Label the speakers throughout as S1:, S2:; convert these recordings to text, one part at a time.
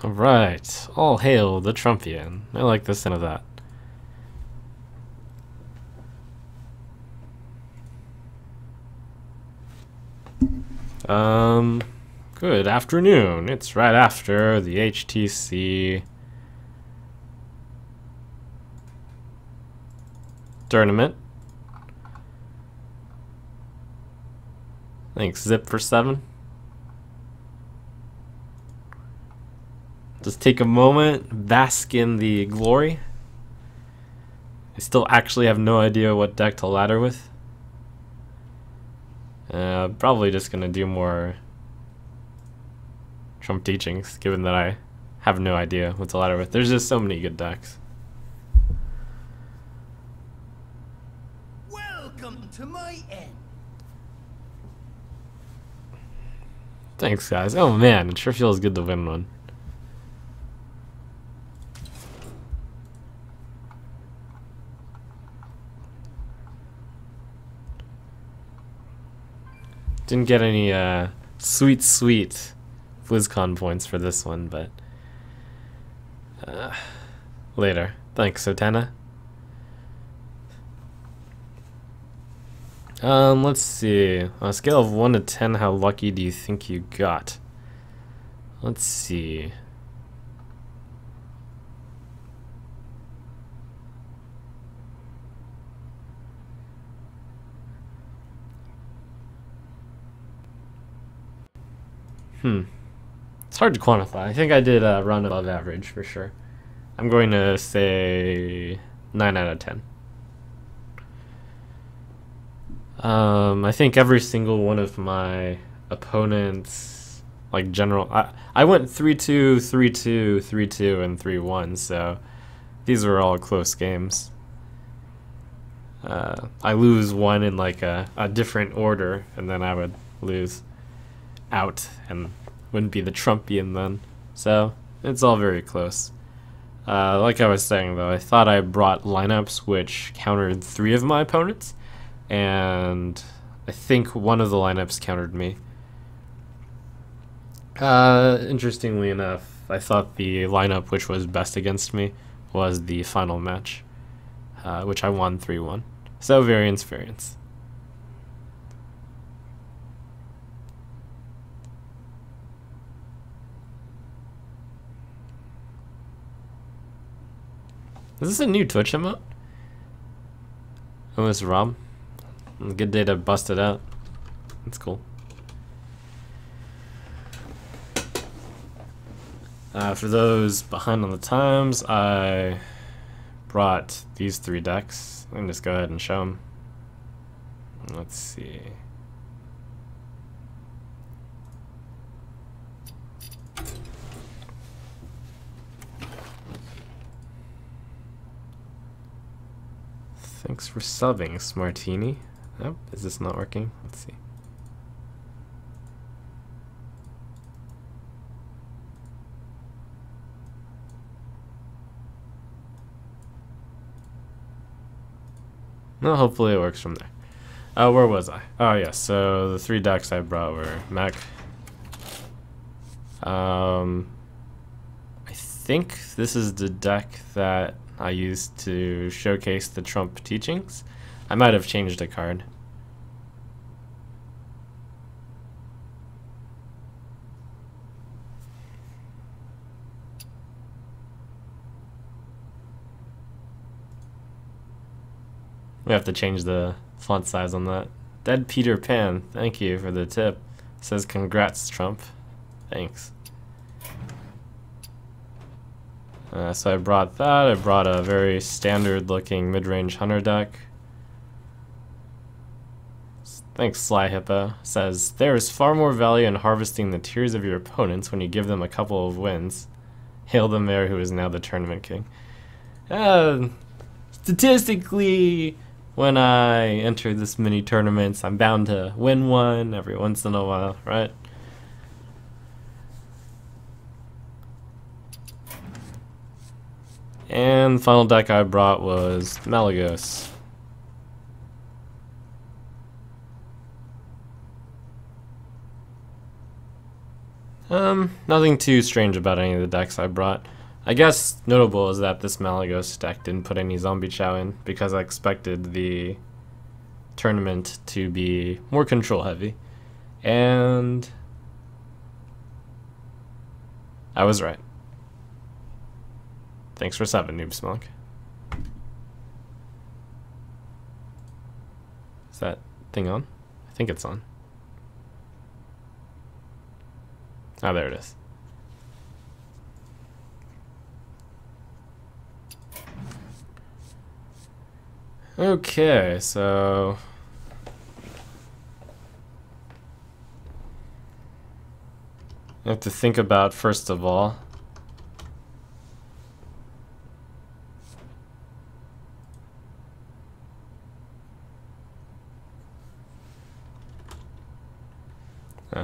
S1: Alright, all hail the Trumpian. I like the sound of that. Good afternoon. It's right after the HTC tournament. Thanks, Zip, for 7. Just take a moment, bask in the glory. I still actually have no idea what deck to ladder with. Probably just gonna do more Trump teachings, given that I have no idea what to ladder with. There's just so many good decks.
S2: Welcome to my end.
S1: Thanks, guys. Oh man, it sure feels good to win one. Didn't get any sweet BlizzCon points for this one, but later. Thanks, Otana. Let's see. On a scale of 1 to 10, how lucky do you think you got? Let's see. It's hard to quantify. I think I did run above average for sure. I'm going to say 9 out of 10. I think every single one of my opponents, like general, I went 3-2, 3-2, 3-2, and 3-1, so these were all close games. I lose one in like a different order, and then I would lose out and wouldn't be the Trumpian then. So it's all very close. Like I was saying though, I thought I brought lineups which countered 3 of my opponents, and I think one of the lineups countered me. Interestingly enough, I thought the lineup which was best against me was the final match, which I won 3-1. So variance. Is this a new Twitch emote? Oh, it's Rob. Good day to bust it out. That's cool. For those behind on the times, I brought these 3 decks. Let me just go ahead and show them. Let's see. Thanks for subbing, Smartini. Oh, is this not working? Let's see. No, hopefully it works from there. Where was I? Oh, yeah, so the 3 decks I brought were Mech. I think this is the deck that I used to showcase the Trump teachings. I might have changed a card. We have to change the font size on that. Dead Peter Pan, thank you for the tip. Says congrats, Trump. Thanks. So I brought that. I brought a very standard looking mid-range hunter deck. Thanks, Sly Hippo. Says, there is far more value in harvesting the tears of your opponents when you give them a couple of wins. Hail the mayor who is now the tournament king. Statistically, when I enter this mini tournaments, I'm bound to win one every once in a while, right? And the final deck I brought was Malagos. Nothing too strange about any of the decks I brought. I guess notable is that this Malagos deck didn't put any Zombie Chow in because I expected the tournament to be more control heavy. And I was right. Thanks for 7, Noob Smoke. Is that thing on? I think it's on. Ah, there it is. Okay, so I have to think about, first of all,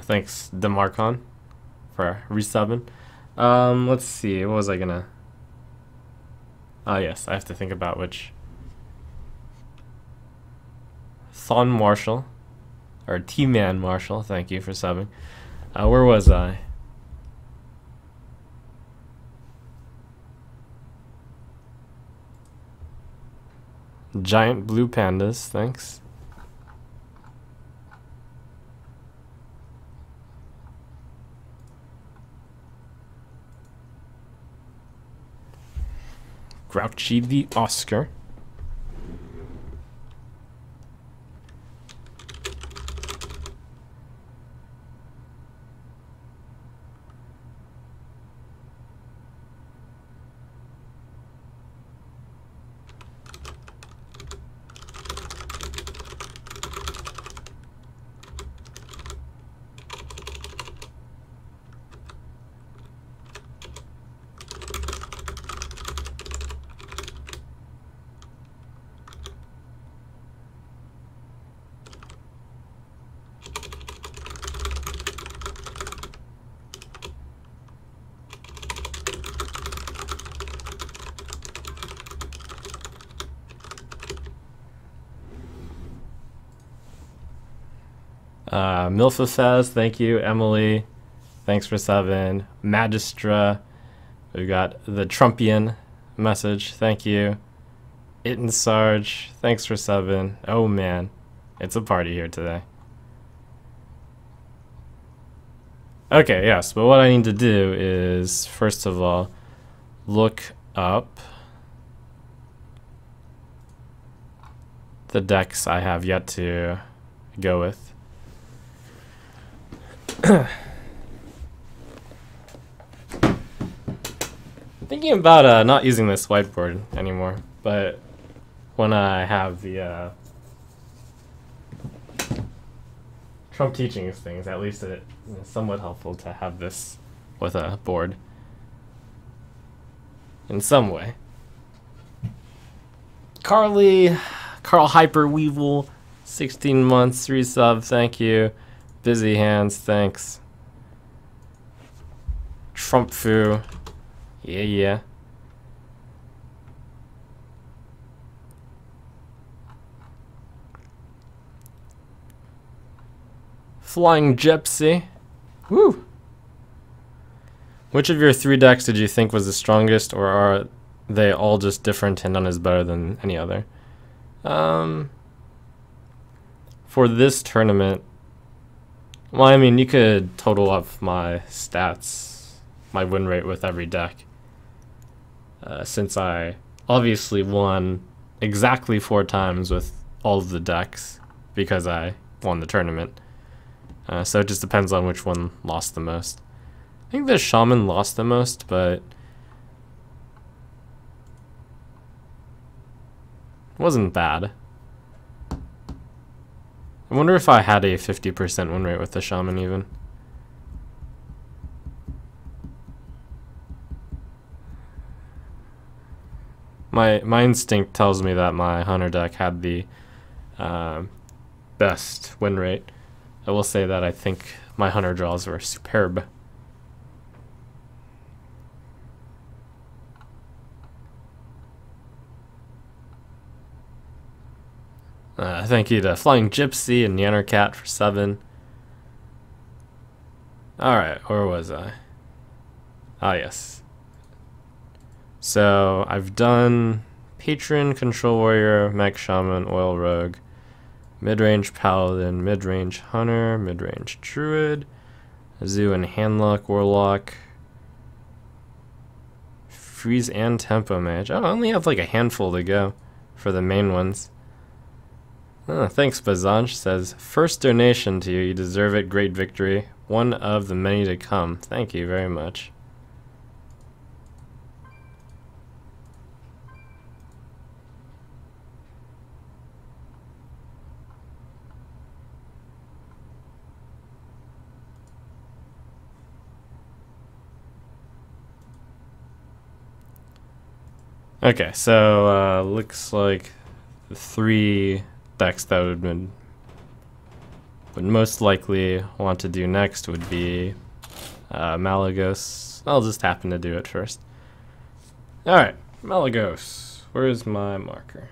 S1: thanks Demarcon for resubbing. Let's see, what was I gonna... Ah, yes, I have to think about which... Thon Marshall, or T-Man Marshall, thank you for subbing. Where was I? Giant Blue Pandas, thanks. Grouchy the Oscar. Milfafez, thank you. Emily, thanks for 7. Magistra, we've got the Trumpian message, thank you. Itten Sarge, thanks for 7. Oh man, it's a party here today. Okay, yes, but what I need to do is, first of all, look up the decks I have yet to go with. Thinking about not using this whiteboard anymore, but when I have the Trump teachings things, at least it's somewhat helpful to have this with a board in some way. Carl Hyperweevil, 16 months, 3 subs, thank you. Busy Hands, thanks. Trump Foo, yeah. Flying Gypsy, woo. Which of your 3 decks did you think was the strongest, or are they all just different and none is better than any other? For this tournament, well, I mean, you could total up my stats, my win rate with every deck. Since I obviously won exactly 4 times with all of the decks because I won the tournament. So it just depends on which one lost the most. I think the Shaman lost the most, but it wasn't bad. I wonder if I had a 50% win rate with the Shaman even. My instinct tells me that my Hunter deck had the best win rate. I will say that I think my Hunter draws were superb. Thank you to Flying Gypsy and Yanner Cat for 7. Alright, where was I? Ah, yes. So, I've done Patron, Control Warrior, Mech Shaman, Oil Rogue, Mid-range Paladin, Mid-range Hunter, Mid-range Druid, Zoo and Handlock Warlock, Freeze and Tempo Mage. Oh, I only have like a handful to go for the main ones. Oh, thanks, Bazanj. Says, first donation to you. You deserve it. Great victory. One of the many to come. Thank you very much. Okay, so looks like the 3 decks that would most likely want to do next would be Malagos. I'll just happen to do it first. Alright, Malagos. Where's my marker?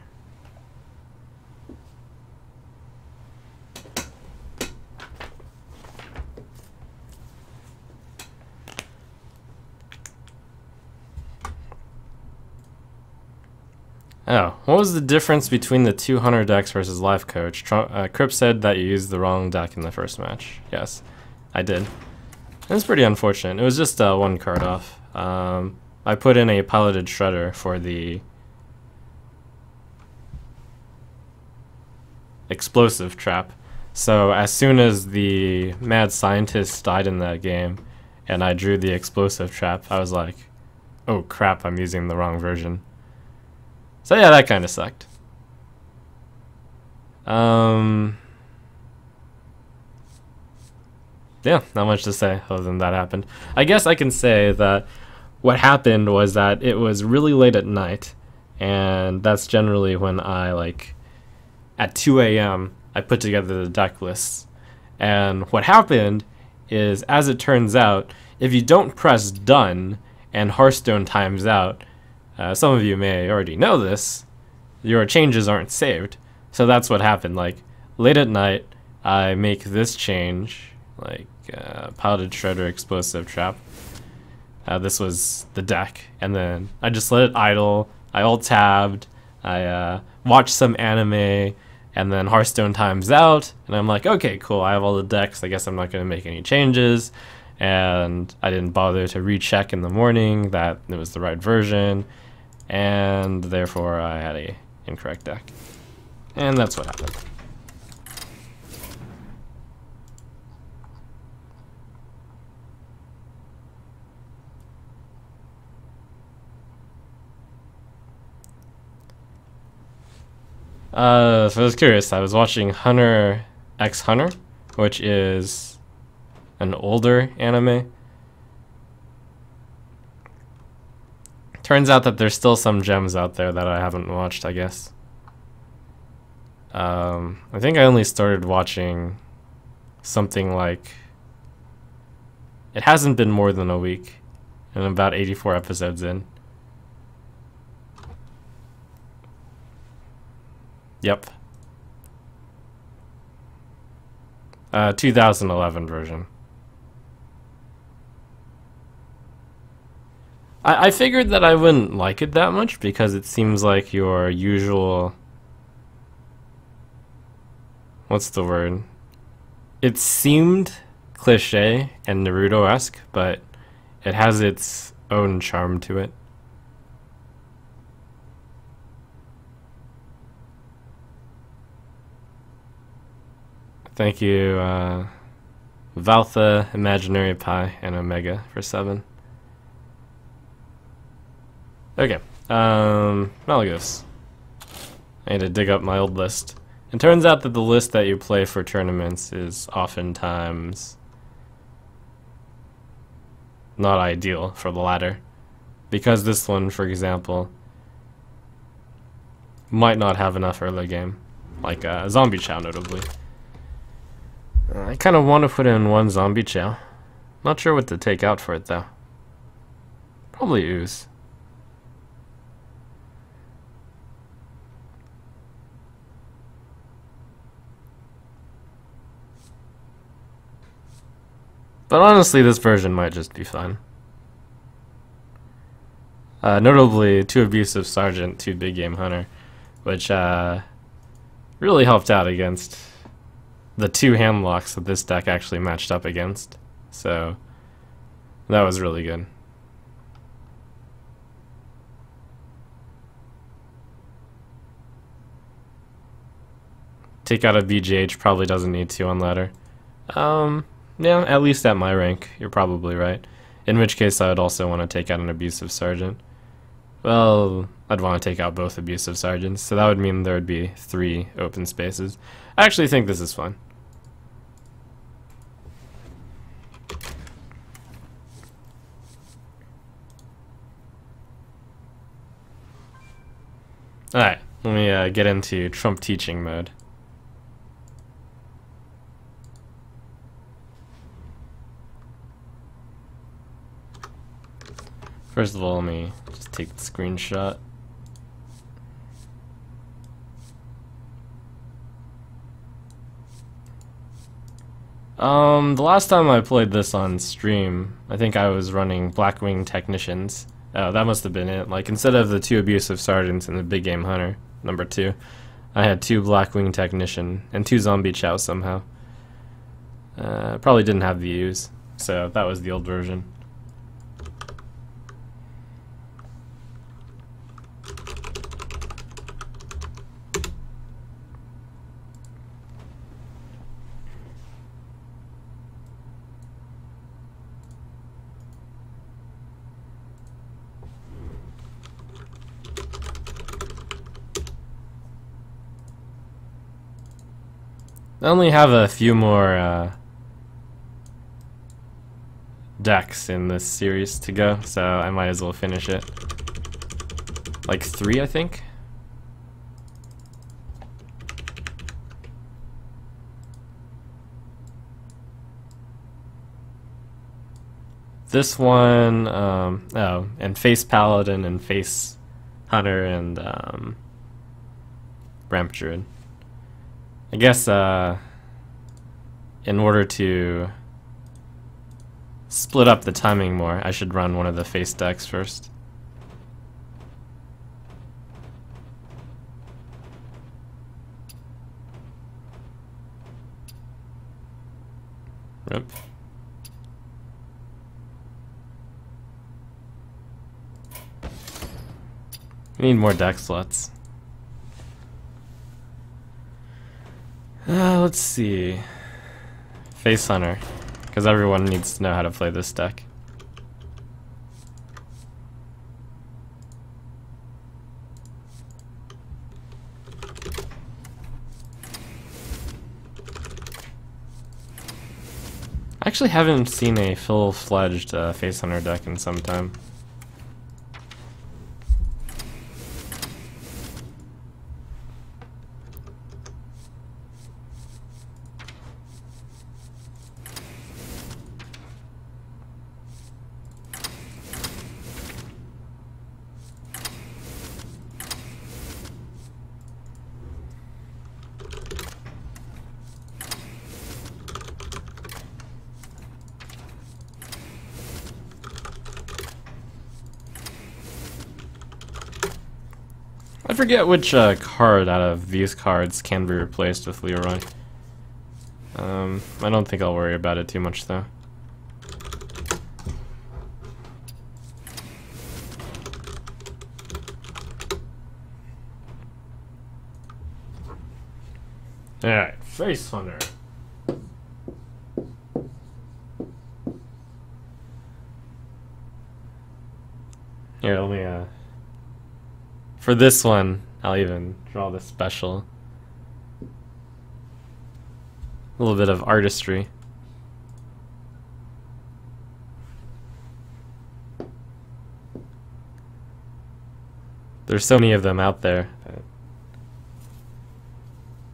S1: Oh, what was the difference between the 200 decks versus Life Coach? Crip said that you used the wrong deck in the first match. Yes, I did. It was pretty unfortunate. It was just 1 card off. I put in a Piloted Shredder for the explosive trap. So as soon as the mad scientist died in that game and I drew the explosive trap, I was like, oh crap, I'm using the wrong version. So yeah, that kind of sucked. Yeah, not much to say other than that happened. I guess I can say that what happened was that it was really late at night, and that's generally when I, like, at 2 a.m., I put together the deck lists. And what happened is, as it turns out, if you don't press done and Hearthstone times out, some of you may already know this, your changes aren't saved. So that's what happened. Like, late at night, I make this change, like Piloted Shredder Explosive Trap. This was the deck, and then I just let it idle. I alt-tabbed, I watched some anime, and then Hearthstone times out, and I'm like, okay, cool, I have all the decks, I guess I'm not going to make any changes. And I didn't bother to recheck in the morning that it was the right version, and therefore I had a incorrect deck. And that's what happened. So I was curious, I was watching Hunter x Hunter, which is an older anime. Turns out that there's still some gems out there that I haven't watched, I guess. I think I only started watching something like... It hasn't been more than a week, and I'm about 84 episodes in. Yep. 2011 version. I figured that I wouldn't like it that much because it seems like your usual... What's the word? It seemed cliche and Naruto-esque, but it has its own charm to it. Thank you, Valtha, Imaginary Pi, and Omega for 7. Okay, Malagos. I need to dig up my old list. It turns out that the list that you play for tournaments is oftentimes not ideal for the latter. Because this one, for example, might not have enough early game. Like Zombie Chow, notably. I kind of want to put in 1 Zombie Chow. Not sure what to take out for it, though. Probably Ooze. But honestly, this version might just be fun. Notably, 2 Abusive Sergeant, 2 Big Game Hunter, which really helped out against the 2 handlocks that this deck actually matched up against. So that was really good. Take out a BGH probably doesn't need to on ladder. Yeah, at least at my rank, you're probably right. In which case I would also want to take out an Abusive Sergeant. Well, I'd want to take out both Abusive Sergeants, so that would mean there would be 3 open spaces. I actually think this is fun. Alright, let me get into Trump teaching mode. First of all, let me just take the screenshot. The last time I played this on stream, I think I was running Blackwing Technicians. Oh, that must have been it. Like, instead of the 2 Abusive Sergeants and the Big Game Hunter, number 2, I had 2 Blackwing Technician and 2 Zombie Chow somehow. Probably didn't have views, so that was the old version. I only have a few more decks in this series to go, so I might as well finish it. Like 3, I think? This one, oh, and Face Paladin and Face Hunter and Ramp Druid. I guess in order to split up the timing more, I should run one of the face decks first. Yep. We need more deck slots. Let's see. Face Hunter, because everyone needs to know how to play this deck. I actually haven't seen a full-fledged Face Hunter deck in some time. I forget which card out of these cards can be replaced with Leroy. I don't think I'll worry about it too much though. Alright, Face Hunter. Here, let me for this one, I'll even draw the special. A little bit of artistry. There's so many of them out there.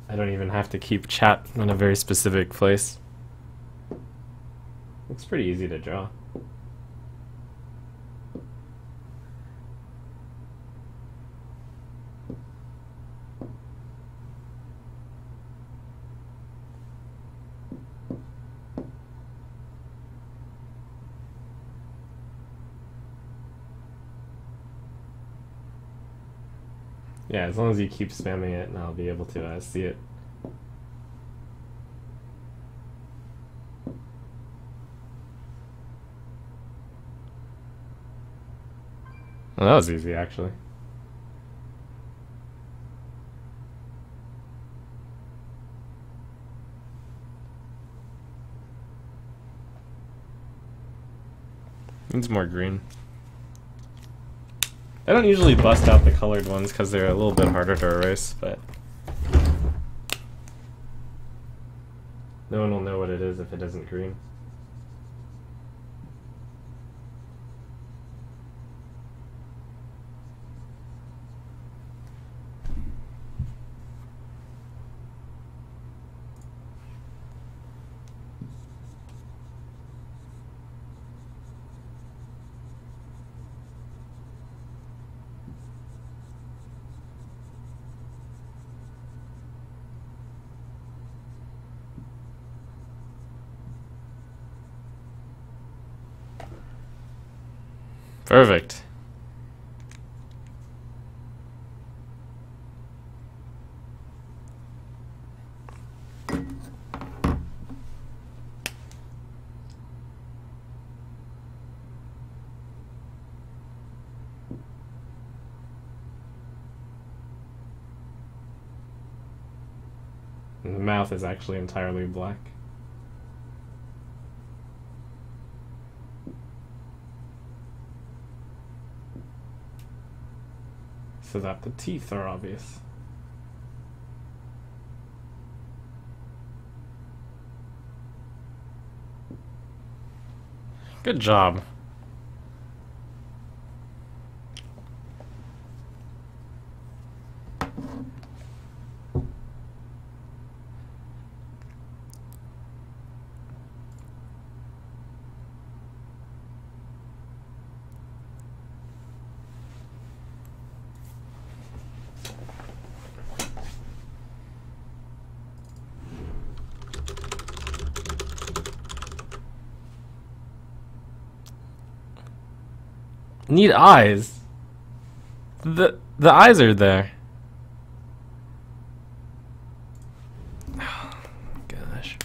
S1: I don't even have to keep chat in a very specific place. It's pretty easy to draw. Yeah, as long as you keep spamming it, and I'll be able to see it. Well, that was easy, actually. Needs more green. I don't usually bust out the colored ones because they're a little bit harder to erase, but no one will know what it is if it isn't green. Perfect. And the mouth is actually entirely black. So that the teeth are obvious. Good job. Need eyes. The eyes are there. Oh, gosh.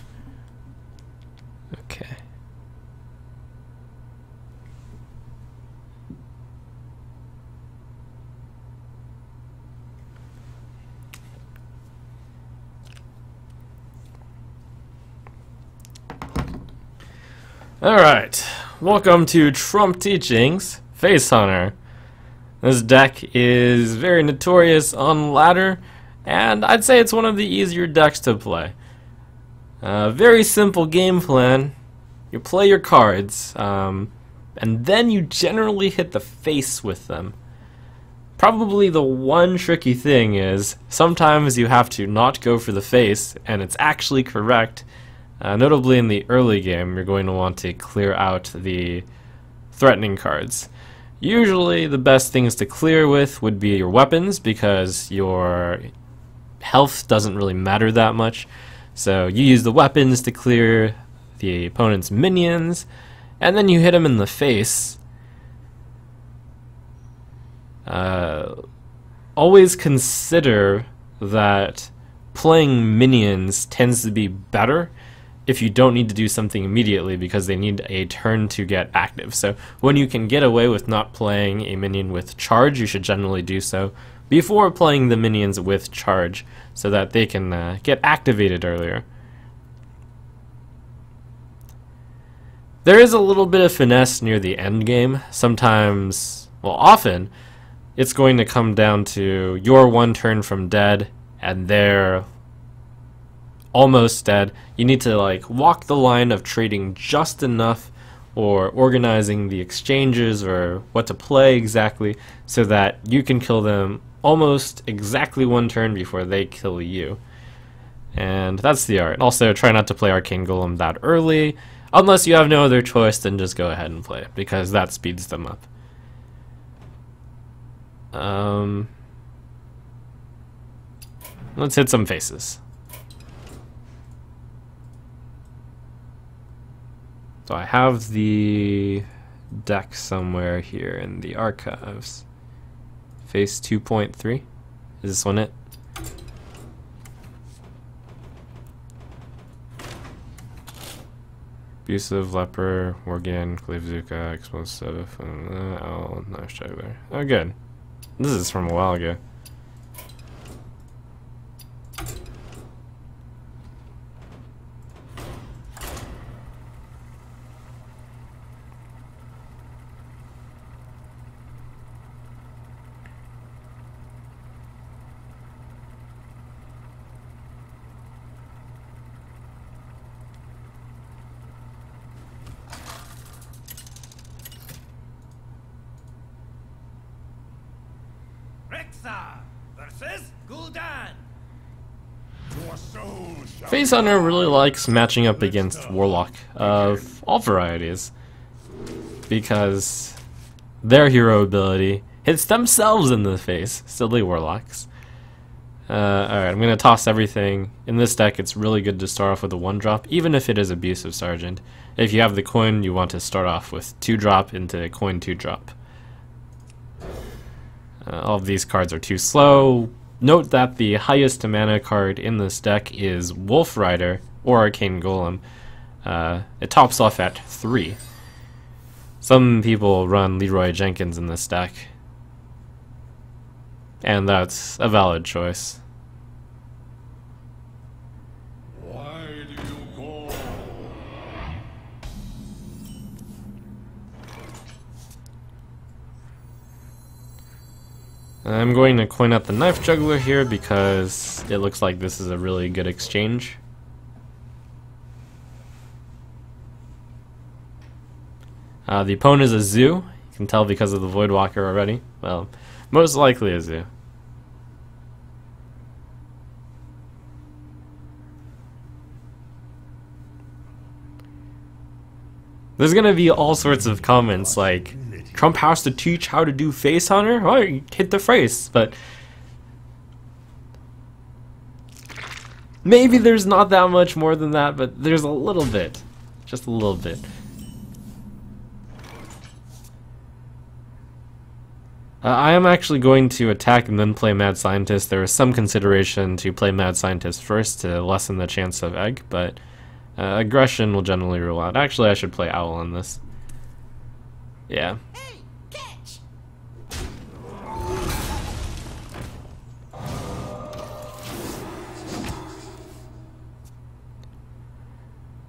S1: Okay. All right. Welcome to Trump Teachings. Face Hunter. This deck is very notorious on ladder, and I'd say it's one of the easier decks to play. Very simple game plan. You play your cards, and then you generally hit the face with them. Probably the one tricky thing is sometimes you have to not go for the face, and it's actually correct. Notably in the early game, you're going to want to clear out the threatening cards. Usually the best things to clear with would be your weapons, because your health doesn't really matter that much. So you use the weapons to clear the opponent's minions, and then you hit them in the face. Always consider that playing minions tends to be better if you don't need to do something immediately, because they need a turn to get active. So when you can get away with not playing a minion with charge, you should generally do so before playing the minions with charge, so that they can get activated earlier. There is a little bit of finesse near the end game. Sometimes, well, often, it's going to come down to your one turn from dead and they're almost dead. You need to like walk the line of trading just enough, or organizing the exchanges, or what to play exactly, so that you can kill them almost exactly one turn before they kill you. And that's the art. Also, try not to play Arcane Golem that early. Unless you have no other choice, then just go ahead and play it, because that speeds them up. Let's hit some faces. So I have the deck somewhere here in the archives. Face 2.3. Is this one it? Abusive, Leper, Worgen, Clevezuka, Explosive, Owl, Knife Juggler. Oh, good. This is from a while ago.
S2: Versus Gul'dan.
S1: Face Hunter really likes matching up against Warlock of all varieties because their hero ability hits themselves in the face. Silly Warlocks. Alright, I'm going to toss everything. In this deck, it's really good to start off with a 1-drop, even if it is Abusive Sergeant. If you have the coin, you want to start off with 2-drop into coin 2-drop. All of these cards are too slow. Note that the highest mana card in this deck is Wolf Rider or Arcane Golem. It tops off at 3. Some people run Leroy Jenkins in this deck, and that's a valid choice.
S3: Why do you go?
S1: I'm going to coin out the Knife Juggler here because it looks like this is a really good exchange. The opponent is a Zoo. You can tell because of the Voidwalker already. Well, most likely a Zoo. There's gonna be all sorts of comments like, Trump has to teach how to do Face Hunter? Oh, you hit the face, but maybe there's not that much more than that, but there's a little bit. Just a little bit. I am actually going to attack and then play Mad Scientist. There is some consideration to play Mad Scientist first to lessen the chance of egg, but aggression will generally rule out. Actually, I should play Owl on this. Yeah.
S2: Hey, catch!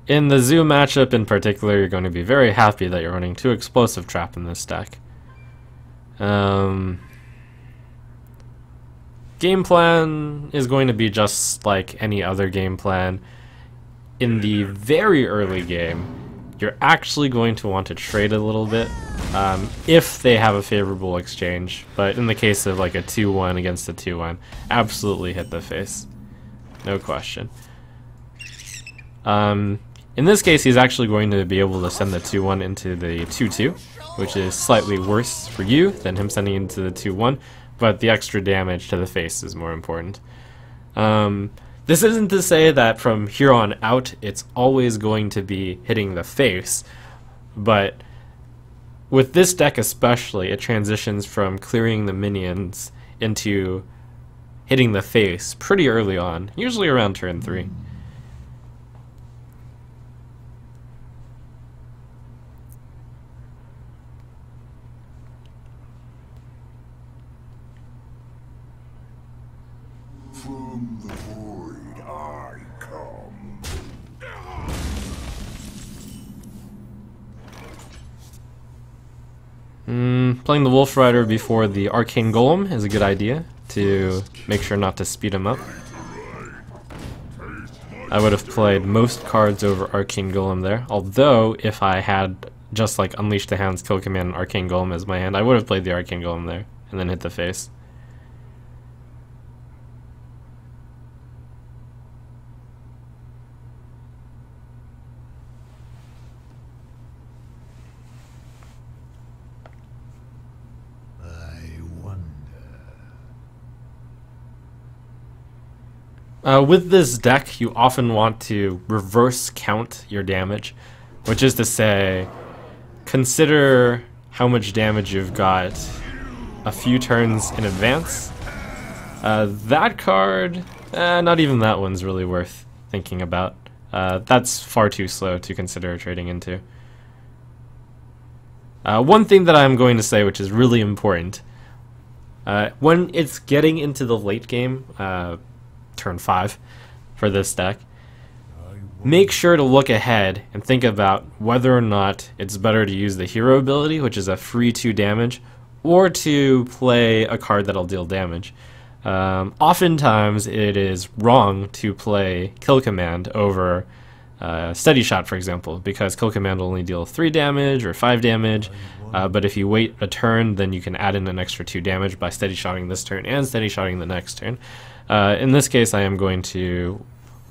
S1: In the Zoo matchup in particular, you're going to be very happy that you're running 2 Explosive Trap in this deck. Game plan is going to be just like any other game plan. In the very early game, you're actually going to want to trade a little bit if they have a favorable exchange. But in the case of like a 2-1 against a 2-1, absolutely hit the face. No question. In this case, he's actually going to be able to send the 2-1 into the 2-2, which is slightly worse for you than him sending into the 2-1, but the extra damage to the face is more important. This isn't to say that from here on out it's always going to be hitting the face, but with this deck especially, it transitions from clearing the minions into hitting the face pretty early on, usually around turn 3.
S3: From the void I come.
S1: Playing the Wolf Rider before the Arcane Golem is a good idea to make sure not to speed him up. I would have played most cards over Arcane Golem there, although if I had just like Unleash the Hounds, Kill Command, and Arcane Golem as my hand, I would have played the Arcane Golem there and then hit the face. With this deck, you often want to reverse count your damage, which is to say, consider how much damage you've got a few turns in advance, That card, not even that one's really worth thinking about. That's far too slow to consider trading into. One thing that I'm going to say, which is really important, when it's getting into the late game, turn 5 for this deck, make sure to look ahead and think about whether or not it's better to use the hero ability, which is a free 2 damage, or to play a card that'll deal damage. Oftentimes it is wrong to play Kill Command over Steady Shot, for example, because Kill Command will only deal 3 damage or 5 damage, but if you wait a turn, then you can add in an extra 2 damage by Steady Shotting this turn and Steady Shotting the next turn. In this case, I am going to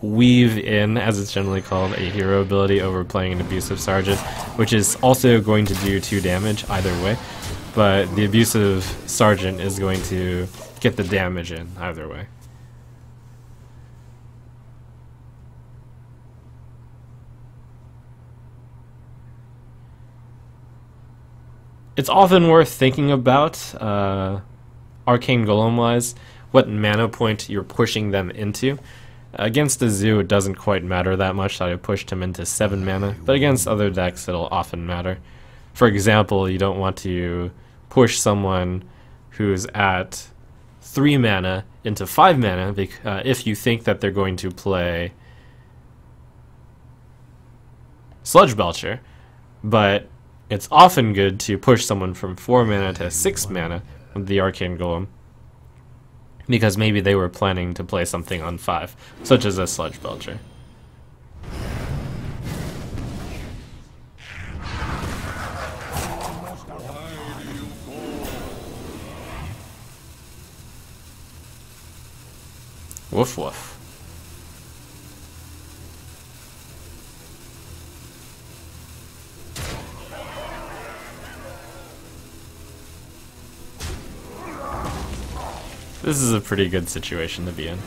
S1: weave in, as it's generally called, a hero ability over playing an Abusive Sergeant, which is also going to do 2 damage either way, but the Abusive Sergeant is going to get the damage in either way. It's often worth thinking about, Arcane Golem-wise, what mana point you're pushing them into. Against the Zoo, it doesn't quite matter that much that I pushed him into 7 mana, but against other decks it'll often matter. For example, you don't want to push someone who's at 3 mana into 5 mana if you think that they're going to play Sludge Belcher, but it's often good to push someone from 4 mana to 6 mana with the Arcane Golem, because maybe they were planning to play something on 5, such as a Sludge Belcher. Woof woof. This is a pretty good situation to be in.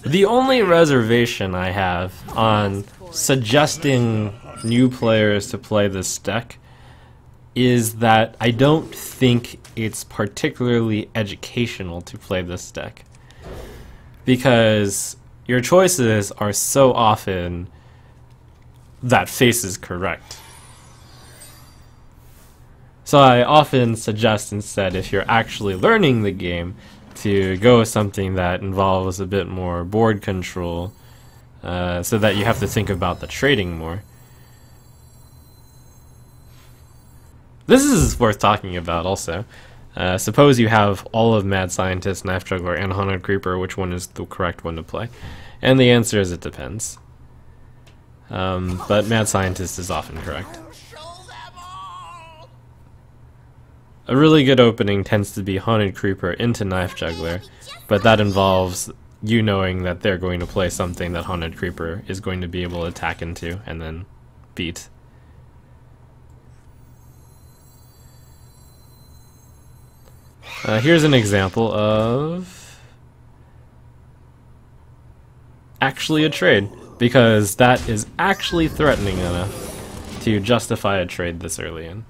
S1: The only reservation I have on suggesting new players to play this deck is that I don't think it's particularly educational to play this deck, because your choices are so often that face is correct. So I often suggest instead, if you're actually learning the game, to go with something that involves a bit more board control, so that you have to think about the trading more. This is worth talking about also. Suppose you have all of Mad Scientist, Knife Juggler, and Haunted Creeper, which one is the correct one to play? And the answer is it depends. But Mad Scientist is often correct. A really good opening tends to be Haunted Creeper into Knife Juggler, but that involves you knowing that they're going to play something that Haunted Creeper is going to be able to attack into and then beat. Here's an example of actually a trade, because that is actually threatening enough to justify a trade this early in.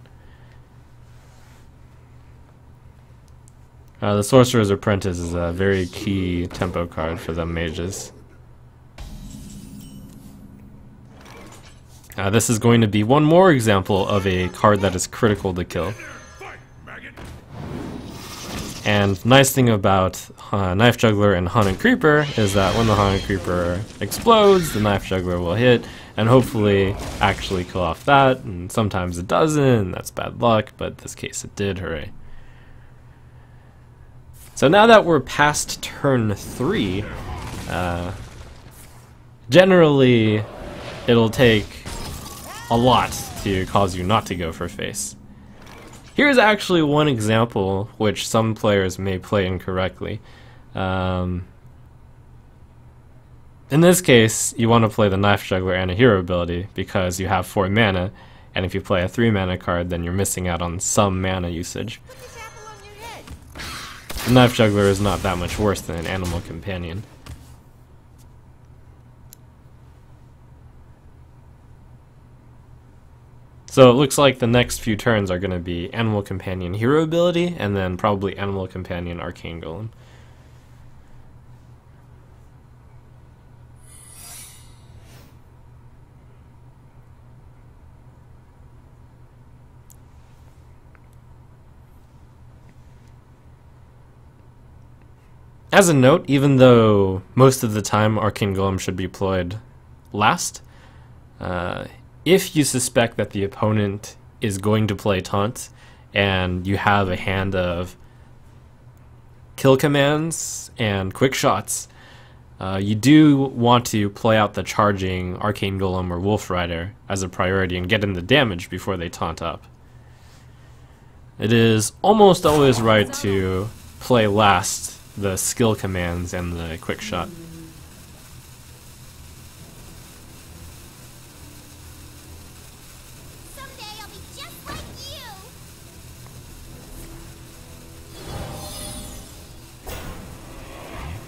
S1: The Sorcerer's Apprentice is a very key tempo card for them mages. This is going to be one more example of a card that is critical to kill. And nice thing about Knife Juggler and Haunted Creeper is that when the Haunted Creeper explodes, the Knife Juggler will hit, and hopefully actually kill off that, and sometimes it doesn't, that's bad luck, but in this case it did, hooray. So now that we're past turn 3, generally it'll take a lot to cause you not to go for face. Here's actually one example which some players may play incorrectly. In this case, you want to play the Knife Juggler and a hero ability because you have 4 mana, and if you play a 3 mana card, then you're missing out on some mana usage.
S2: Put this apple on your head.
S1: The Knife Juggler is not that much worse than an Animal Companion. So it looks like the next few turns are going to be Animal Companion hero ability, and then probably Animal Companion Arcane Golem. As a note, even though most of the time Arcane Golem should be played last, if you suspect that the opponent is going to play taunt and you have a hand of kill commands and quick shots, you do want to play out the charging Arcane Golem or Wolf Rider as a priority and get in the damage before they taunt up. It is almost always right to play last the skill commands and the quick shot.
S2: Someday I'll be just like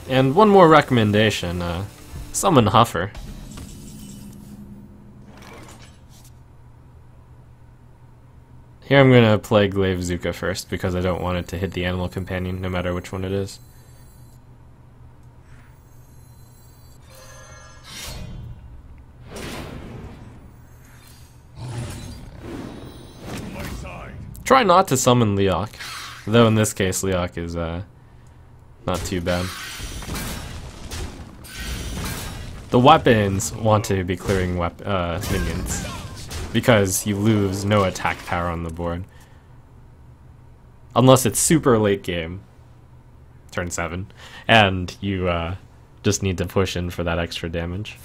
S2: you.
S1: And one more recommendation, summon Huffer. Here I'm gonna play Glaive Zuka first because I don't want it to hit the Animal Companion no matter which one it is. Try not to summon Leok, though in this case Leok is not too bad. The weapons want to be clearing minions, because you lose no attack power on the board. Unless it's super late game, turn 7, and you just need to push in for that extra damage.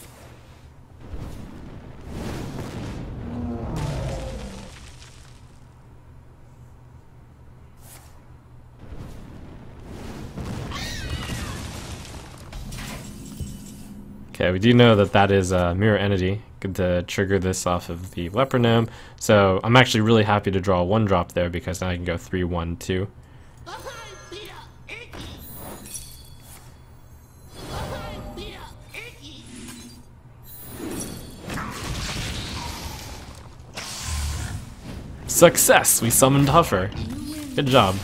S1: Okay, we do know that that is a mirror entity. Good to trigger this off of the Leper Gnome. So I'm actually really happy to draw a 1-drop there because now I can go 3-1-2. Success! We summoned Huffer. Good job.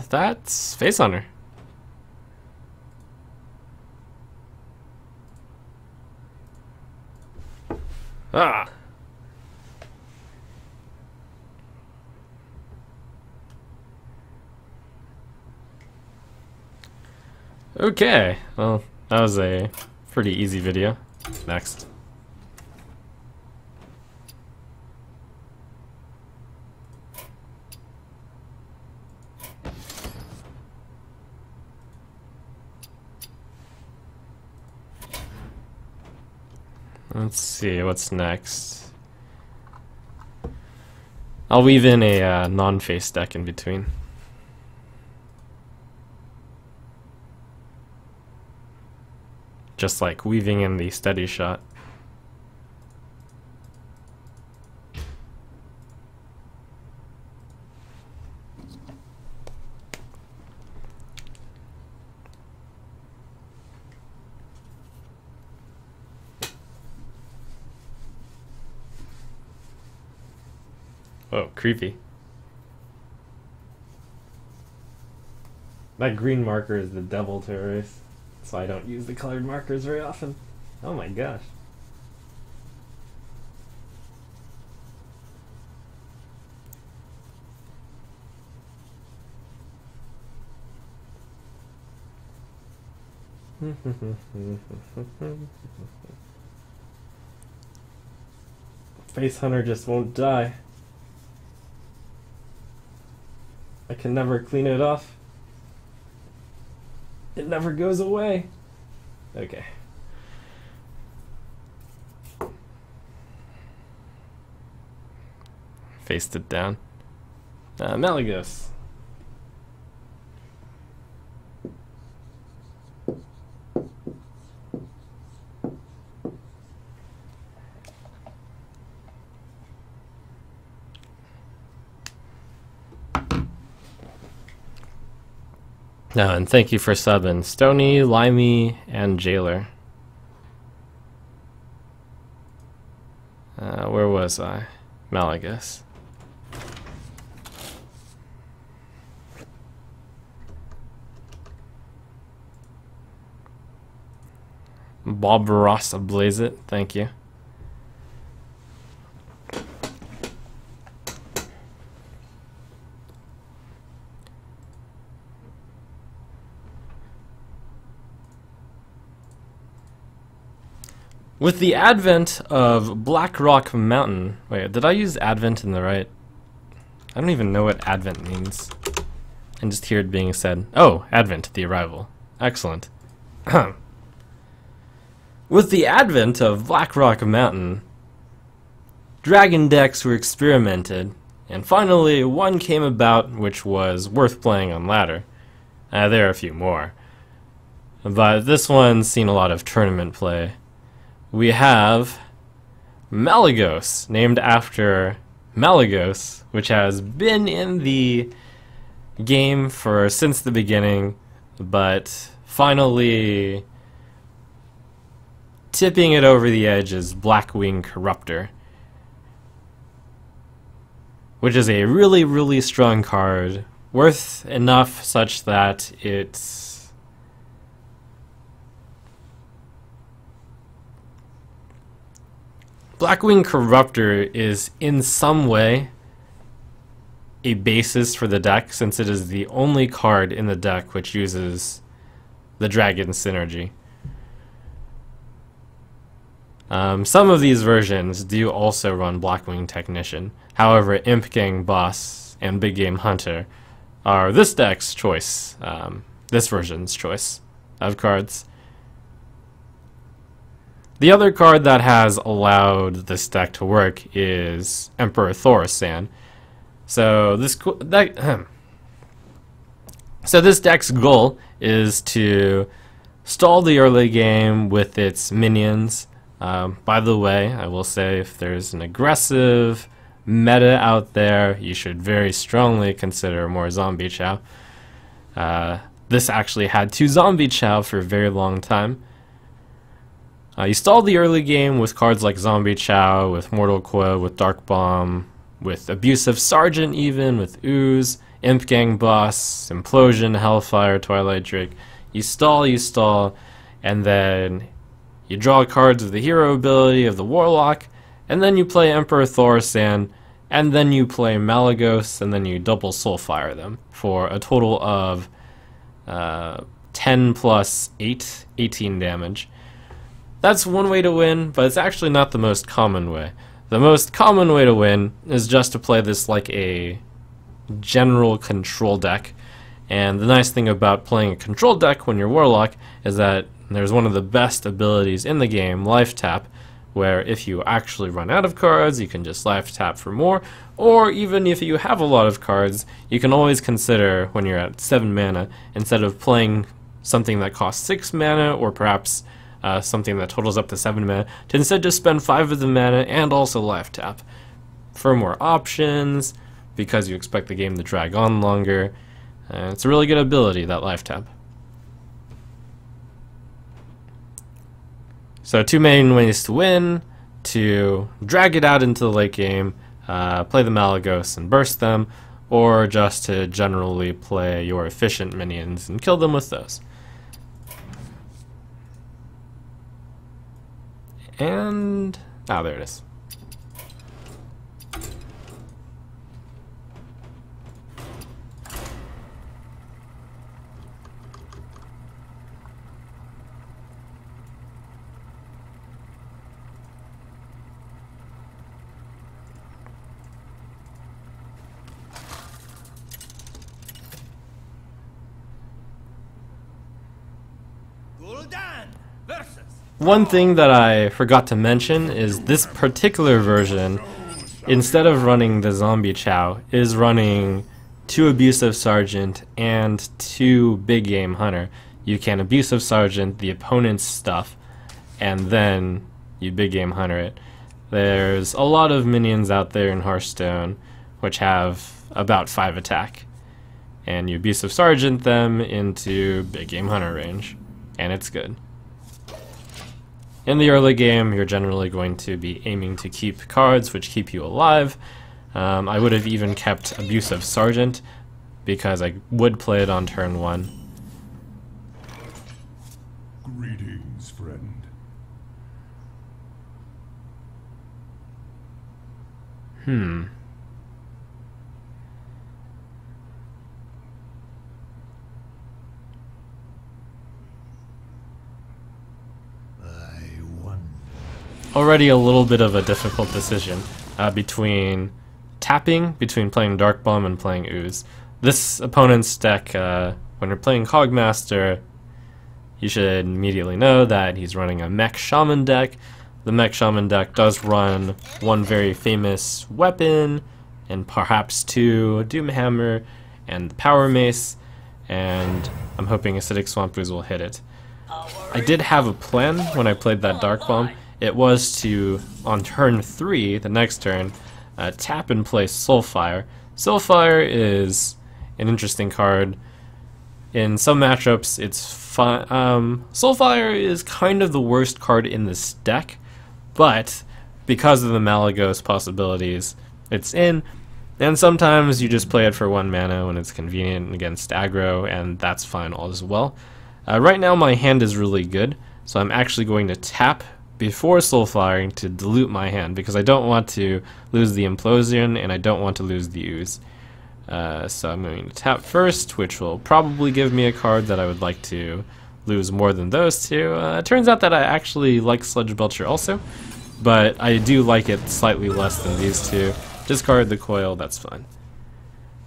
S1: That's Face Hunter. Ah. Okay, well, that was a pretty easy video. Next. Let's see, what's next? I'll weave in a non-face deck in between. Just like weaving in the steady shot. Oh, creepy. That green marker is the devil to erase, so I don't use the colored markers very often. Oh my gosh. Face Hunter just won't die. I can never clean it off. It never goes away. Okay. Faced it down. Malagos. No, and thank you for subbing Stony, Limey, and Jailer. Where was I? Malagos. Bob Ross Blaze It, thank you. With the advent of Black Rock Mountain, wait, did I use advent in the right? I don't even know what advent means. I just hear it being said. Oh, advent, the arrival. Excellent. With the advent of Black Rock Mountain, dragon decks were experimented, and finally one came about which was worth playing on ladder. There are a few more, but this one's seen a lot of tournament play. We have Malagos, named after Malagos, which has been in the game since the beginning, but finally tipping it over the edge is Blackwing Corruptor, which is a really, really strong card, worth enough such that it's Blackwing Corruptor is in some way a basis for the deck, since it is the only card in the deck which uses the Dragon synergy. Some of these versions do also run Blackwing Technician. However, Imp Gang Boss and Big Game Hunter are this deck's choice, this version's choice of cards. The other card that has allowed this deck to work is Emperor Thaurissan. So this deck's goal is to stall the early game with its minions. By the way, I will say if there's an aggressive meta out there, you should very strongly consider more Zombie Chow. This actually had 2 Zombie Chow for a very long time. You stall the early game with cards like Zombie Chow, with Mortal Coil, with Dark Bomb, with Abusive Sergeant even, with Ooze, Imp Gang Boss, Implosion, Hellfire, Twilight Drake. You stall, and then you draw cards with the hero ability of the Warlock, and then you play Emperor Thaurissan, and then you play Malagos, and then you double Soulfire them for a total of 10 plus 8, 18 damage. That's one way to win, but it's actually not the most common way. The most common way to win is just to play this like a general control deck. And the nice thing about playing a control deck when you're Warlock is that there's one of the best abilities in the game, Life Tap, where if you actually run out of cards, you can just Life Tap for more, or even if you have a lot of cards, you can always consider when you're at 7 mana, instead of playing something that costs 6 mana, or perhaps something that totals up to 7 mana, to instead just spend 5 of the mana and also Life Tap for more options, because you expect the game to drag on longer. It's a really good ability, that Life Tap. So 2 main ways to win: to drag it out into the late game, play the Malagos and burst them, or just to generally play your efficient minions and kill them with those. And there it is. one thing that I forgot to mention is this particular version, instead of running the zombie chow, is running 2 abusive sergeant and 2 big game hunter. You can abusive sergeant the opponent's stuff, and then you big game hunter it. There's a lot of minions out there in Hearthstone which have about 5 attack, and you abusive sergeant them into big game hunter range, and it's good. In the early game, you're generally going to be aiming to keep cards which keep you alive. I would have even kept abusive sergeant because I would play it on turn 1.
S3: Greetings, friend.
S1: Already a little bit of a difficult decision between playing Dark Bomb and playing Ooze. This opponent's deck, when you're playing Cogmaster, you should immediately know that he's running a Mech Shaman deck. The Mech Shaman deck does run 1 very famous weapon, and perhaps 2 Doomhammer and the Power Mace, and I'm hoping Acidic Swamp Ooze will hit it. I did have a plan when I played that Dark Bomb. It was to, on turn 3, the next turn, tap and play Soulfire. Soulfire is an interesting card. In some matchups, it's fun. Soulfire is kind of the worst card in this deck, but because of the Malagos possibilities, it's in. And sometimes you just play it for 1 mana when it's convenient against aggro, and that's fine all as well. Right now my hand is really good, so I'm actually going to tap before Soulfiring to dilute my hand, because I don't want to lose the Implosion and I don't want to lose the Ooze. So I'm going to tap first, which will probably give me a card that I would like to lose more than those 2. It turns out that I actually like Sludge Belcher also, but I do like it slightly less than these 2. Discard the coil, that's fine.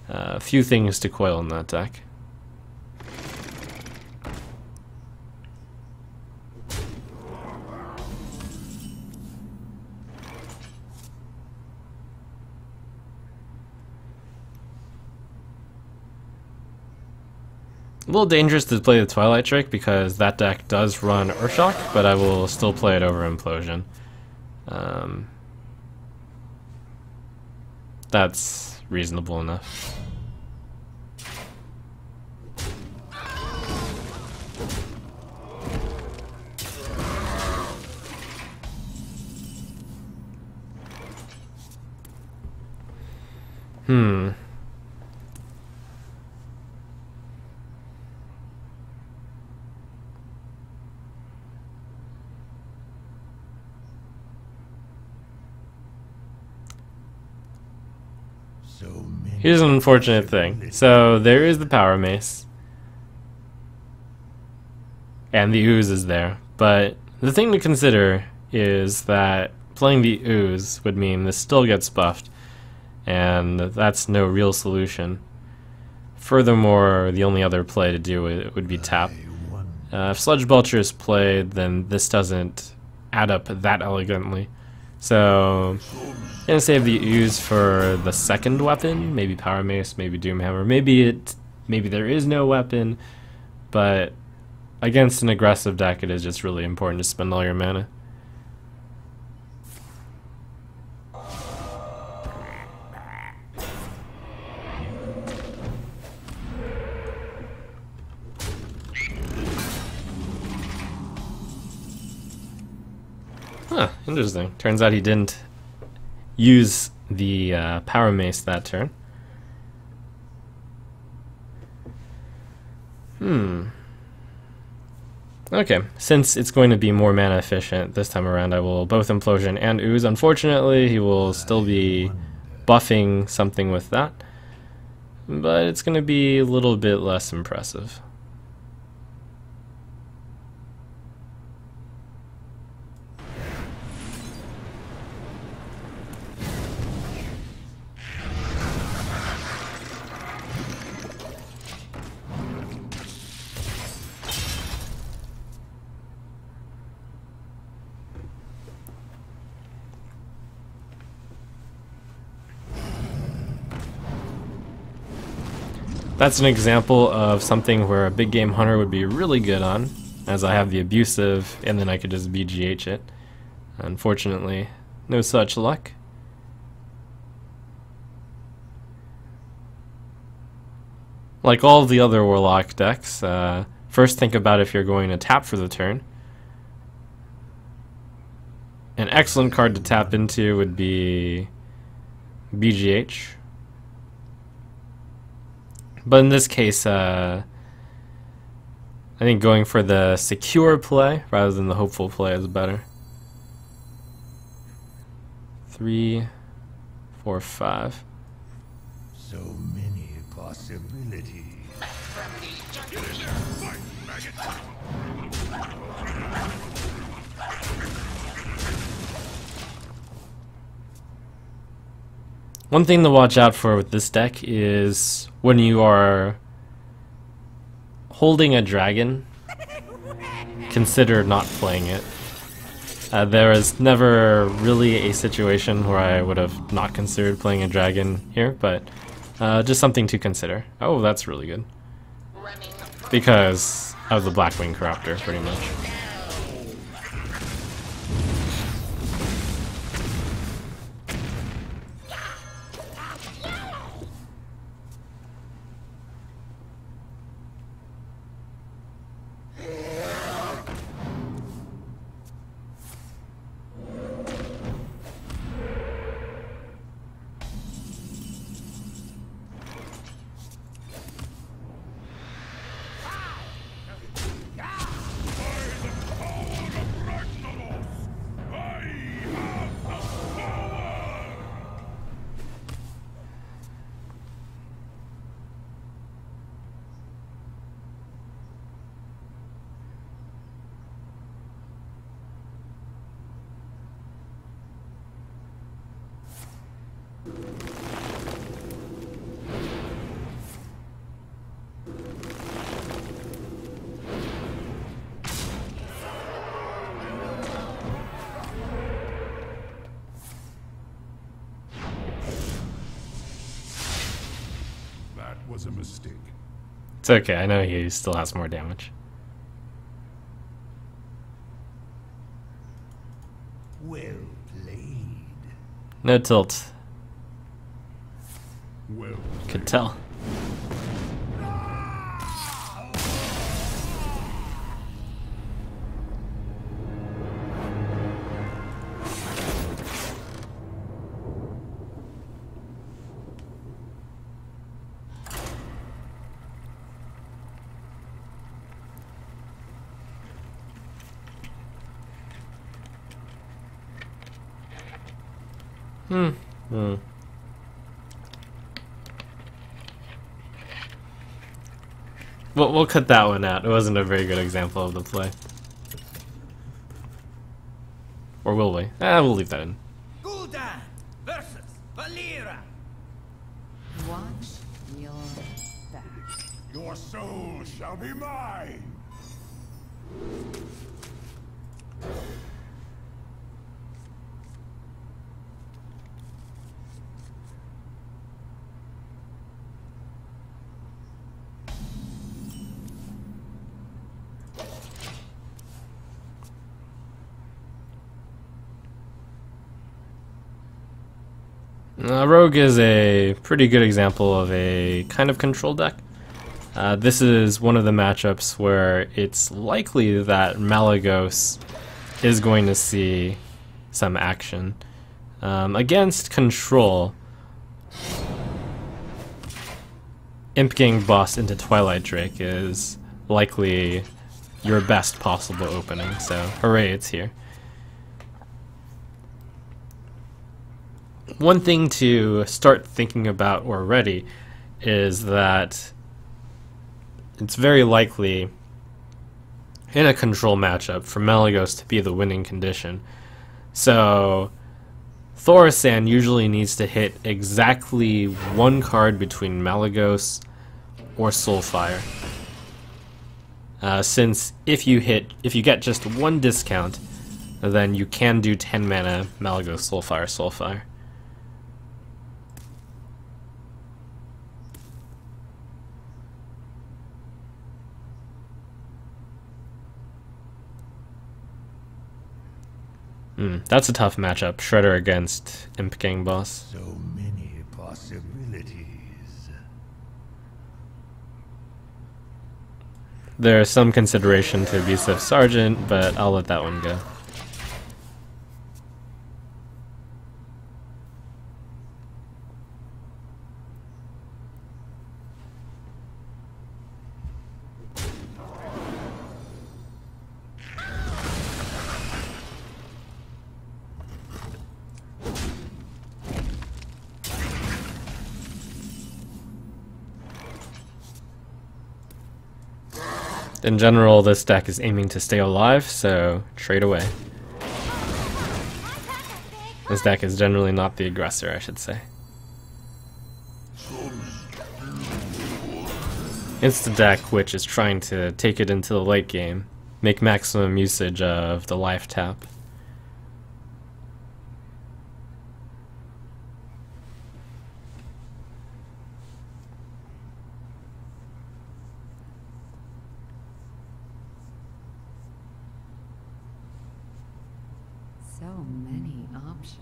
S1: A few things to coil in that deck. A little dangerous to play the Twilight Trick because that deck does run Urshock, but I will still play it over Implosion. That's reasonable enough. Here's an unfortunate thing. So there is the Power Mace, and the Ooze is there, but the thing to consider is that playing the Ooze would mean this still gets buffed, and that's no real solution. Furthermore, the only other play to do it would be tap. If Sludge Belcher is played, then this doesn't add up that elegantly. So I'm gonna save the Ooze for the second weapon, maybe Power Mace, maybe Doomhammer, maybe there is no weapon, but against an aggressive deck it is just really important to spend all your mana. Huh, interesting. Turns out he didn't use the Power Mace that turn. Okay, since it's going to be more mana efficient this time around, I will both Implosion and Ooze. Unfortunately, he will still be buffing something with that, but it's going to be a little bit less impressive. That's an example of something where a big game hunter would be really good on, as I have the abusive, and then I could just BGH it. Unfortunately, no such luck. Like all of the other Warlock decks, first think about if you're going to tap for the turn. An excellent card to tap into would be BGH. But in this case, I think going for the secure play rather than the hopeful play is better. 3, 4, 5.
S3: So many possibilities.
S1: One thing to watch out for with this deck is when you are holding a dragon, consider not playing it. There is never really a situation where I would have not considered playing a dragon here, but just something to consider. Oh, that's really good. Because of the Blackwing Corruptor, pretty much.
S3: That was a mistake.
S1: It's okay, I know he still has more damage.
S3: Well played.
S1: No tilt.
S3: Well
S1: Could tell. We'll cut that one out. It wasn't a very good example of the play. Or will we? We'll leave that in.
S4: Gul'dan versus Valera.
S2: Watch your back.
S3: Your soul shall be mine.
S1: Rogue is a pretty good example of a kind of control deck. This is one of the matchups where it's likely that Malagos is going to see some action. Against control, Imp Gang Boss into Twilight Drake is likely your best possible opening, so hooray, it's here. One thing to start thinking about already is that it's very likely in a control matchup for Malagos to be the winning condition. So Thaurissan usually needs to hit exactly one card between Malagos or Soulfire. Since if you get just one discount, then you can do 10 mana Malagos Soulfire Soulfire. That's a tough matchup. Shredder against Imp Gang Boss.
S3: So many possibilities.
S1: There's some consideration to Abusive Sergeant, but I'll let that one go. In general, this deck is aiming to stay alive, so trade away. This deck is generally not the aggressor, I should say. It's the deck which is trying to take it into the late game, make maximum usage of the life tap.
S2: So many options.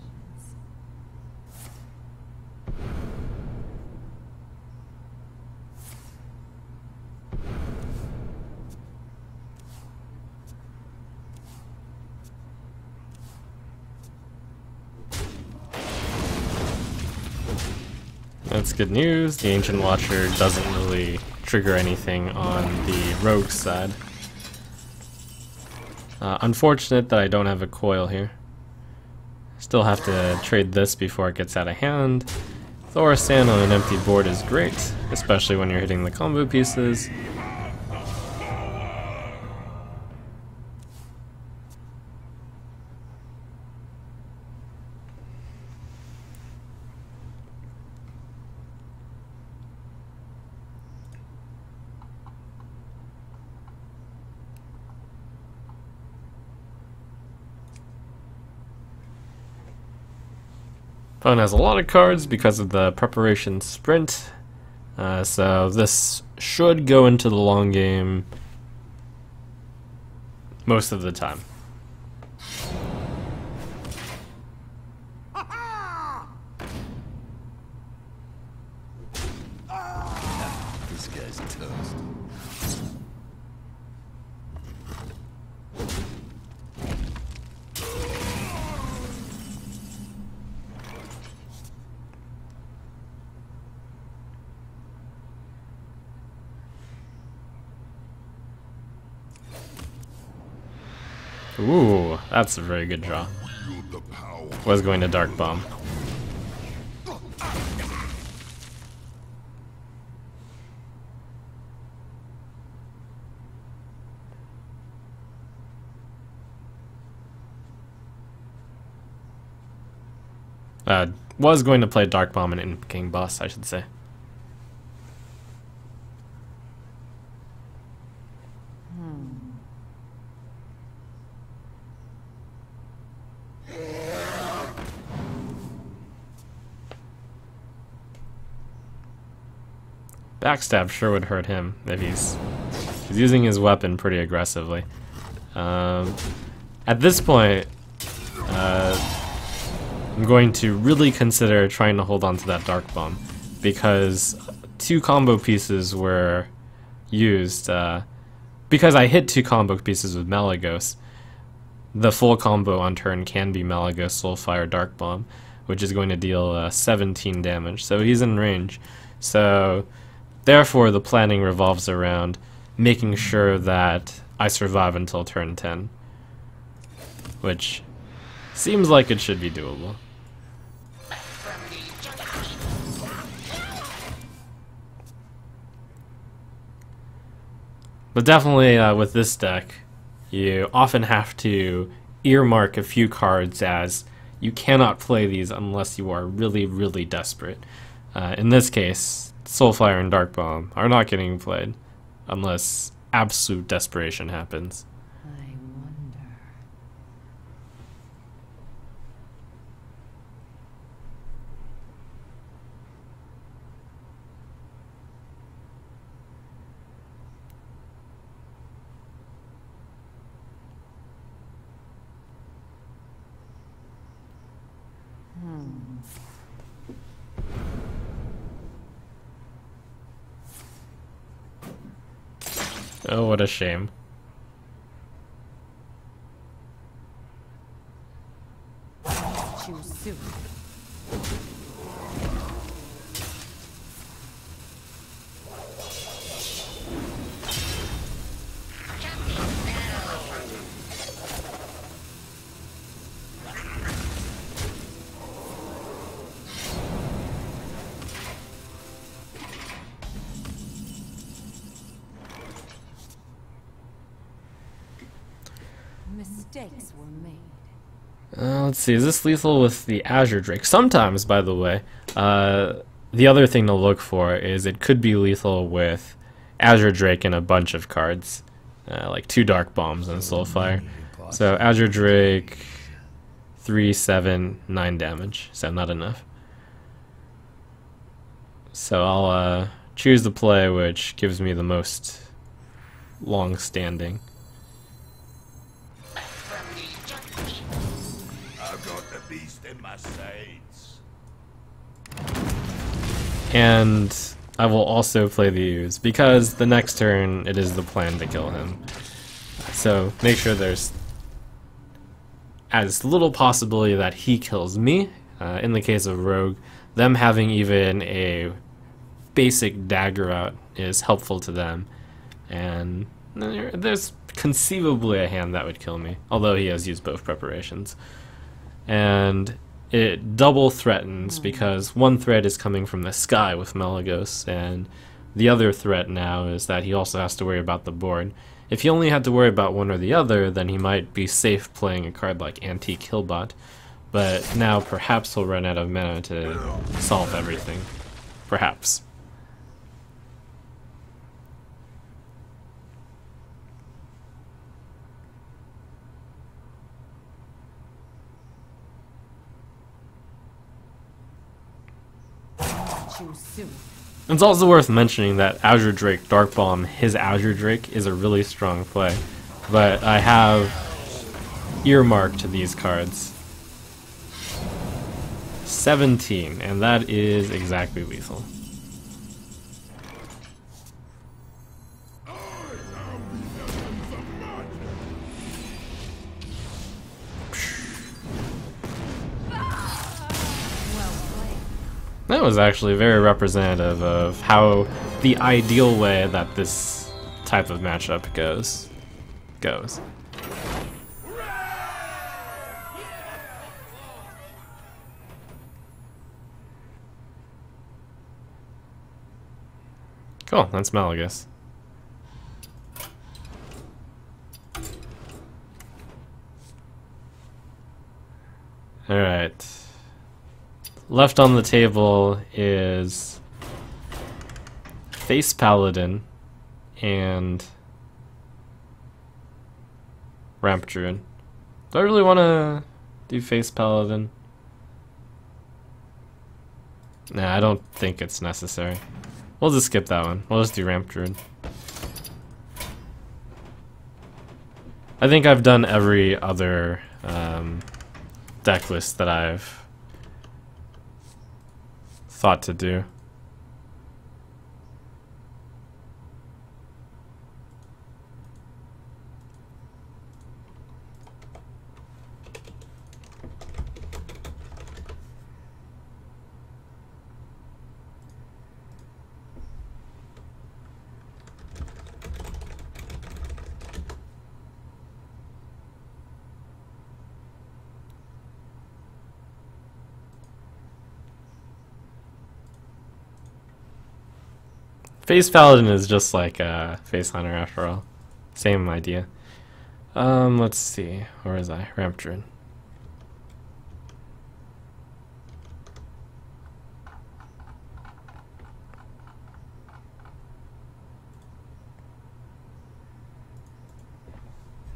S1: That's good news. The Ancient Watcher doesn't really trigger anything on the rogue side. Unfortunate that I don't have a coil here. Still have to trade this before it gets out of hand. Thorisan on an empty board is great, especially when you're hitting the combo pieces. Opponent has a lot of cards because of the preparation sprint, so this should go into the long game most of the time.
S3: This guy's toast.
S1: Ooh, that's a very good draw. Was going to Dark Bomb. Was going to play Dark Bomb and Imp King Boss, I should say. Backstab sure would hurt him if he's using his weapon pretty aggressively. At this point, I'm going to really consider trying to hold on to that Dark Bomb, because 2 combo pieces were used. Because I hit 2 combo pieces with Malagos, the full combo on turn can be Malagos, Soulfire, Dark Bomb, which is going to deal 17 damage, so he's in range. So therefore the planning revolves around making sure that I survive until turn 10, which seems like it should be doable. But definitely with this deck, you often have to earmark a few cards as you cannot play these unless you are really, really desperate. In this case, Soulfire and Dark Bomb are not getting played unless absolute desperation happens.
S2: I wonder.
S1: Oh, what a shame.
S2: Choose soon. Mistakes were made.
S1: Let's see, is this lethal with the Azure Drake? Sometimes, by the way. The other thing to look for is it could be lethal with Azure Drake and a bunch of cards. Like 2 Dark Bombs and Soulfire. So Azure Drake, 3, 7, 9 damage. So not enough. So I'll choose the play which gives me the most long standing.
S3: I've got the beast in my sights.
S1: And I will also play the Ooze, because the next turn it is the plan to kill him. So make sure there's as little possibility that he kills me. In the case of Rogue, them having even a basic dagger out is helpful to them. And there's conceivably a hand that would kill me, although he has used both preparations. And it double threatens because one threat is coming from the sky with Malagos, and the other threat now is that he also has to worry about the board. If he only had to worry about one or the other, then he might be safe playing a card like Antique Killbot, but now perhaps he'll run out of mana to solve everything. Perhaps.
S2: Choose soon.
S1: It's also worth mentioning that Azure Drake Dark Bomb, his Azure Drake, is a really strong play. But I have earmarked these cards. 17, and that is exactly lethal. That was actually very representative of how the ideal way that this type of matchup goes. Cool, that's Malagos. Alright. Left on the table is Face Paladin and Ramp Druid. Do I really want to do Face Paladin? Nah, I don't think it's necessary. We'll just skip that one. We'll just do Ramp Druid. I think I've done every other deck list that I've thought to do. Face Paladin is just like Face Hunter after all. Same idea. Let's see. Where is I? Ramp Druid.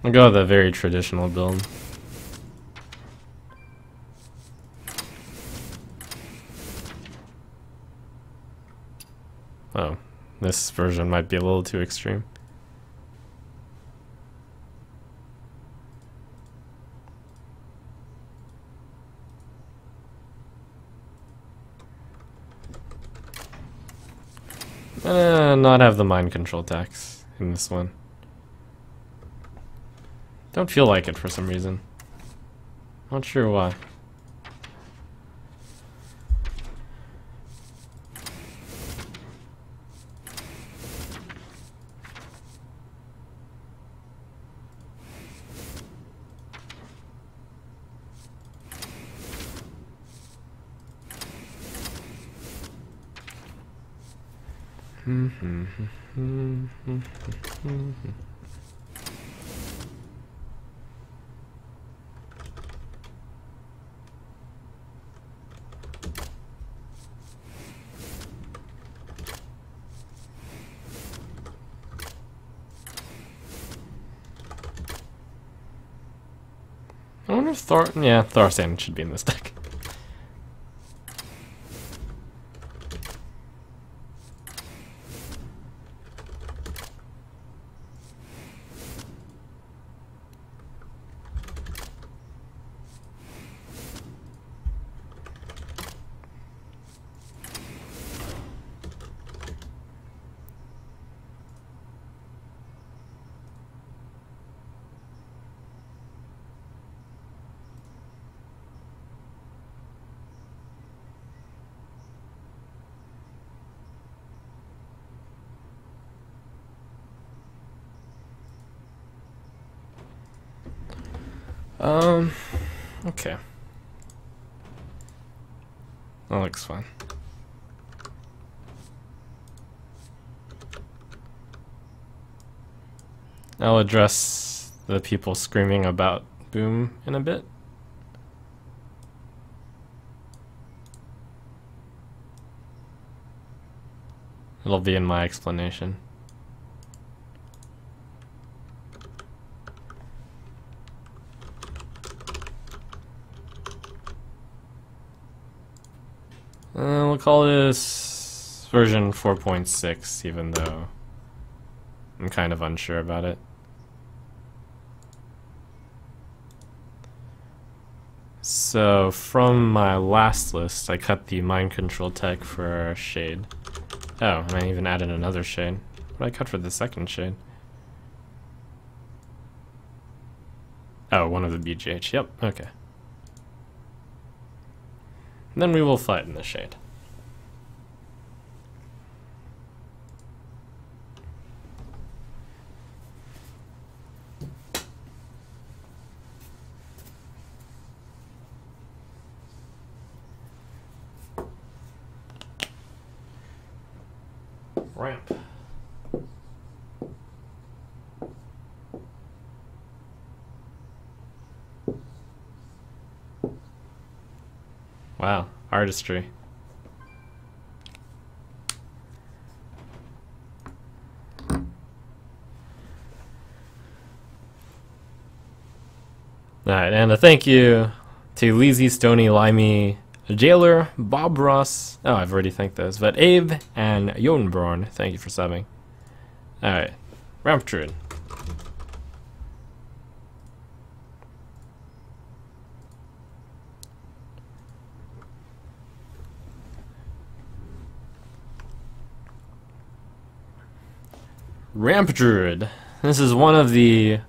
S1: I'll go with a very traditional build. Oh. This version might be a little too extreme. Not have the mind control tax in this one. Don't feel like it for some reason. Not sure why. I wonder if Thorsan should be in this deck. Okay. That looks fine. I'll address the people screaming about boom in a bit. It'll be in my explanation. We'll call this version 4.6, even though I'm kind of unsure about it. So from my last list, I cut the mind control tech for Shade. Oh, and I even added another Shade. What did I cut for the second Shade? Oh, one of the BGH. Yep, okay. And then we will fight in the Shade. Ramp. Wow, artistry. Alright, and a thank you to Leezy, Stony, Limey, Jailer, Bob Ross. Oh, I've already thanked those. But Abe and Jodenborn, thank you for subbing. Alright, Ramp Druid. Ramp Druid. This is one of the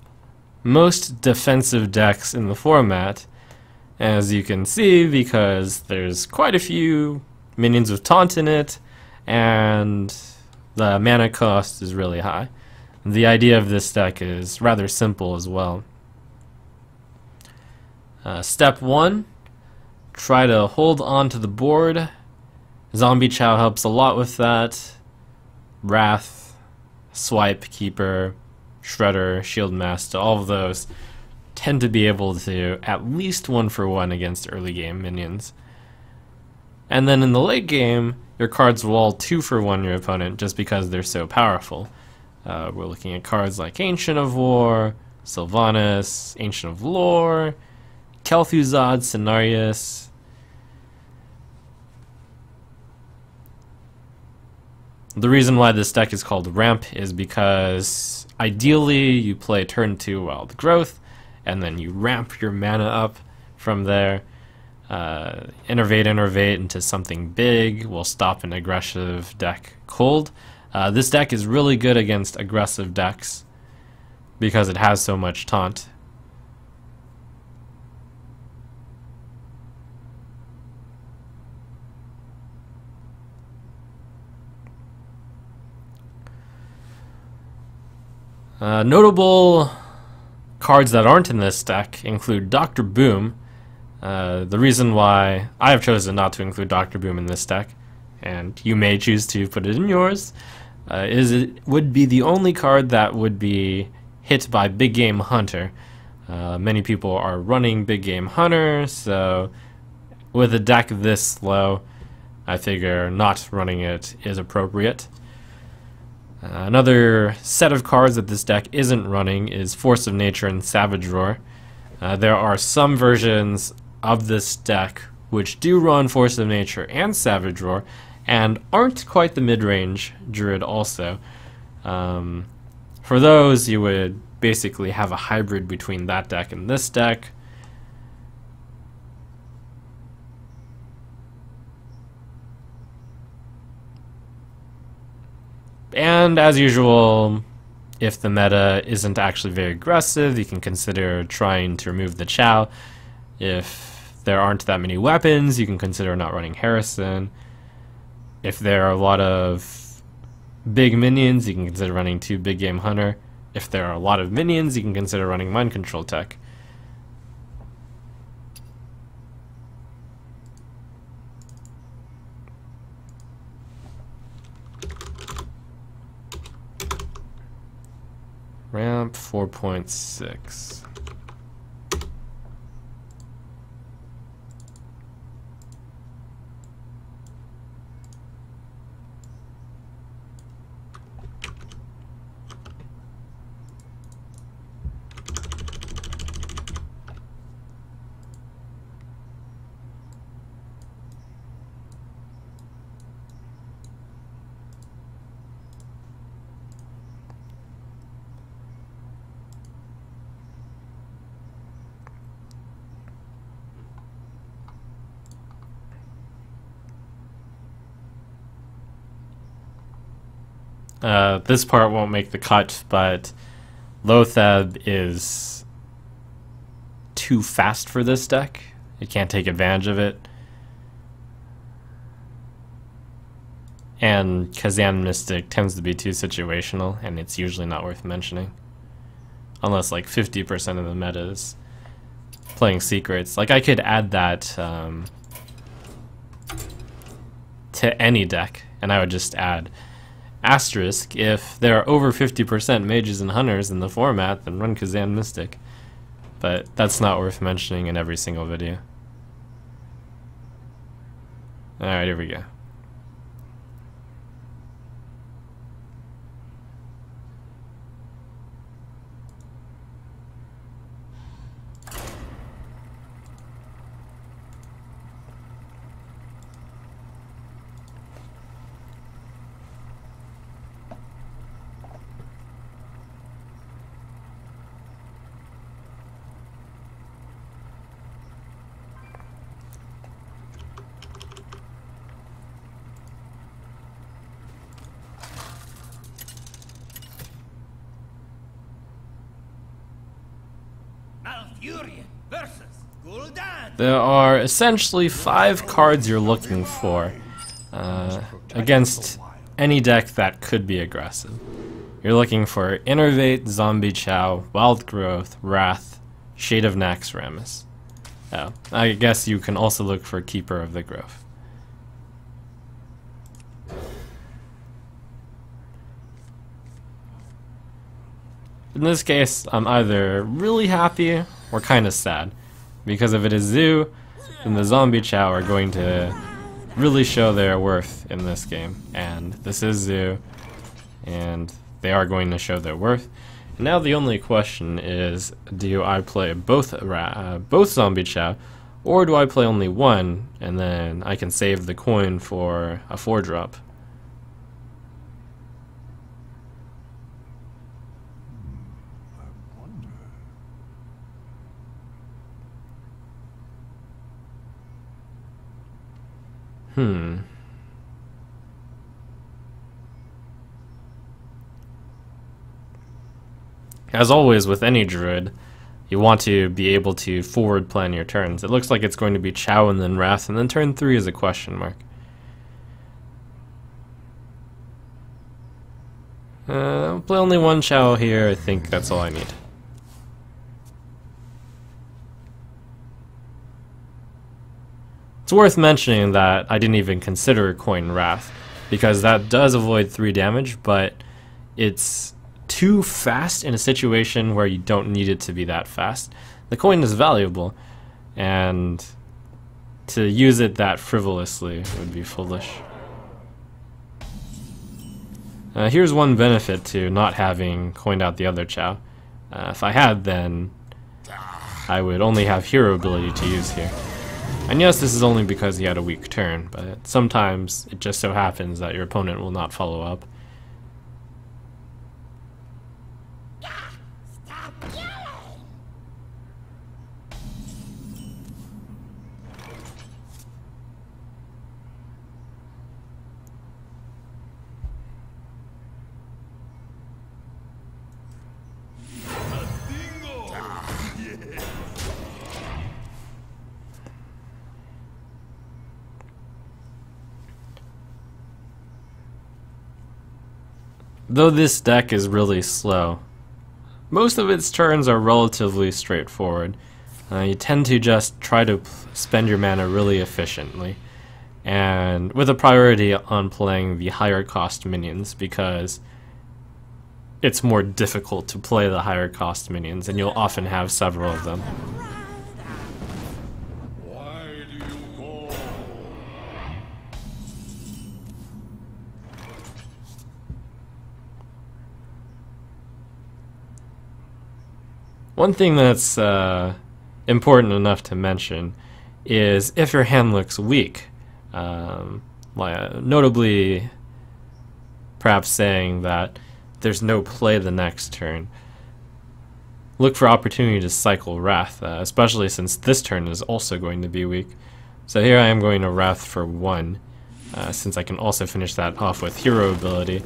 S1: most defensive decks in the format, as you can see, because there's quite a few minions with taunt in it, and the mana cost is really high. The idea of this deck is rather simple as well. Step 1, try to hold on to the board. Zombie Chow helps a lot with that. Wrath, Swipe, Keeper, Shredder, Shield Master, all of those tend to be able to at least 1-for-1 against early game minions. And then in the late game, your cards will all 2-for-1 your opponent just because they're so powerful. We're looking at cards like Ancient of War, Sylvanas, Ancient of Lore, Kel'Thuzad, Cenarius. The reason why this deck is called Ramp is because ideally you play turn 2 Wild Growth, and then you ramp your mana up from there. Innervate into something big will stop an aggressive deck cold. This deck is really good against aggressive decks because it has so much taunt. Notable cards that aren't in this deck include Dr. Boom. The reason why I have chosen not to include Dr. Boom in this deck, and you may choose to put it in yours, is it would be the only card that would be hit by Big Game Hunter. Many people are running Big Game Hunter, so with a deck this low, I figure not running it is appropriate. Another set of cards that this deck isn't running is Force of Nature and Savage Roar. There are some versions of this deck which do run Force of Nature and Savage Roar, and aren't quite the mid-range Druid also. For those, you would basically have a hybrid between that deck and this deck. And as usual, if the meta isn't actually very aggressive, you can consider trying to remove the Chow. If there aren't that many weapons, you can consider not running Harrison. If there are a lot of big minions, you can consider running 2 Big Game Hunter. If there are a lot of minions, you can consider running Mind Control Tech. Ramp 4.6. This part won't make the cut, but Lotheb is too fast for this deck. You can't take advantage of it. And Kazan Mystic tends to be too situational, and it's usually not worth mentioning. Unless like 50% of the meta is playing secrets. Like I could add that to any deck, and I would just add asterisk if there are over 50% mages and hunters in the format, then run Kazan Mystic. But that's not worth mentioning in every single video. Alright, here we go.
S4: Malfurion versus Gul'dan.
S1: There are essentially 5 cards you're looking for against any deck that could be aggressive. You're looking for Innervate, Zombie Chow, Wild Growth, Wrath, Shade of Naxxramas. Oh, I guess you can also look for Keeper of the Grove. In this case, I'm either really happy or kind of sad, because if it is Zoo, then the Zombie Chow are going to really show their worth in this game, and this is Zoo, and they are going to show their worth. And now the only question is, do I play both Zombie Chow, or do I play only one, and then I can save the coin for a 4-drop? As always with any druid, you want to be able to forward plan your turns. It looks like it's going to be Chow and then Wrath, and then turn 3 is a question mark. I'll play only one Chow here. I think that's all I need. It's worth mentioning that I didn't even consider Coin Wrath, because that does avoid 3 damage, but it's too fast in a situation where you don't need it to be that fast. The coin is valuable, and to use it that frivolously would be foolish. Here's one benefit to not having coined out the other Chow. If I had, then I would only have hero ability to use here. And yes, this is only because he had a weak turn, but sometimes it just so happens that your opponent will not follow up. Though this deck is really slow, most of its turns are relatively straightforward. You tend to just try to spend your mana really efficiently, and with a priority on playing the higher cost minions, because it's more difficult to play the higher cost minions, and you'll often have several of them. One thing that's important enough to mention is if your hand looks weak, notably perhaps saying that there's no play the next turn, look for opportunity to cycle Wrath, especially since this turn is also going to be weak. So here I am going to Wrath for 1, since I can also finish that off with hero ability.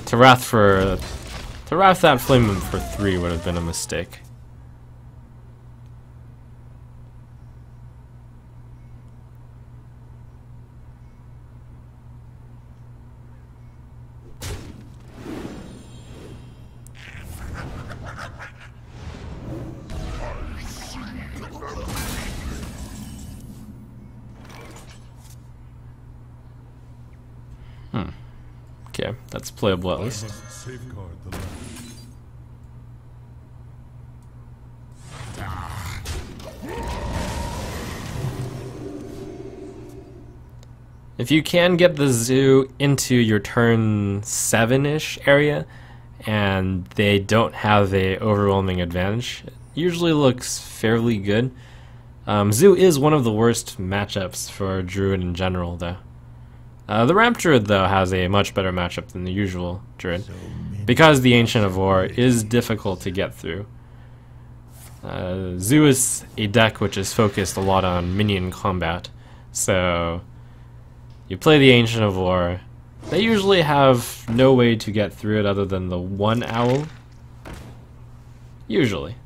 S1: To Wrath that Flame Imp for 3 would have been a mistake. Okay, that's playable at least.
S3: Safeguard the land.
S1: If you can get the zoo into your turn 7-ish area, and they don't have a overwhelming advantage, it usually looks fairly good. Zoo is one of the worst matchups for Druid in general, though. The Ramp Druid, though, has a much better matchup than the usual Druid, because the Ancient of War is difficult to get through. Zoo is a deck which is focused a lot on minion combat, so you play the Ancient of War. They usually have no way to get through it other than the 1 owl. Usually.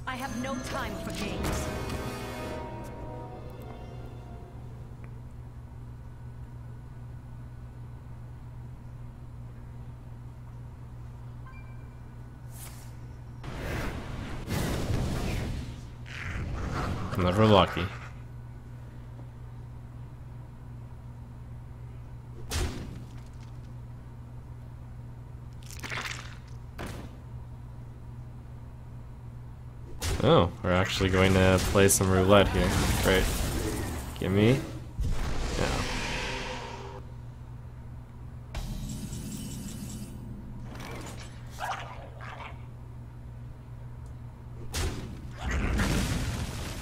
S2: I have no time for games.
S1: Never lucky. Oh, we're actually going to play some roulette here. Great. Give me. No.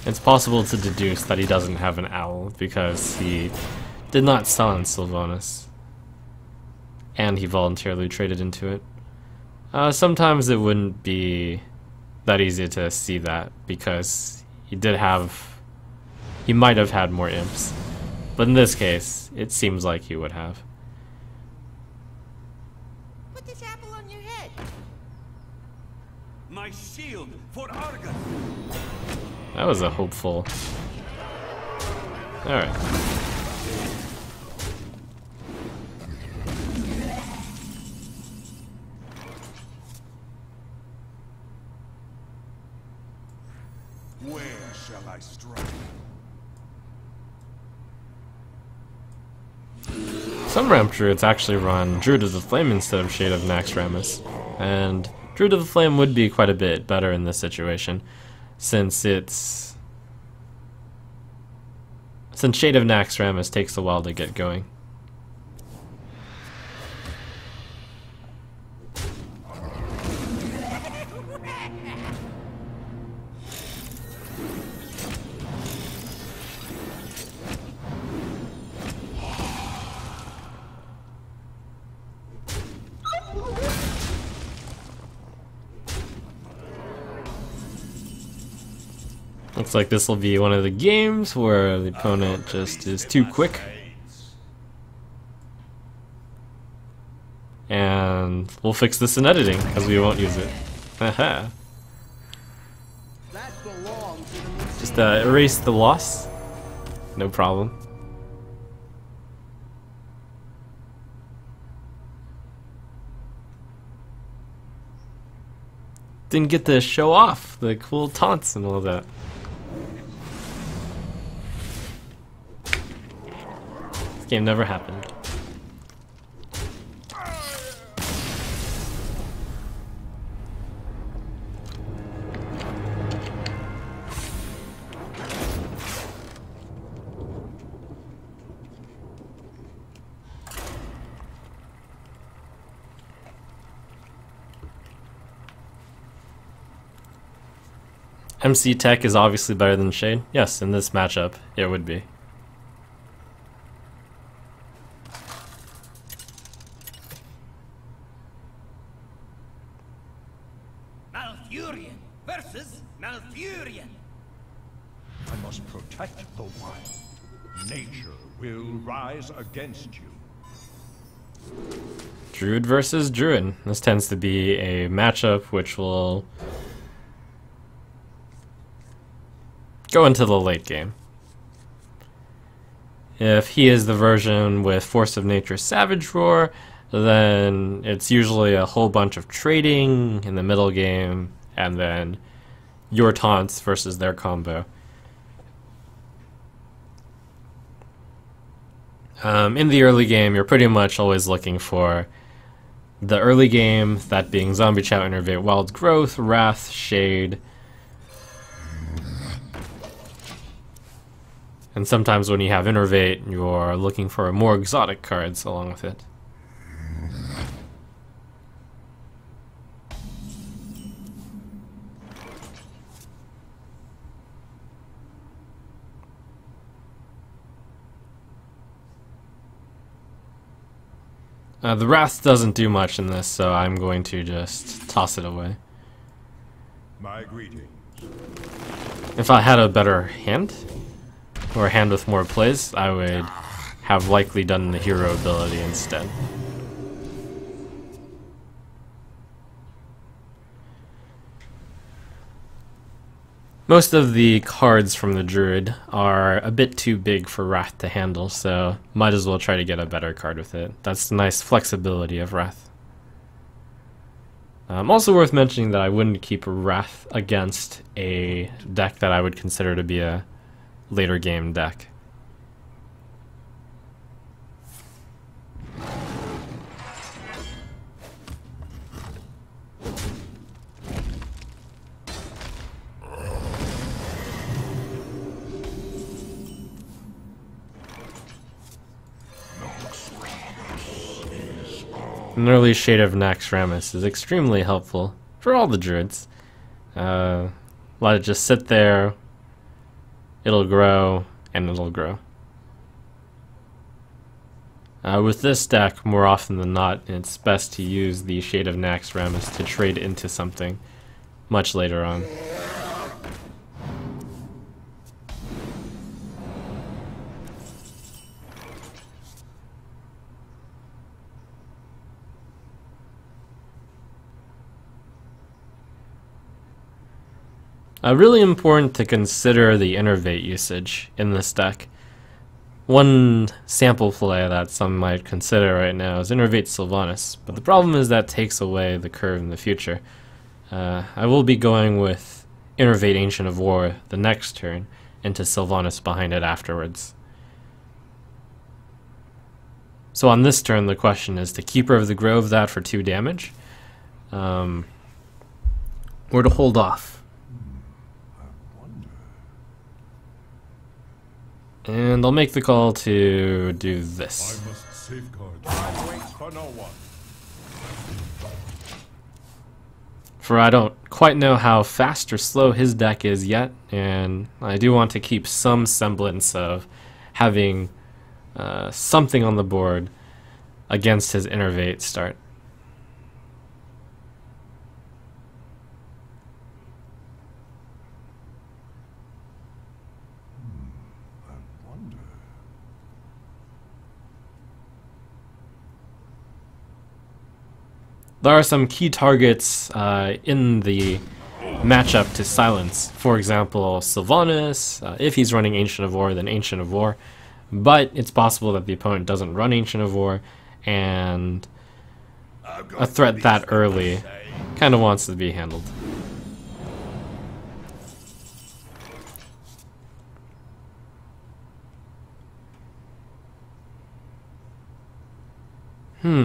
S1: It's possible to deduce that he doesn't have an owl because he did not silence Sylvanas, and he voluntarily traded into it. Sometimes it wouldn't be that easy to see that because he might have had more imps, but in this case, it seems like he would have.
S4: Put this apple on your head. My shield for Argus.
S1: That was a hopeful. Alright.
S3: Where shall I strike?
S1: Some ramp druids actually run Druid of the Flame instead of Shade of Naxxramas, and Druid of the Flame would be quite a bit better in this situation, since Shade of Naxxramas takes a while to get going. Looks like this will be one of the games where the opponent just is too quick. And we'll fix this in editing, because we won't use it. Haha. Just erase the loss. No problem. Didn't get to show off the cool taunts and all that. This game never happened. MC Tech is obviously better than Shade. Yes, in this matchup, it would be.
S4: Malfurion versus Malfurion.
S3: I must protect the wild. Nature will rise against you.
S1: Druid versus Druid. This tends to be a matchup which will go into the late game. If he is the version with Force of Nature Savage Roar, then it's usually a whole bunch of trading in the middle game, and then your taunts versus their combo. In the early game, you're pretty much always looking for the early game, that being Zombie Chow, Innervate, Wild Growth, Wrath, Shade. And sometimes when you have Innervate, you're looking for more exotic cards along with it. The Wrath doesn't do much in this, so I'm going to just toss it away.
S3: My greetings.
S1: If I had a better hand, or a hand with more plays, I would have likely done the hero ability instead. Most of the cards from the Druid are a bit too big for Wrath to handle, so might as well try to get a better card with it. That's the nice flexibility of Wrath. Also worth mentioning that I wouldn't keep Wrath against a deck that I would consider to be a later game deck. An early Shade of Naxxramas is extremely helpful for all the Druids. Let it just sit there, it'll grow, and it'll grow. With this deck, more often than not, it's best to use the Shade of Naxxramas to trade into something much later on. Really important to consider the innervate usage in this deck. One sample play that some might consider right now is innervate Sylvanas, but the problem is that takes away the curve in the future. I will be going with innervate Ancient of War the next turn, into Sylvanas behind it afterwards. So on this turn, the question is to Keeper of the Grove that for 2 damage, or to hold off. And I'll make the call to do this.
S3: I must safeguard. Time waits for no one.
S1: For I don't quite know how fast or slow his deck is yet, and I do want to keep some semblance of having something on the board against his innervate start.
S3: I wonder.
S1: There are some key targets in the matchup to silence. For example, Sylvanas, if he's running Ancient of War, then Ancient of War. But it's possible that the opponent doesn't run Ancient of War, and a threat that early kind of wants to be handled.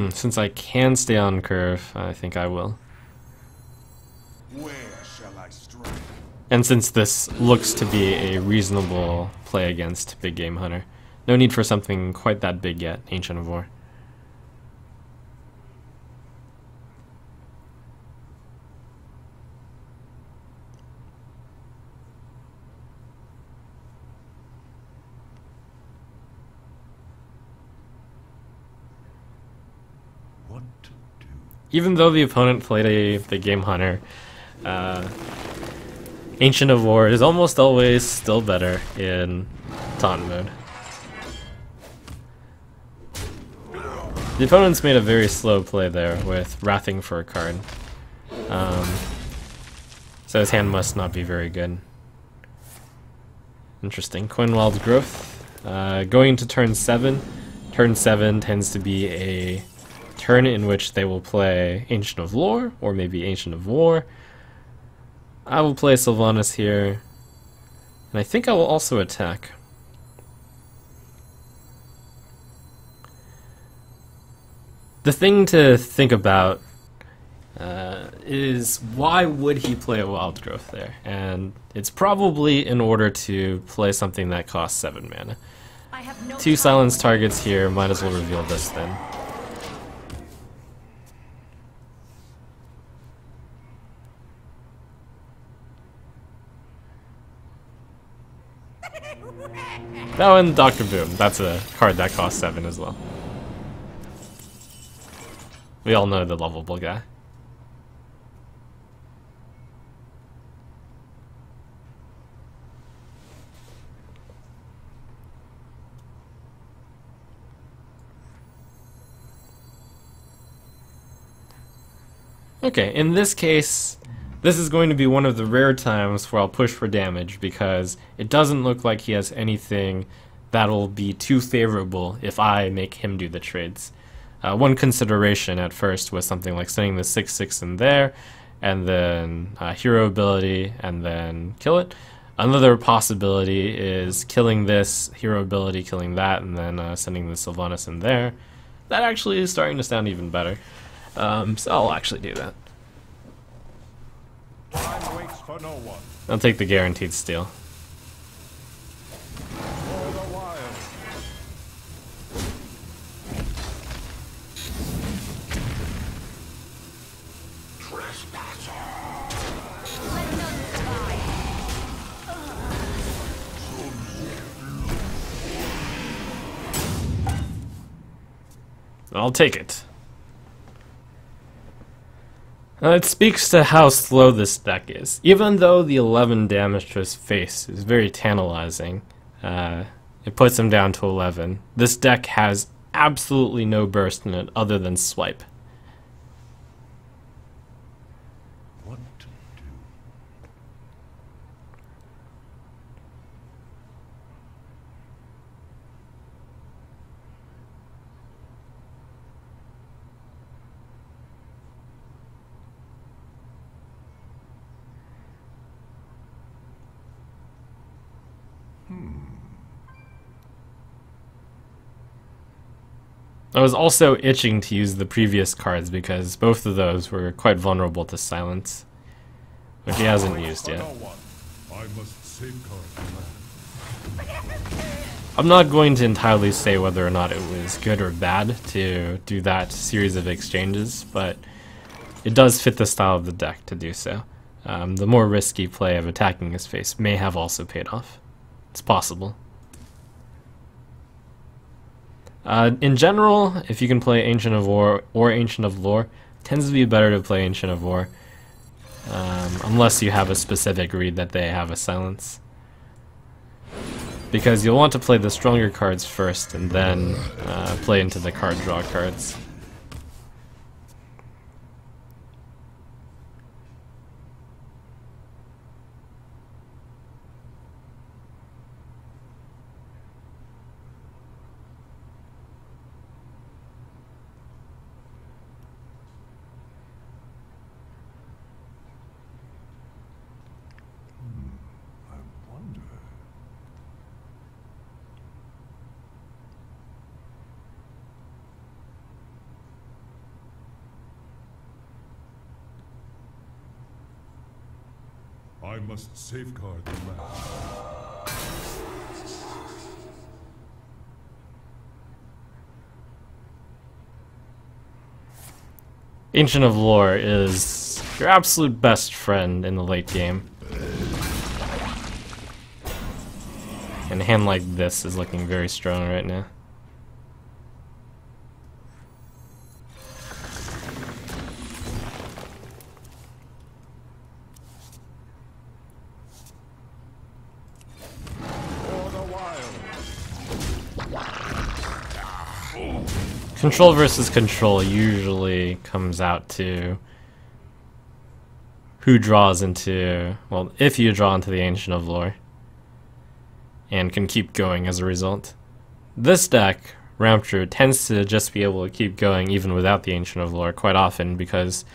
S1: Since I can stay on curve, I think I will.
S3: Where shall I strike?
S1: And since this looks to be a reasonable play against Big Game Hunter, no need for something quite that big yet, Ancient of War.
S3: What to do?
S1: Even though the opponent played a Big Game Hunter, Ancient of War is almost always still better in taunt mode. The opponent's made a very slow play there with wrathing for a card. So his hand must not be very good. Interesting. Coinwild's Growth. Going to turn 7. Turn 7 tends to be a turn in which they will play Ancient of Lore, or maybe Ancient of War. I will play Sylvanas here, and I think I will also attack. The thing to think about is why would he play a Wild Growth there? And it's probably in order to play something that costs 7 mana.
S2: I have no
S1: 2
S2: time
S1: silence
S2: for
S1: targets here, might as well reveal this then. Oh, and Dr. Boom. That's a card that costs 7 as well. We all know the lovable guy. Okay, in this case, this is going to be one of the rare times where I'll push for damage because it doesn't look like he has anything that'll be too favorable if I make him do the trades. One consideration at first was something like sending the 6/6 in there, and then hero ability, and then kill it. Another possibility is killing this, hero ability, killing that, and then sending the Sylvanas in there. That actually is starting to sound even better. So I'll actually do that.
S3: Time waits for no one.
S1: I'll take the guaranteed steal.
S3: For the wild.
S1: I'll take it. It speaks to how slow this deck is. Even though the 11 damage to his face is very tantalizing, it puts him down to 11. This deck has absolutely no burst in it other than swipe.
S3: What to do?
S1: I was also itching to use the previous cards because both of those were quite vulnerable to silence, which he hasn't used yet.
S3: I must safeguard the land.
S1: I'm not going to entirely say whether or not it was good or bad to do that series of exchanges, but it does fit the style of the deck to do so. The more risky play of attacking his face may have also paid off. It's possible. In general, if you can play Ancient of War or Ancient of Lore, it tends to be better to play Ancient of War, unless you have a specific read that they have a silence. Because you'll want to play the stronger cards first, and then play into the card draw cards.
S3: I wonder. I must safeguard the land.
S1: Ancient of Lore is your absolute best friend in the late game. And a hand like this is looking very strong right now.
S3: For the wild.
S1: Control versus control usually comes out to who draws into, well, if you draw into the Ancient of Lore, and can keep going as a result. This deck, Rapture, tends to just be able to keep going even without the Ancient of Lore quite often because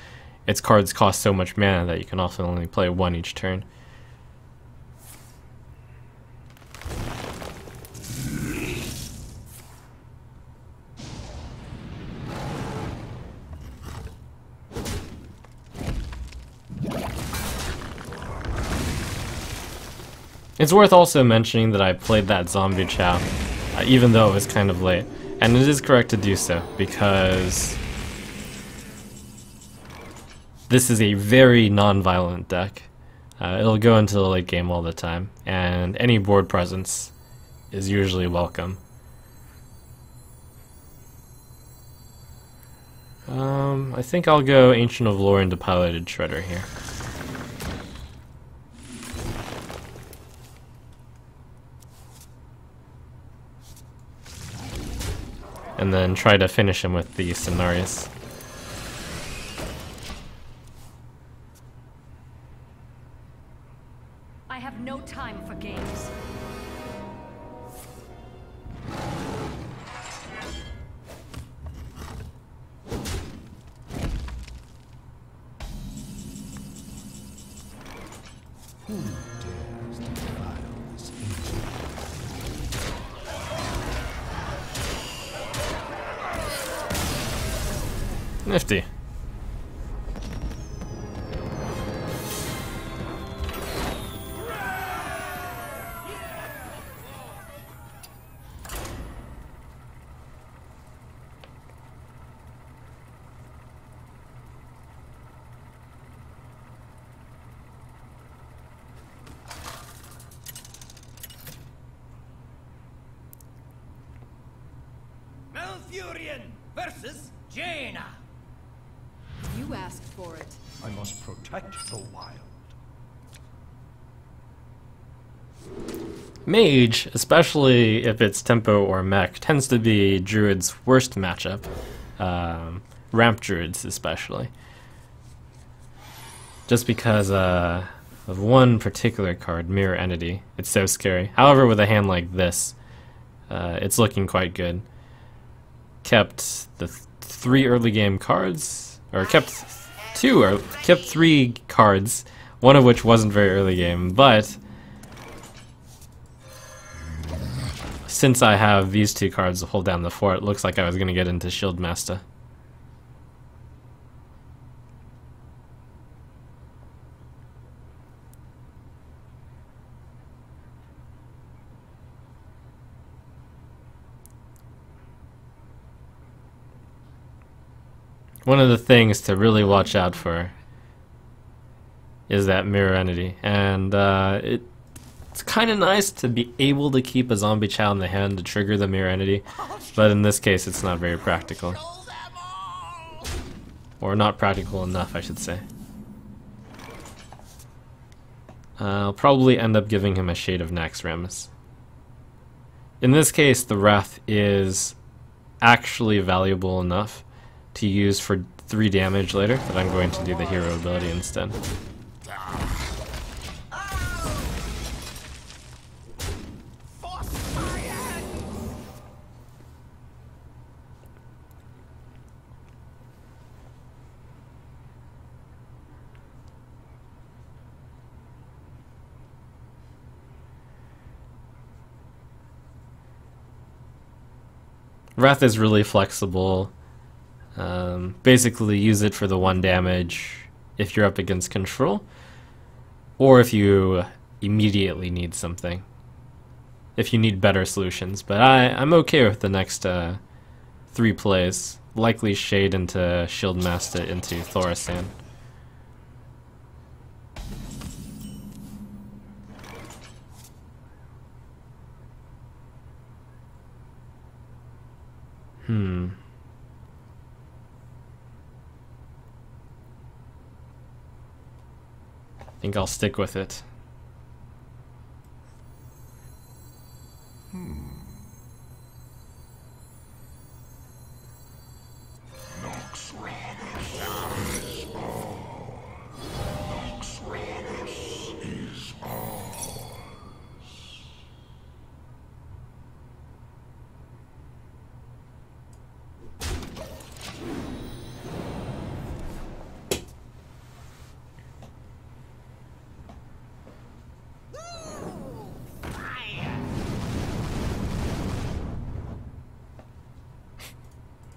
S1: its cards cost so much mana that you can often only play one each turn. It's worth also mentioning that I played that Zombie Chow, even though it was kind of late. And it is correct to do so, because this is a very non-violent deck. It'll go into the late game all the time, and any board presence is usually welcome. I think I'll go Ancient of Lore into Piloted Shredder here. And then try to finish him with the Cenarius.
S2: I have no time for games.
S3: Who dares defile this ancient?
S1: Nifty.
S4: Malfurion versus Jaina.
S2: You asked for it.
S3: I must protect the wild.
S1: Mage, especially if it's tempo or mech, tends to be Druid's worst matchup. Ramp Druids especially. Just because of one particular card, Mirror Entity. It's so scary. However, with a hand like this, it's looking quite good. Kept the three early game cards, or kept three cards, one of which wasn't very early game, but since I have these two cards to hold down the fort, it looks like I was going to get into Shield Master. One of the things to really watch out for is that mirror entity, and it's kind of nice to be able to keep a zombie chow in the hand to trigger the mirror entity, but in this case it's not very practical. Or not practical enough, I should say. I'll probably end up giving him a Shade of Naxxramas. In this case, the Wrath is actually valuable enough to use for 3 damage later that I'm going to do the hero ability instead. Wrath is really flexible. Basically use it for the 1 damage if you're up against control, or if you immediately need something. If you need better solutions. But I'm okay with the next 3 plays. Likely Shade into Shield Master into Thorasan. I think I'll stick with it.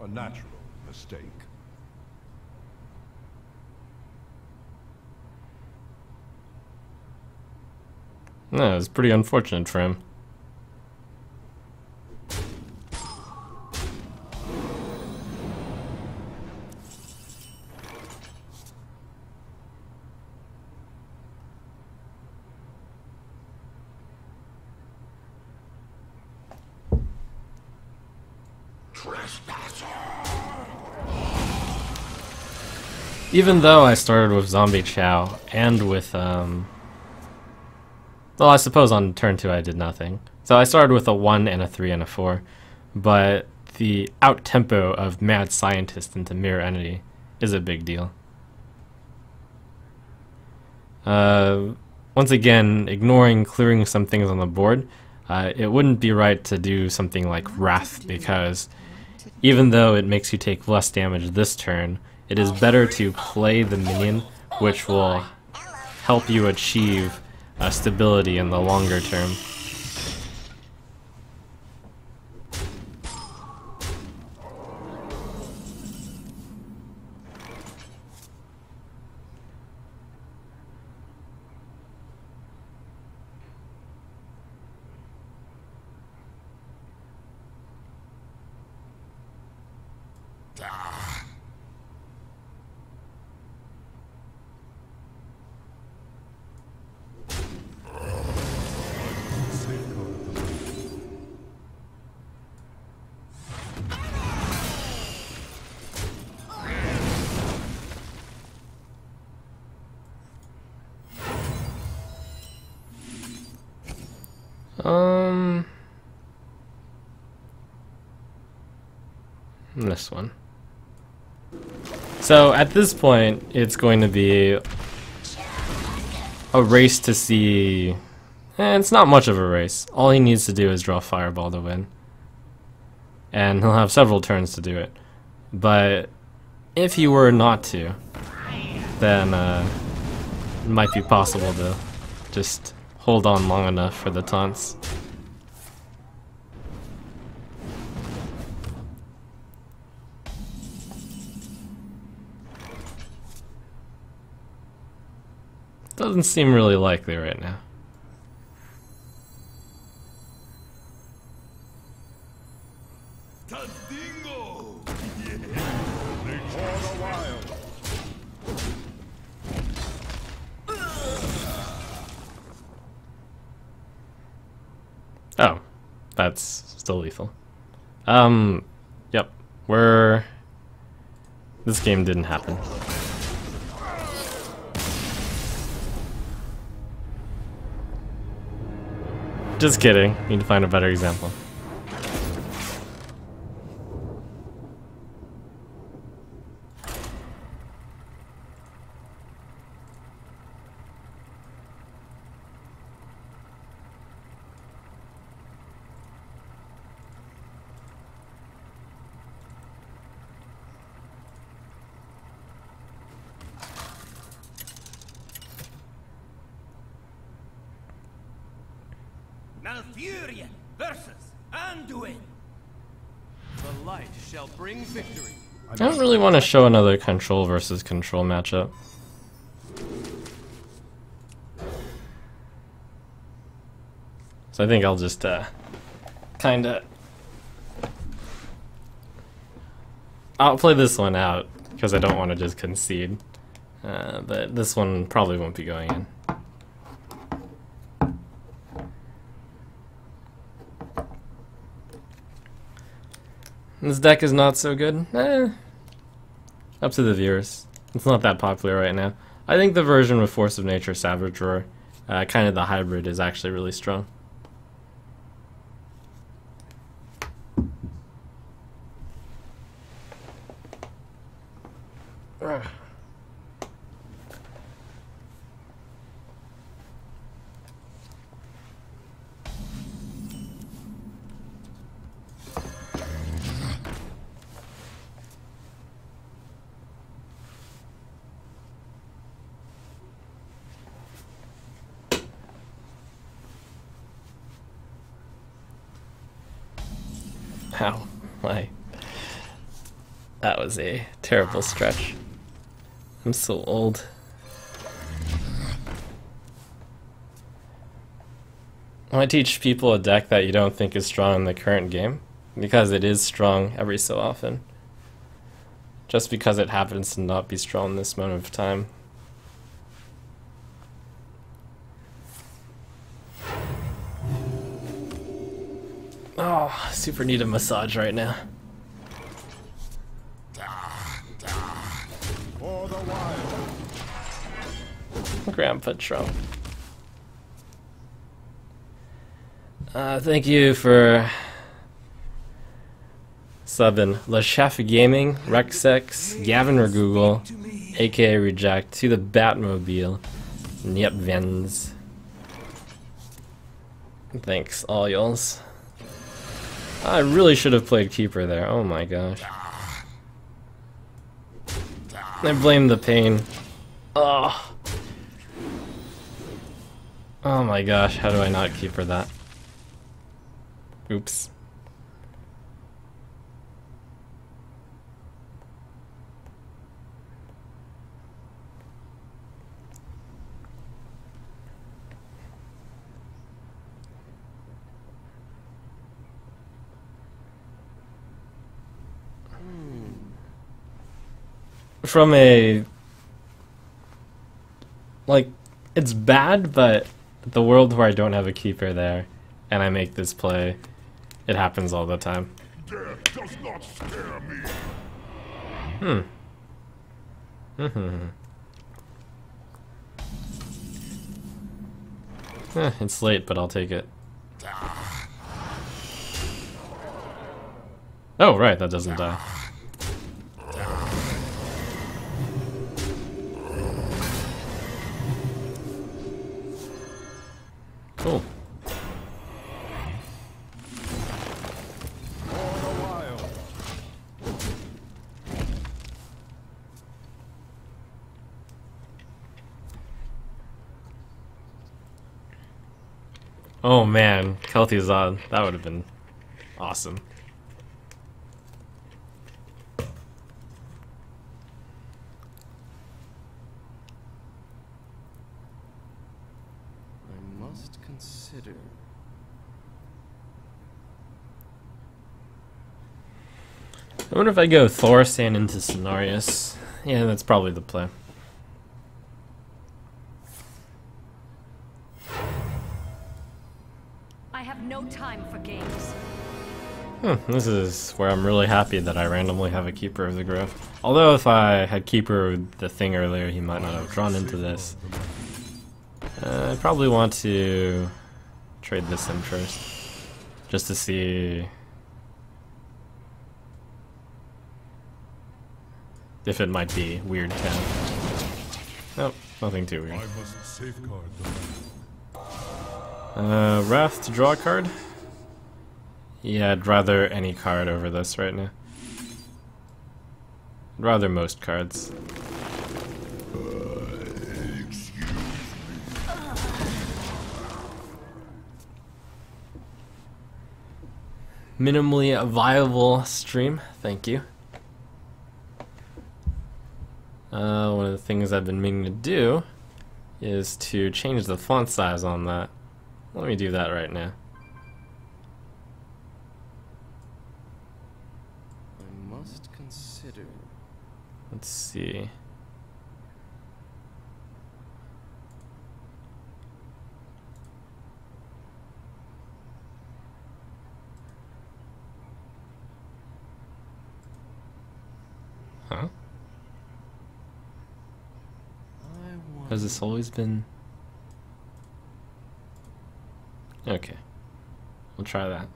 S3: A natural mistake.
S1: No, it's pretty unfortunate for him. Even though I started with Zombie Chow and with, well, I suppose on turn 2 I did nothing. So I started with a 1 and a 3 and a 4, but the out-tempo of Mad Scientist into Mirror Entity is a big deal. Once again, ignoring clearing some things on the board, it wouldn't be right to do something like Wrath, because even though it makes you take less damage this turn, it is better to play the minion, which will help you achieve stability in the longer term. This one. So at this point, it's going to be a race to see. It's not much of a race. All he needs to do is draw Fireball to win, and he'll have several turns to do it. But if he were not to, then it might be possible to just hold on long enough for the taunts. Doesn't seem really likely right now.
S3: Castingo! They call the wild.
S1: Oh, that's still lethal. Yep. This game didn't happen. Just kidding. Need to find a better example.
S4: Malfurion versus Anduin.
S5: The light shall bring victory.
S1: I don't really want to show another control versus control matchup. So I think I'll just kinda... I'll play this one out, because I don't want to just concede. But this one probably won't be going in. This deck is not so good. Up to the viewers. It's not that popular right now. I think the version with Force of Nature Savage Roar, kind of the hybrid, is actually really strong. Ow, that was a terrible stretch. I'm so old. I teach people a deck that you don't think is strong in the current game, because it is strong every so often. Just because it happens to not be strong in this moment of time. Oh, super need a massage right now.
S3: For the wild.
S1: Grandpa Trump. Thank you for subbing Le Chef Gaming, Rexex, Gavin or Google, aka Reject, to the Batmobile, and yep, Vens. Thanks, all y'alls. I really should have played Keeper there, oh my gosh. I blame the pain. Oh. Oh my gosh, how do I not Keeper that? Oops. From a... like, it's bad, but the world where I don't have a keeper there, and I make this play, it happens all the time.
S3: Death does not scare me.
S1: It's late, but I'll take it. Oh, right, that doesn't die. Cool.
S3: For the wild.
S1: Oh man, Kel'Thuzad, that would have been awesome.
S5: consider.
S1: I wonder if I go Thorsan into Cenarius. Yeah, that's probably the play.
S2: I have no time for games.
S1: This is where I'm really happy that I randomly have a Keeper of the Grove. Although if I had Keeper of the thing earlier, he might not have drawn into this. I probably want to trade this in first, just to see if it might be weird 10. Nope, nothing too weird.
S3: I must safeguard the
S1: Wrath to draw a card? Yeah, I'd rather any card over this right now. I'd rather most cards. Minimally viable stream, thank you. One of the things I've been meaning to do is to change the font size on that. Let me do that right now.
S5: I must consider.
S1: Let's see. Huh? Has this always been? Okay. We'll try that.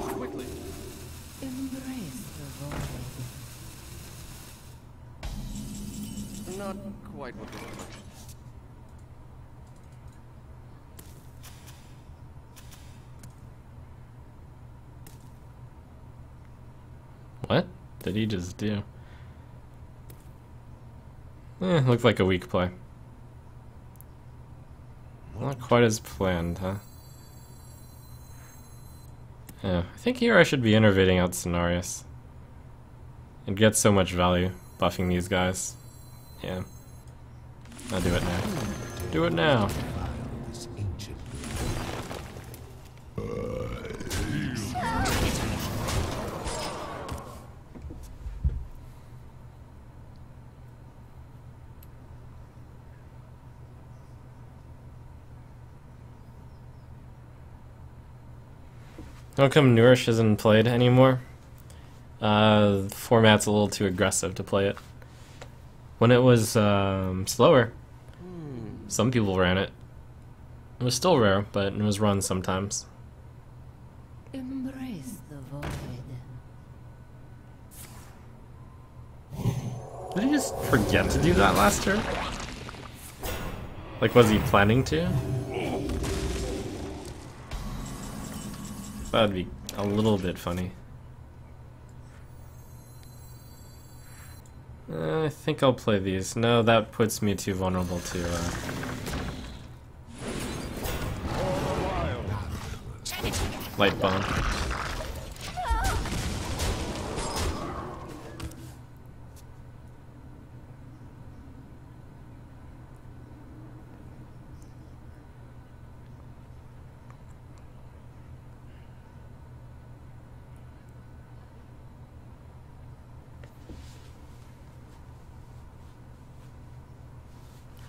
S5: Quickly.
S2: Embrace the void.
S5: Not quite what we wanted.
S1: What did he just do? Looked like a weak play. Not quite as planned, huh? Yeah, I think here I should be innovating out Cenarius. It gets so much value buffing these guys. Yeah. I'll do it now. Do it now. How come Nourish isn't played anymore? The format's a little too aggressive to play it. When it was slower, some people ran it. It was still rare, but it was run sometimes.
S2: Embrace the void.
S1: Did he just forget to do that last turn? Like, was he planning to? That'd be a little bit funny. I think I'll play these. No, that puts me too vulnerable to Light Bomb.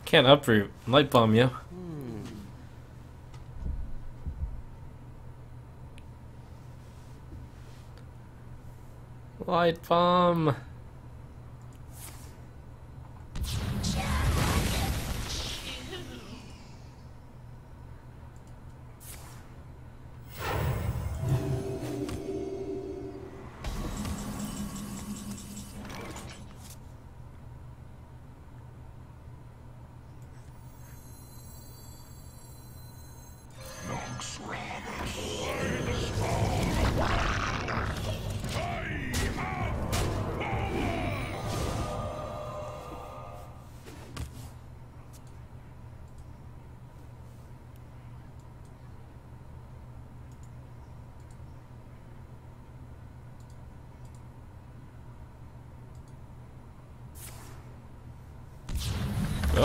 S1: Can't uproot. Light Bomb, yo. Light Bomb.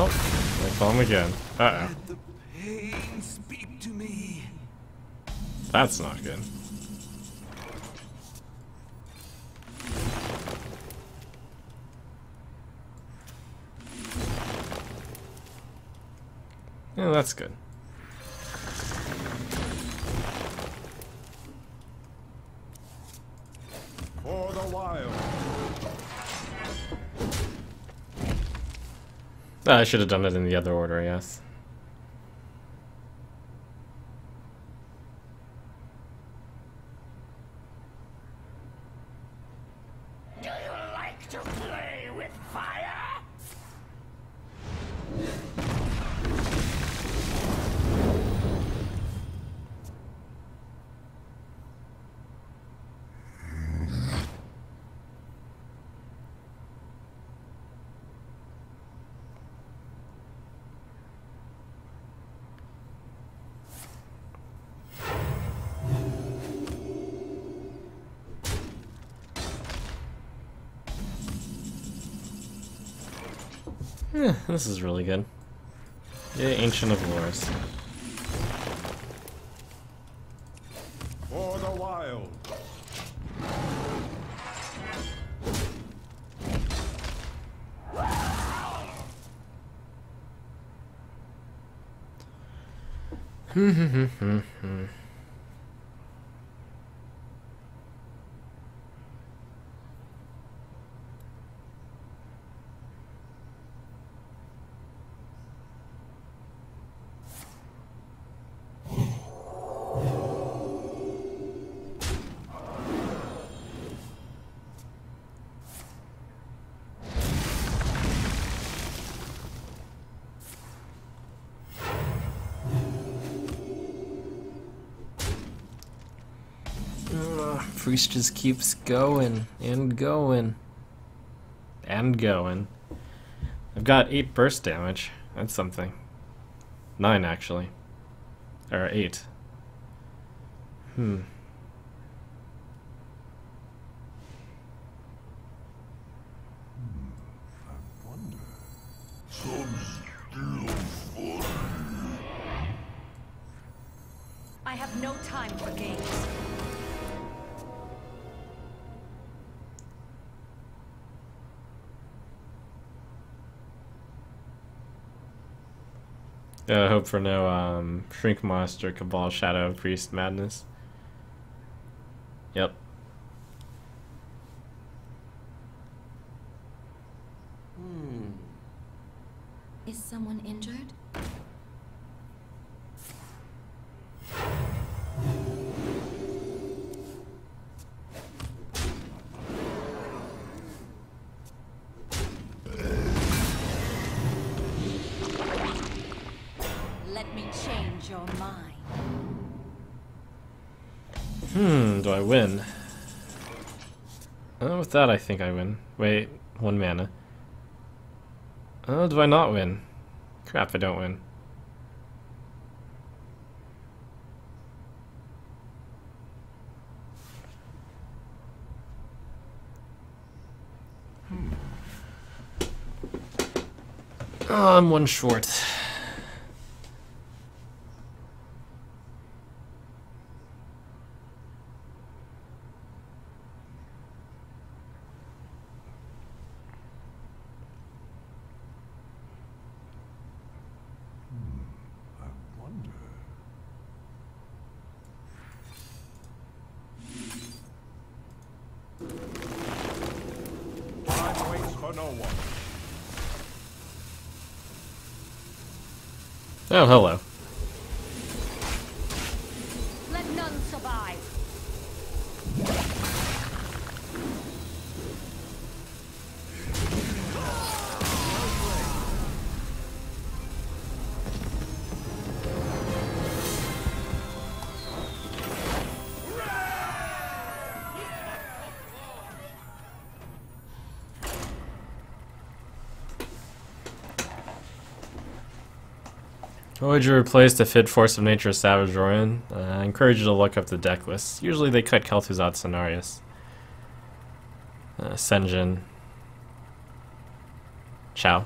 S1: Oh, I call him again. Uh-oh.
S4: Let the pain speak to me.
S1: That's not good. Yeah, that's good.
S3: For the wild.
S1: I should have done it in the other order, I guess.
S4: Do you like to play with fire?
S1: Yeah, this is really good. Yeah, Ancient of Wars.
S3: For the wild.
S1: Priest just keeps going and going and going. I've got 8 burst damage. That's something. 9 actually. Or 8.
S2: I have no time for games.
S1: I hope for no Shrink Monster, Cabal, Shadow, Priest madness. Yep.
S2: Is someone injured? Let me change your mind.
S1: Do I win? With that I think I win. Wait, 1 mana. Oh, do I not win? Crap, I don't win. Oh, I'm 1 short.
S3: I wonder. Time waits for no one.
S1: Oh, hello.
S2: Let none survive.
S1: What would you replace the Fit Force of Nature Savage Rorin? I encourage you to look up the deck list. Usually they cut Kel'Thuzad Cenarius. Senjin. Chow.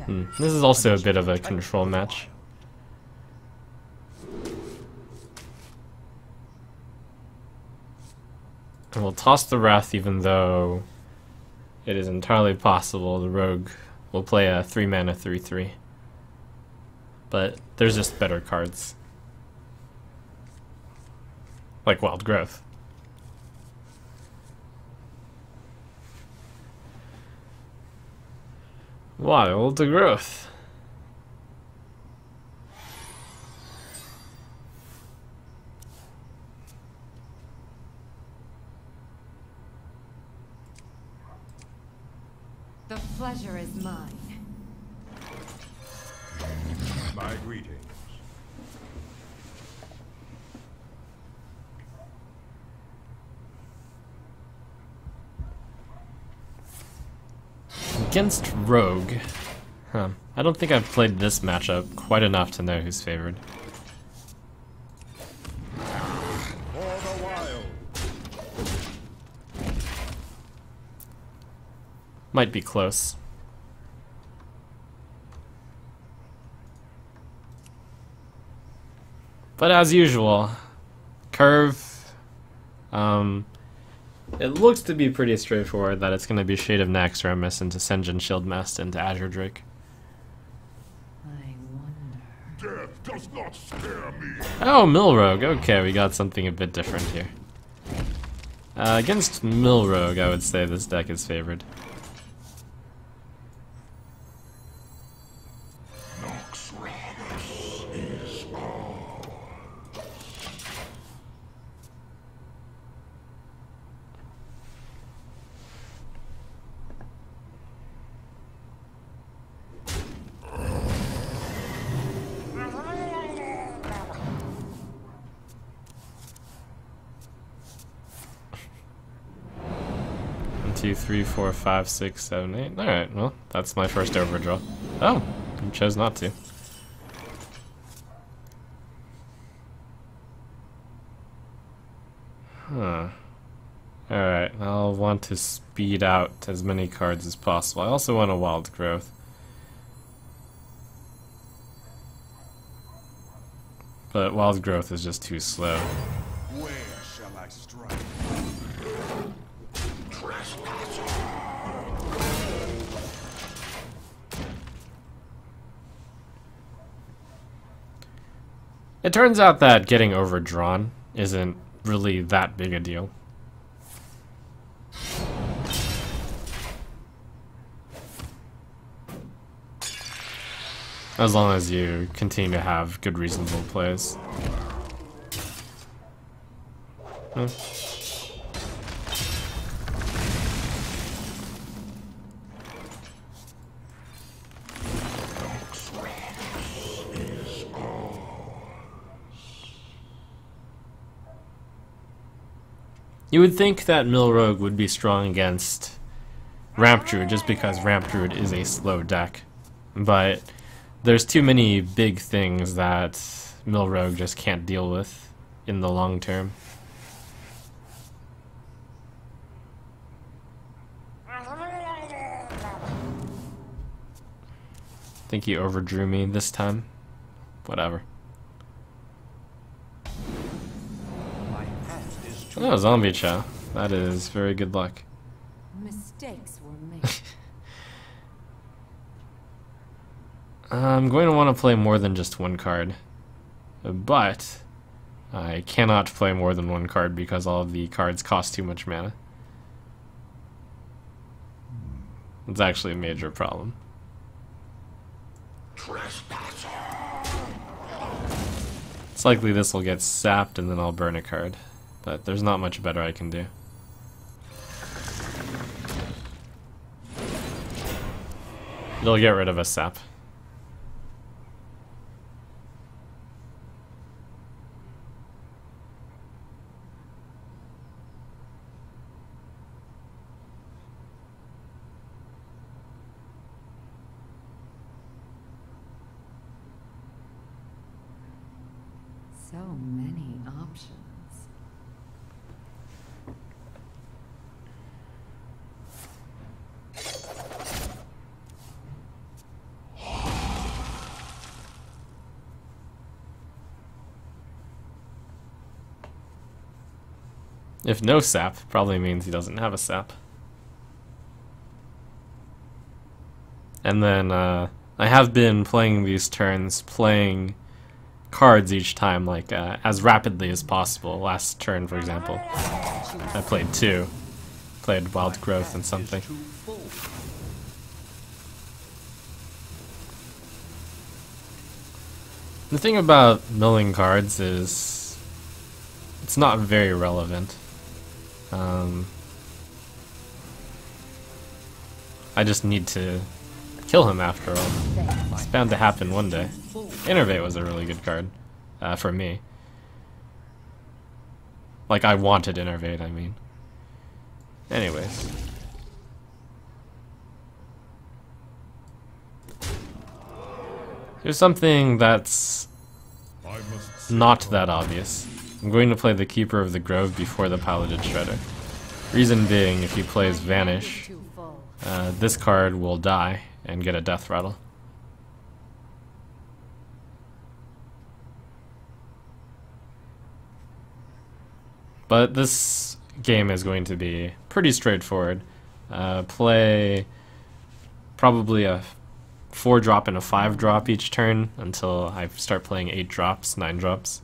S1: This is also a bit of a control match. And we'll toss the Wrath even though it is entirely possible the Rogue will play a 3-mana 3/3. But there's just better cards. Like Wild Growth. Wild Growth.
S2: The pleasure is mine.
S3: My greetings.
S1: Against Rogue. I don't think I've played this matchup quite enough to know who's favored.
S3: For the wild.
S1: Might be close. But as usual, curve. It looks to be pretty straightforward that it's going to be Shade of Naxxramas into Sen'jin Shieldmaster into Azure Drake.
S2: I wonder.
S3: Death does not scare me.
S1: Oh, Millrogue. Okay, we got something a bit different here. Against Millrogue, I would say this deck is favored. Two, three, four, five, six, seven, eight. Alright, well, that's my first overdraw. Oh, you chose not to. Huh. Alright, I'll want to speed out as many cards as possible. I also want a Wild Growth. But Wild Growth is just too slow.
S3: Where shall I strike?
S1: It turns out that getting overdrawn isn't really that big a deal. As long as you continue to have good reasonable plays. You would think that Millrogue would be strong against Ramp Druid just because Ramp Druid is a slow deck. But there's too many big things that Millrogue just can't deal with in the long term. Think he overdrew me this time. Whatever. Oh, Zombie Chow. That is very good luck.
S2: Mistakes were made.
S1: I'm going to want to play more than just one card. But I cannot play more than one card because all of the cards cost too much mana. It's actually a major problem. It's likely this will get sapped and then I'll burn a card. But there's not much better I can do. It'll get rid of a sap.
S2: So many options.
S1: If no sap, probably means he doesn't have a sap. And then I have been playing these turns, playing cards each time, like as rapidly as possible. Last turn, for example, I played 2. Played Wild Growth and something. The thing about milling cards is it's not very relevant. I just need to kill him after all. It's bound to happen one day. Innervate was a really good card for me. Like, I wanted Innervate, I mean. Anyways. Here's something that's not that obvious. I'm going to play the Keeper of the Grove before the Paladin Shredder. Reason being, if he plays Vanish, this card will die and get a death rattle. But this game is going to be pretty straightforward. Play probably a 4-drop and a 5-drop each turn until I start playing 8 drops, 9 drops.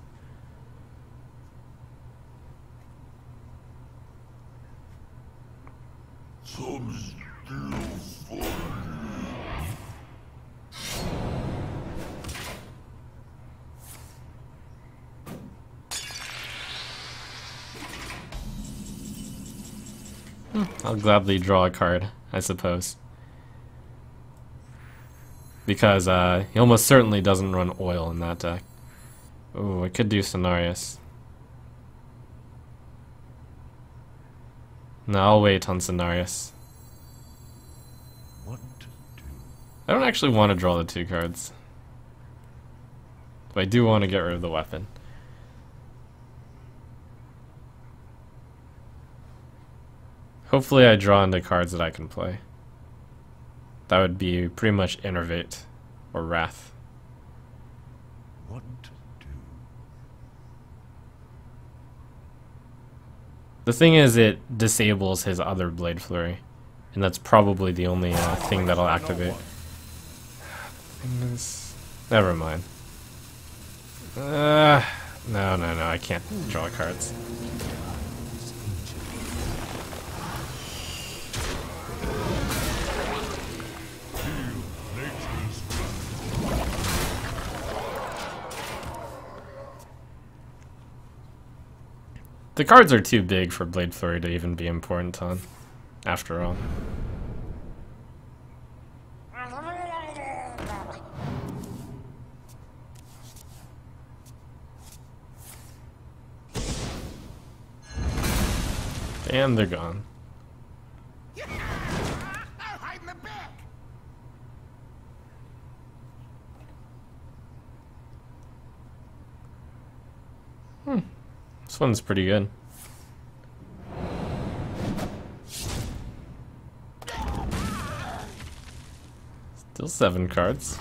S1: I'll gladly draw a card, I suppose. Because he almost certainly doesn't run oil in that deck. Ooh, I could do Cenarius. No, I'll wait on Cenarius.
S3: What to do?
S1: I don't actually want to draw the 2 cards. But I do want to get rid of the weapon. Hopefully I draw into cards that I can play. That would be pretty much Innervate or Wrath.
S3: What to do?
S1: The thing is, it disables his other Blade Flurry, and that's probably the only thing that'll activate. Never mind. No, I can't draw cards. The cards are too big for Blade Flurry to even be important on, after all. And they're gone.
S4: I'll hide in the back.
S1: This one's pretty good. Still 7 cards.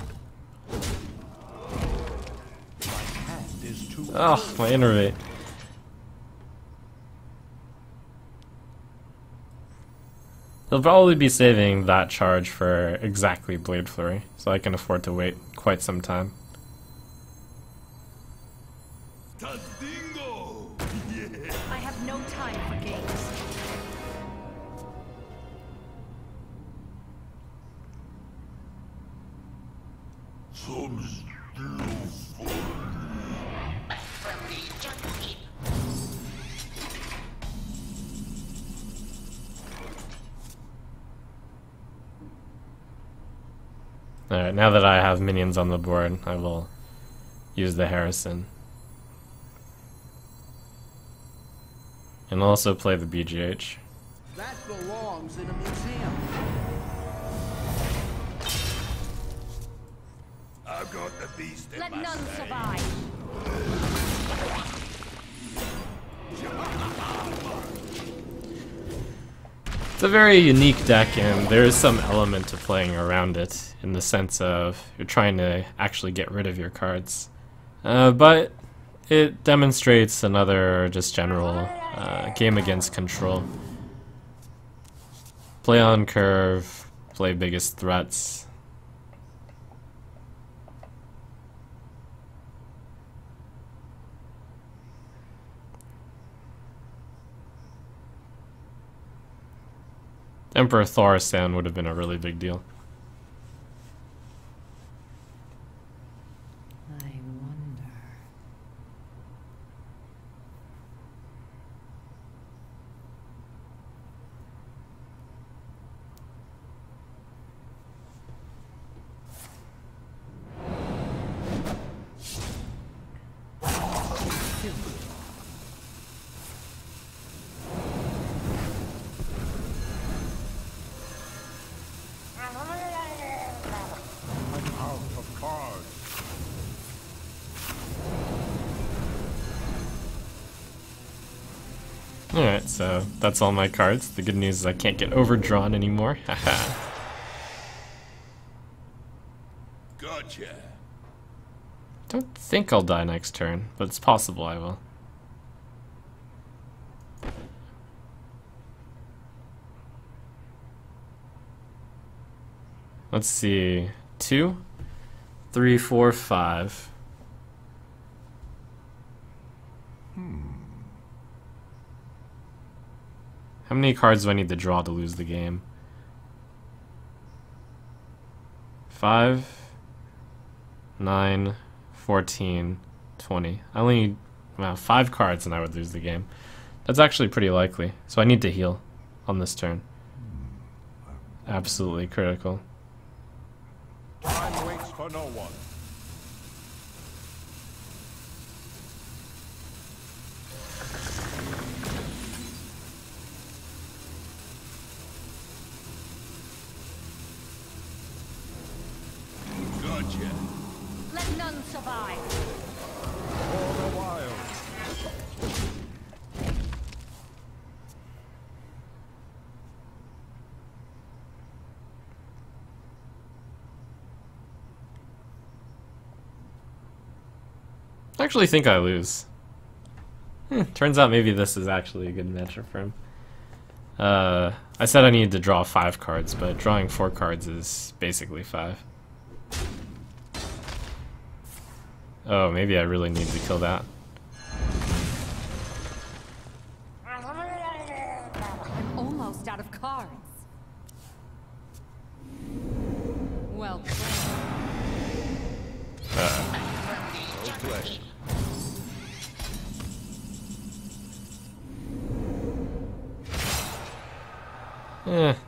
S1: Oh, my Innervate. He'll probably be saving that charge for exactly Blade Flurry, so I can afford to wait quite some time.
S2: I have no time for games.
S1: Alright, now that I have minions on the board, I will use the Harrison. And also play the BGH.
S5: That belongs in a museum.
S3: I've got the beast in
S2: Let
S3: my
S2: none
S3: state.
S2: survive.
S1: It's a very unique deck, and there is some element to playing around it, in the sense of you're trying to actually get rid of your cards. But it demonstrates another just general game against control. Play on curve, play biggest threats. Emperor Thoristan would have been a really big deal.
S2: I wonder.
S3: I'm out of cards.
S1: Alright, so that's all my cards. The good news is I can't get overdrawn anymore. Haha.
S3: Gotcha.
S1: Don't think I'll die next turn, but it's possible I will. Let's see. 2, 3, 4, 5. How many cards do I need to draw to lose the game? 5, 9, 14, 20. I only need 5 cards and I would lose the game. That's actually pretty likely. So I need to heal on this turn. Absolutely critical.
S3: Time waits for no one. Gotcha.
S2: Let none survive.
S3: For the wild.
S1: I actually think I lose. Turns out maybe this is actually a good matchup for him. I said I needed to draw 5 cards, but drawing 4 cards is basically 5. Oh, maybe I really need to kill that.
S2: I'm almost out of cards. Well played.
S3: No flesh.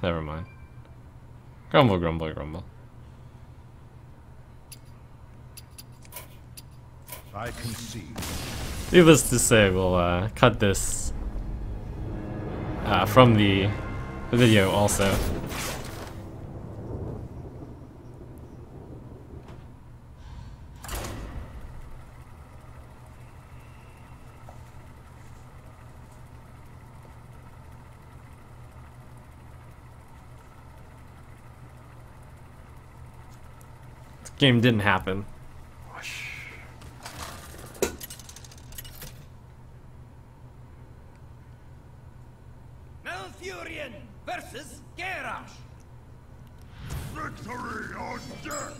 S1: Never mind. Grumble, grumble, grumble.
S3: I concede.
S1: Needless to say, we'll cut this from the video also. This game didn't happen.
S5: Malfurion versus Garrosh.
S3: Victory or death!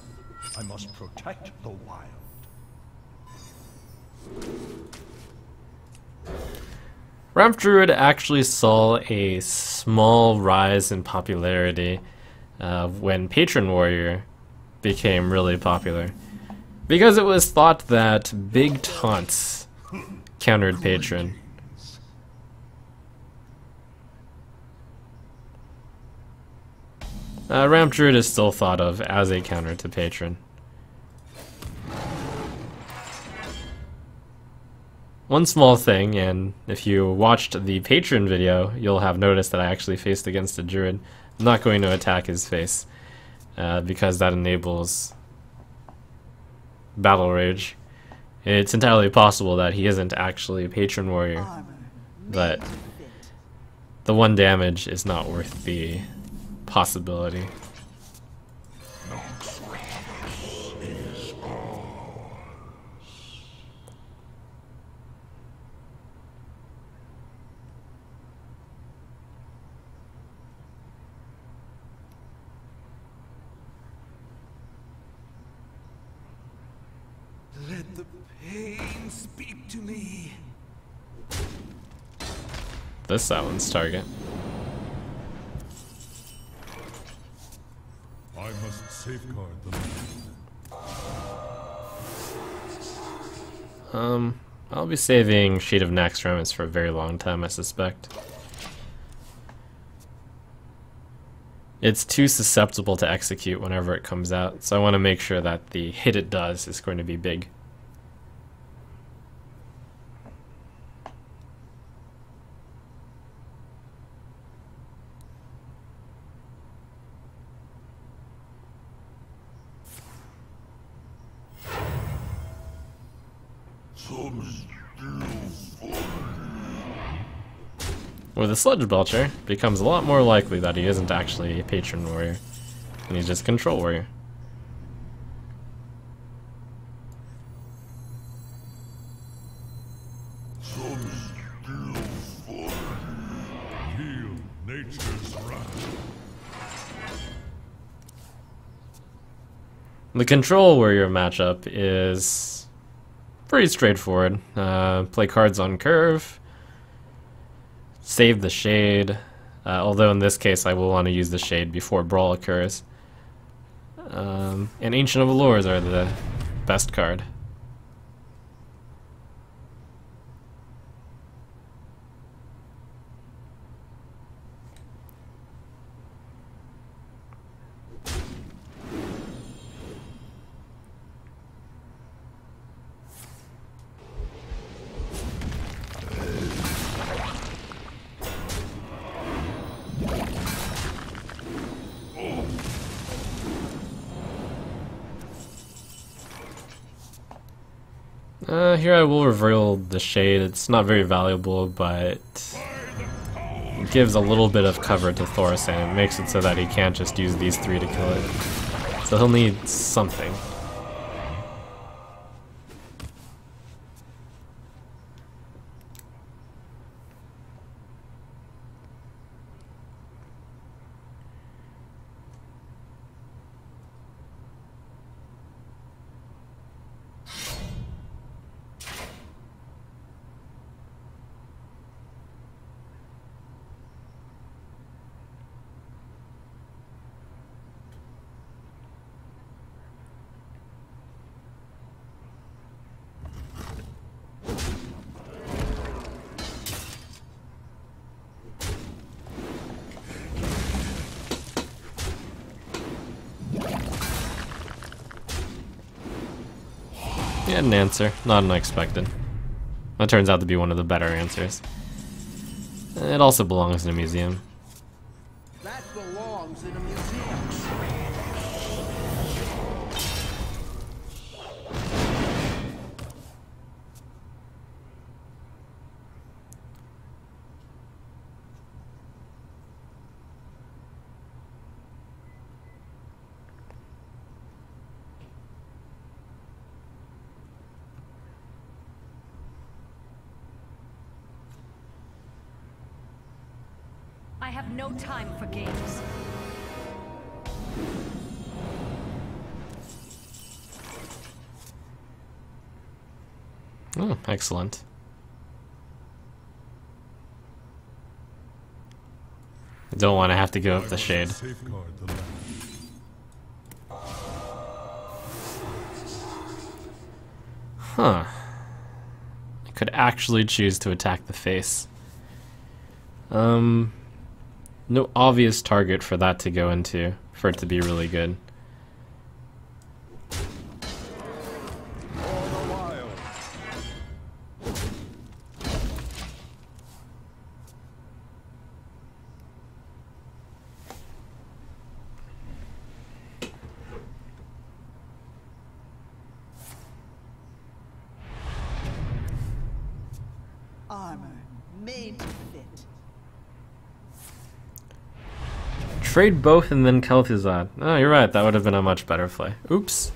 S3: I must protect the wild.
S1: Ramp Druid actually saw a small rise in popularity when Patron Warrior became really popular, because it was thought that big taunts countered Patron. Ramp Druid is still thought of as a counter to Patron. One small thing, and if you watched the Patron video, you'll have noticed that I actually faced against a Druid. I'm not going to attack his face, because that enables Battle Rage. It's entirely possible that he isn't actually a Patron Warrior, but the 1 damage is not worth the possibility.
S5: Pain, speak to me.
S1: This that one's target.
S3: I must safeguard the land.
S1: I'll be saving Sheet of Nax Remnants for a very long time, I suspect. It's too susceptible to execute whenever it comes out, so I want to make sure that the hit it does is going to be big. With a Sludge Belcher, it becomes a lot more likely that he isn't actually a Patron Warrior, and he's just a Control Warrior.
S3: Heal nature's wrath.
S1: The Control Warrior matchup is pretty straightforward. Play cards on curve, save the Shade, although in this case I will want to use the Shade before Brawl occurs. And Ancient of Allures are the best card. Here I will reveal the Shade. It's not very valuable, but it gives a little bit of cover to Thoris, and it makes it so that he can't just use these three to kill it. So he'll need something. He had an answer, not unexpected. That turns out to be one of the better answers. It also belongs in a museum.
S5: That belongs in a museum.
S2: I have no time for games.
S1: Oh, excellent. I don't want to have to give up the Shade.
S3: Safeguard the land.
S1: Huh. I could actually choose to attack the face. No obvious target for that to go into, for it to be really good.
S3: All the while.
S6: Armor made to fit.
S1: Trade both and then Kel'Thuzad. Oh, you're right, that would have been a much better play. Oops.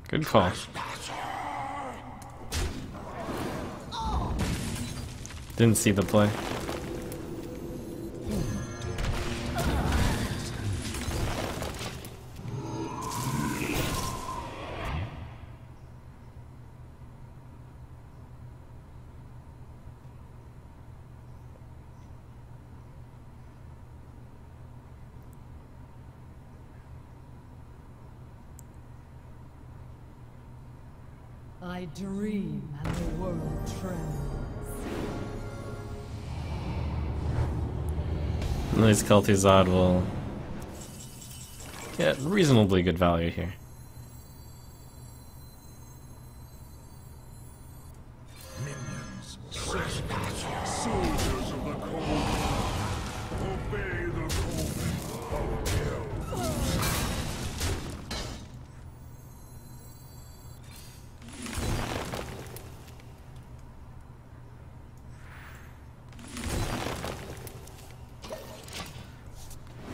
S1: Good call. Didn't see the play.
S7: I dream and the world trembles.
S1: Nice Kel'Thuzad will get reasonably good value here.
S3: Minions, soldiers of the cold, obey the calling of hell.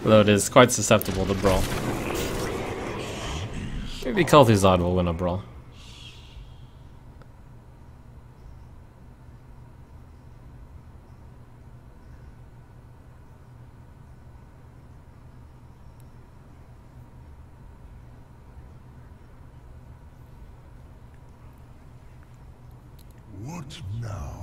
S1: Though it is quite susceptible to brawl. Maybe Kel'Thuzad will win a brawl.
S3: What now?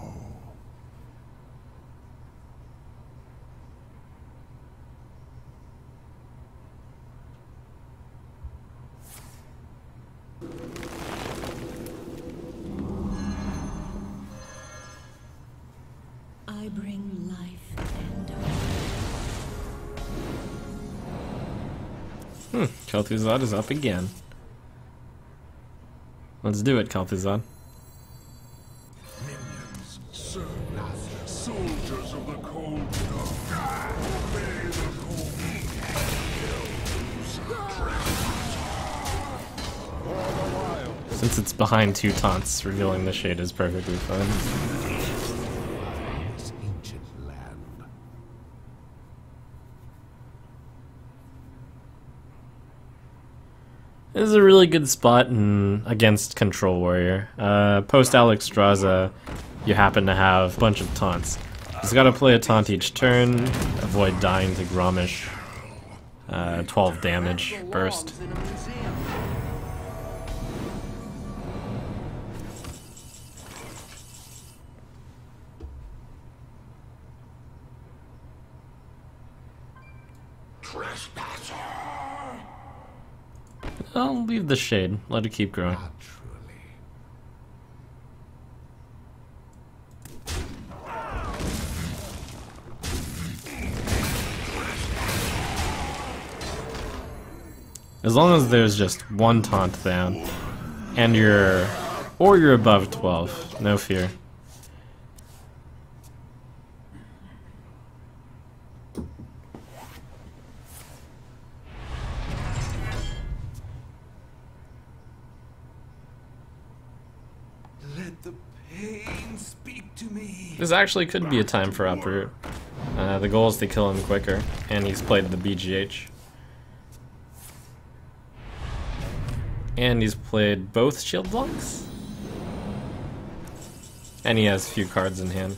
S7: I bring life and
S1: Kel'Thuzad is up again. Let's do it, Kel'Thuzad.
S3: Minions, servants, soldiers of the cold dark, obey the calling of hell.
S1: Since it's behind two taunts, revealing the shade is perfectly fine.
S3: This ancient land.
S1: This is a really good spot against Control Warrior. Post Alex Straza, you happen to have a bunch of taunts. He's got to play a taunt each turn, avoid dying to Gromish. 12 damage burst.
S5: In a museum.
S1: I'll leave the shade, let it keep growing. As long as there's just one taunt down, and you're above 12, no fear.
S5: Let the pain speak to me.
S1: This actually could be a time for uproot. The goal is to kill him quicker, and he's played the BGH. And he's played both shield blocks. And he has few cards in hand.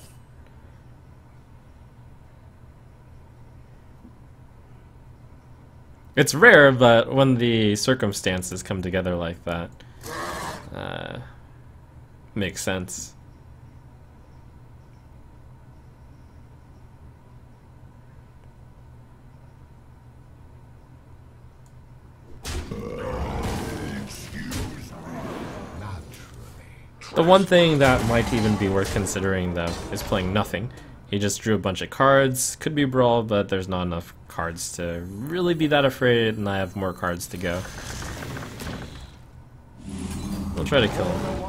S1: It's rare, but when the circumstances come together like that, makes sense. The one thing that might even be worth considering, though, is playing nothing. He just drew a bunch of cards, could be Brawl, but there's not enough cards to really be that afraid, and I have more cards to go. We'll try to kill him.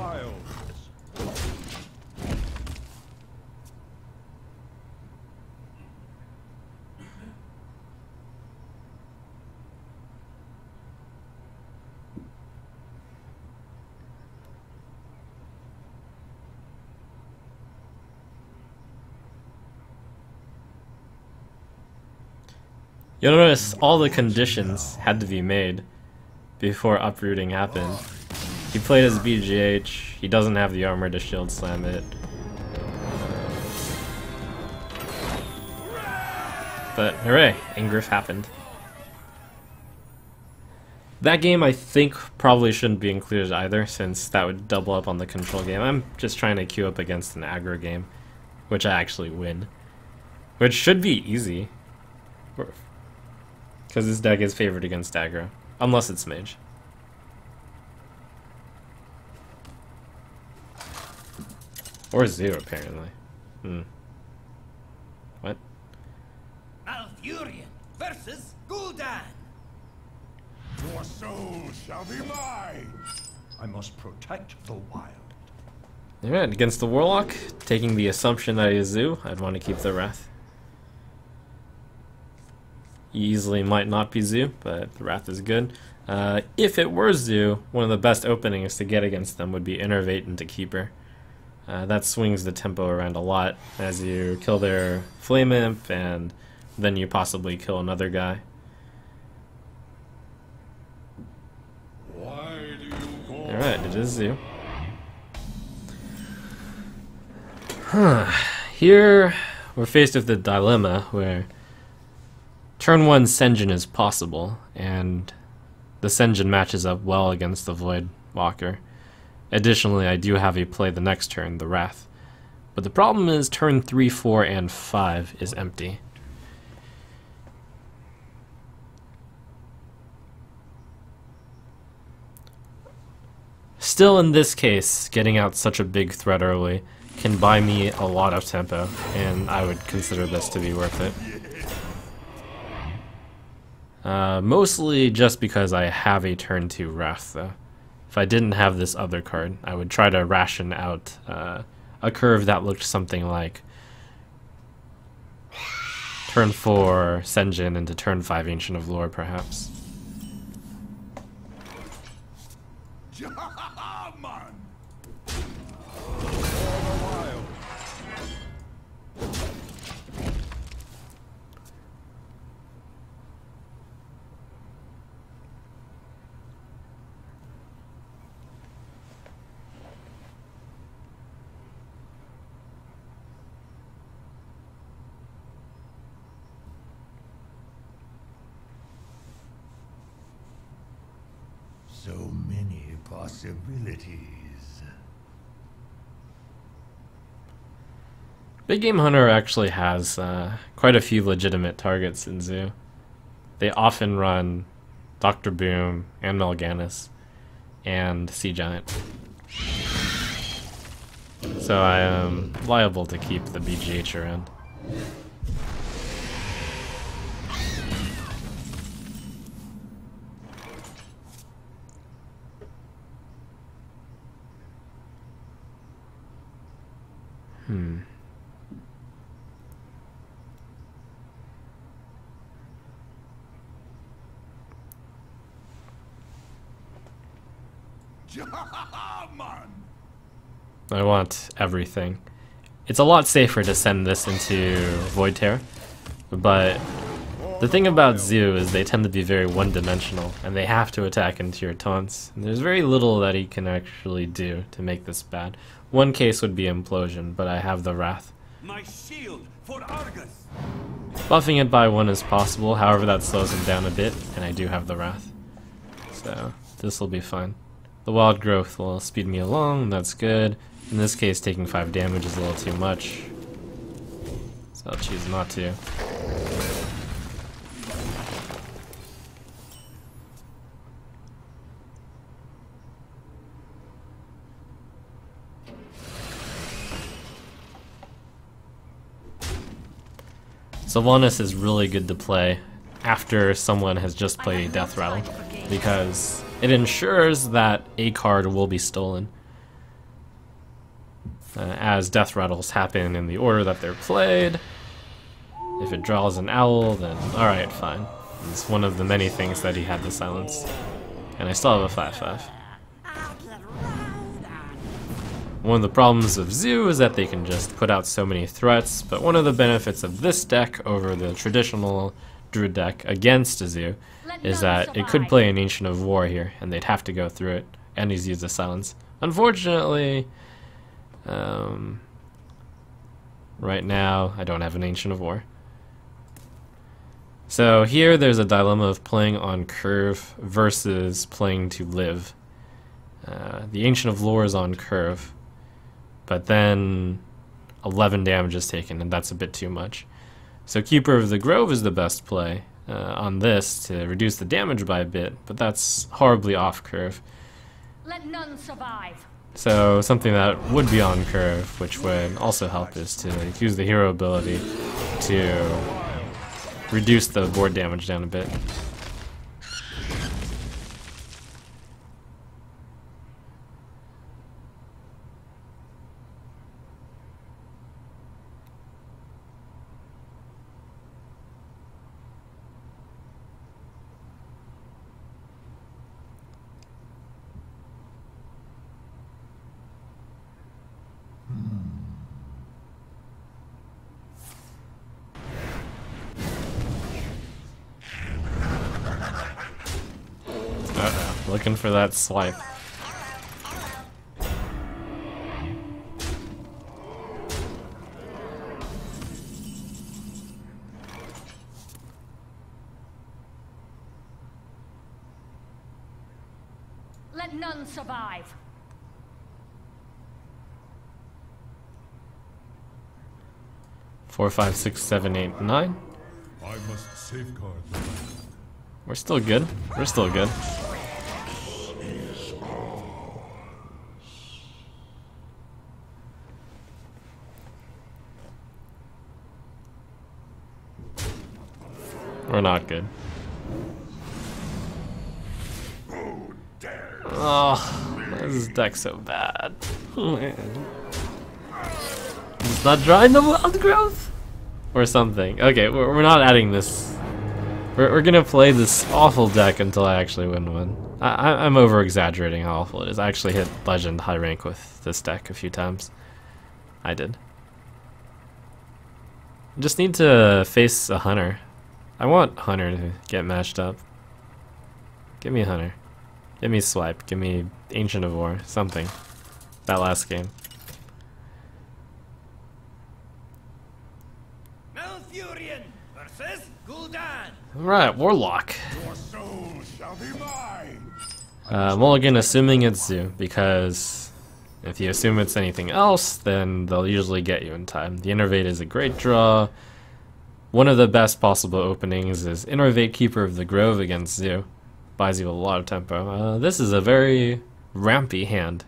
S1: You'll notice all the conditions had to be made before uprooting happened. He played as BGH, he doesn't have the armor to shield slam it. but hooray, Ingriff happened. That game I think probably shouldn't be included either, since that would double up on the control game. I'm just trying to queue up against an aggro game, which I actually win. Which should be easy. Because this deck is favored against aggro. Unless it's mage. Or Zoo, apparently. What?
S4: Malfurion versus Gul'dan.
S3: Your soul shall be mine!
S8: I must protect the wild.
S1: Alright, against the Warlock, taking the assumption that he is Zoo, I'd want to keep the Wrath. He easily might not be Zoo, but the Wrath is good. If it were Zoo, one of the best openings to get against them would be Innervate into Keeper. That swings the tempo around a lot as you kill their Flame Imp and then you possibly kill another guy. Alright, it is Zoo. Here we're faced with the dilemma where turn 1 Sen'jin is possible, and the Sen'jin matches up well against the Void Walker. Additionally, I do have a play the next turn, the Wrath. But the problem is turn 3, 4, and 5 is empty. Still, in this case, getting out such a big threat early can buy me a lot of tempo, and I would consider this to be worth it. Mostly just because I have a turn 2 Wrath, though. If I didn't have this other card, I would try to ration out a curve that looked something like turn 4 Sen'jin into turn 5 Ancient of Lore, perhaps.
S3: So many possibilities.
S1: Big Game Hunter actually has quite a few legitimate targets in Zoo. They often run Dr. Boom and Melganis and Sea Giant. So I am liable to keep the BGH around. I want everything. It's a lot safer to send this into Void Terror, but the thing about Zoo is they tend to be very one-dimensional, and they have to attack into your taunts. And there's very little that he can actually do to make this bad. One case would be Implosion, but I have the Wrath.
S5: My shield for Argus.
S1: Buffing it by 1 is possible, however that slows him down a bit, and I do have the Wrath. So this will be fine. The Wild Growth will speed me along, that's good. In this case, taking 5 damage is a little too much, so I'll choose not to. Sylvanas is really good to play after someone has just played Death Rattle, because it ensures that a card will be stolen. As Death Rattles happen in the order that they're played. If it draws an owl, then alright, fine. It's one of the many things that he had to silence. And I still have a 5/5. One of the problems of Zoo is that they can just put out so many threats, but one of the benefits of this deck over the traditional Druid deck against a Zoo is that it could play an Ancient of War here, and they'd have to go through it, and he's used the silence. Unfortunately, right now, I don't have an Ancient of War. So here there's a dilemma of playing on curve versus playing to live. The Ancient of Lore is on curve, but then 11 damage is taken, and that's a bit too much. So Keeper of the Grove is the best play on this to reduce the damage by a bit, but that's horribly off curve.
S2: Let none survive.
S1: So something that would be on curve, which would also help, is to use the hero ability to reduce the board damage down a bit. Looking for that swipe.
S2: Let none survive.
S1: Four, 5, 6, 7, 8, 9.
S3: I must safeguard them.
S1: We're still good. We're still good. We're not good. Oh, this deck's so bad. Oh, man. It's not drawing the wild growth? Or something. Okay, we're not adding this. We're gonna play this awful deck until I actually win one. I'm over exaggerating how awful it is. I actually hit Legend high rank with this deck a few times. I did. Just need to face a Hunter. I want Hunter to get matched up. Give me a Hunter. Give me Swipe. Give me Ancient of War. Something. That last game.
S4: Malfurion versus Gul'dan.
S1: Alright, Warlock.
S3: Your soul shall be mine.
S1: Mulligan assuming it's Zoo, because if you assume it's anything else, then they'll usually get you in time. The Innervate is a great draw. One of the best possible openings is Innervate Keeper of the Grove against Zoo. Buys you a lot of tempo. This is a very rampy hand.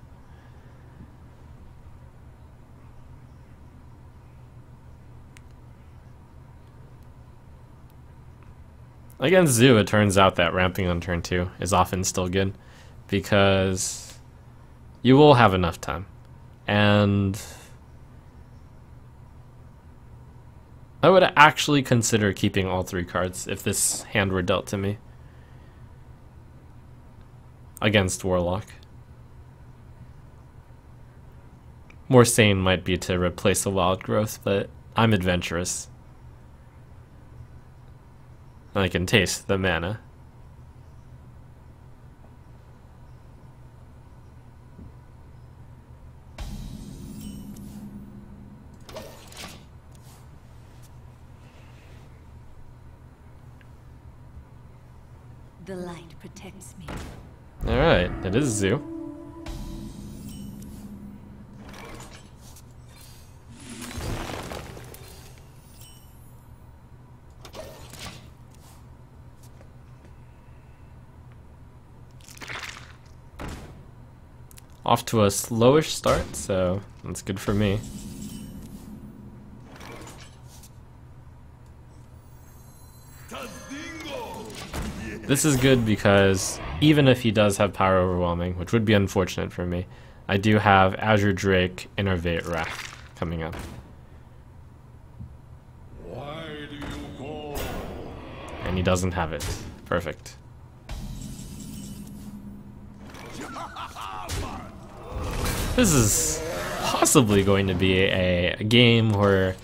S1: Against Zoo, it turns out that ramping on turn 2 is often still good, because you will have enough time. And I would actually consider keeping all 3 cards if this hand were dealt to me. Against Warlock. More sane might be to replace the Wild Growth, but I'm adventurous. I can taste the mana.
S2: The light protects me.
S1: Alright, it is Zoo. Off to a slowish start, so that's good for me. This is good because even if he does have Power Overwhelming, which would be unfortunate for me, I do have Azure Drake, Innervate, Wrath coming up.
S3: Why do you call?
S1: And he doesn't have it. Perfect. This is possibly going to be a game where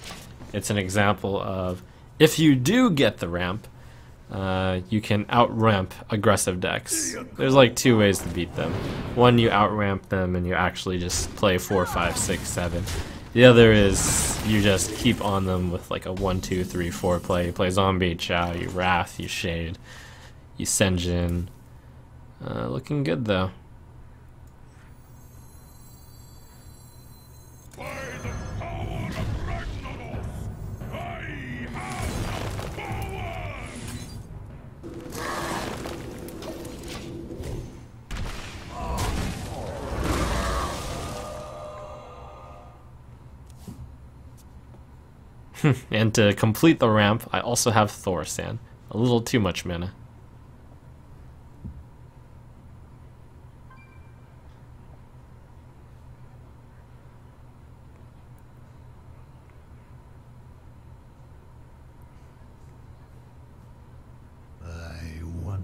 S1: it's an example of, if you do get the ramp, you can out-ramp aggressive decks. There's like 2 ways to beat them. One, you out-ramp them and you actually just play 4, 5, 6, 7. The other is you just keep on them with like a 1, 2, 3, 4 play. You play Zombie, Chow, you Wrath, you Shade, you Senjin. Looking good though.
S3: By the power of Ragnarok, I have the power!
S1: And to complete the ramp, I also have Thorsan. A little too much mana.
S8: I wonder.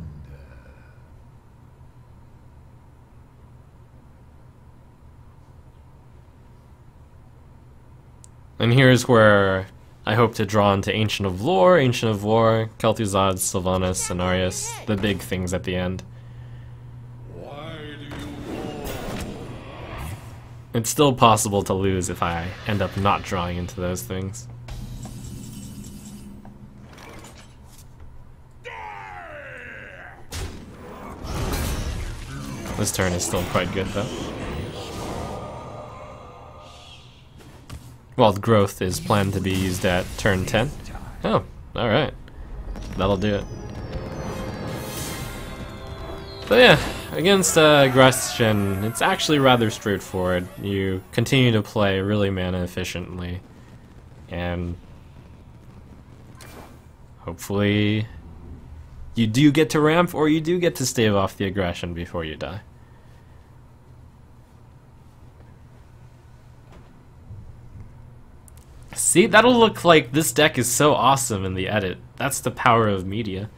S1: And here's where I hope to draw into Ancient of War, Kel'Thuzad, Sylvanas, Cenarius, the big things at the end.
S3: Why do you war?
S1: It's still possible to lose if I end up not drawing into those things. This turn is still quite good though. Wild Growth is planned to be used at turn 10. Oh, alright. That'll do it. So yeah, against Aggression, it's actually rather straightforward. You continue to play really mana efficiently, and hopefully you do get to ramp, or you do get to stave off the aggression before you die. See, that'll look like this deck is so awesome in the edit. That's the power of media.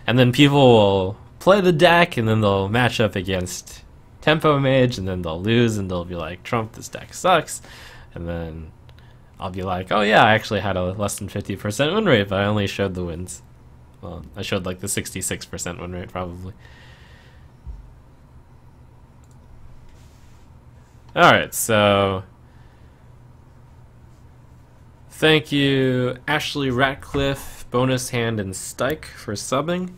S1: And then people will play the deck, and then they'll match up against Tempo Mage, and then they'll lose, and they'll be like, Trump, this deck sucks. And then I'll be like, oh yeah, I actually had a less than 50% win rate, but I only showed the wins. Well, I showed like the 66% win rate, probably. Alright, so thank you, Ashley Ratcliffe, Bonus Hand, and Stike for subbing.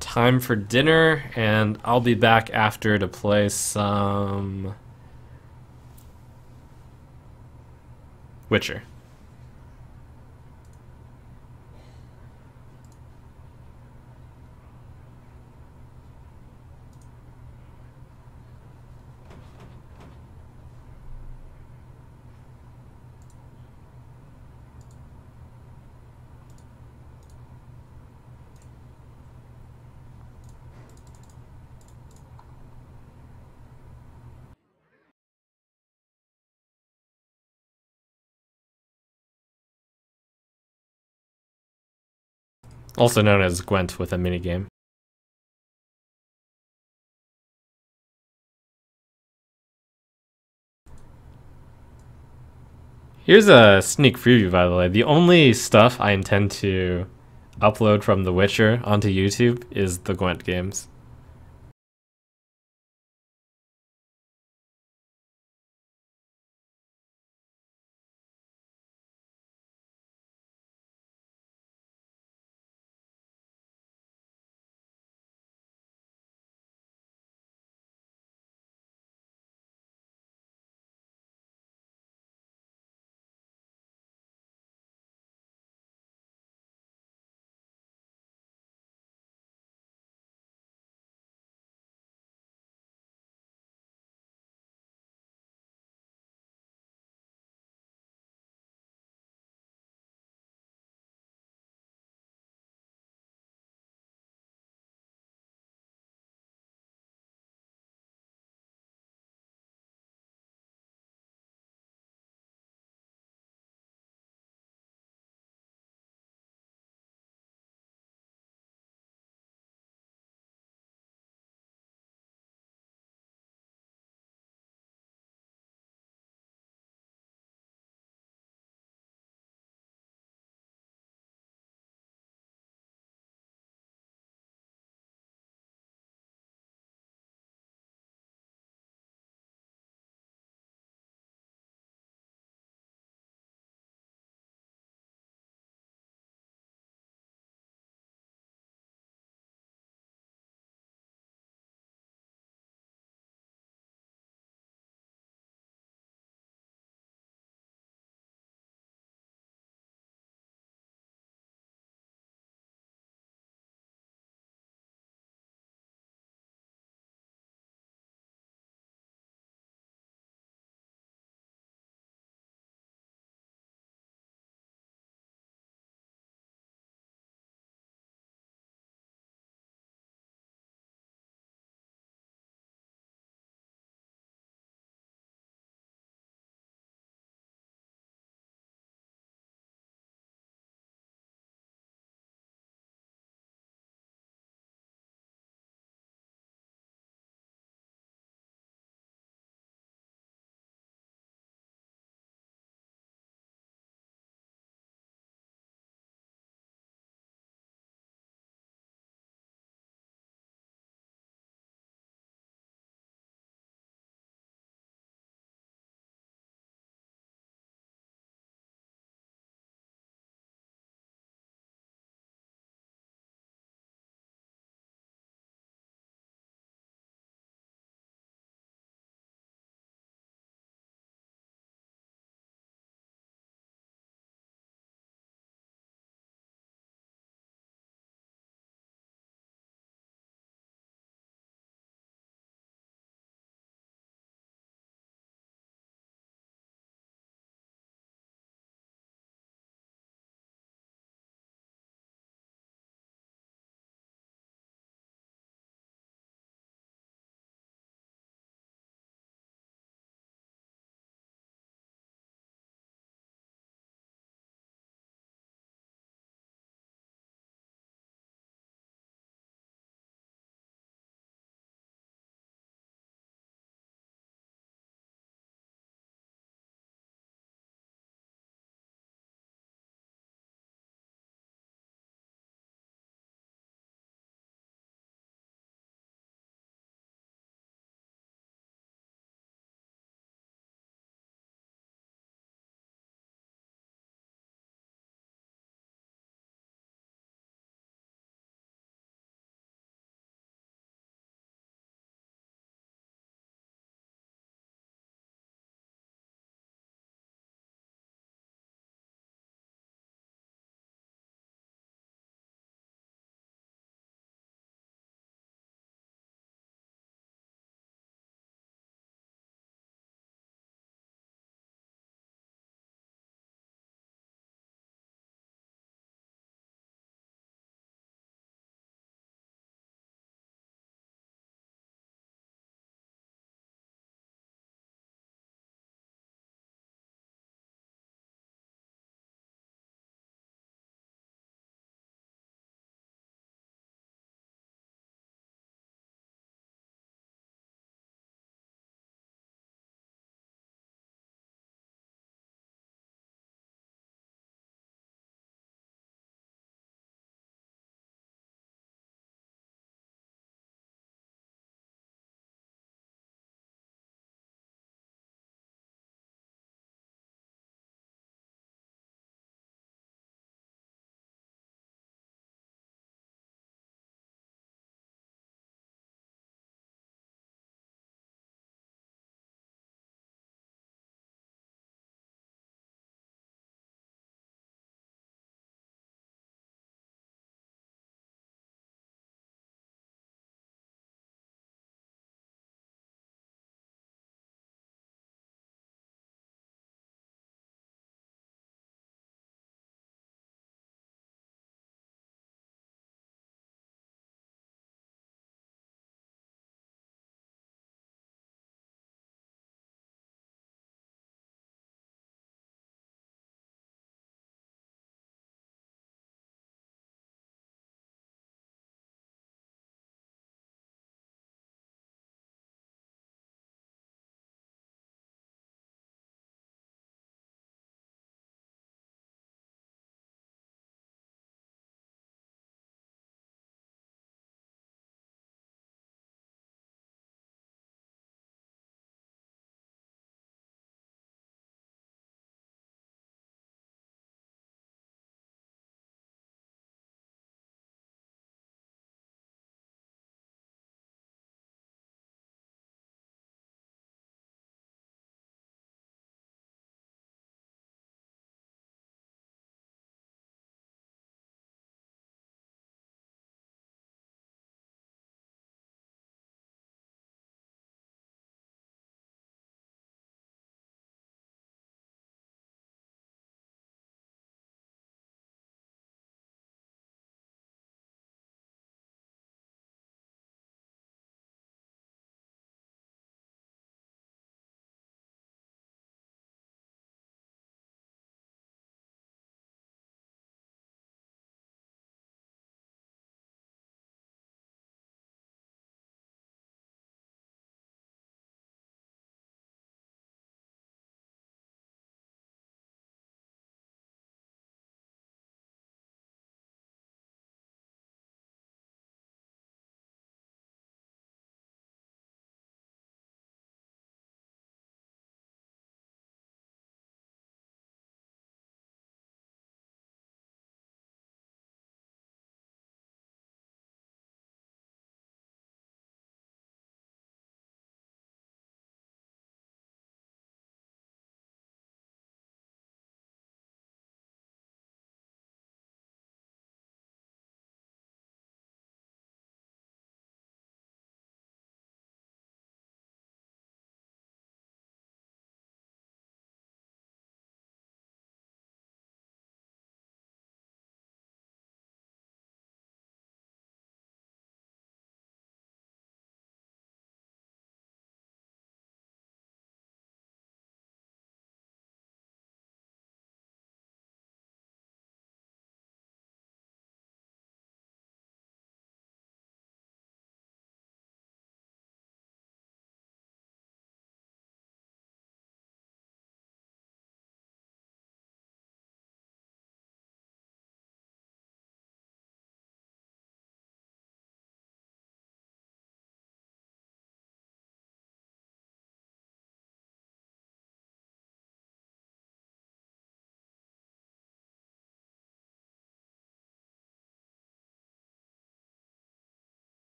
S1: Time for dinner, and I'll be back after to play some Witcher. Also known as Gwent with a minigame. Here's a sneak preview, by the way. The only stuff I intend to upload from The Witcher onto YouTube is the Gwent games.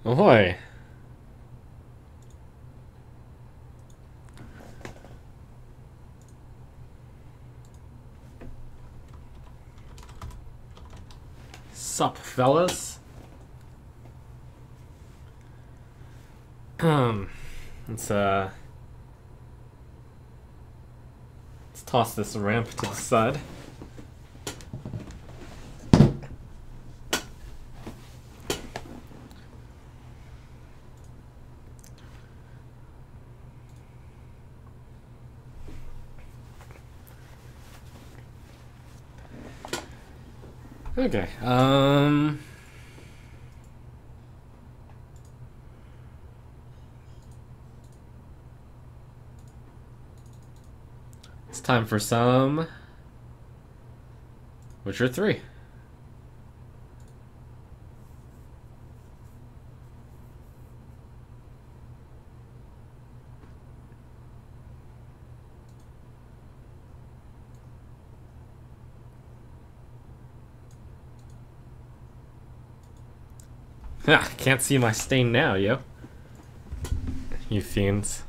S1: Ahoy! Sup, fellas? Let's toss this ramp to the side. Okay, it's time for some Witcher 3. Ha! Can't see my stain now, yo. You fiends.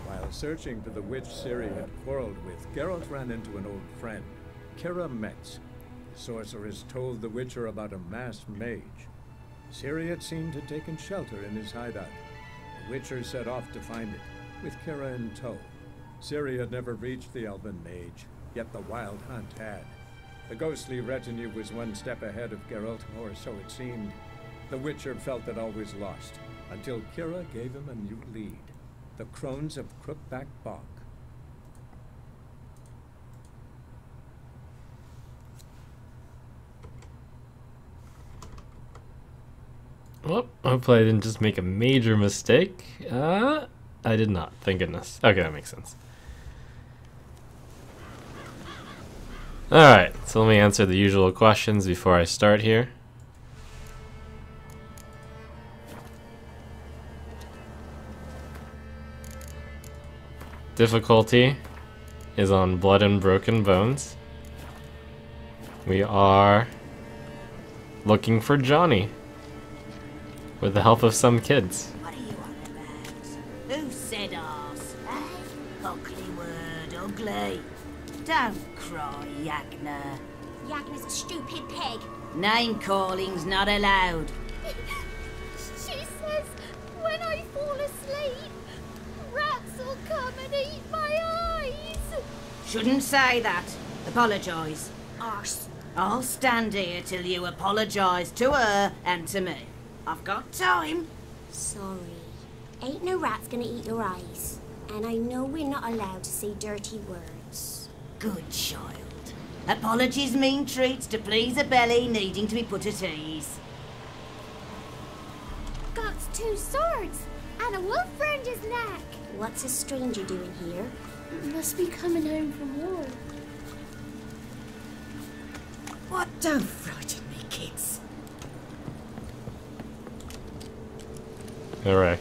S9: While searching for the witch Ciri had quarreled with, Geralt ran into an old friend, Kira Metz. The sorceress told the Witcher about a masked mage. Ciri had seemed to have taken shelter in his hideout. The Witcher set off to find it, with Kira in tow. Ciri had never reached the elven mage, yet the wild hunt had. The ghostly retinue was one step ahead of Geralt, or so it seemed. The Witcher felt that all was lost, until Kira gave him a new lead. The Crones of Crookback Bog.
S1: Well, hopefully I didn't just make a major mistake. I did not, thank goodness. Okay, that makes sense. Alright, so let me answer the usual questions before I start here. Difficulty is on Blood and Broken Bones. We are looking for Johnny with the help of some kids.
S4: What are you on about? Who said arse? Eh? Ugly word, ugly. Don't cry, Yagna.
S10: Yagna's a stupid pig.
S4: Name calling's not allowed.
S10: She says when I fall asleep, rats will come and eat my eyes.
S4: Shouldn't say that. Apologise.
S10: Arse.
S4: I'll stand here till you apologise to her and to me. I've got time.
S10: Sorry. Ain't no rat's gonna eat your eyes. And I know we're not allowed to say dirty words.
S4: Good child. Apologies mean treats to please a belly needing to be put at ease.
S10: Got 2 swords and a wolf round his neck. What's a stranger doing here? Must be coming home from war.
S4: What? Don't frighten me, kids.
S1: Alright.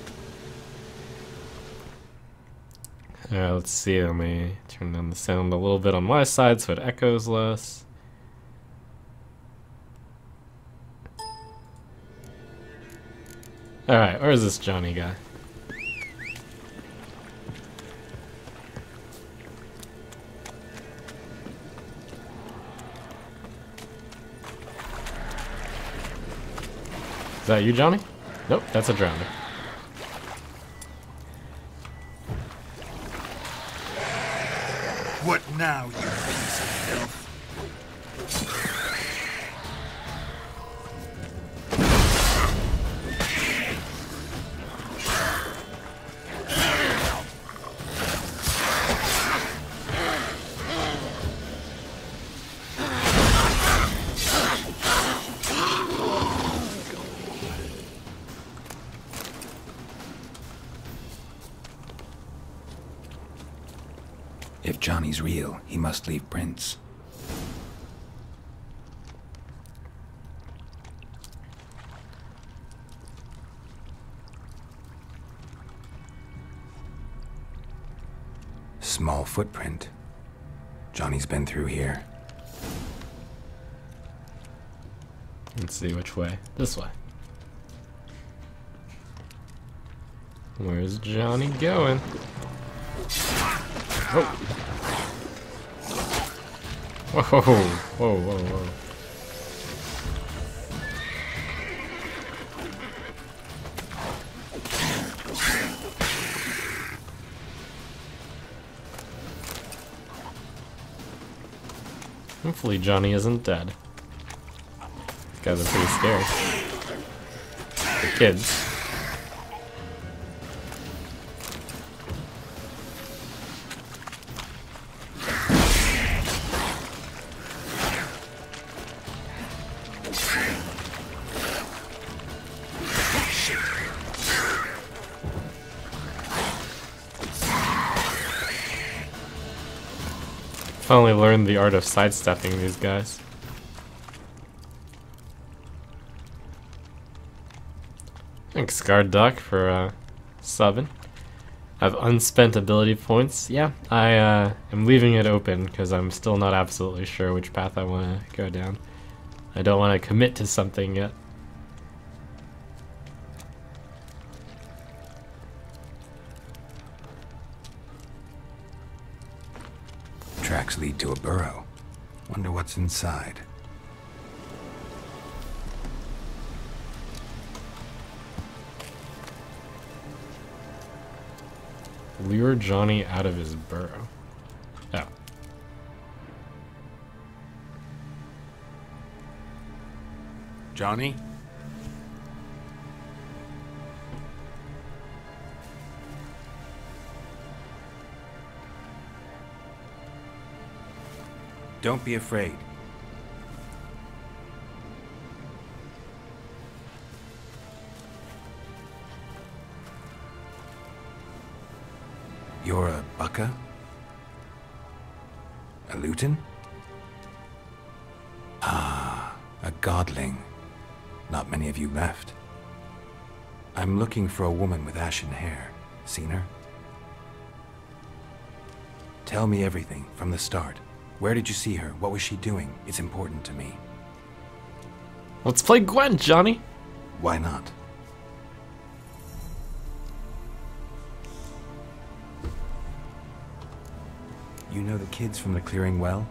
S1: Alright, let's see. Let me turn down the sound a little bit on my side so it echoes less. Alright, where's this Johnny guy? Is that you, Johnny? Nope, that's a drowner.
S3: What now, you piece of filth?
S11: If Johnny's real, he must leave prints. small footprint. Johnny's been through here.
S1: Let's see which way. This way. Where's Johnny going? Oh. Whoa, whoa, whoa, whoa. Hopefully Johnny isn't dead. These guys are pretty scary. The kids. Finally learned the art of sidestepping these guys. Thanks, Scarred Duck, for subbing. I have unspent ability points. Yeah, I am leaving it open because I'm still not absolutely sure which path I want to go down. I don't want to commit to something yet.
S11: Tracks lead to a burrow. Wonder what's inside.
S1: Lure Johnny out of his burrow. Oh.
S11: Johnny? Don't be afraid. You're a Bucka? A Luton? Ah, a godling. Not many of you left. I'm looking for a woman with ashen hair. Seen her? Tell me everything from the start. Where did you see her? What was she doing? It's important to me.
S1: Let's play Gwent, Johnny.
S11: Why not? You know the kids from the clearing well?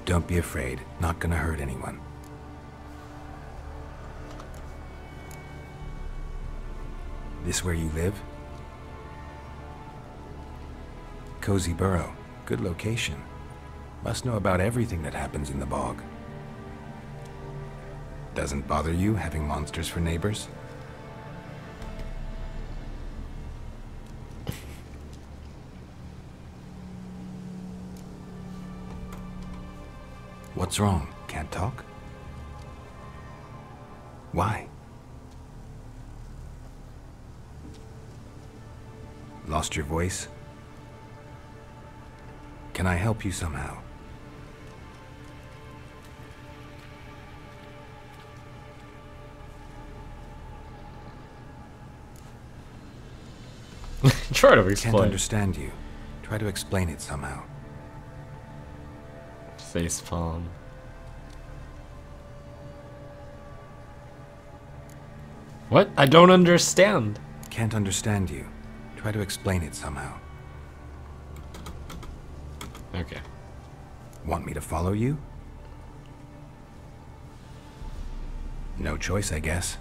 S11: Don't be afraid. Not gonna hurt anyone. This where you live? Cozy Burrow. Good location. Must know about everything that happens in the bog. Doesn't bother you having monsters for neighbors? What's wrong? Can't talk? Why? Lost your voice? Can I help you somehow?
S1: Try to explain.
S11: Can't understand you. Try to explain it somehow.
S1: Face palm. What? I don't understand.
S11: Can't understand you. Try to explain it somehow.
S1: Okay.
S11: Want me to follow you? No choice, I guess.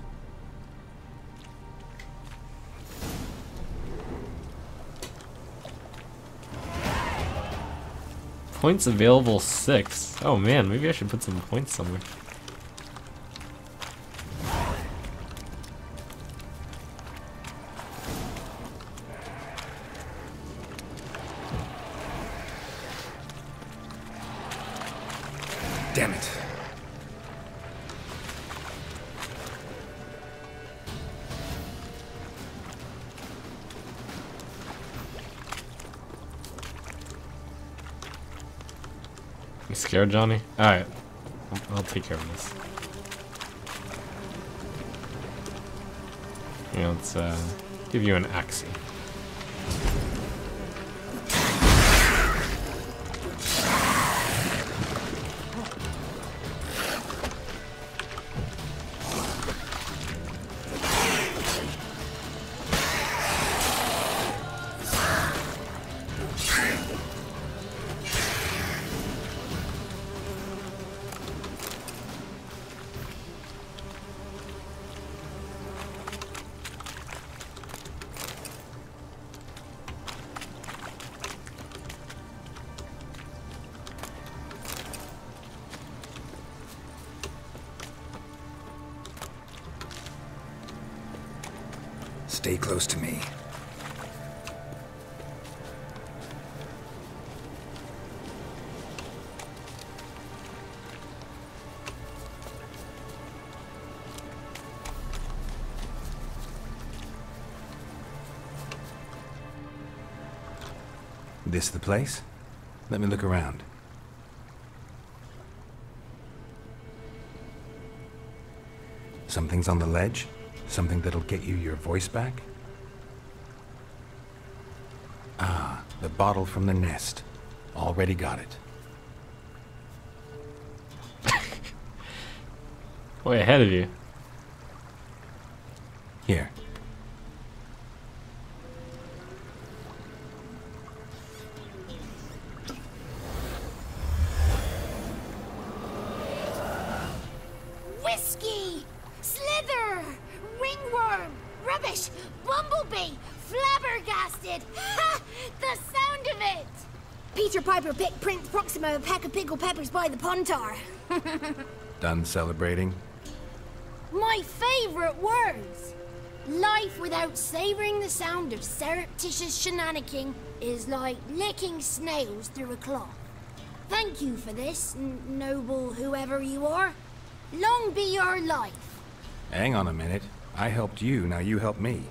S1: Points available 6. Oh man, maybe I should put some points somewhere.
S11: Damn it.
S1: You scared, Johnny? Alright. I'll take care of this. Yeah, let's give you an axie.
S11: stay close to me. This the place? Let me look around. Something's on the ledge? Something that'll get you your voice back? Ah, the bottle from the nest. Already got it.
S1: Way ahead of you.
S11: Here.
S10: Whiskey! Slither! Ringworm! Rubbish! Bumblebee! Flabbergasted! Ha! The sound of it! Peter Piper picked Prince Proxima a pack of pickled peppers by the pontar.
S11: Done celebrating?
S10: My favorite words! Life without savoring the sound of surreptitious shenanigans is like licking snails through a cloth. Thank you for this, noble whoever you are. Long be your life.
S11: Hang on a minute. I helped you, now you help me.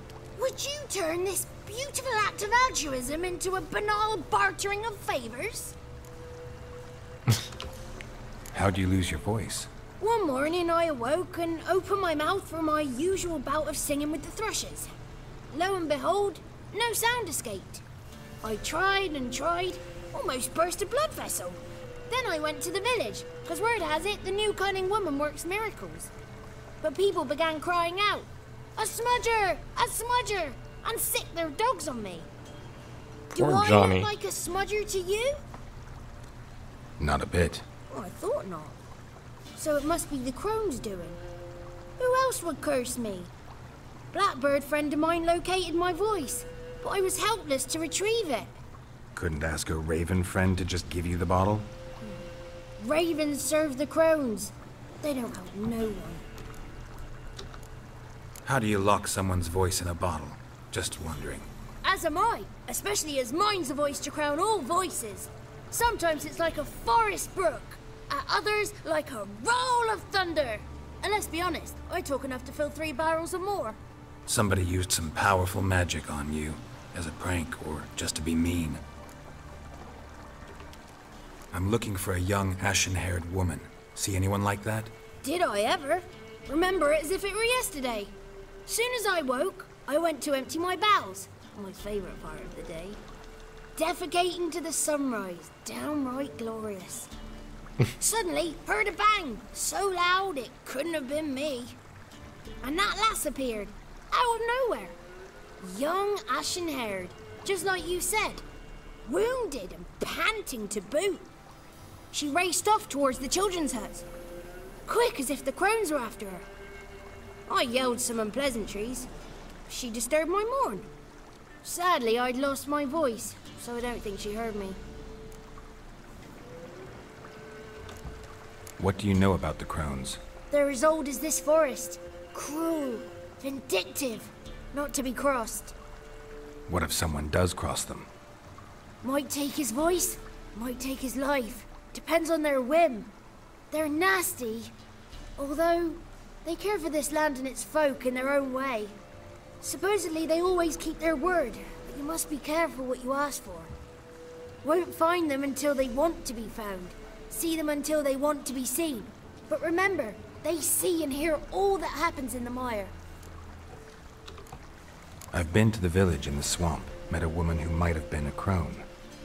S10: Would you turn this beautiful act of altruism into a banal bartering of favors?
S11: How'd you lose your voice?
S10: One morning I awoke and opened my mouth for my usual bout of singing with the thrushes. Lo and behold, no sound escaped. I tried and tried, almost burst a blood vessel. Then I went to the village, because word has it the new cunning woman works miracles. But people began crying out, "A smudger! A smudger!" and sicked their dogs on me. Do
S1: Poor
S10: I
S1: Johnny.
S10: look like a smudger to you?
S11: Not a bit.
S10: Oh, I thought not. So it must be the crone's doing. Who else would curse me? Blackbird friend of mine located my voice, but I was helpless to retrieve it.
S11: Couldn't ask a raven friend to just give you the bottle?
S10: Ravens serve the crones. They don't help no one.
S11: How do you lock someone's voice in a bottle? Just wondering.
S10: As am I, especially as mine's a voice to crown all voices. Sometimes it's like a forest brook, at others like a roll of thunder. And let's be honest, I talk enough to fill 3 barrels or more.
S11: Somebody used some powerful magic on you, as a prank or just to be mean. I'm looking for a young, ashen-haired woman. See anyone like that?
S10: Did I ever? Remember it as if it were yesterday. Soon as I woke, I went to empty my bowels. My favourite part of the day. Defecating to the sunrise, downright glorious. Suddenly, heard a bang, so loud it couldn't have been me. And that lass appeared, out of nowhere. Young, ashen-haired, just like you said. Wounded and panting to boot. She raced off towards the children's hut. Quick as if the crones were after her. I yelled some unpleasantries. She disturbed my morn. Sadly, I'd lost my voice, so I don't think she heard me.
S11: What do you know about the crones?
S10: They're as old as this forest. Cruel, vindictive, not to be crossed.
S11: What if someone does cross them?
S10: Might take his voice, might take his life. Depends on their whim. They're nasty, although they care for this land and its folk in their own way. Supposedly they always keep their word, but you must be careful what you ask for. Won't find them until they want to be found. See them until they want to be seen. But remember, they see and hear all that happens in the mire.
S11: I've been to the village in the swamp, met a woman who might have been a crone.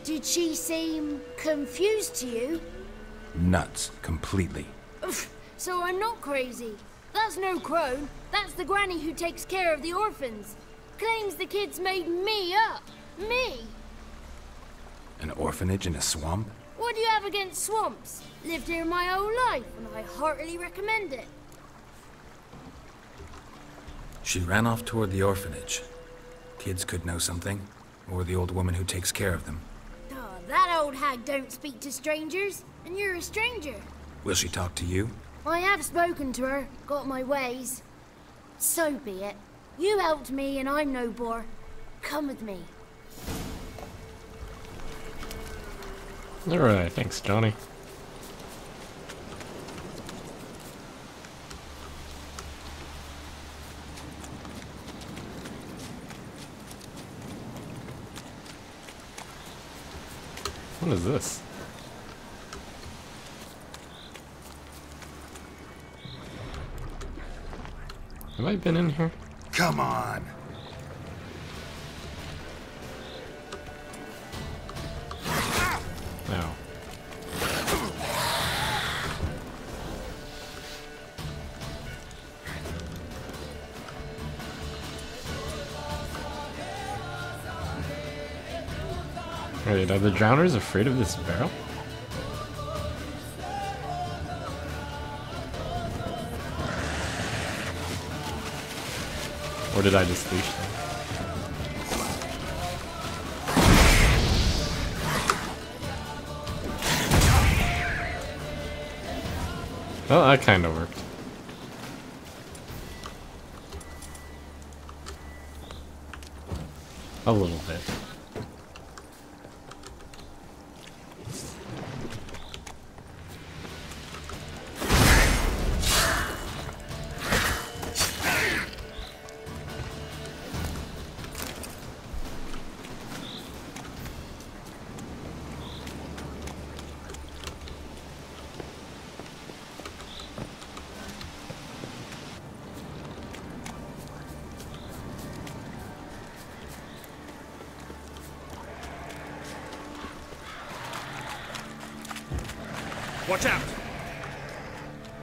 S10: Did she seem confused to you?
S11: Nuts, completely.
S10: Oof, so I'm not crazy. That's no crone. That's the granny who takes care of the orphans. Claims the kids made me up. Me!
S11: An orphanage in a swamp?
S10: What do you have against swamps? Lived here my whole life, and I heartily recommend it.
S11: She ran off toward the orphanage. Kids could know something, or the old woman who takes care of them.
S10: Oh, that old hag don't speak to strangers, and you're a stranger.
S11: Will she talk to you?
S10: I have spoken to her, got my ways. So be it. You helped me and I'm no bore. Come with me.
S1: Alright, thanks, Johnny. What is this? Have I been in here?
S3: Come on.
S1: No. Wait, are the drowners afraid of this barrel? Or did I just leash them? Well, that kind of worked. A little bit.
S5: Watch out!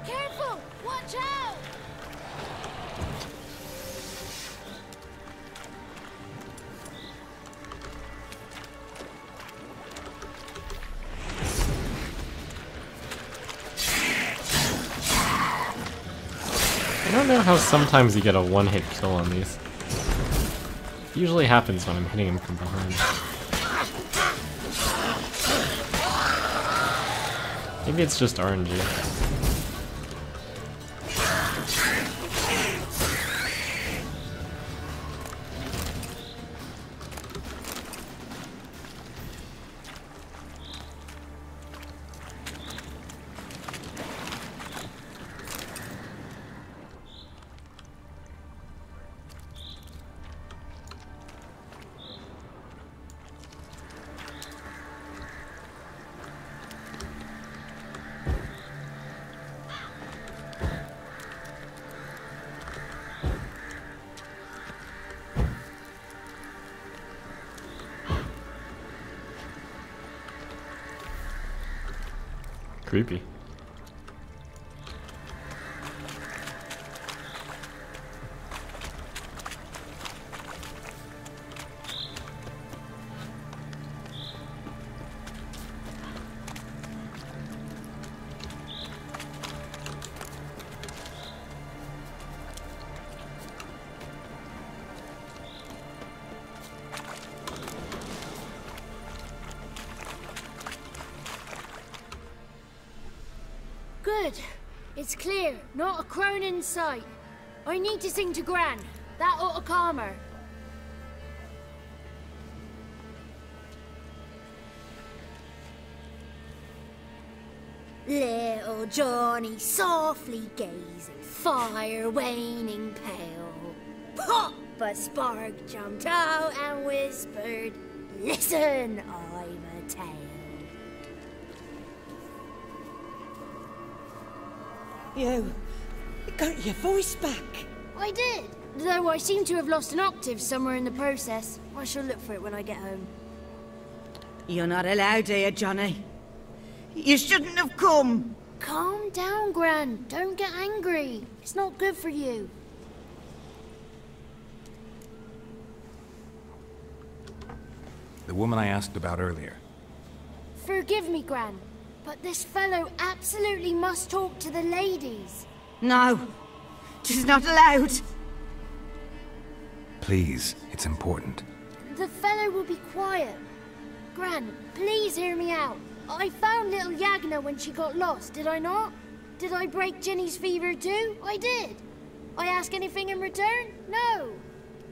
S10: Careful! Watch out!
S1: I don't know how sometimes you get a one-hit kill on these. It usually happens when I'm hitting him from behind. Maybe it's just RNG. Creepy.
S10: Good. It's clear. Not a crone in sight. I need to sing to Gran. That ought to calm her. Little Johnny softly gazing, fire waning pale. Pop! A spark jumped out and whispered, "Listen, I've a tale."
S6: You got your voice back.
S10: I did, though I seem to have lost an octave somewhere in the process. I shall look for it when I get home.
S6: You're not allowed here, Johnny. You shouldn't have come.
S10: Calm down, Gran. Don't get angry. It's not good for you.
S11: The woman I asked about earlier.
S10: Forgive me, Gran, but this fellow absolutely must talk to the ladies.
S6: No, she's not allowed.
S11: Please, it's important.
S10: The fellow will be quiet. Gran, please hear me out. I found little Yagna when she got lost, did I not? Did I break Ginny's fever too? I did. I ask anything in return? No.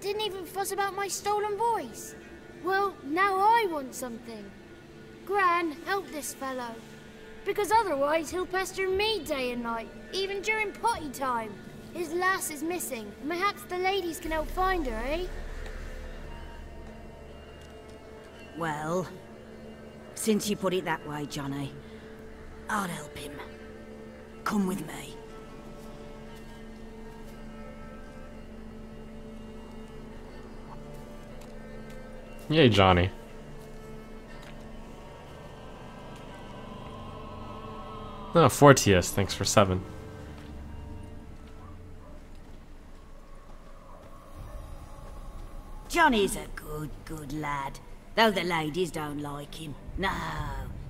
S10: didn't even fuss about my stolen voice. Well, now I want something. Gran, help this fellow. Because otherwise he'll pester me day and night, even during potty time. His lass is missing. Perhaps the ladies can help find her, eh?
S6: Well, since you put it that way, Johnny, I'll help him. Come with me.
S1: Yay, Johnny. Oh, Fortius, thanks for 7.
S6: Johnny's a good lad, though the ladies don't like him. No,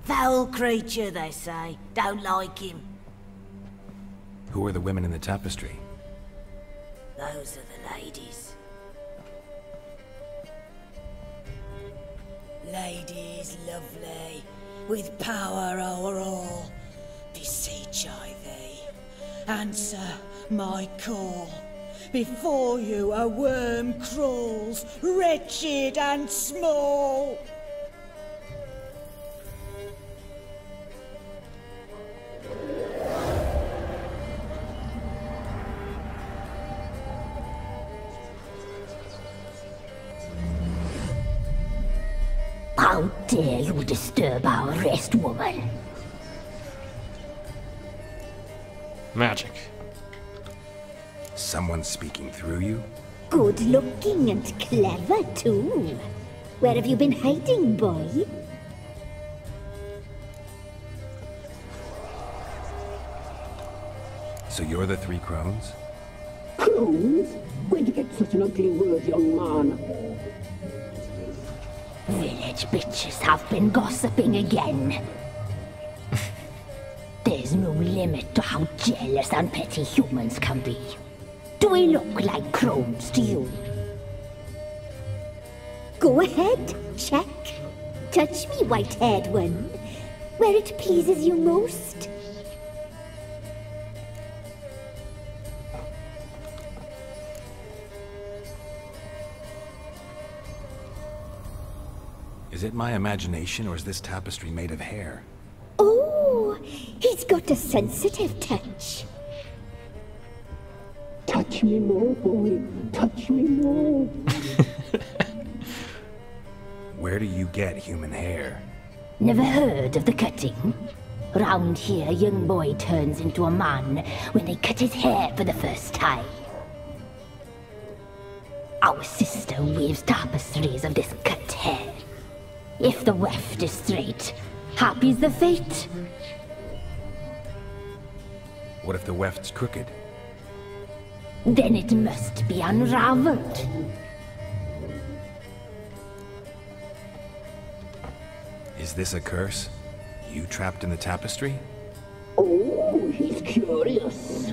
S6: foul creature, they say. Don't like him.
S11: Who are the women in the tapestry?
S6: Those are the ladies. Ladies lovely, with power o'er all. Beseech I thee, answer my call. Before you a worm crawls, wretched and small.
S12: How dare you disturb our rest, woman?
S1: Magic.
S11: Someone speaking through you?
S12: Good looking and clever, too. Where have you been hiding, boy?
S11: So you're the 3 crones?
S12: Crones? Where'd you get such an ugly word, young man? Village bitches have been gossiping again. There's no limit to how jealous and petty humans can be. Do we look like crones to you? Go ahead, check. Touch me, white-haired one, where it pleases you most.
S11: Is it my imagination, or is this tapestry made of hair?
S12: Oh, he's got a sensitive touch. Touch me more, boy. Touch me more.
S11: Where do you get human hair?
S12: Never heard of the cutting? Round here, a young boy turns into a man when they cut his hair for the first time. Our sister weaves tapestries of this cut hair. If the weft is straight, happy's the fate.
S11: What if the weft's crooked?
S12: Then it must be unraveled.
S11: Is this a curse? You trapped in the tapestry?
S12: Oh, he's curious.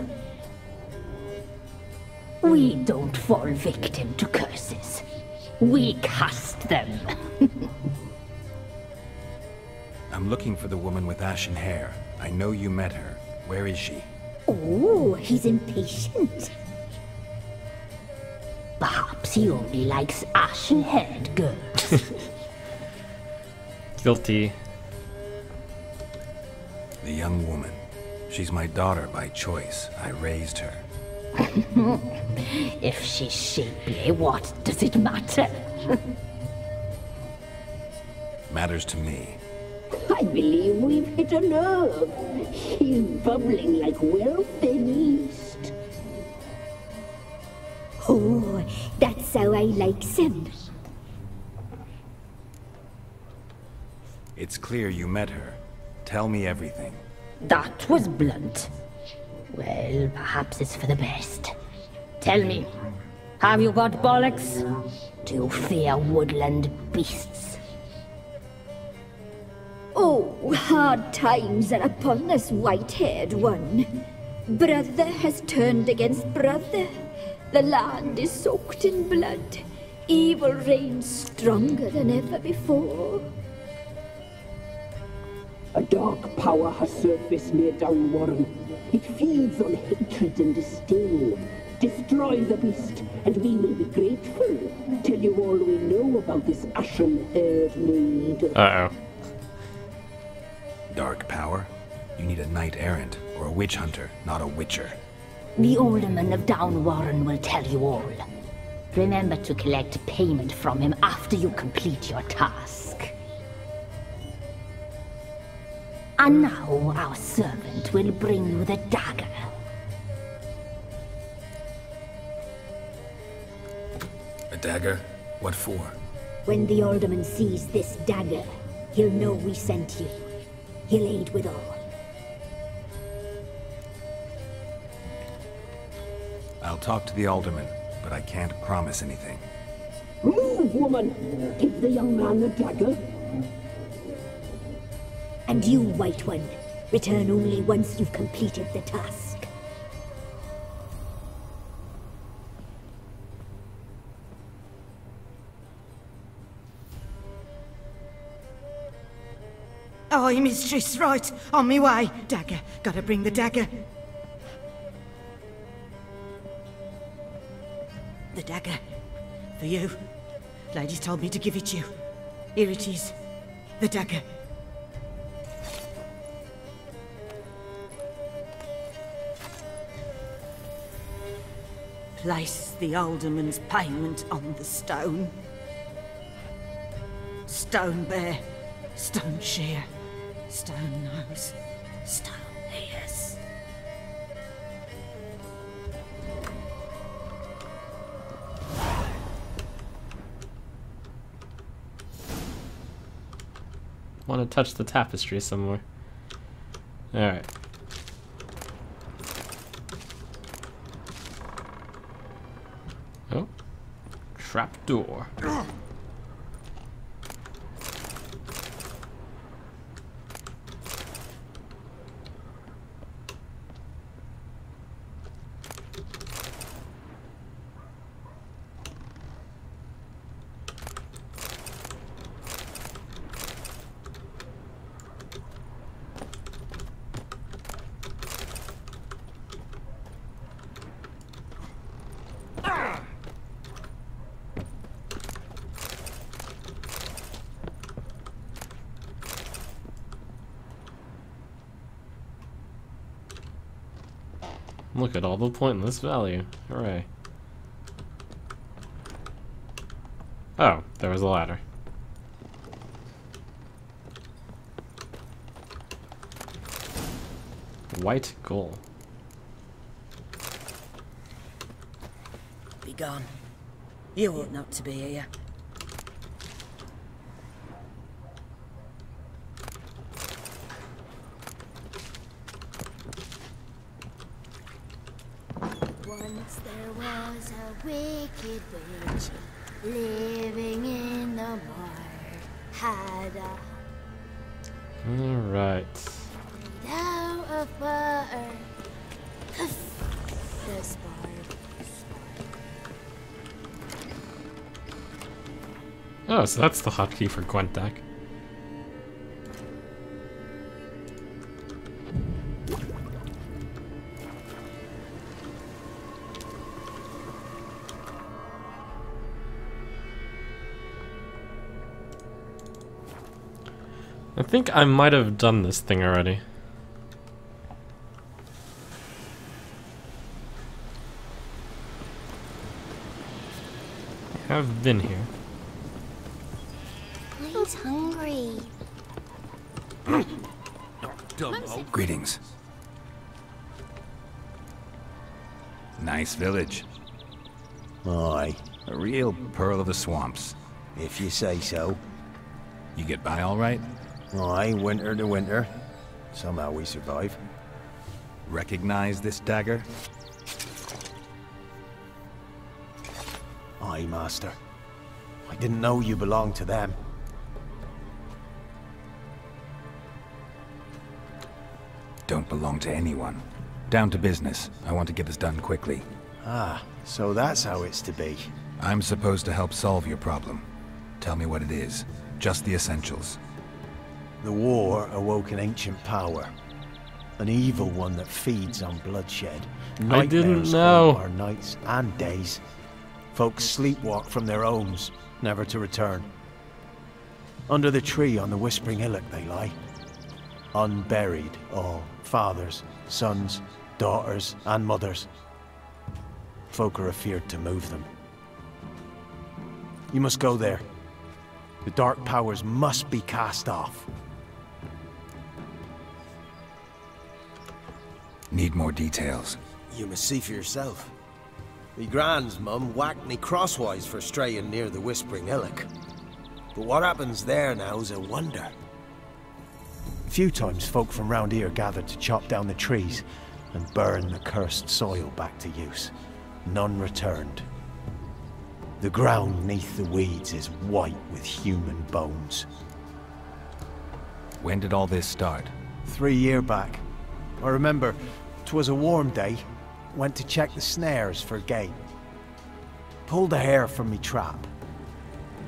S12: We don't fall victim to curses. We cast them.
S11: I'm looking for the woman with ashen hair. I know you met her. Where is she?
S12: Oh, he's impatient. Perhaps he only likes ashen-haired girls.
S1: Guilty.
S11: The young woman. She's my daughter by choice. I raised her.
S12: If she's shapely, what does it matter?
S11: Matters to me.
S12: I believe we've hit a nerve. He's bubbling like well-fed yeast. Oh, that's how I likes him.
S11: It's clear you met her. Tell me everything.
S12: That was blunt. Well, perhaps it's for the best. Tell me, have you got bollocks? Do you fear woodland beasts? Oh, hard times are upon us, white-haired one. Brother has turned against brother. The land is soaked in blood. Evil reigns stronger than ever before.
S13: A dark power has surfaced near Downwarren. It feeds on hatred and disdain. Destroy the beast, and we will be grateful. Tell you all we know about this ashen-haired maid.
S1: Uh-oh.
S11: Dark power? You need a knight errant or a witch hunter, not a witcher.
S6: The alderman of Downwarren will tell you all. Remember to collect payment from him after you complete your task. And now our servant will bring you the dagger.
S11: A dagger? What for?
S12: When the alderman sees this dagger, he'll know we sent you. He'll aid with all.
S11: I'll talk to the alderman, but I can't promise anything.
S13: Move, woman! Give the young man the dagger.
S12: And you, White One, return only once you've completed the task.
S4: Aye, mistress, right. On me way. Dagger. Gotta bring the dagger. The dagger. For you. Ladies told me to give it you. Here it is. The dagger. Place the alderman's payment on the stone. Stone bear. Stone shear. Stone nose. Stone ears.
S1: Want to touch the tapestry somewhere. Alright. Oh. Trapdoor. Look at all the pointless value. Hooray. Oh, there was a ladder. White gold.
S4: Be gone. You ought not to be here.
S10: Once there was a wicked witch living in the mire. Had a
S1: Alright.
S10: out of butter. The spark.
S1: Oh, so that's the hotkey for Gwentak. I think I might have done this thing already. I have been here.
S10: He's hungry.
S11: Greetings. Nice village.
S14: Aye.
S11: A real pearl of the swamps.
S14: If you say so.
S11: You get by all right?
S14: Aye, winter to winter. Somehow we survive.
S11: Recognize this dagger?
S14: Aye, master. I didn't know you belonged to them.
S11: Don't belong to anyone. Down to business. I want to get this done quickly.
S14: Ah, so that's how it's to be.
S11: I'm supposed to help solve your problem. Tell me what it is. Just the essentials.
S14: The war awoke an ancient power. An evil one that feeds on bloodshed.
S1: I didn't
S14: Nightmares
S1: know.
S14: haunt our nights and days. Folks sleepwalk from their homes, never to return. Under the tree on the Whispering Hillock they lie. Unburied, all. Fathers, sons, daughters, and mothers. Folk are afeard to move them. You must go there. The dark powers must be cast off.
S11: Need more details.
S15: You must see for yourself. Me grand's mum whacked me crosswise for straying near the Whispering Hillock. But what happens there now is a wonder.
S14: Few times folk from round here gathered to chop down the trees and burn the cursed soil back to use. None returned. The ground neath the weeds is white with human bones.
S11: When did all this start?
S14: 3 years back. I remember 'twas a warm day. Went to check the snares for game. Pulled a hare from me trap.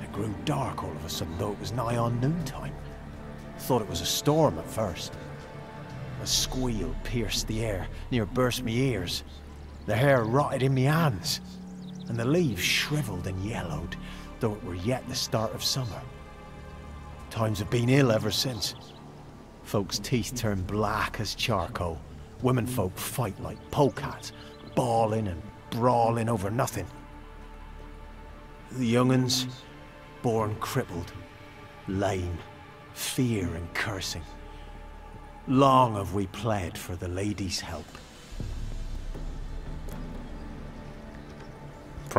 S14: It grew dark all of a sudden, though it was nigh on noontime. Thought it was a storm at first. A squeal pierced the air, near burst me ears. The hair rotted in me hands, and the leaves shriveled and yellowed, though it were yet the start of summer. Times have been ill ever since. Folks' teeth turn black as charcoal. Women folk fight like polecats, bawling and brawling over nothing. The young'uns, born crippled, lame, fear and cursing. Long have we pled for the lady's help.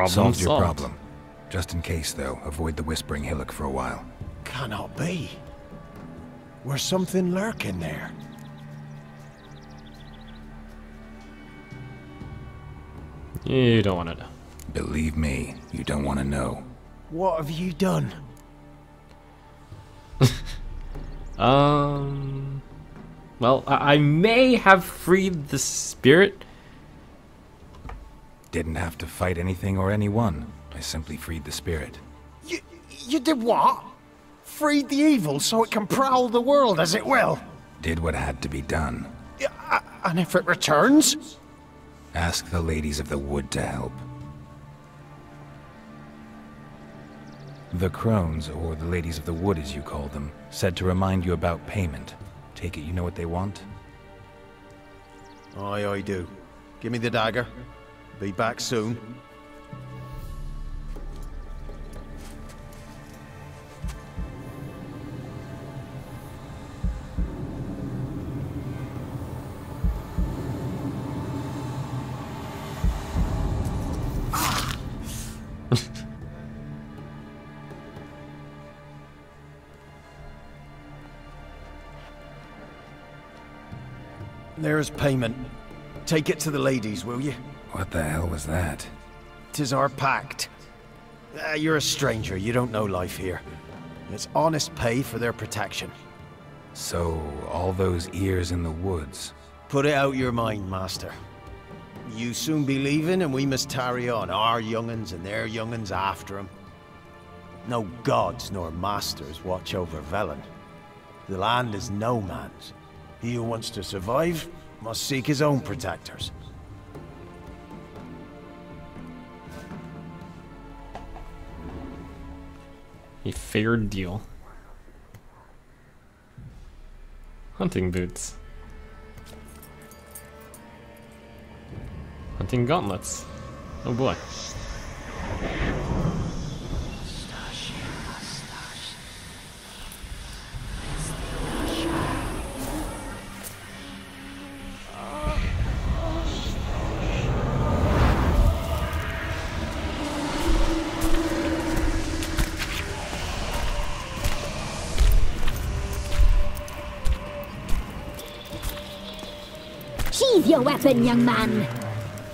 S11: Solved your problem. Just in case, though, avoid the Whispering Hillock for a while.
S14: Cannot be. Where's something lurking there?
S1: You don't want to know.
S11: Believe me, you don't want to know.
S14: What have you done?
S1: Well, I may have freed the spirit.
S11: Didn't have to fight anything or anyone. I simply freed the spirit.
S14: You did what? Freed the evil so it can prowl the world as it will?
S11: Did what had to be done.
S14: And if it returns?
S11: Ask the ladies of the wood to help. The crones, or the ladies of the wood as you call them, said to remind you about payment. Take it you know what they want?
S14: Aye, I do. Give me the dagger. Be back soon. There's payment. Take it to the ladies, will you?
S11: What the hell was that?
S14: 'Tis our pact. You're a stranger, you don't know life here. It's honest pay for their protection.
S11: So, all those ears in the woods.
S14: Put it out your mind, master. You soon be leaving and we must tarry on, our young'uns and their young'uns after 'em. No gods nor masters watch over Velen. The land is no man's. He who wants to survive must seek his own protectors.
S1: A fair deal. Hunting boots. Hunting gauntlets. Oh boy.
S12: Sheathe your weapon, young man.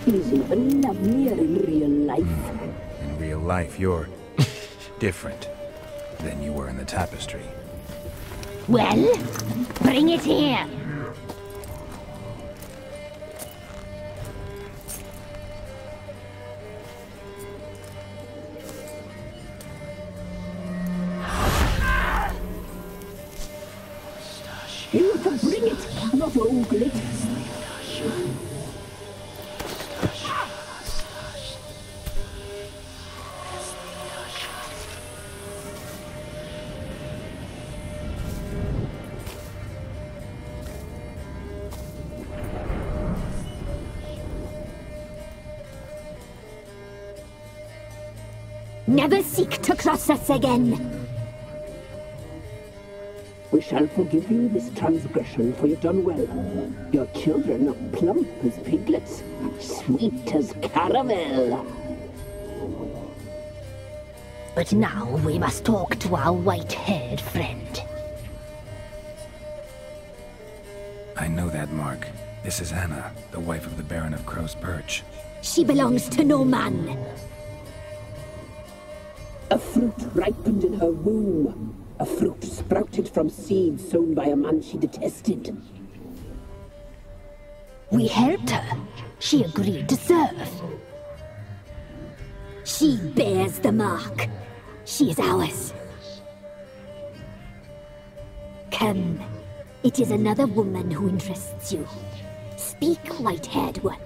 S13: He's even lovelier in real life.
S11: In real life, you're different than you were in the tapestry.
S6: Well, bring it here.
S13: You can bring it, not ogle it.
S12: Never seek to cross us again.
S13: We shall forgive you this transgression, for you've done well. Your children are plump as piglets, sweet as caramel.
S6: But now we must talk to our white-haired friend.
S11: I know that mark. This is Anna, the wife of the Baron of Crow's Perch.
S12: She belongs to no man.
S13: A fruit ripened in her womb. A fruit sprouted from seeds sown by a man she detested.
S6: We helped her. She agreed to serve.
S12: She bears the mark. She is ours. Come. It is another woman who interests you. Speak, white-haired one.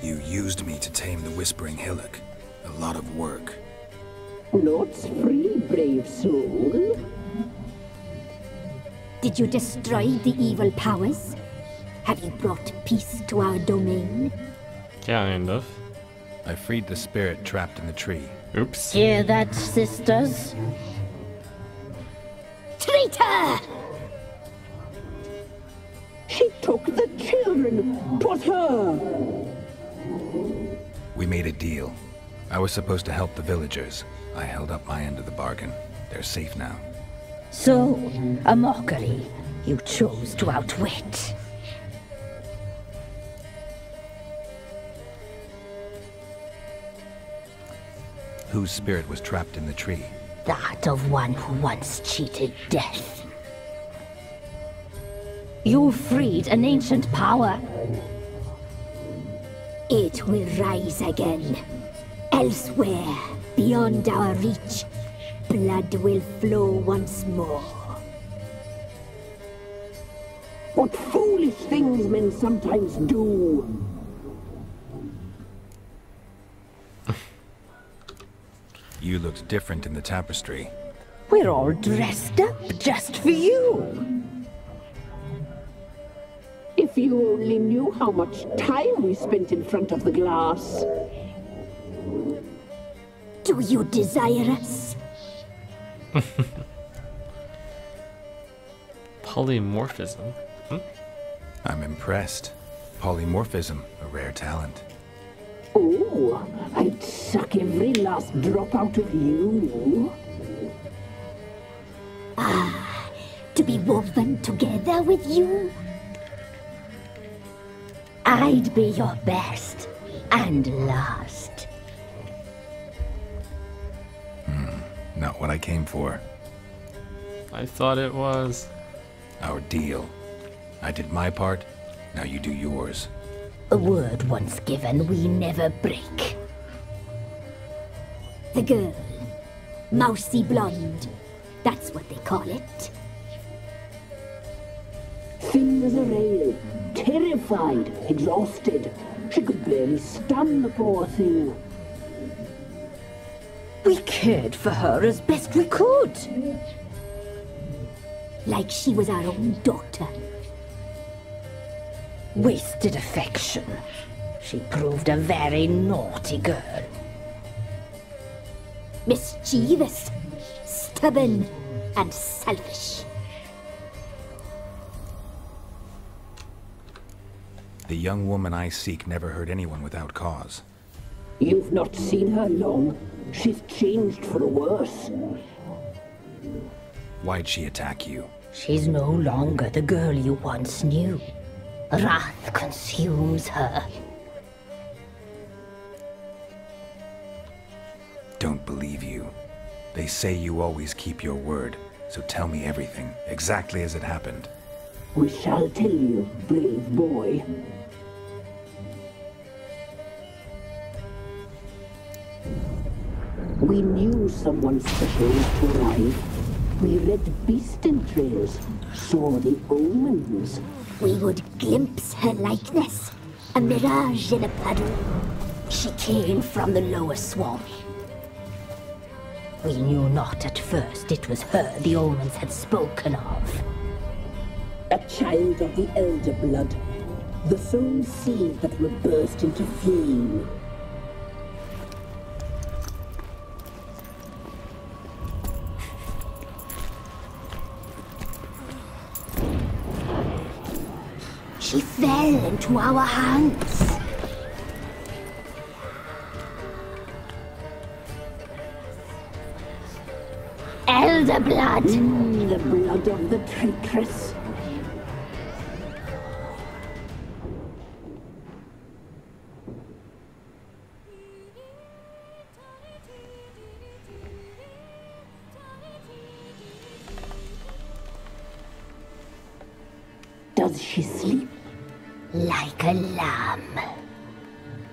S11: You used me to tame the Whispering Hillock. A lot of work.
S13: Not free, brave soul.
S12: Did you destroy the evil powers? Have you brought peace to our domain?
S1: Kind of.
S11: I freed the spirit trapped in the tree.
S1: Oops.
S6: Hear that, sisters?
S12: Traitor!
S13: She took the children. 'Twas her.
S11: We made a deal. I was supposed to help the villagers. I held up my end of the bargain. They're safe now.
S6: So, a mockery you chose to outwit.
S11: Whose spirit was trapped in the tree?
S6: That of one who once cheated death. You freed an ancient power.
S12: It will rise again. Elsewhere, beyond our reach, blood will flow once more.
S13: What foolish things men sometimes do.
S11: You looked different in the tapestry.
S6: We're all dressed up just for you.
S13: If you only knew how much time we spent in front of the glass.
S12: Do you desire us?
S1: Polymorphism.
S11: I'm impressed. Polymorphism, a rare talent.
S13: Oh, I'd suck every last drop out of you.
S12: Ah, to be woven together with you?
S6: I'd be your best and last.
S11: Not what I came for.
S1: I thought it was.
S11: Our deal. I did my part, now you do yours.
S6: A word once given, we never break.
S12: The girl. Mousy blonde. That's what they call it.
S13: Thin as a rail, terrified, exhausted. She could barely stand, the poor thing.
S6: We cared for her as best we could.
S12: Like she was our own daughter.
S6: Wasted affection. She proved a very naughty girl.
S12: Mischievous, stubborn, and selfish.
S11: The young woman I seek never hurt anyone without cause.
S13: You've not seen her long. She's changed for the worse.
S11: Why'd she attack you?
S6: She's no longer the girl you once knew. Wrath consumes her.
S11: Don't believe you. They say you always keep your word, so tell me everything, exactly as it happened.
S13: We shall tell you, brave boy. We knew someone special was to arrive. We read beast entrails, saw the omens.
S12: We would glimpse her likeness, a mirage in a puddle.
S6: She came from the lower swamp. We knew not at first it was her the omens had spoken of.
S13: A child of the elder blood. The soul seed that will burst into flame.
S6: She fell into our hands. Elder blood.
S13: The blood of the traitress. Does she sleep?
S6: Like a lamb.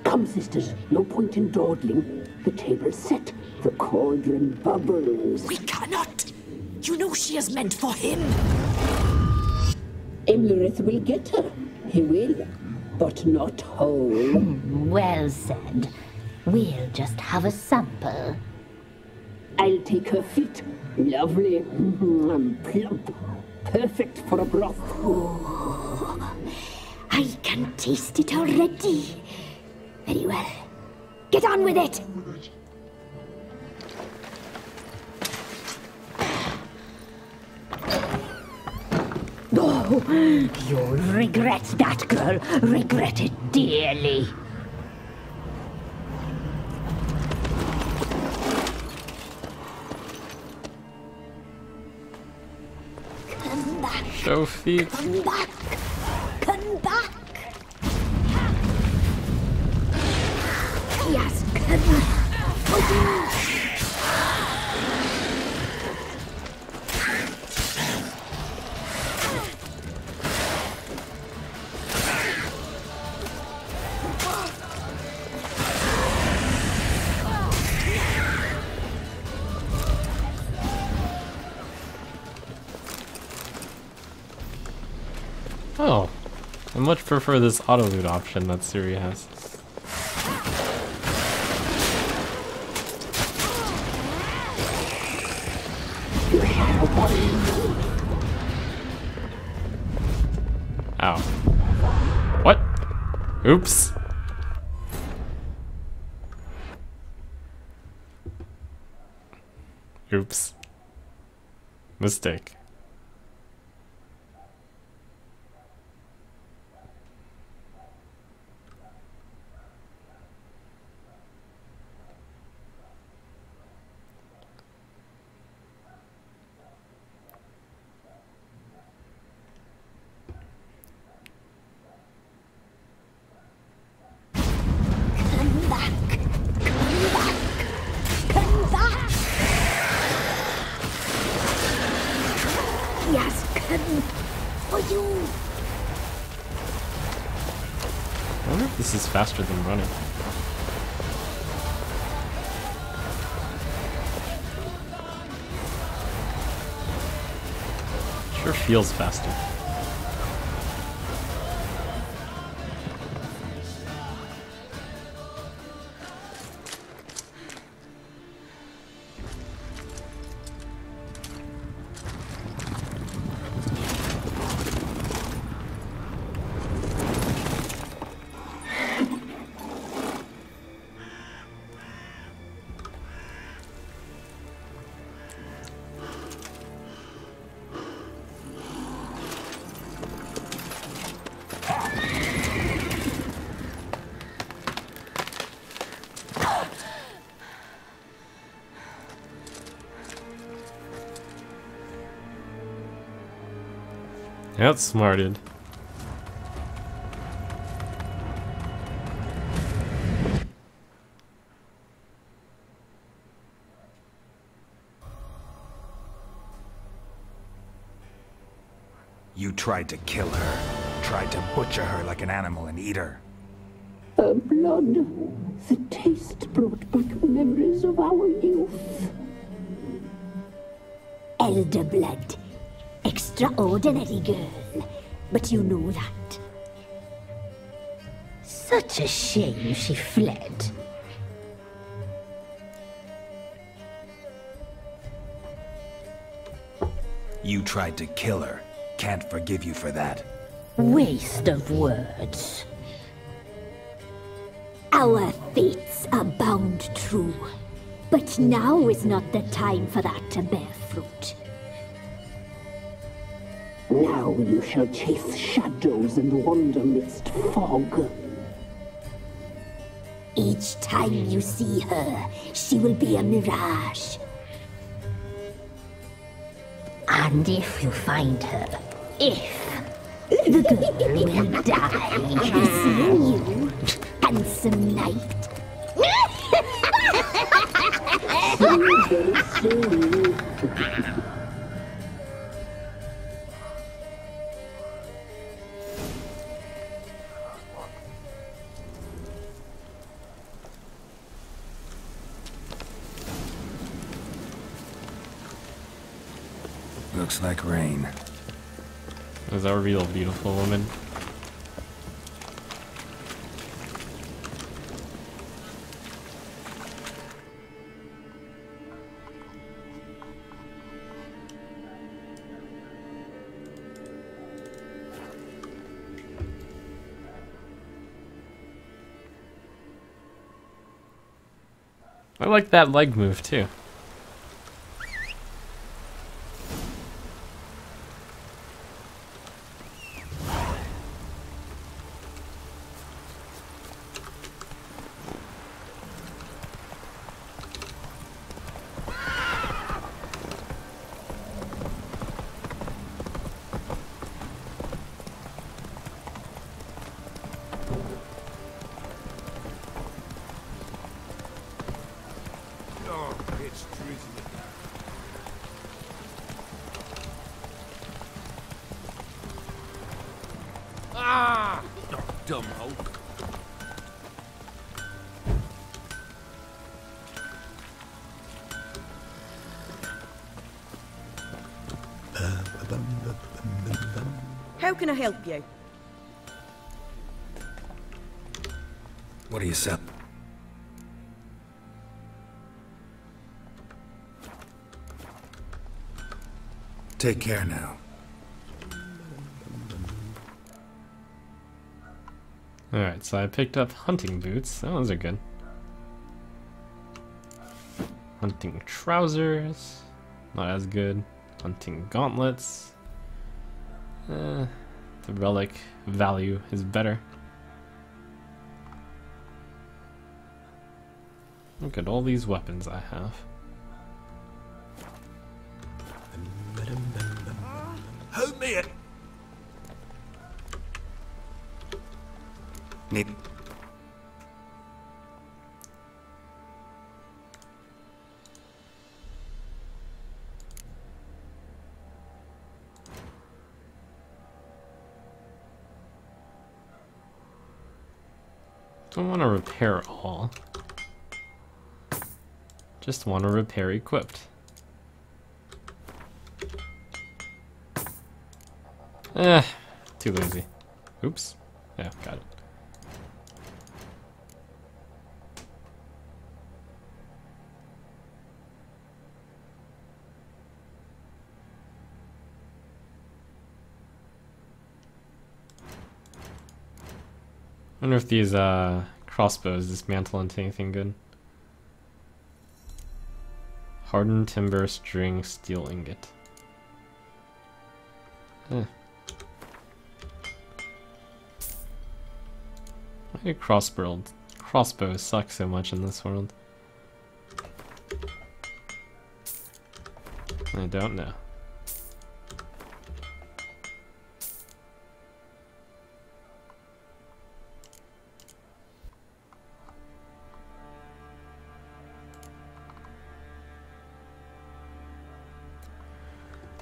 S13: Come, sisters, no point in dawdling. The table's set, the cauldron bubbles.
S2: We cannot! You know she is meant for him!
S13: Imlerith will get her. He will, but not whole.
S6: Well said. We'll just have a sample.
S13: I'll take her feet. Lovely. Plump. Perfect for a broth.
S6: Oh, I can taste it already. Very well. Get on with it! Oh, you'll regret that, girl. Regret it dearly. Come back.
S1: Show feet.
S6: Come back. Come back. Yes, come back.
S1: Oh, I much prefer this auto loot option that Siri has. Ow. What? Oops. Oops. Mistake. I wonder if this is faster than running. Sure feels faster. Outsmarted.
S11: You tried to kill her, tried to butcher her like an animal and eat her.
S13: Her blood. The taste brought back memories of our youth.
S6: Elder blood. Extraordinary girl. But you know that. Such a shame she fled.
S11: You tried to kill her. Can't forgive you for that.
S6: Waste of words.
S12: Our fates are bound true. But now is not the time for that to bear fruit.
S13: Now you shall chase shadows and wander midst fog.
S12: Each time you see her, she will be a mirage.
S6: And if you find her, the girl will die.
S12: Seeing you, handsome knight.
S13: Very soon.
S11: Looks like rain.
S1: Is a real beautiful woman. I like that leg move too.
S3: Oh, it's drizzling. Ah! Oh, dumb Hulk.
S16: How can I help you?
S11: What do you sell? Take care now.
S1: Alright, so I picked up hunting boots. Those are good. Hunting trousers. Not as good. Hunting gauntlets. The relic value is better. Look at all these weapons I have.
S11: Help me! Need.
S1: Don't want to repair all. Just want to repair equipped. Too lazy. Oops. Yeah, got it. I wonder if these crossbows dismantle into anything good. Hardened timber, string, steel ingot. Why do crossbows suck so much in this world? I don't know.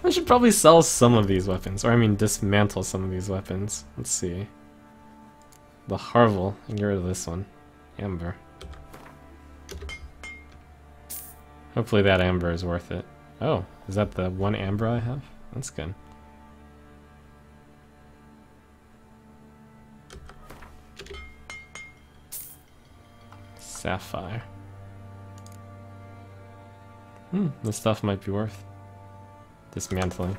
S1: I should probably sell some of these weapons, or I mean dismantle some of these weapons. Let's see. The Harvel, and get rid of this one. Amber. Hopefully that amber is worth it. Oh, is that the one amber I have? That's good. Sapphire. This stuff might be worth dismantling.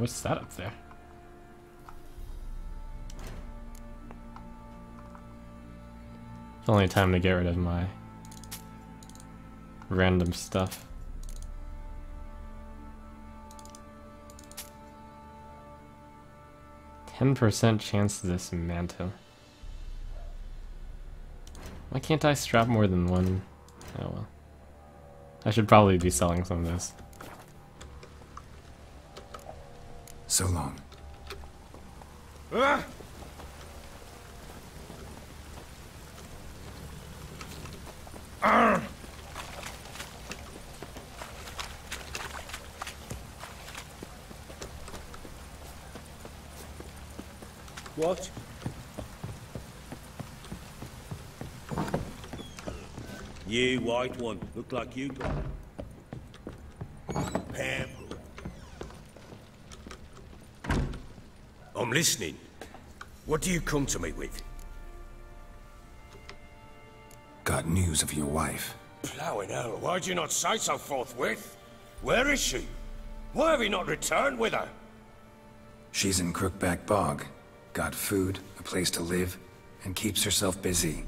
S1: what's that up there? Only time to get rid of my random stuff. %10 chance to dismantle. Why can't I strap more than one? Oh well. I should probably be selling some of this.
S11: So long.
S15: What? You white one, look like you got pamphlet. I'm listening. What do you come to me with?
S11: Got news of your wife.
S15: Plowing hell, why'd you not say so forthwith? Where is she? Why have you not returned with her?
S11: She's in Crookback Bog. Got food, a place to live, and keeps herself busy.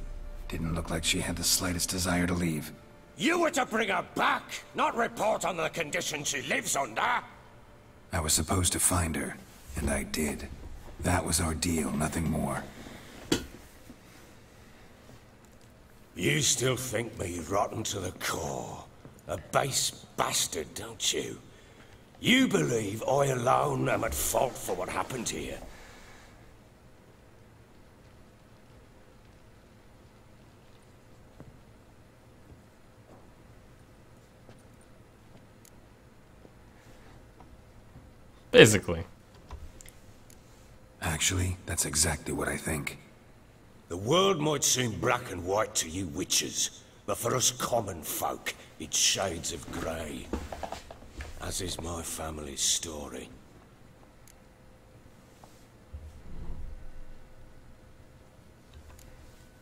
S11: Didn't look like she had the slightest desire to leave.
S15: You were to bring her back, not report on the conditions she lives under.
S11: I was supposed to find her, and I did. That was our deal, nothing more.
S15: You still think me rotten to the core. A base bastard, don't you? You believe I alone am at fault for what happened here.
S1: Basically.
S11: Actually, that's exactly what I think.
S15: The world might seem black and white to you witches, but for us common folk, it's shades of grey. As is my family's story.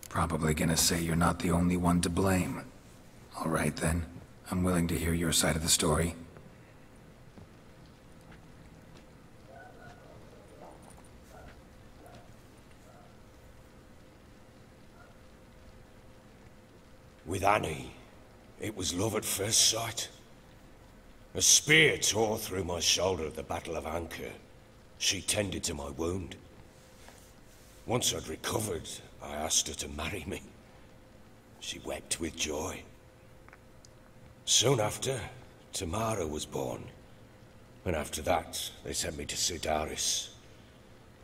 S11: Probably gonna say you're not the only one to blame. All right then, I'm willing to hear your side of the story.
S15: With Annie, it was love at first sight. A spear tore through my shoulder at the Battle of Anchor. She tended to my wound. Once I'd recovered, I asked her to marry me. She wept with joy. Soon after, Tamara was born. And after that, they sent me to Sidaris.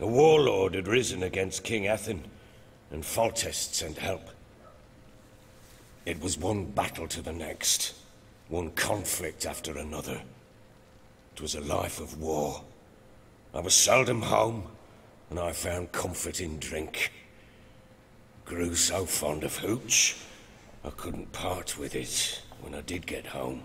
S15: A warlord had risen against King Ethan, and Foltest sent help. It was one battle to the next, one conflict after another. It was a life of war. I was seldom home, and I found comfort in drink. Grew so fond of hooch, I couldn't part with it when I did get home.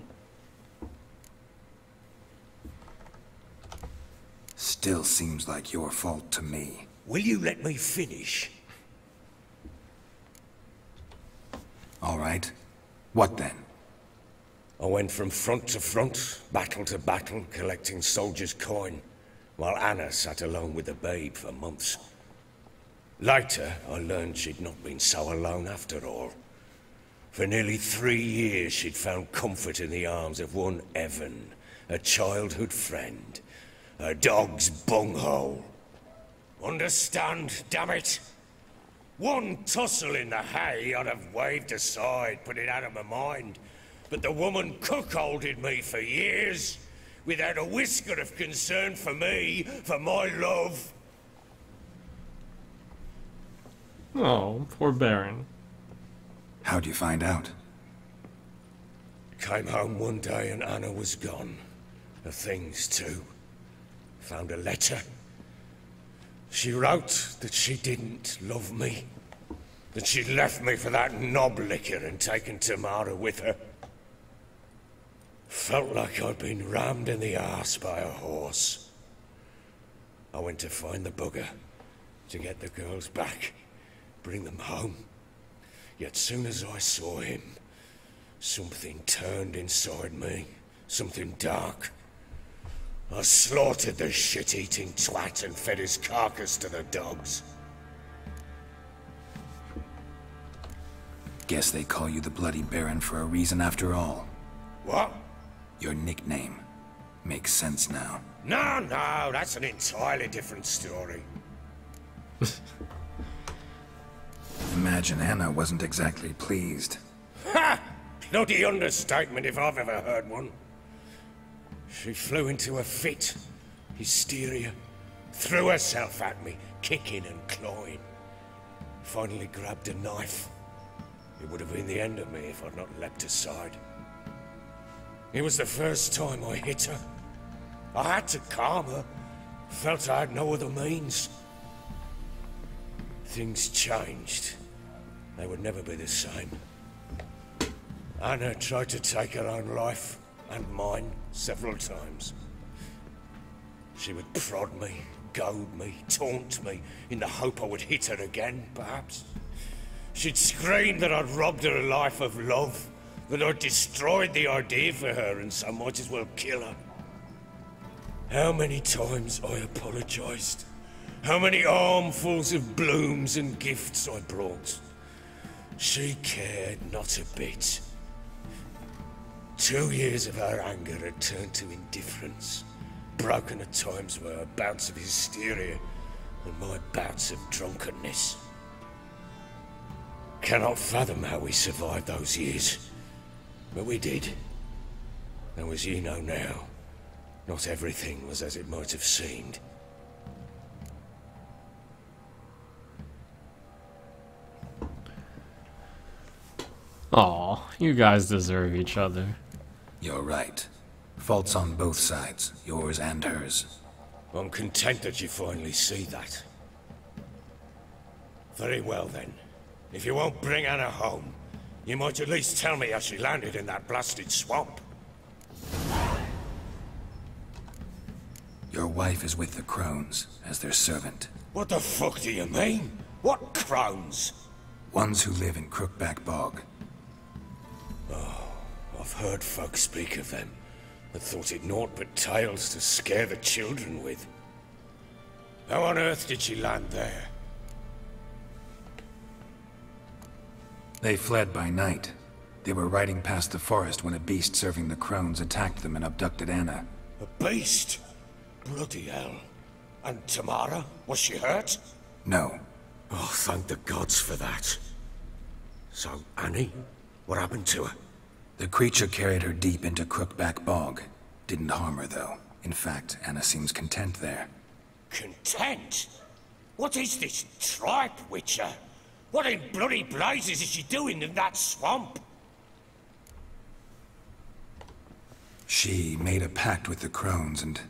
S11: Still seems like your fault to me.
S15: Will you let me finish?
S11: All right. What then?
S15: I went from front to front, battle to battle, collecting soldiers' coin, while Anna sat alone with the babe for months. Later, I learned she'd not been so alone after all. For nearly 3 years, she'd found comfort in the arms of one Evan, a childhood friend, a dog's bunghole. Understand, damn it? One tussle in the hay I'd have waved aside, put it out of my mind. But the woman cuckolded me for years, without a whisker of concern for me, for my love.
S1: Oh, poor Baron.
S11: How'd you find out?
S15: Came home one day and Anna was gone. Her things too. Found a letter. She wrote that she didn't love me. That she'd left me for that knob licker and taken Tamara with her. Felt like I'd been rammed in the arse by a horse. I went to find the bugger, to get the girls back, bring them home. Yet soon as I saw him, something turned inside me, something dark. I slaughtered the shit-eating twat and fed his carcass to the dogs.
S11: Guess they call you the Bloody Baron for a reason after all.
S15: What?
S11: Your nickname. Makes sense now.
S15: No, that's an entirely different story.
S11: Imagine Anna wasn't exactly pleased.
S15: Ha! Bloody understatement if I've ever heard one. She flew into a fit. Hysteria. Threw herself at me, kicking and clawing. Finally grabbed a knife. It would have been the end of me if I'd not leapt aside. It was the first time I hit her. I had to calm her. Felt I had no other means. Things changed. They would never be the same. Anna tried to take her own life, and mine, several times. She would prod me, goad me, taunt me, in the hope I would hit her again, perhaps. She'd scream that I'd robbed her a life of love, that I'd destroyed the idea for her and so might as well kill her. How many times I apologized. How many armfuls of blooms and gifts I brought. She cared not a bit. 2 years of her anger had turned to indifference, broken at times by her bouts of hysteria and my bouts of drunkenness. Cannot fathom how we survived those years, but we did. Though as you know now, not everything was as it might have seemed.
S1: Aw, you guys deserve each other.
S11: You're right. Faults on both sides, yours and hers.
S15: I'm content that you finally see that. Very well then. If you won't bring Anna home, you might at least tell me how she landed in that blasted swamp.
S11: Your wife is with the Crones, as their servant.
S15: What the fuck do you mean? What Crones?
S11: Ones who live in Crookback Bog.
S15: Oh, I've heard folk speak of them, but thought it naught but tales to scare the children with. How on earth did she land there?
S11: They fled by night. They were riding past the forest when a beast serving the Crones attacked them and abducted Anna.
S15: A beast? Bloody hell. And Tamara? Was she hurt?
S11: No.
S15: Oh, thank the gods for that. So, Annie? What happened to her?
S11: The creature carried her deep into Crookback Bog. Didn't harm her, though. In fact, Anna seems content there.
S15: Content? What is this tripe, Witcher? What in bloody blazes is she doing in that swamp?
S11: She made a pact with the Crones and...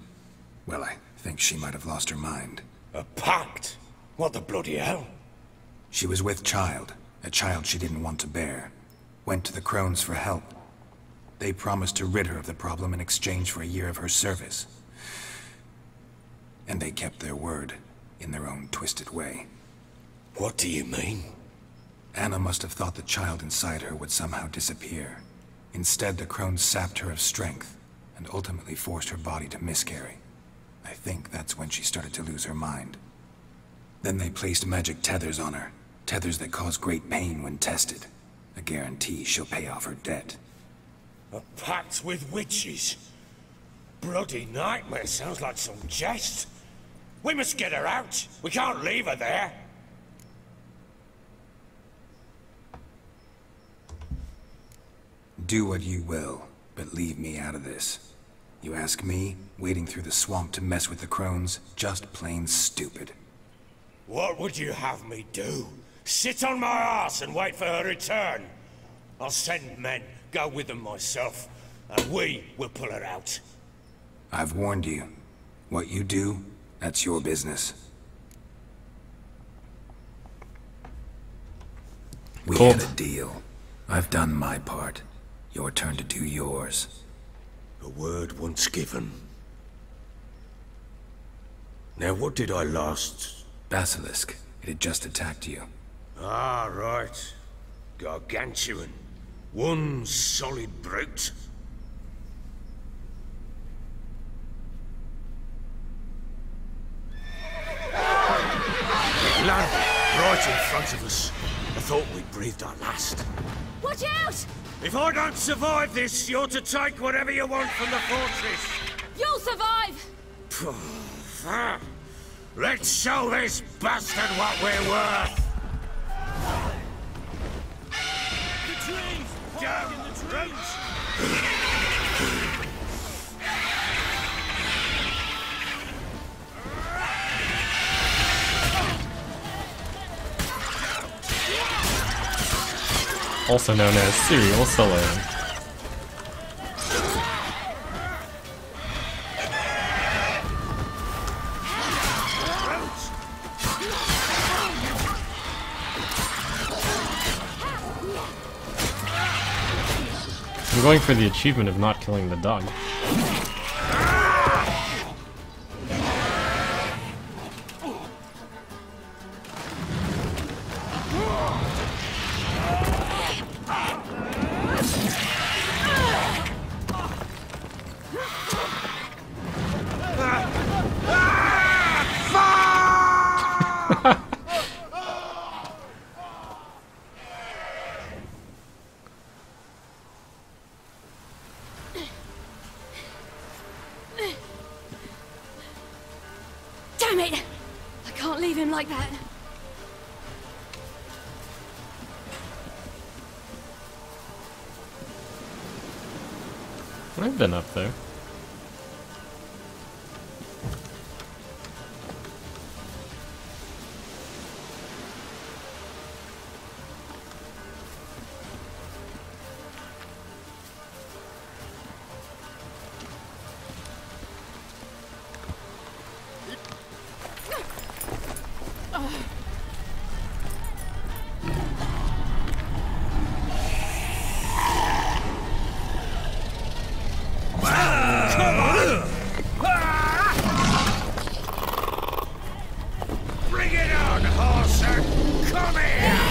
S11: well, I think she might have lost her mind.
S15: A pact? What the bloody hell?
S11: She was with child, a child she didn't want to bear. Went to the Crones for help. They promised to rid her of the problem in exchange for a year of her service. And they kept their word, in their own twisted way.
S15: What do you mean?
S11: Anna must have thought the child inside her would somehow disappear. Instead, the Crones sapped her of strength, and ultimately forced her body to miscarry. I think that's when she started to lose her mind. Then they placed magic tethers on her, tethers that cause great pain when tested. A guarantee she'll pay off her debt.
S15: A pact with witches? Bloody nightmare, sounds like some jest. We must get her out. We can't leave her there.
S11: Do what you will, but leave me out of this. You ask me, wading through the swamp to mess with the Crones, just plain stupid.
S15: What would you have me do? Sit on my ass and wait for her return? I'll send men, go with them myself, and we will pull her out.
S11: I've warned you. What you do, that's your business. We had a deal. I've done my part. Your turn to do yours.
S15: A word once given. Now what did I last...
S11: Basilisk. It had just attacked you.
S15: Ah, right. Gargantuan. One solid brute. found me, right in front of us. I thought we'd breathed our last.
S2: Watch out!
S15: If I don't survive this, you're to take whatever you want from the fortress.
S2: You'll survive!
S15: Let's show this bastard what we're worth!
S5: The trees!
S15: Down
S5: in the trees!
S1: Also known as Serial Solo. I'm going for the achievement of not killing the dog.
S2: Damn it! I can't leave him like that.
S1: I've been up there.
S15: Bring it on, Horser! Come here!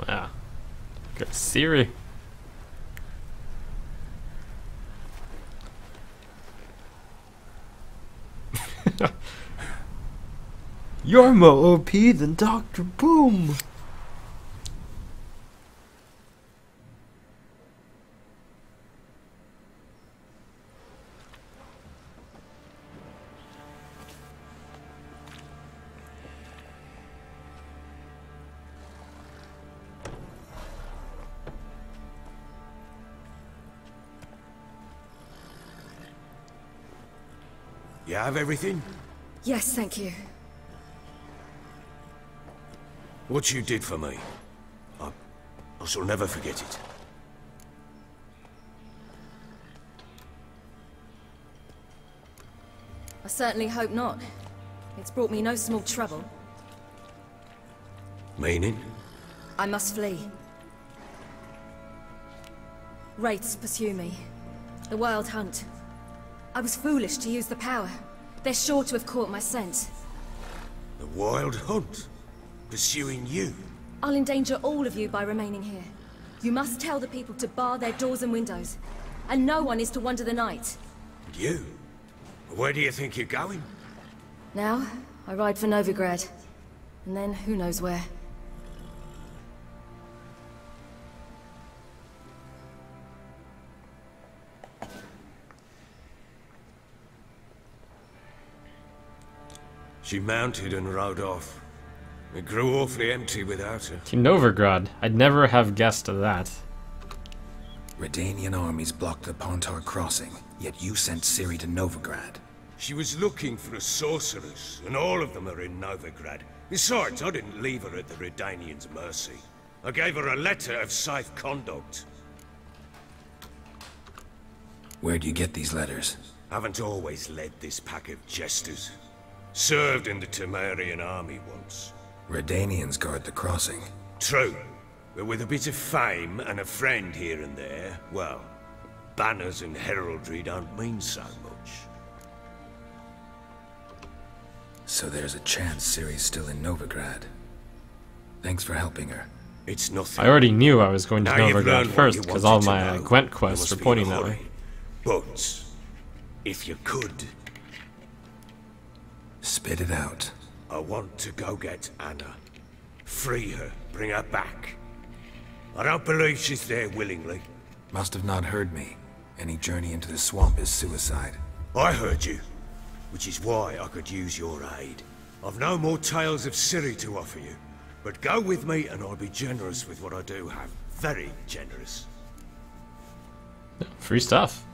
S1: Wow. Got Siri. You're more OP than Dr. Boom.
S15: You have everything?
S2: Yes, thank you.
S15: What you did for me, I shall never forget it.
S2: I certainly hope not. It's brought me no small trouble.
S15: Meaning?
S2: I must flee. Wraiths pursue me. The Wild Hunt. I was foolish to use the power. They're sure to have caught my scent.
S15: The Wild Hunt? Pursuing you?
S2: I'll endanger all of you by remaining here. You must tell the people to bar their doors and windows. And no one is to wander the night.
S15: You? Where do you think you're going?
S2: Now, I ride for Novigrad. And then, who knows where.
S15: She mounted and rode off. It grew awfully empty without her.
S1: To Novigrad. I'd never have guessed that.
S11: Redanian armies blocked the Pontar crossing, yet you sent Ciri to Novigrad.
S15: She was looking for a sorceress, and all of them are in Novigrad. Besides, I didn't leave her at the Redanians' mercy. I gave her a letter of safe conduct.
S11: Where'd you get these letters?
S15: Haven't always led this pack of jesters. Served in the Temerian army once.
S11: Redanians guard the crossing.
S15: True. But with a bit of fame and a friend here and there, well, banners and heraldry don't mean so much.
S11: So there's a chance Ciri's still in Novigrad. Thanks for helping her.
S15: It's nothing.
S1: I already knew I was going to
S15: Now you've
S1: Novigrad
S15: learned what
S1: first,
S15: you
S1: because
S15: wanted
S1: all
S15: to
S1: my
S15: know.
S1: Gwent
S15: You
S1: quests
S15: must
S1: were
S15: be
S1: pointing
S15: in a
S1: that
S15: hurry.
S1: way.
S15: But, if you could,
S11: spit it out.
S15: I want to go get Anna. Free her, bring her back. I don't believe she's there willingly.
S11: Must have not heard me. Any journey into the swamp is suicide.
S15: I heard you, which is why I could use your aid. I've no more tales of Ciri to offer you, but go with me and I'll be generous with what I do have. Very generous.
S1: Free stuff.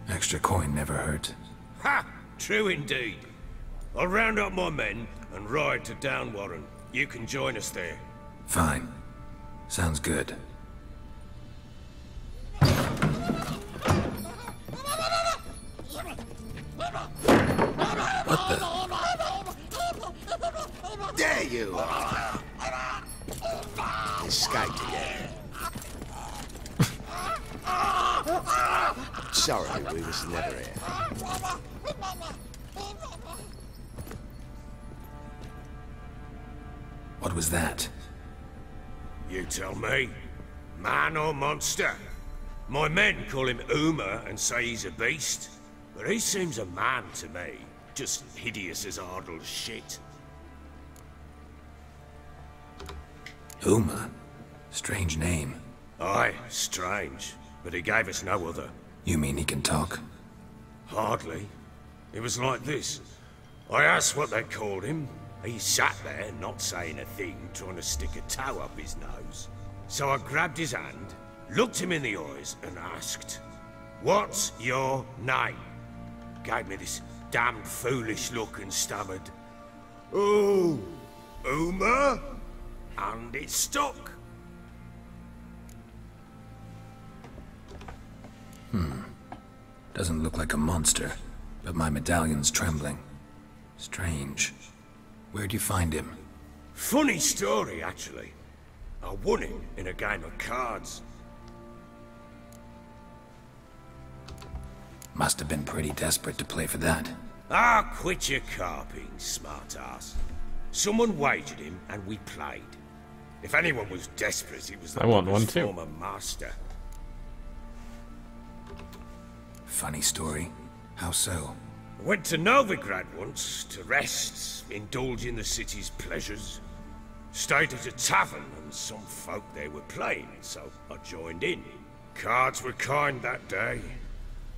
S11: Extra coin never hurt.
S15: Ha! True indeed. I'll round up my men and ride to Downwarren. You can join us there.
S11: Fine. Sounds good. What the?
S15: There you are.
S17: Escaped again. Sorry, we was never here.
S11: What was that?
S15: You tell me. Man or monster? My men call him Uma and say he's a beast, but he seems a man to me. Just hideous as Ardle's shit.
S11: Uma? Strange name.
S15: Aye, strange. But he gave us no other.
S11: You mean he can talk?
S15: Hardly. It was like this. I asked what they called him. He sat there, not saying a thing, trying to stick a toe up his nose. So I grabbed his hand, looked him in the eyes, and asked, "What's your name?" Gave me this damned foolish look and stammered, "Oh, Uma?" And it stuck.
S11: Doesn't look like a monster, but my medallion's trembling. Strange. Where'd you find him?
S15: Funny story, actually. I won him in a game of cards.
S11: Must have been pretty desperate to play for that.
S15: Ah, quit your carping, smart-ass. Someone wagered him, and we played. If anyone was desperate, it was the
S1: I want one
S15: bugger's
S1: too.
S15: former master.
S11: Funny story. How so?
S15: I went to Novigrad once to rest, indulge in the city's pleasures. Stayed at a tavern, and some folk there were playing, so I joined in. Cards were kind that day.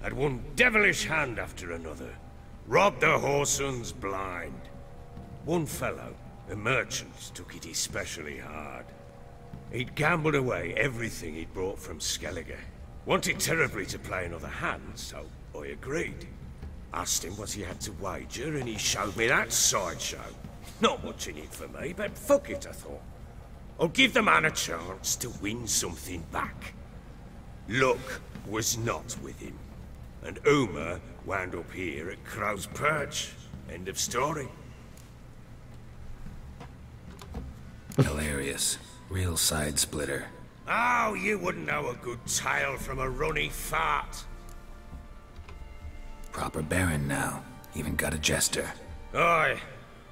S15: Had one devilish hand after another. Robbed the whoresun's blind. One fellow, a merchant, took it especially hard. He'd gambled away everything he'd brought from Skellige. Wanted terribly to play another hand, so I agreed. Asked him what he had to wager, and he showed me that sideshow. Not much in it for me, but fuck it, I thought. I'll give the man a chance to win something back. Luck was not with him, and Uma wound up here at Crow's Perch. End of story.
S11: Hilarious. Real side splitter.
S15: Oh, you wouldn't know a good tale from a runny fart.
S11: Proper baron now. Even got a jester.
S15: Aye,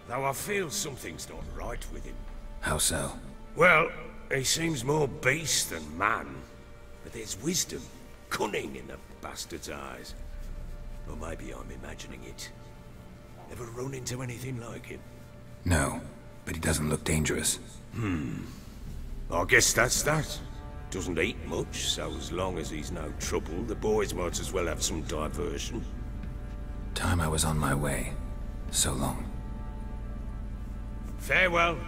S15: though I feel something's not right with him.
S11: How so?
S15: Well, he seems more beast than man. But there's wisdom, cunning in the bastard's eyes. Or maybe I'm imagining it. Ever run into anything like him?
S11: No, but he doesn't look dangerous.
S15: I guess that's that. Doesn't eat much, so as long as he's no trouble, the boys might as well have some diversion.
S11: Time I was on my way. So long.
S15: Farewell.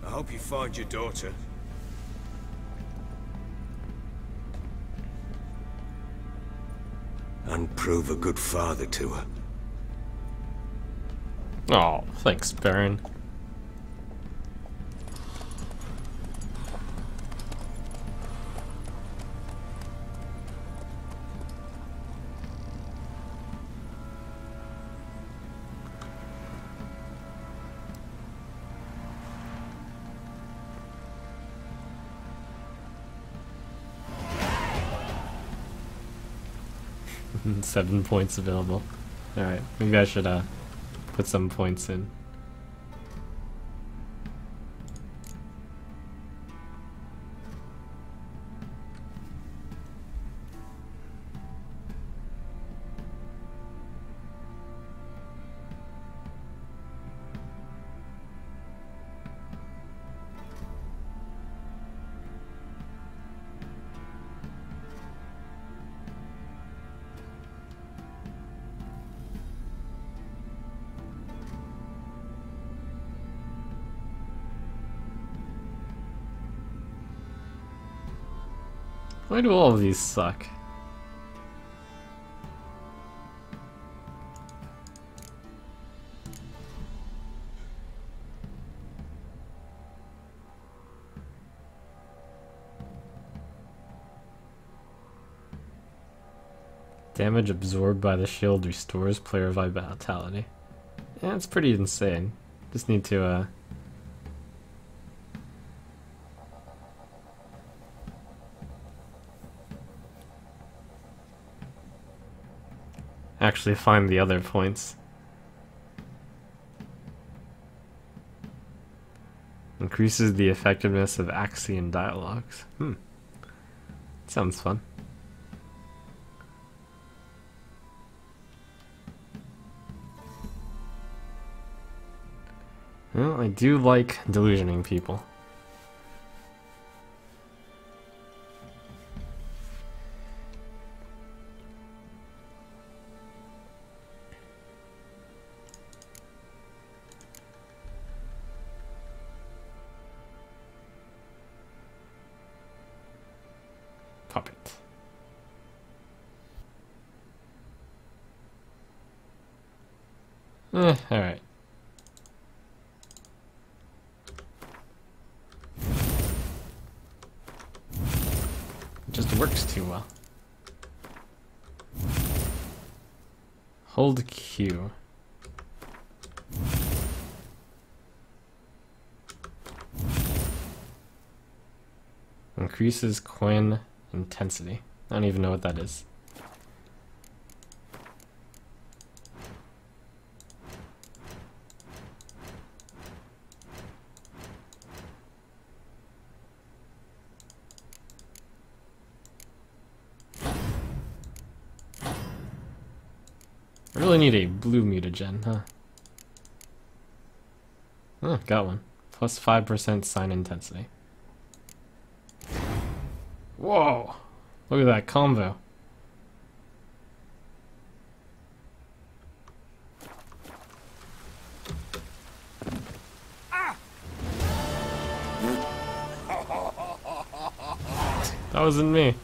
S15: I hope you find your daughter. And prove a good father to her.
S1: Oh, thanks, Baron. 7 points available. Alright, maybe I should put some points in. Why do all of these suck? Damage absorbed by the shield restores player vitality. Yeah, it's pretty insane. Just need to actually find the other points. Increases the effectiveness of Axian dialogues. Sounds fun. Well, I do like delusioning people. Puppet. Alright. It just works too well. Hold Q. Increases coin intensity. I don't even know what that is. I really need a blue mutagen, huh? Oh, got one. Plus 5% sign intensity. Whoa! Look at that combo. That wasn't me.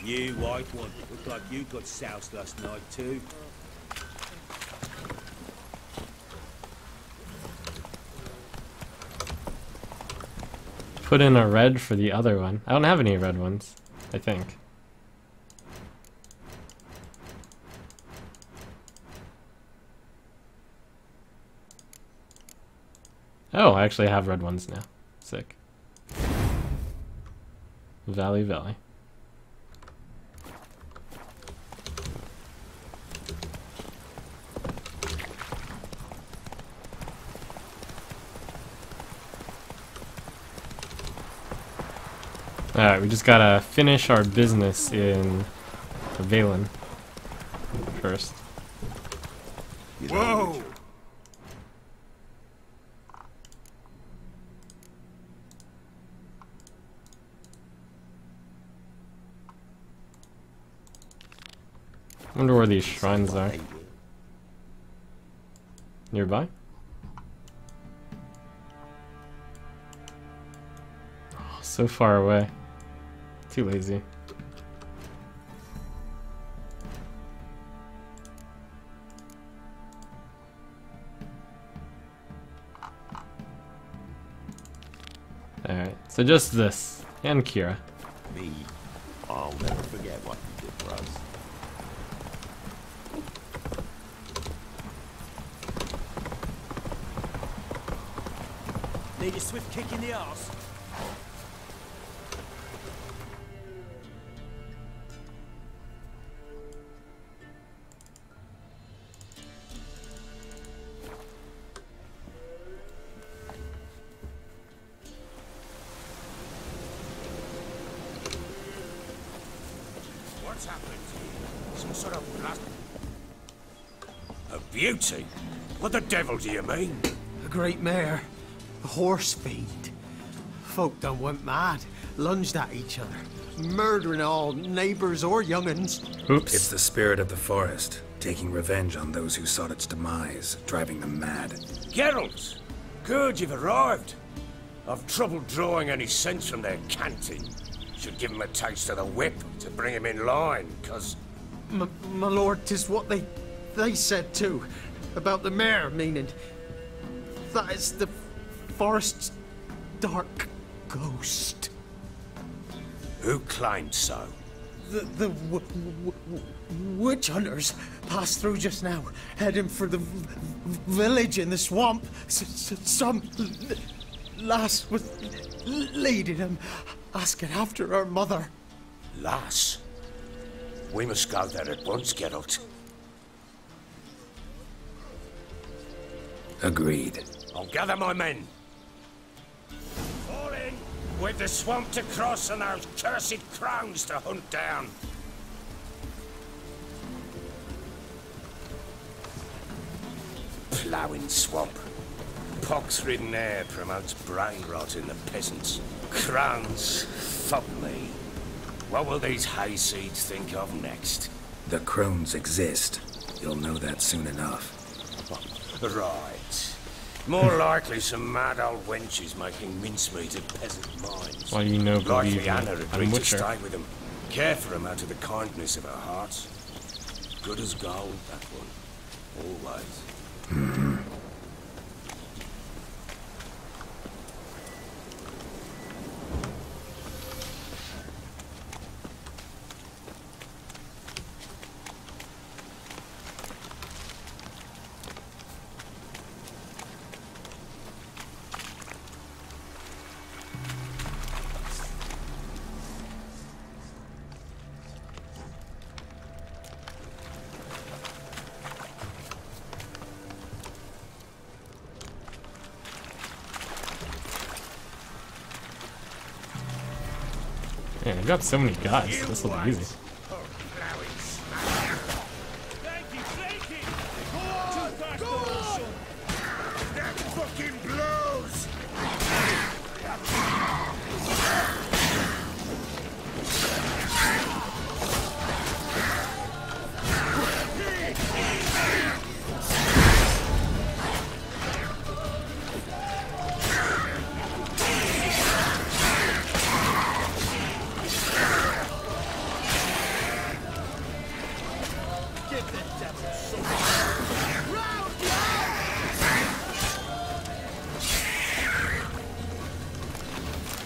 S17: You white one, look like you got soused last night too.
S1: Put in a red for the other one. I don't have any red ones, I think. Oh, I actually have red ones now. Sick. Valley Valley. Alright, we just gotta finish our business in Valen first.
S17: Whoa!
S1: I wonder where these shrines are. Nearby? Oh, so far away. Too lazy. Alright, so just this. And Kira.
S17: Me, I'll never forget what you did for us. Need a swift kick in the arse.
S15: What's happened? Some sort of blast. A beauty? What the devil do you mean?
S18: A great mare. A horse feed. Folk done went mad. Lunged at each other. Murdering all neighbours or young'uns.
S1: Oops.
S11: It's the spirit of the forest, taking revenge on those who sought its demise, driving them mad.
S15: Geralt! Good, you've arrived. I've trouble drawing any sense from their canting. Should give him a taste of the whip to bring him in line, cause...
S18: My lord, 'tis what they said too. About the mare, meaning... That is the forest's dark ghost.
S15: Who claimed so?
S18: The witch hunters passed through just now, heading for the village in the swamp. Some lass was leading them, asking after her mother.
S15: Lass? We must go there at once, Geralt.
S11: Agreed.
S15: I'll gather my men. Fall in! With the swamp to cross and those cursed crones to hunt down. Ploughing swamp. Pox-ridden air promotes brain rot in the peasants. Crones, fuck me. What will these hayseeds think of next?
S11: The crones exist. You'll know that soon enough.
S15: Right. More likely some mad old wenches making mincemeat of peasant minds.
S1: Why do you know believe
S15: Likely Anna
S1: me?
S15: agreed
S1: I'm
S15: to
S1: Witcher.
S15: stay with them. Care for them out of the kindness of her heart. Good as gold, that one. Always.
S1: Man, I got so many guys. This will be easy.
S3: That fucking blows!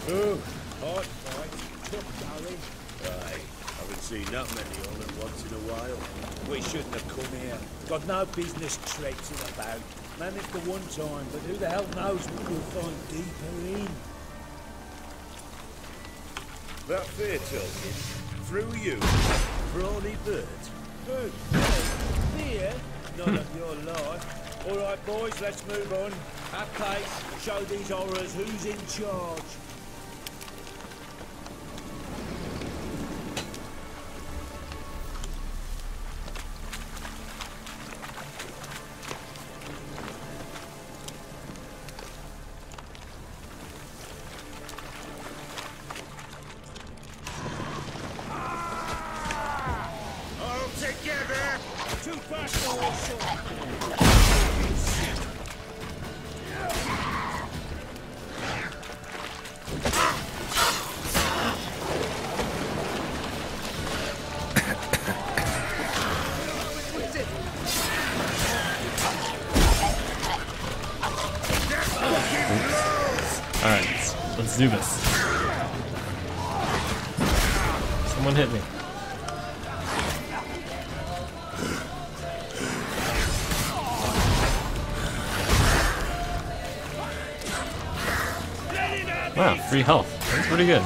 S17: Oh, hard fight. Tough going. Aye, haven't seen that many all at once in a while. We shouldn't have come here. Got no business traipsing about. Managed the one time, but who the hell knows what we'll find deeper in. That fair talking. Through you, brawny bird. Good. Fear? None of your life. All right, boys, let's move on. Have pace. Show these horrors who's in charge.
S3: All together!
S17: Too fast for all sorts.
S1: Alright, let's do this. Someone hit me. Wow, free health. That's pretty good.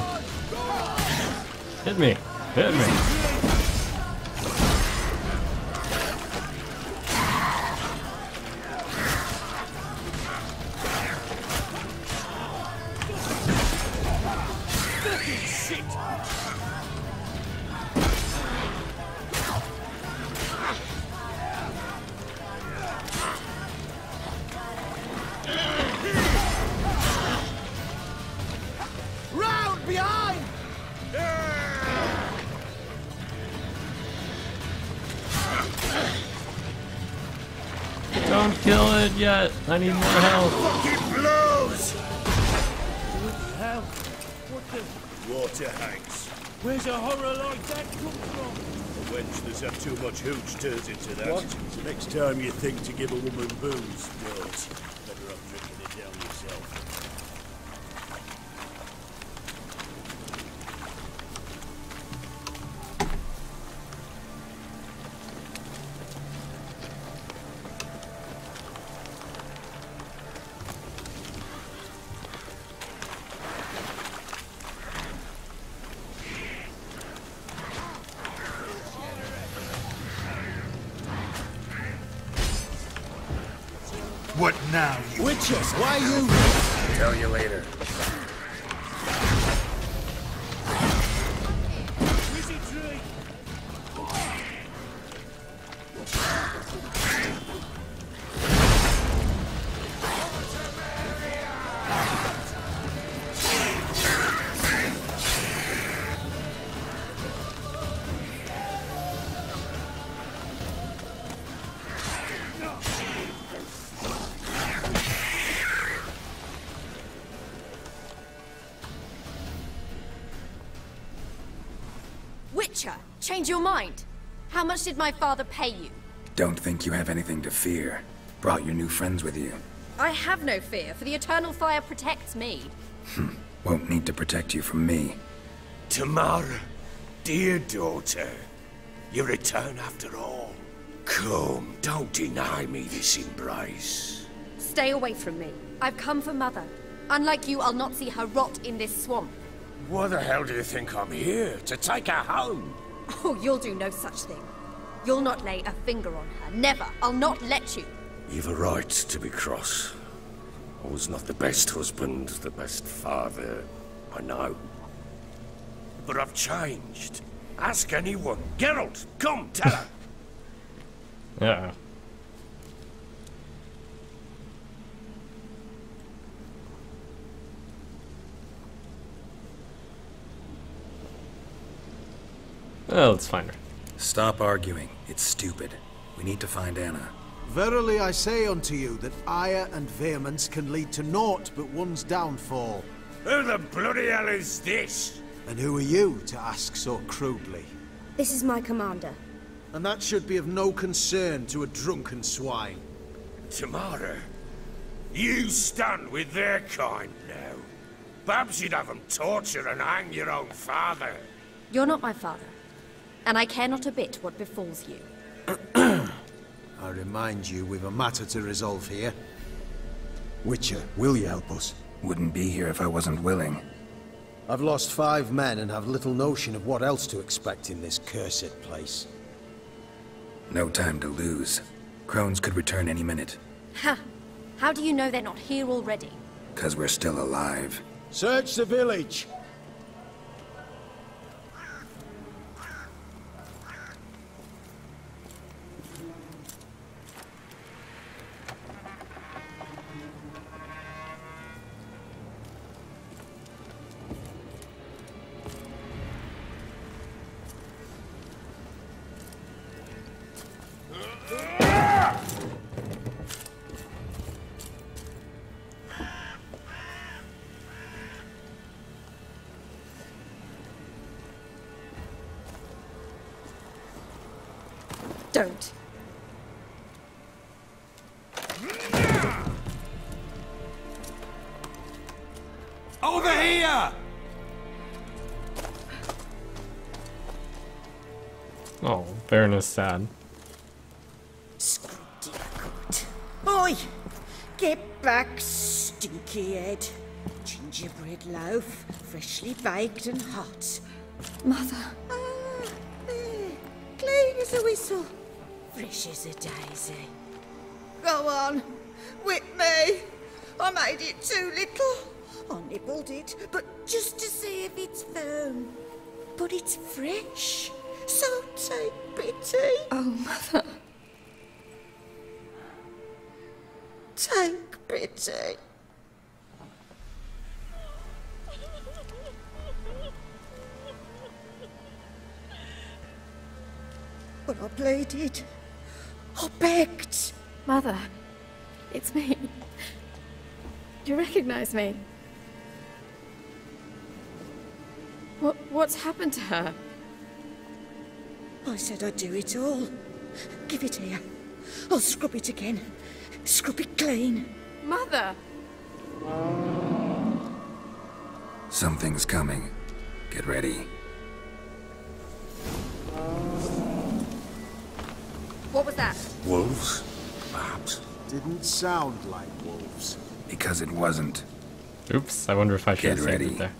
S1: Hit me. Hit me.
S18: Round behind!
S1: Don't kill it yet. I need more health.
S17: Fucking blows! What the hell? What the? Water hanks. Where's a horror like that come from? A wench that's had too much hooch turns into that. What? So next time you think to give a woman booze, don't. Better off drinking it down yourself.
S3: What now, you
S18: Witches, why you?
S11: Tell you later.
S2: Witcher, change your mind. How much did my father pay you?
S11: Don't think you have anything to fear. Brought your new friends with you.
S2: I have no fear, for the eternal fire protects me.
S11: Won't need to protect you from me.
S15: Tamara, dear daughter, you return after all. Come, don't deny me this embrace.
S2: Stay away from me. I've come for Mother. Unlike you, I'll not see her rot in this swamp.
S15: Why the hell do you think I'm here? To take her home?
S2: Oh, you'll do no such thing. You'll not lay a finger on her. Never. I'll not let you.
S15: You've a right to be cross. I was not the best husband, the best father, I know. But I've changed. Ask anyone. Geralt, come, tell her.
S1: Yeah. Well, let's find her.
S11: Stop arguing. It's stupid. We need to find Anna.
S14: Verily I say unto you that ire and vehemence can lead to naught but one's downfall.
S15: Who the bloody hell is this?
S14: And who are you to ask so crudely?
S10: This is my commander.
S14: And that should be of no concern to a drunken swine.
S15: Tamara, you stand with their kind now. Perhaps you'd have them torture and hang your own father.
S2: You're not my father, and I care not a bit what befalls you.
S14: I remind you, we've a matter to resolve here. Witcher, will you help us?
S11: Wouldn't be here if I wasn't willing.
S14: I've lost 5 men and have little notion of what else to expect in this cursed place.
S11: No time to lose. Crones could return any minute.
S2: Ha! How do you know they're not here already?
S11: 'Cause we're still alive.
S14: Search the village!
S2: Don't.
S15: Over here!
S1: Oh, Baron is sad.
S16: Oi! Get back, stinky head.
S4: gingerbread loaf, freshly baked and hot.
S2: Mother.
S4: Ah, there. Clean as a whistle. Fresh as a daisy. Go on. Whip me. I made it too little. I nibbled it, but just to see if it's firm. But it's fresh. So take pity.
S2: Oh, Mother.
S4: Take pity. But I pleaded. I begged.
S2: Mother, it's me. Do you recognize me? What's happened to her?
S4: I said I'd do it all. Give it here. I'll scrub it again. Scrub it clean.
S2: Mother!
S11: Something's coming. Get ready.
S2: What was that?
S11: Wolves? Perhaps.
S14: Didn't sound like wolves.
S11: Because it wasn't.
S1: Oops, I wonder if I should have saved it there.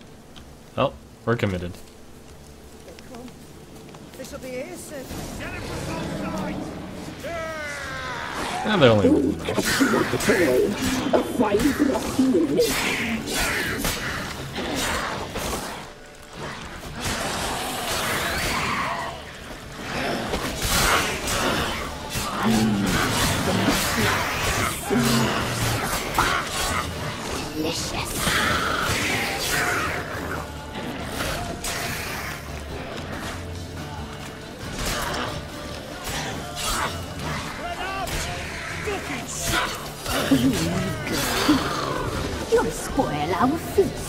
S1: Well, we're committed.
S4: This'll be here soon.
S1: And they're only one.
S6: Delicious. You'll spoil our feast.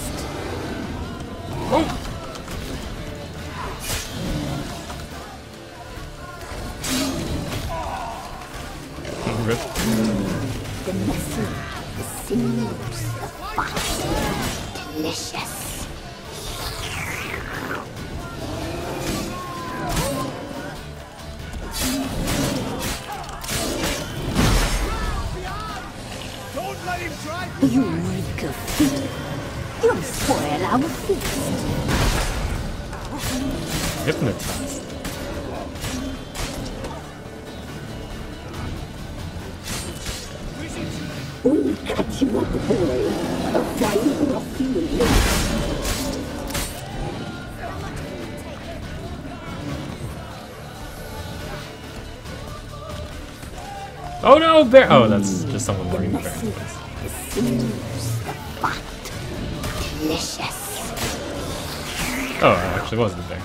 S6: The messy, the sinews, the fat, delicious.
S17: Don't let him drive
S6: You reek of fear. You'll spoil our feast.
S1: Hypnotized.
S13: We'll cut you up, boy. A fine ruffian.
S1: Oh no, bear! Oh, that's just someone wearing the bear.
S6: Delicious.
S1: Oh, it actually was the bear.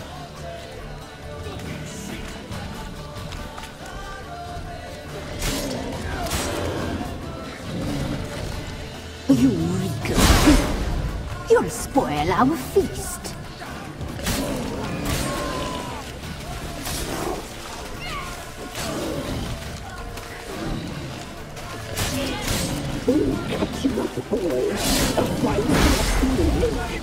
S6: You reek of fear. You'll spoil our feast.
S13: We'll cut you up, boy. A fine ruffian.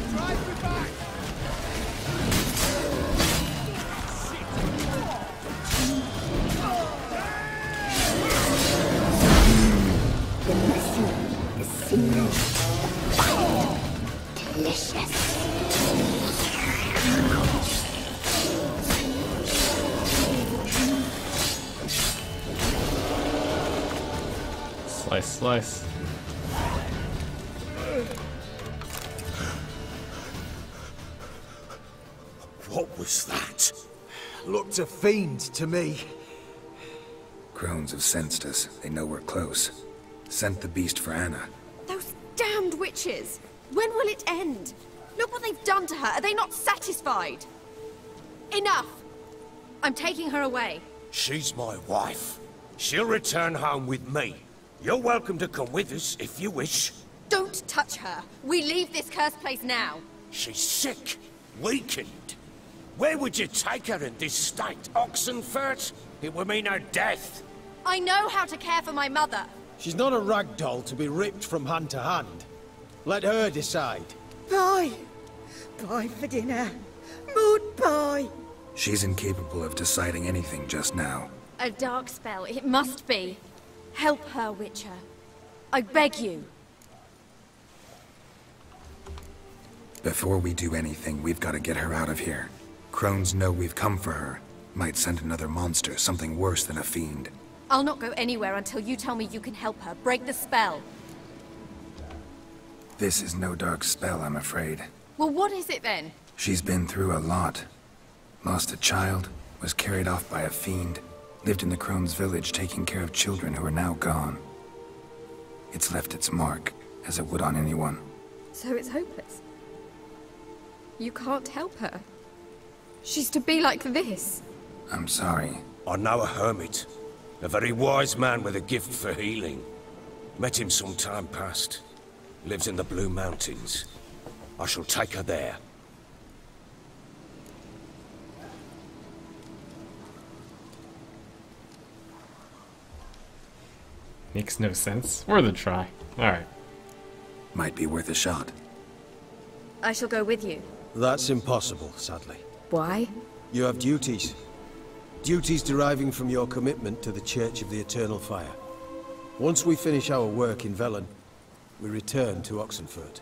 S6: The messy, the sinews, the fat, delicious.
S1: Slice, slice.
S17: What was that?
S14: Looked a fiend to me.
S11: Crones have sensed us. They know we're close. Sent the beast for Anna.
S2: Those damned witches! When will it end? Look what they've done to her. Are they not satisfied? Enough! I'm taking her away.
S15: She's my wife. She'll return home with me. You're welcome to come with us if you wish.
S2: Don't touch her. We leave this cursed place now.
S15: She's sick, weakened. Where would you take her in this state? Oxenfurt? It would mean her death.
S2: I know how to care for my mother.
S18: She's not a rag doll to be ripped from hand to hand. Let her decide.
S4: Pie. Pie for dinner. Mood pie.
S11: She's incapable of deciding anything just now.
S2: A dark spell, it must be. Help her, Witcher. I beg you.
S11: Before we do anything, we've got to get her out of here. Crones know we've come for her. Might send another monster, something worse than a fiend.
S2: I'll not go anywhere until you tell me you can help her. Break the spell.
S11: This is no dark spell, I'm afraid.
S2: Well, what is it then?
S11: She's been through a lot. Lost a child, was carried off by a fiend, lived in the Crones' village taking care of children who are now gone. It's left its mark, as it would on anyone.
S2: So it's hopeless. You can't help her. She's to be like this.
S11: I'm sorry.
S15: I know a hermit. A very wise man with a gift for healing. Met him some time past. Lives in the Blue Mountains. I shall take her there.
S1: Makes no sense. Worth a try. Alright.
S11: Might be worth a shot.
S2: I shall go with you.
S19: That's impossible, sadly.
S2: Why?
S19: You have duties. Duties deriving from your commitment to the Church of the Eternal Fire. Once we finish our work in Velen, we return to Oxenfurt.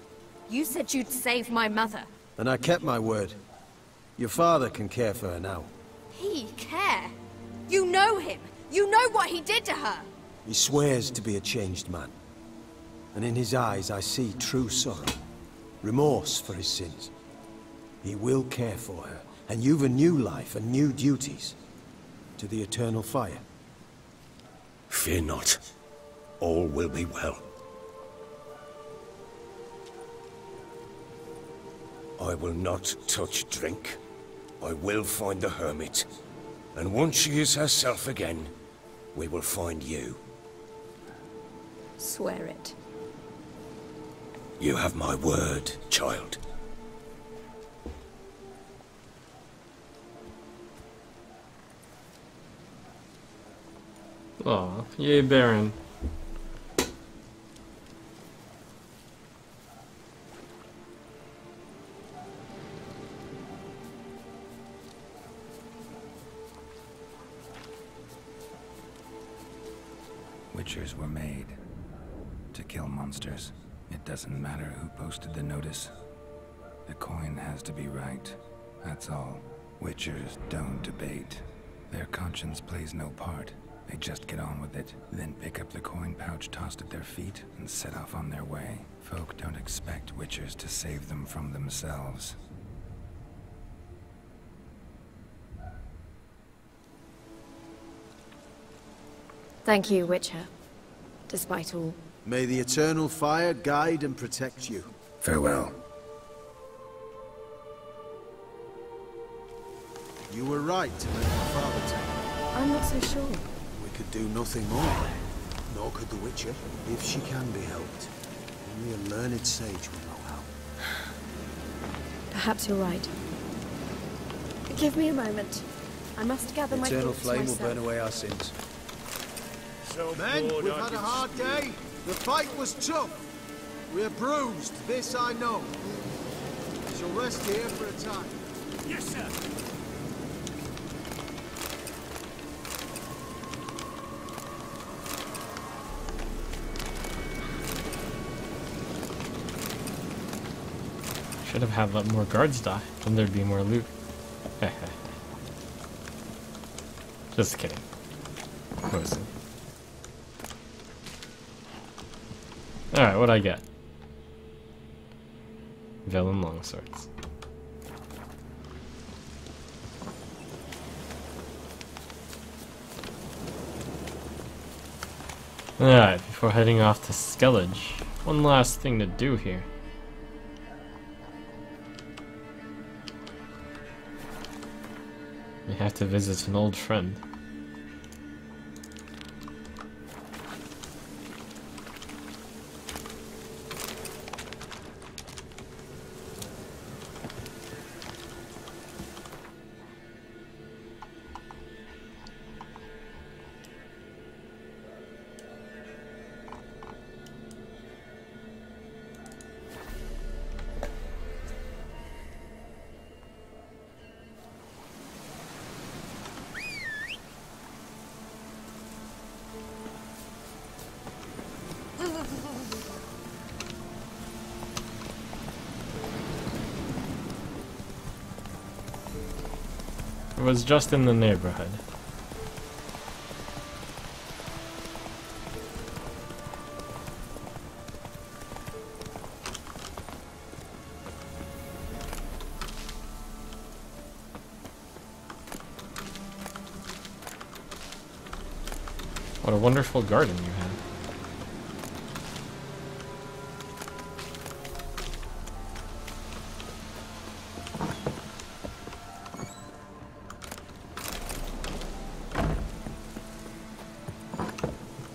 S2: You said you'd save my mother.
S19: And I kept my word. Your father can care for her now.
S2: He care? You know him. You know what he did to her.
S19: He swears to be a changed man. And in his eyes I see true sorrow. Remorse for his sins. He will care for her. And you've a new life and new duties. To the Eternal Fire.
S15: Fear not. All will be well. I will not touch drink. I will find the hermit. And once she is herself again, we will find you.
S2: Swear it.
S15: You have my word, child.
S1: Aw, yay, Baron.
S11: Witchers were made to kill monsters. It doesn't matter who posted the notice. The coin has to be right. That's all. Witchers don't debate. Their conscience plays no part. They just get on with it, then pick up the coin pouch tossed at their feet and set off on their way. Folk don't expect Witchers to save them from themselves.
S2: Thank you, Witcher. Despite all.
S19: May the Eternal Fire guide and protect you.
S11: Farewell.
S19: You were right to let my father tell you.
S2: I'm not so sure.
S19: We could do nothing more. Nor could the Witcher, if she can be helped. Only a learned sage will know how.
S2: Perhaps you're right. Give me a moment. I must gather my
S19: Eternal
S2: thoughts
S19: flame will
S2: myself.
S19: burn away our sins.
S17: So
S19: Men,
S17: bored
S19: we've
S17: I
S19: had a
S17: could
S19: hard day. The fight was tough. We're bruised, this I know. We shall rest here for a time.
S17: Yes, sir.
S1: Should have had let more guards die, then there'd be more loot. Just kidding. Mostly. Alright, what'd I get? Velen longswords. Alright, before heading off to Skellige, one last thing to do here. We have to visit an old friend. It was just in the neighborhood. What a wonderful garden you have.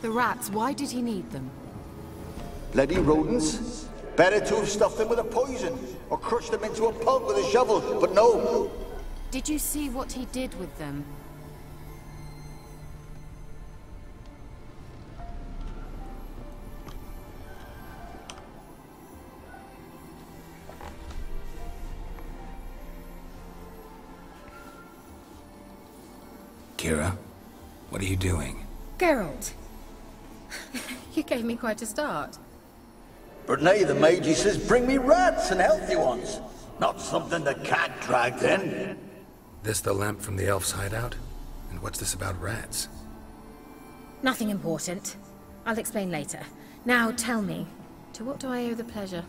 S20: The rats, why did he need them?
S21: Bloody rodents. Better to have stuffed them with a poison, or crushed them into a pulp with a shovel, but no.
S20: Did you see what he did with them?
S11: Kira, what are you doing?
S20: Geralt, you gave me quite a start.
S21: But nay, the mage, he says, bring me rats and healthy ones. Not something the cat dragged in.
S11: This the lamp from the elf's hideout? And what's this about rats?
S20: Nothing important. I'll explain later. Now tell me, to what do I owe the pleasure?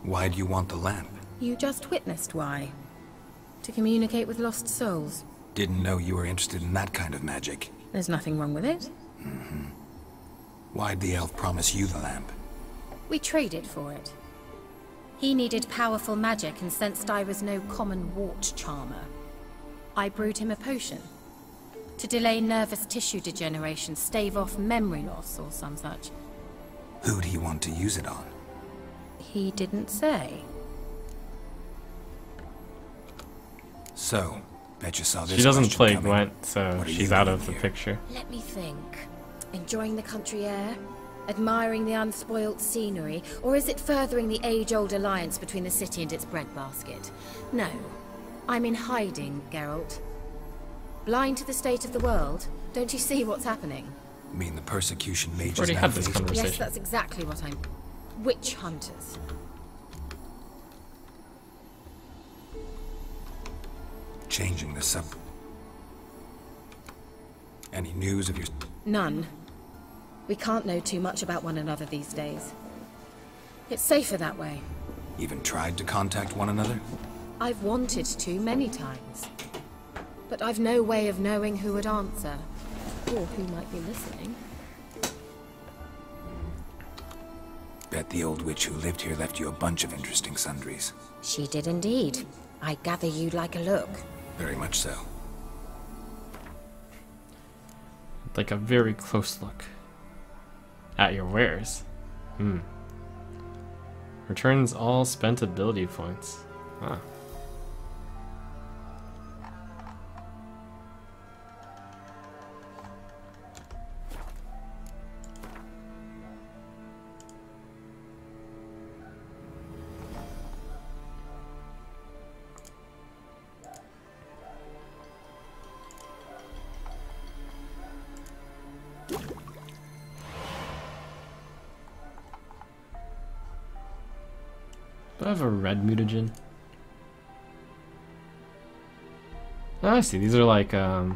S11: Why do you want the lamp?
S20: You just witnessed why. To communicate with lost souls.
S11: Didn't know you were interested in that kind of magic.
S20: There's nothing wrong with it.
S11: Mm-hmm. Why'd the elf promise you the lamp?
S20: We traded for it. He needed powerful magic and sensed I was no common wart charmer. I brewed him a potion. To delay nervous tissue degeneration, stave off memory loss or some such.
S11: Who'd he want to use it on?
S20: He didn't say.
S11: So, bet you saw this.
S1: She doesn't play
S11: coming.
S1: Gwent, so she's out of the picture.
S20: Let me think. Enjoying the country air? Admiring the unspoilt scenery? Or is it furthering the age-old alliance between the city and its breadbasket? No. I'm in hiding, Geralt. Blind to the state of the world? Don't you see what's happening?
S11: You mean the persecution mages
S1: already
S11: now
S1: had this
S11: face?
S1: conversation.
S20: Yes, that's exactly what I'm... Witch hunters.
S11: Changing the sub... Any news of your...
S20: None. We can't know too much about one another these days. It's safer that way.
S11: Even tried to contact one another?
S20: I've wanted to many times. But I've no way of knowing who would answer. Or who might be listening.
S11: Bet the old witch who lived here left you a bunch of interesting sundries.
S20: She did indeed. I gather you'd like a look.
S11: Very much so.
S1: Like a very close look at your wares. Returns all spent ability points. Huh. Do I have a red mutagen? Oh, I see. These are like, oh.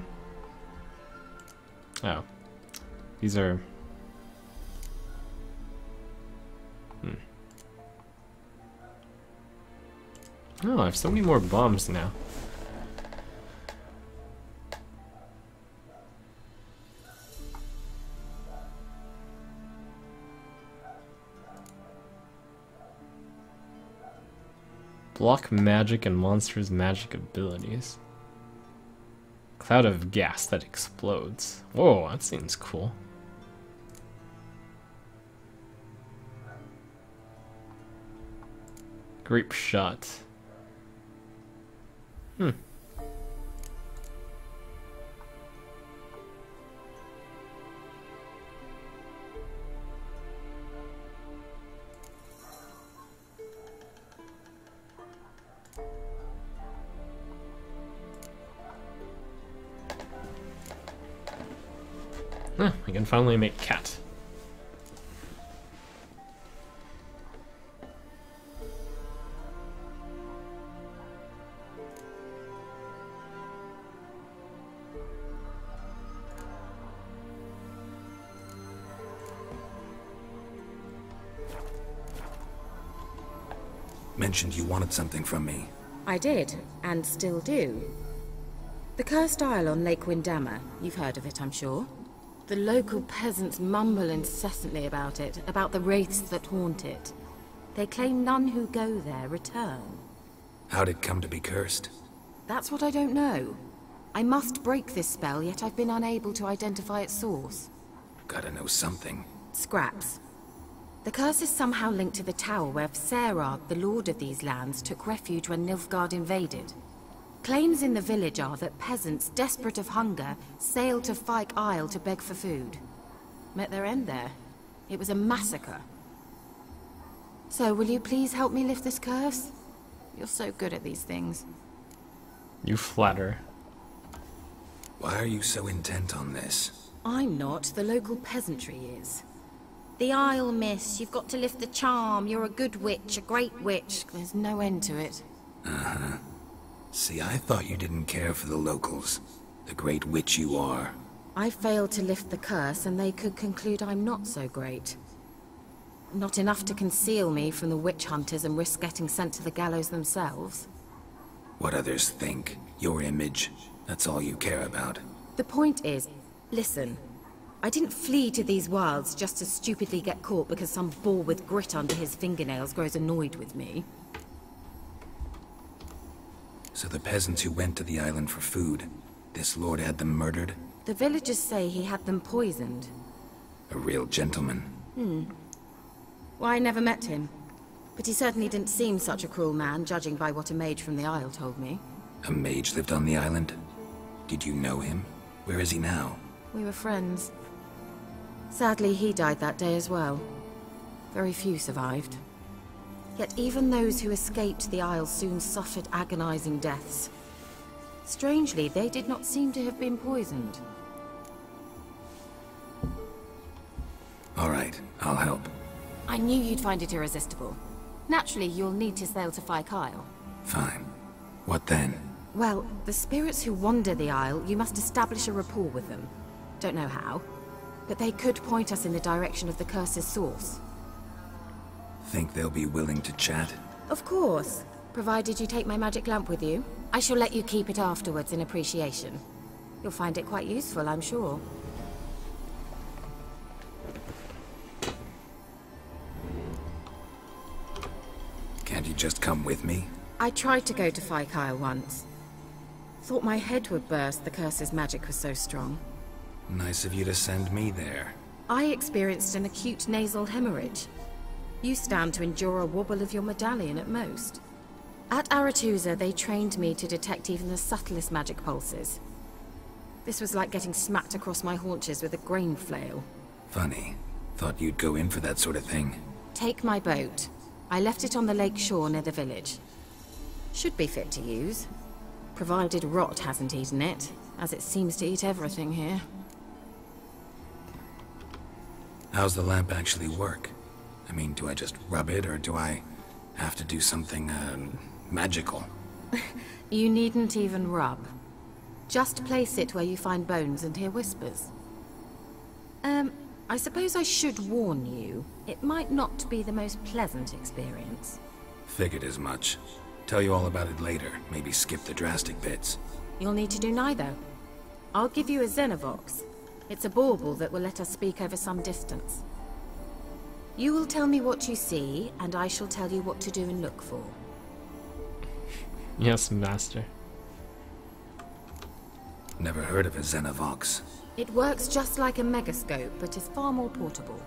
S1: These are... Oh, I have so many more bombs now. Block magic and monsters' magic abilities. Cloud of gas that explodes. Whoa, that seems cool. Grape shot. I can finally make cat.
S11: mentioned you wanted something from me.
S20: I did, and still do. The cursed isle on Lake Windammer. You've heard of it, I'm sure. The local peasants mumble incessantly about it, about the wraiths that haunt it. They claim none who go there return.
S11: How'd it come to be cursed?
S20: That's what I don't know. I must break this spell, yet I've been unable to identify its source.
S11: Gotta know something.
S20: Scraps. The curse is somehow linked to the tower where Serad, the lord of these lands, took refuge when Nilfgaard invaded. Claims in the village are that peasants, desperate of hunger, sailed to Fyke Isle to beg for food. Met their end there. It was a massacre. So, will you please help me lift this curse? You're so good at these things.
S1: You flatter.
S11: Why are you so intent on this?
S20: I'm not. The local peasantry is. The Isle, miss. You've got to lift the charm. You're a good witch, a great witch. There's no end to it.
S11: Uh-huh. See, I thought you didn't care for the locals. The great witch you are.
S20: I failed to lift the curse, and they could conclude I'm not so great. Not enough to conceal me from the witch hunters and risk getting sent to the gallows themselves.
S11: What others think, your image, that's all you care about.
S20: The point is, listen. I didn't flee to these wilds just to stupidly get caught because some boar with grit under his fingernails grows annoyed with me.
S11: So the peasants who went to the island for food, this lord had them murdered?
S20: The villagers say he had them poisoned.
S11: A real gentleman.
S20: Well, I never met him. But he certainly didn't seem such a cruel man, judging by what a mage from the Isle told me.
S11: A mage lived on the island? Did you know him? Where is he now?
S20: We were friends. Sadly, he died that day as well. Very few survived. Yet even those who escaped the Isle soon suffered agonizing deaths. Strangely, they did not seem to have been poisoned.
S11: All right, I'll help.
S20: I knew you'd find it irresistible. Naturally, you'll need to sail to Fyke Isle.
S11: Fine. What then?
S20: Well, the spirits who wander the Isle, you must establish a rapport with them. Don't know how, but they could point us in the direction of the curse's source.
S11: Think they'll be willing to chat?
S20: Of course, provided you take my magic lamp with you. I shall let you keep it afterwards in appreciation. You'll find it quite useful, I'm sure.
S11: Can't you just come with me?
S20: I tried to go to Fyke Isle once. Thought my head would burst, the curse's magic was so strong.
S11: Nice of you to send me there.
S20: I experienced an acute nasal hemorrhage. You stand to endure a wobble of your medallion at most. At Aretusa, they trained me to detect even the subtlest magic pulses. This was like getting smacked across my haunches with a grain flail.
S11: Funny. Thought you'd go in for that sort of thing.
S20: Take my boat. I left it on the lake shore near the village. Should be fit to use. Provided rot hasn't eaten it, as it seems to eat everything here.
S11: How's the lamp actually work? I mean, do I just rub it, or do I have to do something, magical?
S20: You needn't even rub. Just place it where you find bones and hear whispers. I suppose I should warn you. It might not be the most pleasant experience.
S11: Figured as much. Tell you all about it later. Maybe skip the drastic bits.
S20: You'll need to do neither. I'll give you a Xenovox. It's a bauble that will let us speak over some distance. You will tell me what you see, and I shall tell you what to do and look for.
S1: Yes, master.
S11: Never heard of a Xenovox.
S20: It works just like a megascope, but is far more portable.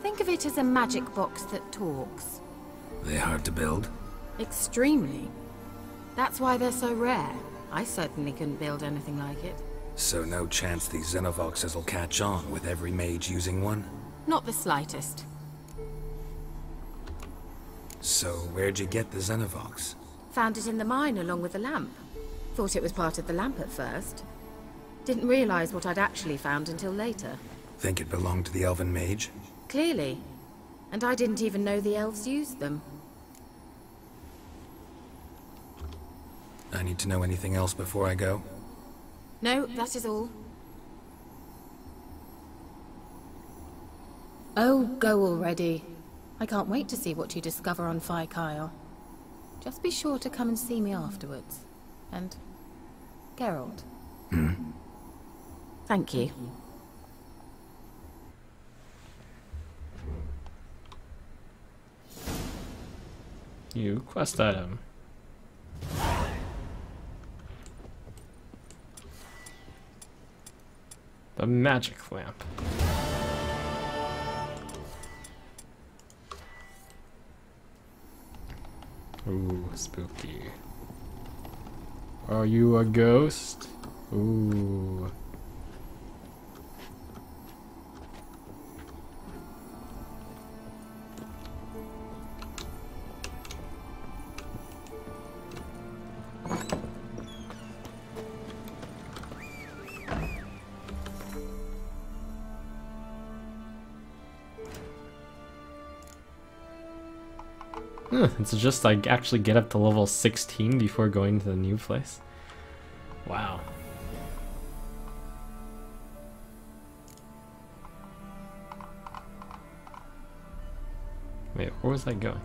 S20: Think of it as a magic box that talks.
S11: They hard to build?
S20: Extremely. That's why they're so rare. I certainly couldn't build anything like it.
S11: So no chance these Xenovoxes will catch on with every mage using one?
S20: Not the slightest.
S11: So where'd you get the Xenovox?
S20: Found it in the mine along with the lamp. Thought it was part of the lamp at first. Didn't realize what I'd actually found until later.
S11: Think it belonged to the elven mage?
S20: Clearly. And I didn't even know the elves used them.
S11: I need to know anything else before I go?
S20: No, that is all. Oh, go already. I can't wait to see what you discover on Fyke Isle. Just be sure to come and see me afterwards. And Geralt. Thank you.
S1: New quest item. The magic lamp. Ooh, spooky. Are you a ghost? Ooh. It's just like actually get up to level 16 before going to the new place. Wow. Wait, where was I going?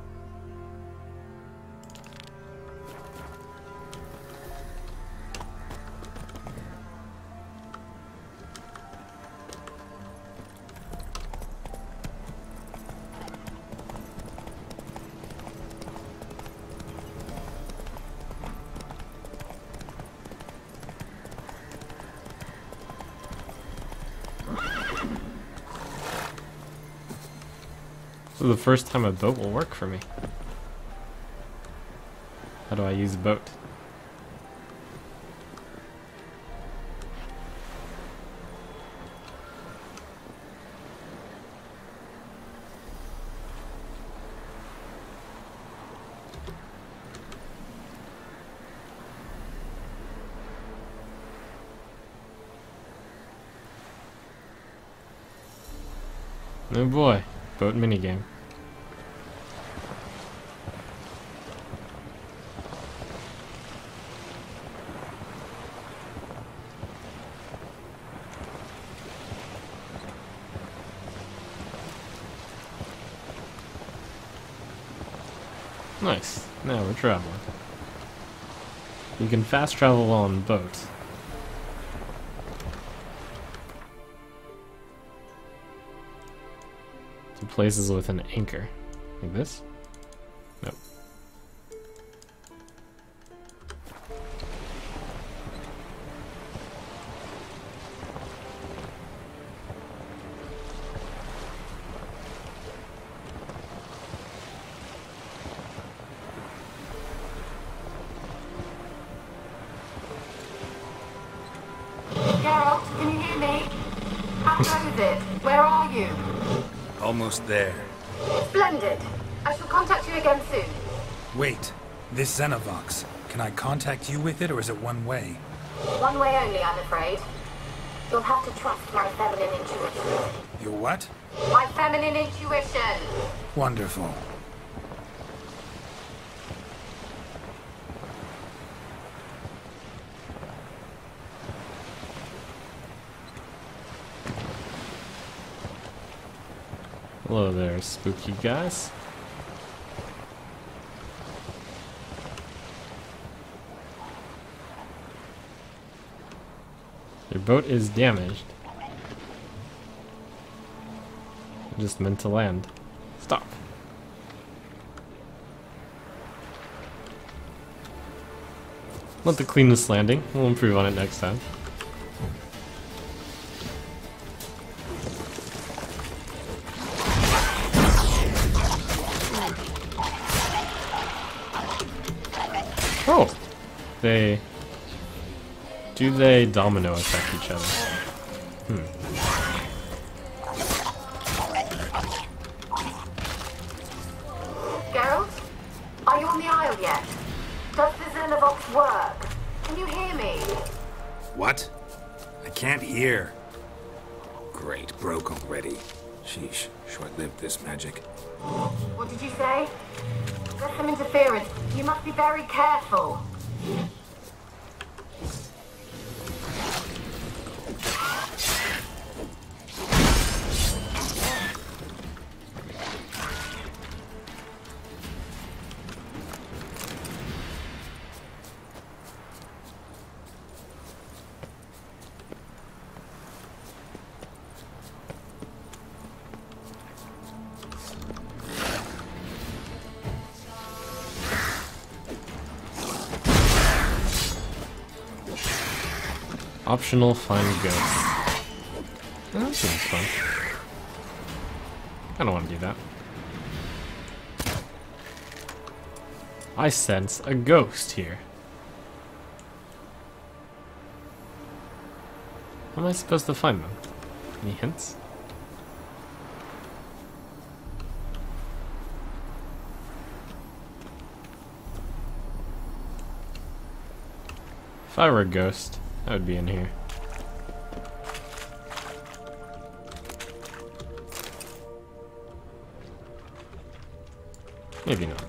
S1: This is the first time a boat will work for me. How do I use a boat? Oh boy, boat minigame. Nice. Now we're traveling. You can fast travel on boats. To places with an anchor. Like this? Nope.
S7: Geralt, can you hear me? How goes it? Where are you?
S11: Almost there.
S7: Splendid. I shall contact you again soon.
S11: Wait, this Xenovox. Can I contact you with it, or is it one way?
S7: One way only, I'm afraid. You'll have to trust my feminine intuition.
S11: Your what?
S7: My feminine intuition.
S11: Wonderful.
S1: Hello there, spooky guys. Your boat is damaged. I just meant to land. Stop. Not the cleanest landing. We'll improve on it next time. Oh! Do they domino affect each other?
S7: Geralt? Are you on the Isle yet? Does the Xenovox work? Can you hear me?
S11: What? I can't hear. Great, broke already. Sheesh, short-lived this magic.
S7: What did you say? There's some interference. You must be very careful.
S1: Optional find ghosts. Oh, that seems fun. I don't want to do that. I sense a ghost here. How am I supposed to find them? Any hints? If I were a ghost, I would be in here. Maybe not.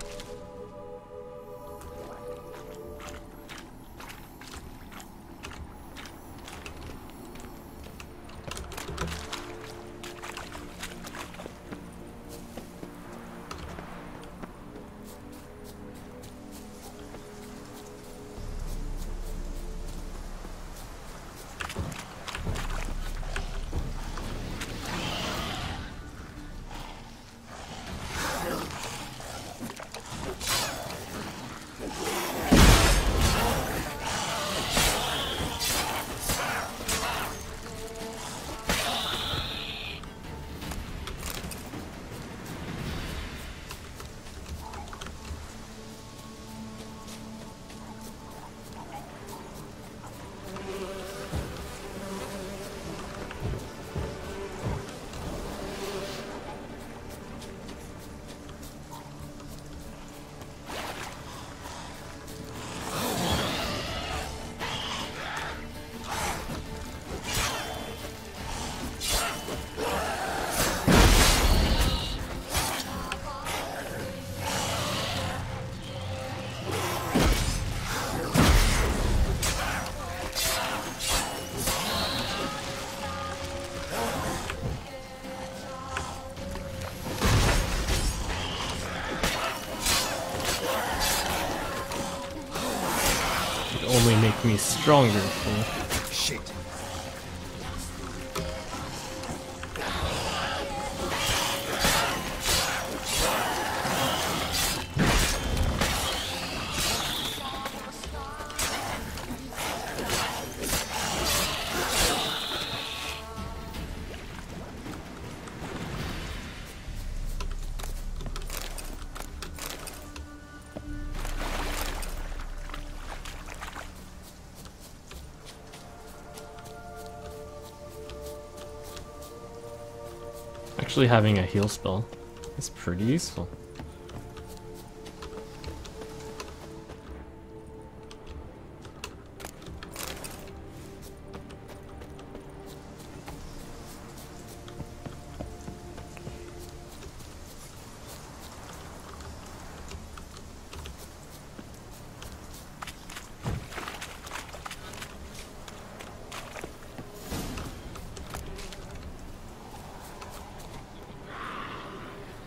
S1: Only make me stronger. Fool.
S11: Shit.
S1: Actually having a heal spell is pretty useful.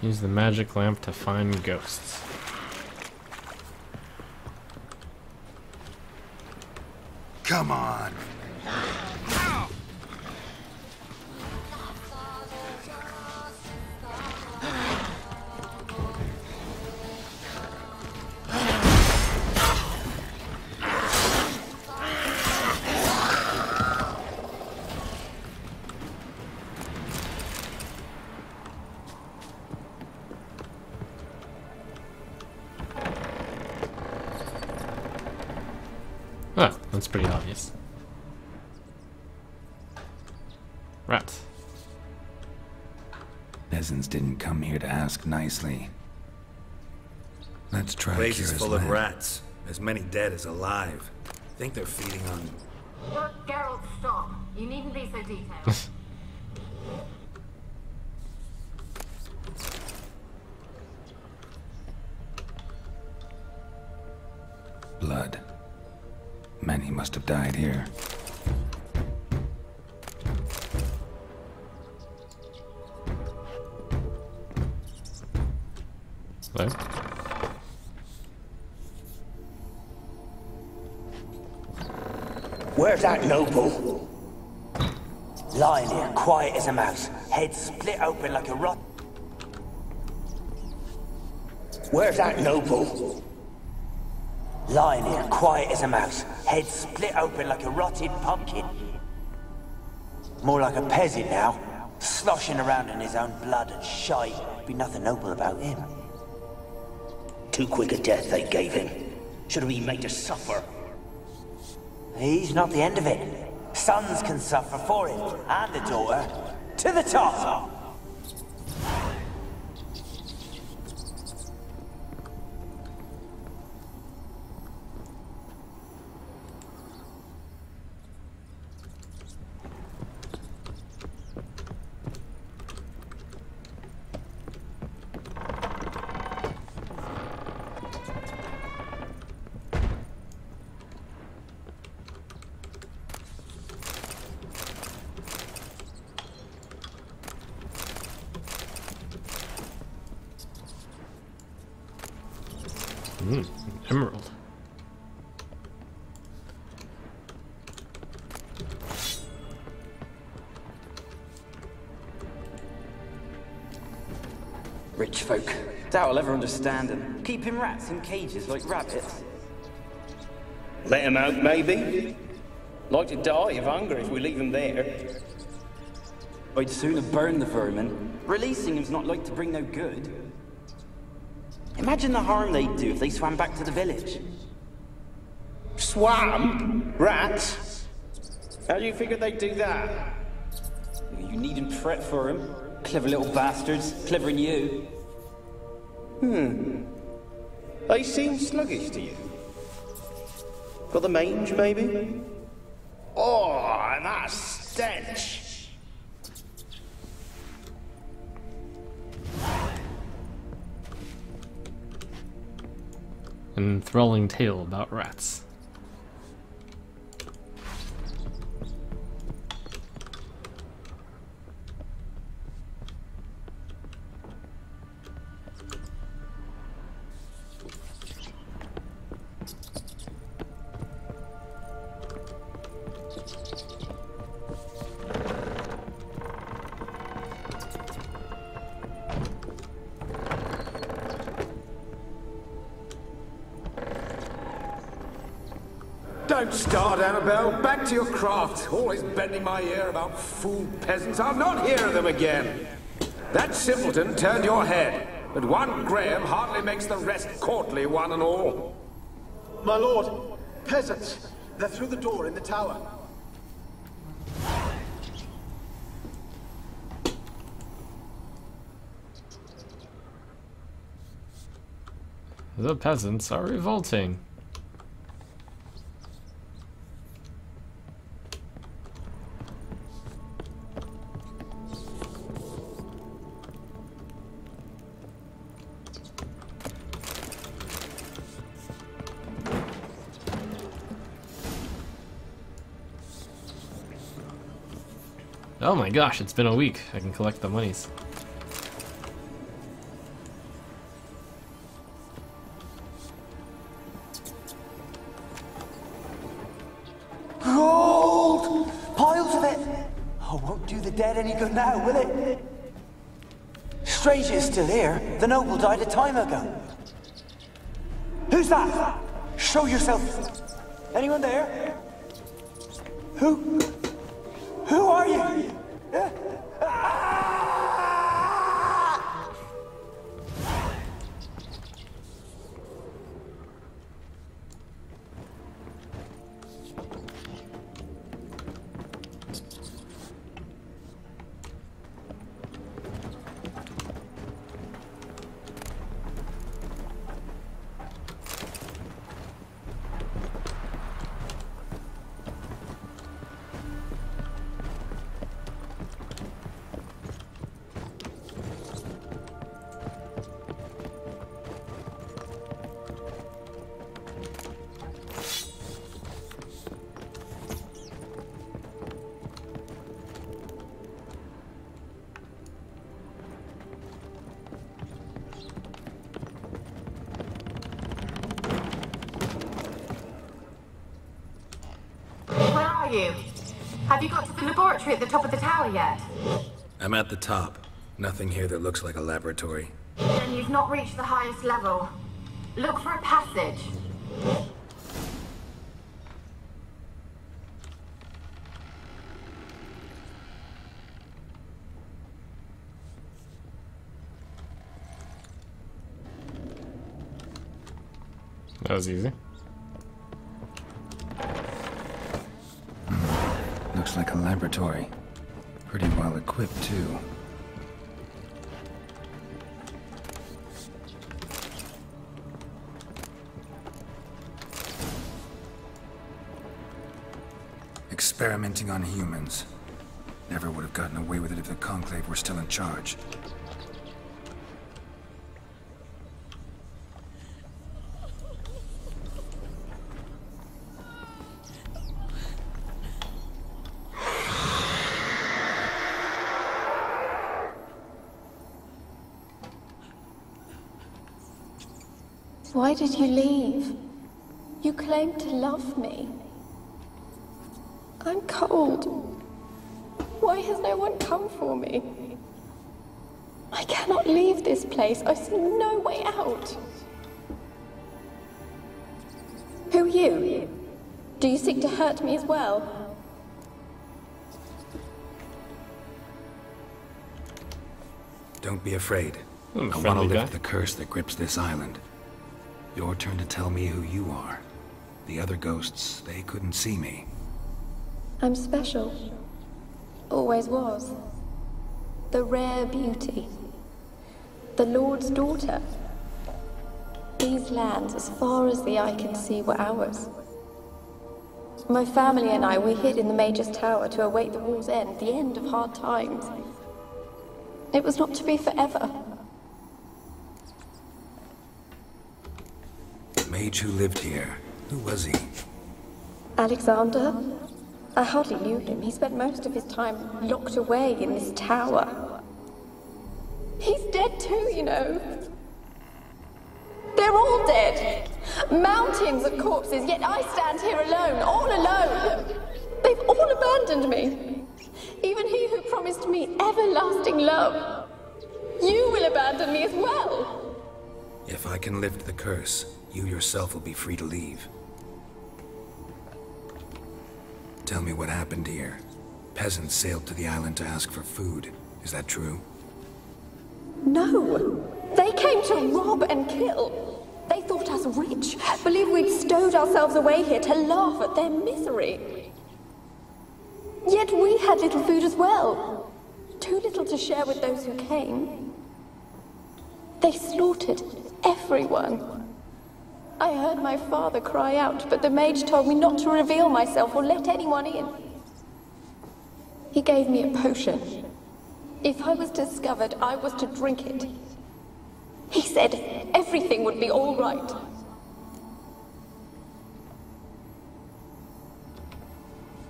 S1: Use the magic lamp to find ghosts.
S11: Come on.
S1: Ah, that's pretty obvious. Rat.
S11: Peasants didn't come here to ask nicely. Let's try
S8: Place is
S11: Kira's
S8: full of
S11: land.
S8: rats. As many dead as alive. Think they're feeding on...
S7: Geralt, stop. You needn't be so detailed.
S11: Blood. Many must have died here.
S1: Hello?
S22: Where's that noble? Lying here, quiet as a mouse, head split open like a rock. Where's that noble? Lying here, quiet as a mouse, head split open like a rotted pumpkin. More like a peasant now, sloshing around in his own blood and shite. Be nothing noble about him. Too quick a death they gave him. Should have been made to suffer. He's not the end of it. Sons can suffer for him, and the daughter. To the top!
S1: Emerald.
S9: Rich folk. Doubt I'll ever understand them. Keeping rats in cages like rabbits.
S12: Let him out, maybe? Like to die of hunger if we leave him there.
S9: I'd sooner burn the vermin. Releasing him's not like to bring no good. Imagine the harm they'd do if they swam back to the village.
S12: Swam? Rats? How do you figure they'd do that?
S9: You needn't fret for him. Clever little bastards. Clever than you.
S12: They seem sluggish to you. Got the mange, maybe? Oh, and that stench!
S1: An enthralling tale about rats.
S23: Don't start, Annabelle. Back to your craft. Always bending my ear about fool peasants. I'll not hear of them again. That simpleton turned your head, but one Graham hardly makes the rest courtly, one and all.
S18: My lord, peasants. They're through the door in the tower.
S1: The peasants are revolting. Oh my gosh, it's been a week. I can collect the monies.
S22: Gold! Piles of it! Oh, won't do the dead any good now, will it? Strange it's still here. The noble died a time ago. Who's that? Show yourself. Anyone there? Who are you?
S7: You? Have you got to the laboratory at the top of the tower yet?
S8: I'm at the top. Nothing here that looks like a laboratory.
S7: Then you've not reached the highest level. Look for a passage.
S1: That was easy.
S11: Looks like a laboratory. Pretty well equipped, too. Experimenting on humans. Never would have gotten away with it if the Conclave were still in charge.
S3: Why did you leave? You claimed to love me. I'm cold. Why has no one come for me? I cannot leave this place. I see no way out. Who are you? Do you seek to hurt me as well?
S11: Don't be afraid. I want to
S1: friendly guy.
S11: lift the curse that grips this island. Your turn to tell me who you are. The other ghosts, they couldn't see me.
S3: I'm special. Always was. The rare beauty. The Lord's daughter. These lands, as far as the eye can see, were ours. My family and I, we hid in the Major's Tower to await the war's end, the end of hard times. It was not to be forever.
S11: The mage who lived here, who was he?
S3: Alexander? I hardly knew him. He spent most of his time locked away in this tower. He's dead too, you know. They're all dead. Mountains of corpses, yet I stand here alone, all alone. They've all abandoned me. Even he who promised me everlasting love. You will abandon me as well.
S11: If I can lift the curse, you yourself will be free to leave. Tell me what happened here. Peasants sailed to the island to ask for food. Is that true?
S3: No. They came to rob and kill. They thought us rich, believed we'd stowed ourselves away here to laugh at their misery. Yet we had little food as well. Too little to share with those who came. They slaughtered everyone. I heard my father cry out, but the mage told me not to reveal myself or let anyone in. He gave me a potion. If I was discovered, I was to drink it. He said everything would be all right.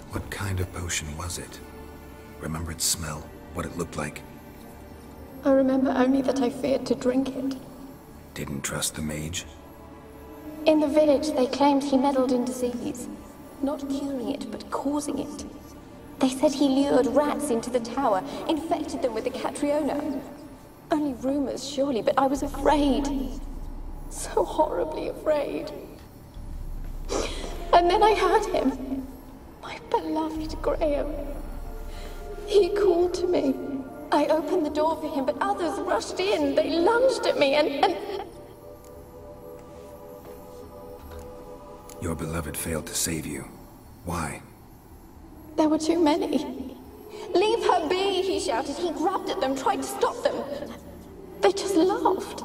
S11: What kind of potion was it? Remember its smell? What it looked like?
S3: I remember only that I feared to drink it.
S11: Didn't trust the mage?
S3: In the village, they claimed he meddled in disease. Not curing it, but causing it. They said he lured rats into the tower, infected them with the Catriona. Only rumors, surely, but I was afraid. So horribly afraid. And then I heard him. My beloved Graham. He called to me. I opened the door for him, but others rushed in. They lunged at me and...
S11: Your beloved failed to save you. Why?
S3: There were too many. Leave her be, he shouted. He grabbed at them, tried to stop them. They just laughed.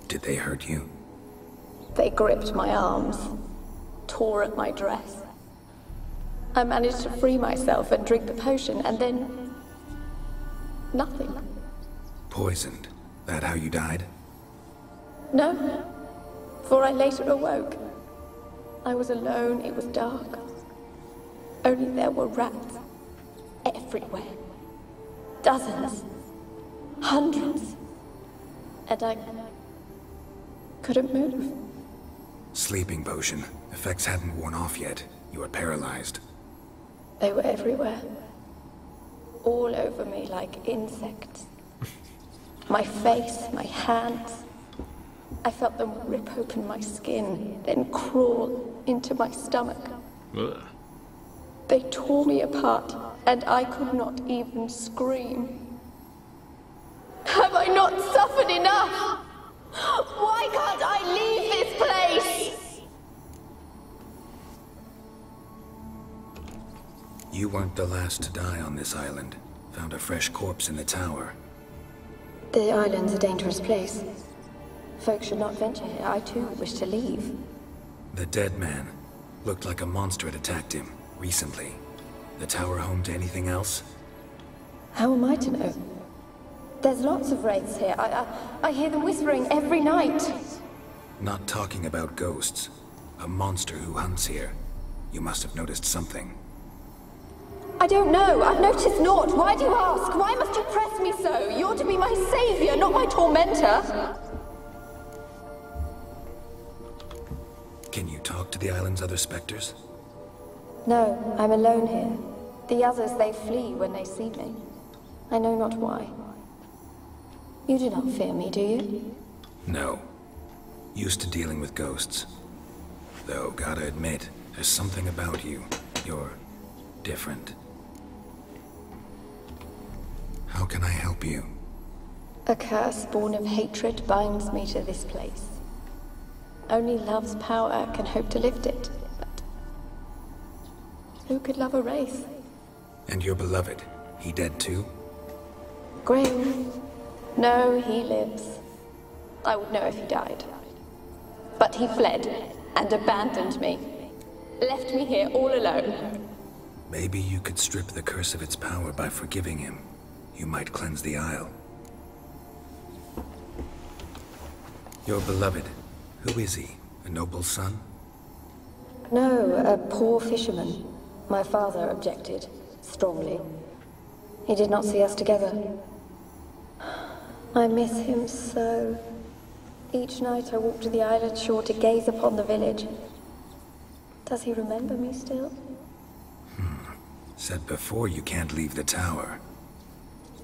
S11: Did they hurt you?
S3: They gripped my arms, tore at my dress. I managed to free myself and drink the potion, and then... nothing.
S11: Poisoned. That how you died?
S3: No, for I later awoke. I was alone, it was dark. Only there were rats. Everywhere. Dozens. Hundreds. And I couldn't move.
S11: Sleeping potion. Effects hadn't worn off yet. You were paralyzed.
S3: They were everywhere. All over me like insects. My face, my hands. I felt them rip open my skin, then crawl into my stomach.
S1: Ugh.
S3: They tore me apart, and I could not even scream. Have I not suffered enough? Why can't I leave this place?
S11: You weren't the last to die on this island. Found a fresh corpse in the tower.
S3: The island's a dangerous place. Folks should not venture here. I too wish to leave.
S11: The dead man. Looked like a monster had attacked him, recently. The tower home to anything else?
S3: How am I to know? There's lots of wraiths here. I hear them whispering every night.
S11: Not talking about ghosts. A monster who hunts here. You must have noticed something.
S3: I don't know. I've noticed naught. Why do you ask? Why must you press me so? You're to be my savior, not my tormentor.
S11: Can you talk to the island's other specters?
S3: No, I'm alone here. The others, they flee when they see me. I know not why. You do not fear me, do you?
S11: No. Used to dealing with ghosts. Though, gotta admit, there's something about you. You're different. How can I help you?
S3: A curse born of hatred binds me to this place. Only love's power can hope to lift it, but who could love a wraith?
S11: And your beloved, he dead too?
S3: Graham? No, he lives. I would know if he died. But he fled and abandoned me. Left me here all alone.
S11: Maybe you could strip the curse of its power by forgiving him. You might cleanse the Isle. Your beloved, who is he? A noble son?
S3: No, a poor fisherman. My father objected, strongly. He did not see us together. I miss him so. Each night I walk to the island shore to gaze upon the village. Does he remember me still?
S11: Said before you can't leave the tower.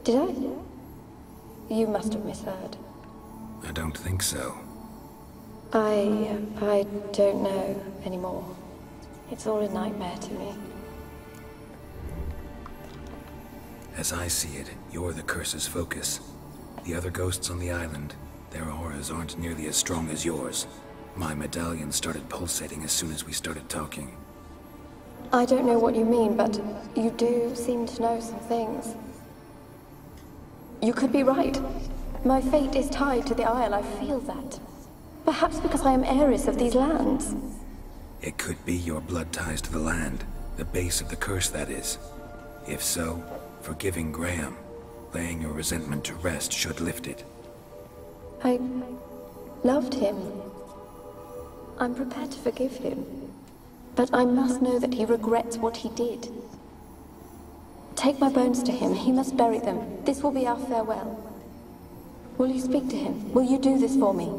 S3: Did I? You must have misheard.
S11: I don't think so.
S3: I don't know anymore. It's all a nightmare to me.
S11: As I see it, you're the curse's focus. The other ghosts on the island, their auras aren't nearly as strong as yours. My medallion started pulsating as soon as we started talking.
S3: I don't know what you mean, but you do seem to know some things. You could be right. My fate is tied to the Isle, I feel that. Perhaps because I am heiress of these lands.
S11: It could be your blood ties to the land, the base of the curse, that is. If so, forgiving Graham, laying your resentment to rest should lift it.
S3: I loved him. I'm prepared to forgive him. But I must know that he regrets what he did. Take my bones to him. He must bury them. This will be our farewell. Will you speak to him? Will you do this for me?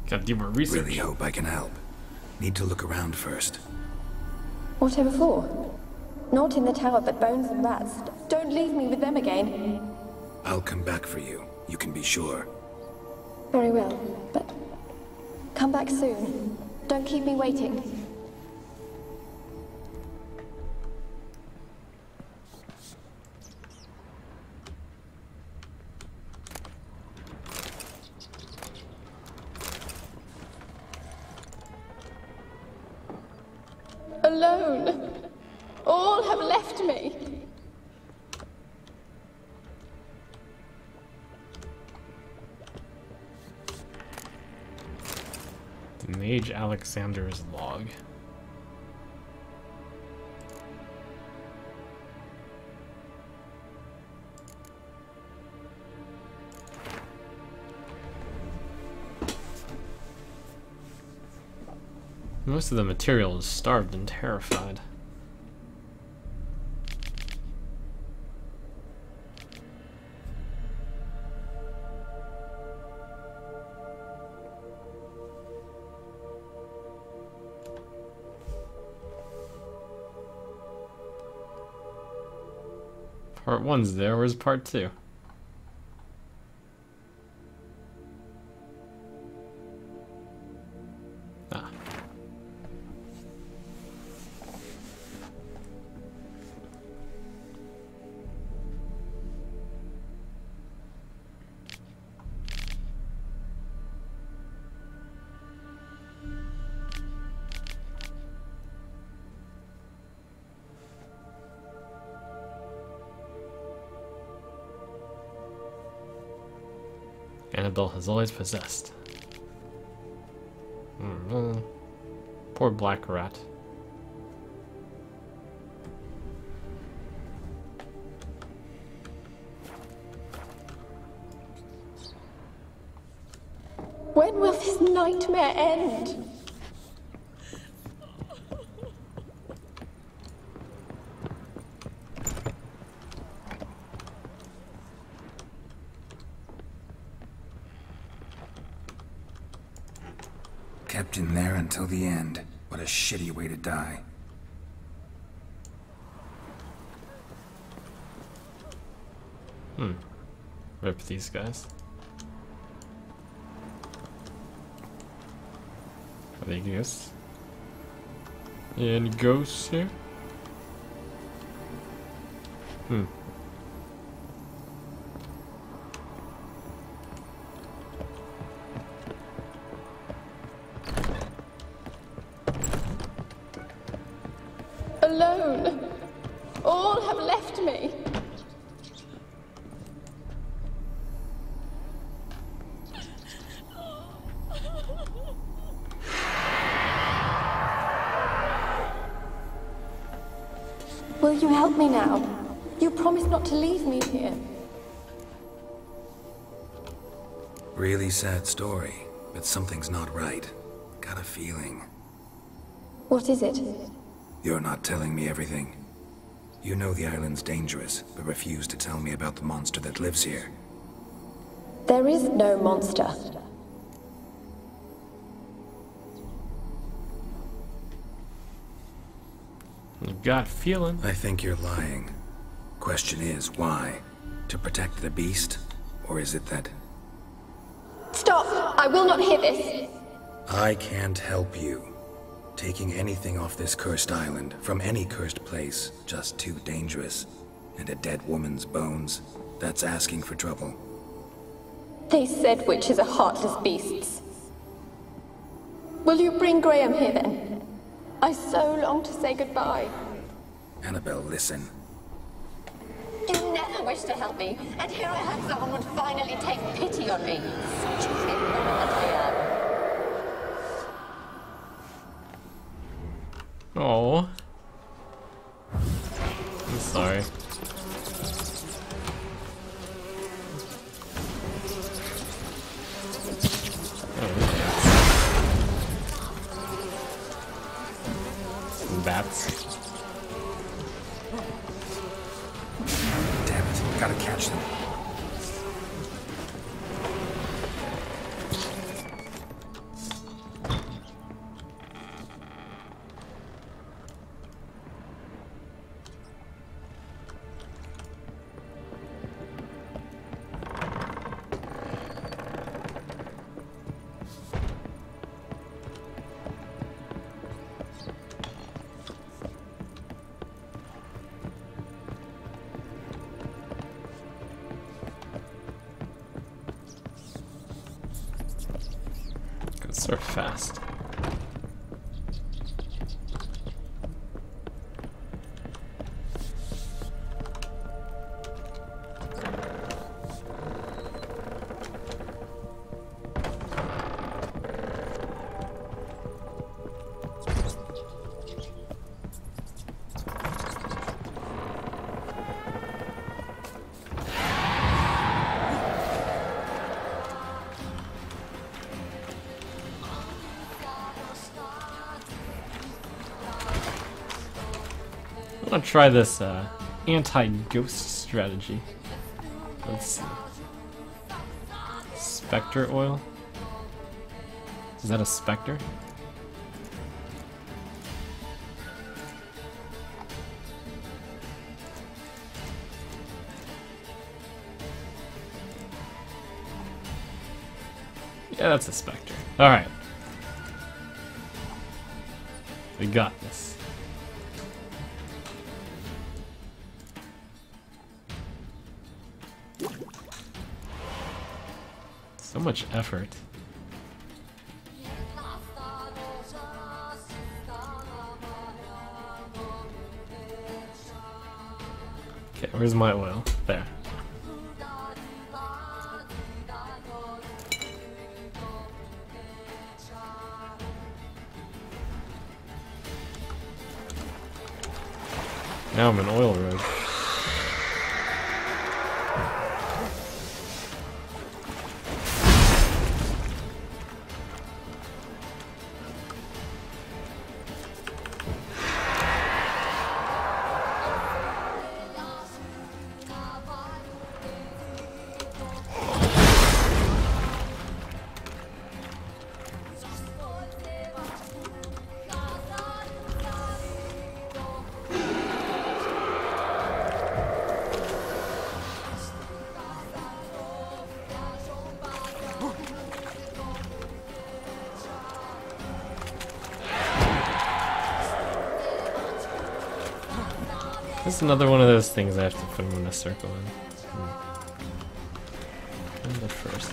S1: Gotta do more research.
S11: Really hope I can help. Need to look around first.
S3: Whatever for? Not in the tower, but bones and rats. Don't leave me with them again.
S11: I'll come back for you. You can be sure.
S3: Very well, but come back soon. Don't keep me waiting. Alone. All have left me.
S1: Mage Alexander's log. Most of the material is starved and terrified. Part 1's there, where's part 2? Ah. Annabelle has always possessed. Poor black rat.
S3: When will this nightmare end?
S11: Kept in there until the end. What a shitty way to die.
S1: Rip these guys. Are they ghosts? Any ghosts here?
S3: Alone. All have left me. Will you help me now? You promised not to leave me here.
S11: Really sad story, but something's not right. Got a feeling.
S3: What is it?
S11: You're not telling me everything. You know the island's dangerous, but refuse to tell me about the monster that lives here.
S3: There is no monster.
S1: I've got a feeling.
S11: I think you're lying. Question is, why? To protect the beast? Or is it that...
S3: Stop! I will not hear this!
S11: I can't help you. Taking anything off this cursed island, from any cursed place, just too dangerous. And a dead woman's bones, that's asking for trouble.
S3: They said witches are heartless beasts. Will you bring Graham here then? I so long to say goodbye.
S11: Annabelle, listen.
S3: You never wished to help me, and here I had someone would finally take pity on me. Such a thin woman that I am.
S1: Oh. I'm sorry. Bats.
S11: Damn it, gotta catch them.
S1: Surf fast. I'm gonna try this anti-ghost strategy. Let's see. Spectre oil? Is that a spectre? Yeah, that's a Spectre. Alright. We got this. So much effort. Okay, where's my oil? There. Now I'm an oil road. This is another one of those things I have to put them in a circle in. And the first.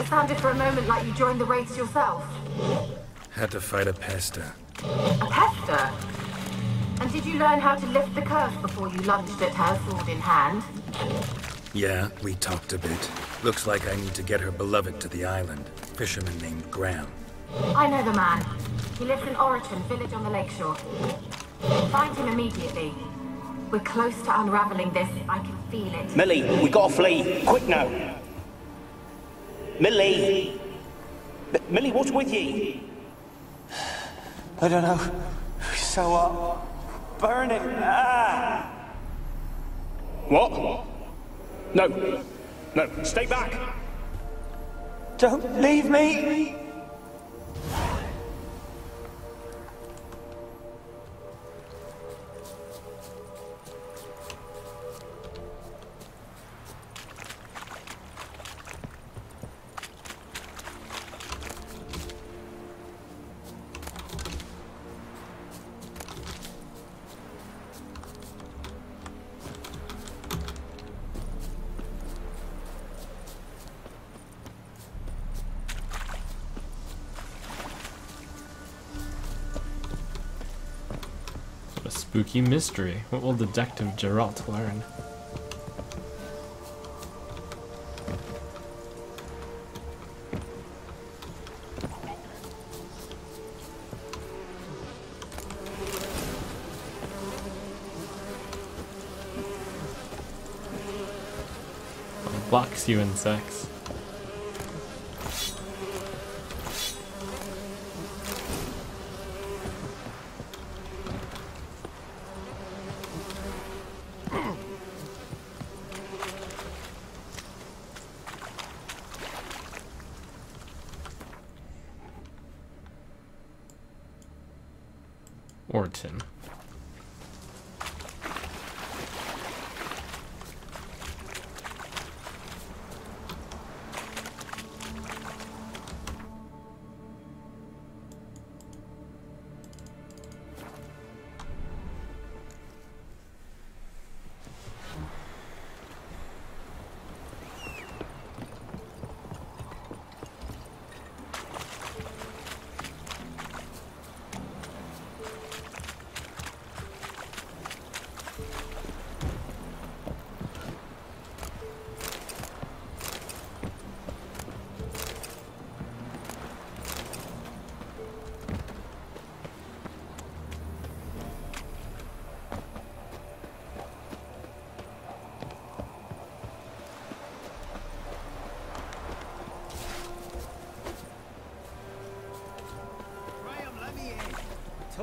S7: Sounded for a moment like you joined the Wraiths yourself.
S11: Had to fight a pester.
S7: A pester? And did you learn how to lift the curse before you lunged at her, sword in hand?
S11: Yeah, we talked a bit. Looks like I need to get her beloved to the island. Fisherman named Graham.
S7: I know the man. He lives in Oriton, village on the lakeshore. Find him immediately. We're close to unraveling this. I can feel it.
S9: Millie, we gotta flee. Quick now. Millie! Millie, what's with you?
S22: I don't know. So burning. Ah!
S9: What? No. No, stay back.
S22: Don't leave me!
S1: Spooky mystery. What will Detective Geralt learn? Blocks you in sex. Orton.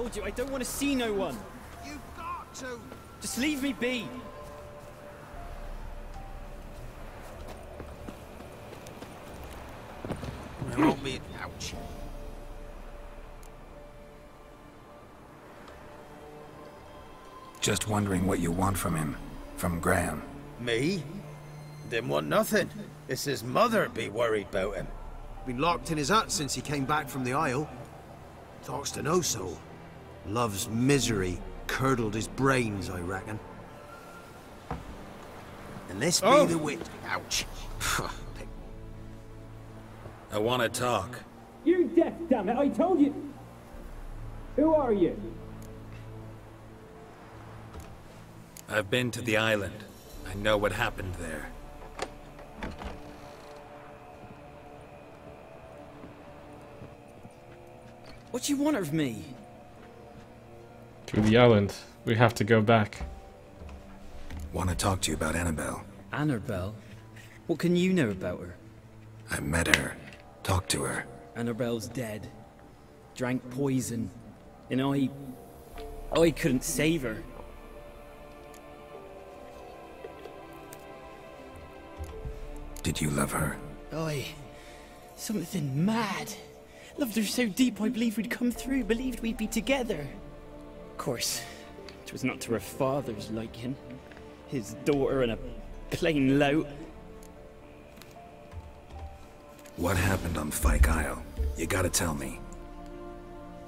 S5: told you, I don't want to see no one.
S18: You've got to.
S5: Just leave me be.
S18: There won't be. Ouch.
S11: Just wondering what you want from him. From Graham.
S18: Me? Didn't want nothing. It's his mother be worried about him.
S19: Been locked in his hut since he came back from the Isle. Talks to no soul. Love's misery curdled his brains, I reckon. And this be the wit. Ouch.
S8: I want to talk.
S10: You're deaf, damn it! I told you. Who are you?
S8: I've been to the island. I know what happened there.
S5: What do you want of me?
S1: To the island. We have to go back.
S11: Want to talk to you about Annabelle.
S5: Annabelle? What can you know about her?
S11: I met her. Talked to her.
S5: Annabelle's dead. Drank poison. And I couldn't save her.
S11: Did you love her?
S5: Something mad. Loved her so deep I believed we'd come through, believed we'd be together. Of course, it was not to her father's liking. His daughter and a plain lout.
S11: What happened on Fyke Isle? You gotta tell me.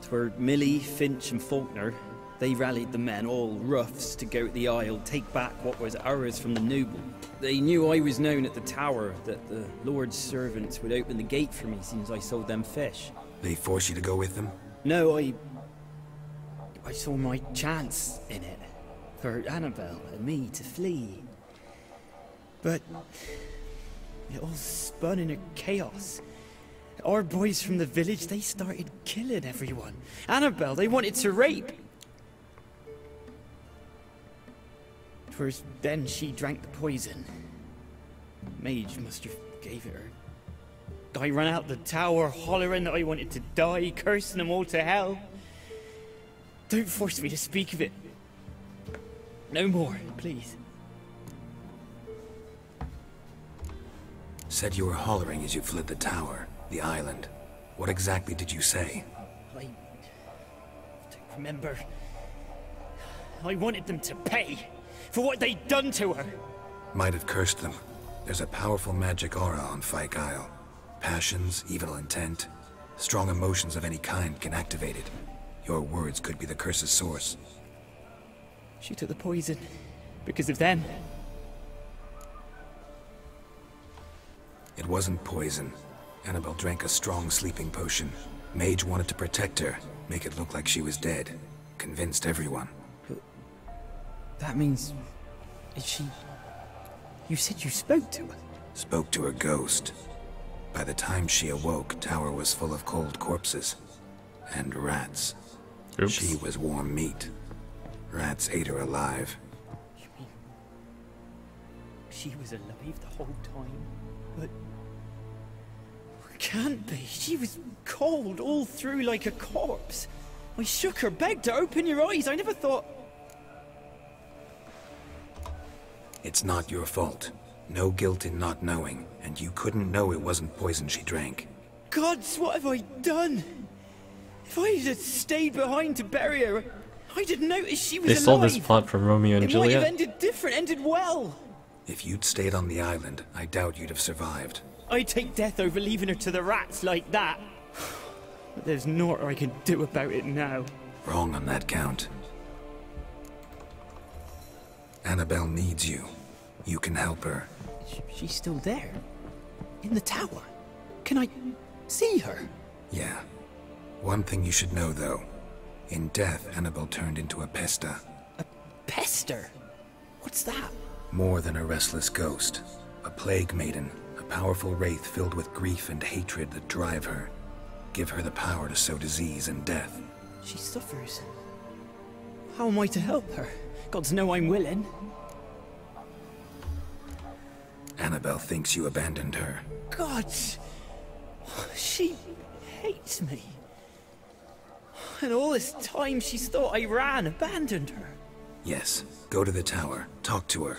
S5: 'Twere Millie, Finch and Faulkner. They rallied the men, all roughs, to go to the Isle, take back what was ours from the noble. They knew I was known at the tower, that the Lord's servants would open the gate for me since I sold them fish.
S11: They forced you to go with them?
S5: No, I saw my chance in it. For Annabelle and me to flee. But it all spun in a chaos. Our boys from the village, they started killing everyone. Annabelle, they wanted to rape. 'Twas then she drank the poison. Mage must have gave it her. I ran out the tower, hollering that I wanted to die, cursing them all to hell. Don't force me to speak of it. No more, please.
S11: Said you were hollering as you fled the tower, the island. What exactly did you say?
S5: I don't remember. I wanted them to pay for what they'd done to her.
S11: Might have cursed them. There's a powerful magic aura on Fyke Isle. Passions, evil intent, strong emotions of any kind can activate it. Your words could be the curse's source.
S5: She took the poison because of them.
S11: It wasn't poison. Annabelle drank a strong sleeping potion. Mage wanted to protect her, make it look like she was dead. Convinced everyone.
S5: But that means... is she... You said you spoke to her?
S11: Spoke to her ghost. By the time she awoke, tower was full of cold corpses. And rats.
S1: Oops.
S11: She was warm meat. Rats ate her alive.
S5: You mean... she was alive the whole time? But... can't be. She was cold all through like a corpse. I shook her, begged her, open your eyes. I never thought...
S11: It's not your fault. No guilt in not knowing, and you couldn't know it wasn't poison she drank.
S5: Gods, what have I done? If I had stayed behind to bury her, I didn't notice she was
S1: They
S5: alive.
S1: stole this plot from Romeo and
S5: It might have
S1: Juliet.
S5: ended different, ended well.
S11: If you'd stayed on the island, I doubt you'd have survived.
S5: I'd take death over leaving her to the rats like that. But there's naught I can do about it now.
S11: Wrong on that count. Annabelle needs you. You can help her.
S5: She's still there? In the tower? Can I see her?
S11: Yeah. One thing you should know, though. In death, Annabelle turned into a pesta.
S5: Pester? What's that?
S11: More than a restless ghost. A plague maiden. A powerful wraith filled with grief and hatred that drive her. Give her the power to sow disease and death.
S5: She suffers. How am I to help her? Gods know I'm willing.
S11: Annabelle thinks you abandoned her.
S5: Gods! She hates me. And all this time she's thought I abandoned her.
S11: Yes, go to the tower, talk to her.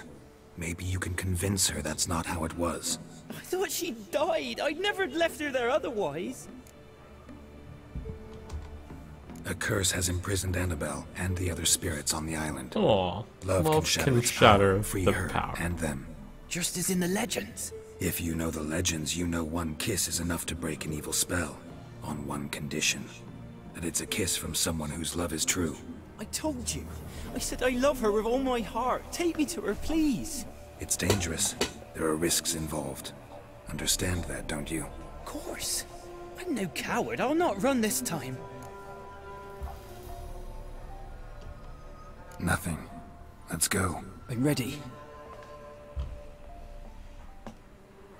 S11: Maybe you can convince her that's not how it was.
S5: I thought she died. I'd never left her there otherwise.
S11: A curse has imprisoned Annabelle and the other spirits on the island.
S1: Aw,
S11: Love can shatter its
S1: shatter
S11: power, free
S1: the
S11: her
S1: power.
S11: and them.
S5: Just as in the legends.
S11: If you know the legends, you know one kiss is enough to break an evil spell. On one condition. That it's a kiss from someone whose love is true.
S5: I told you. I said I love her with all my heart. Take me to her, please.
S11: It's dangerous. There are risks involved. Understand that, don't you?
S5: Of course. I'm no coward. I'll not run this time.
S11: Nothing. Let's go.
S5: I'm ready.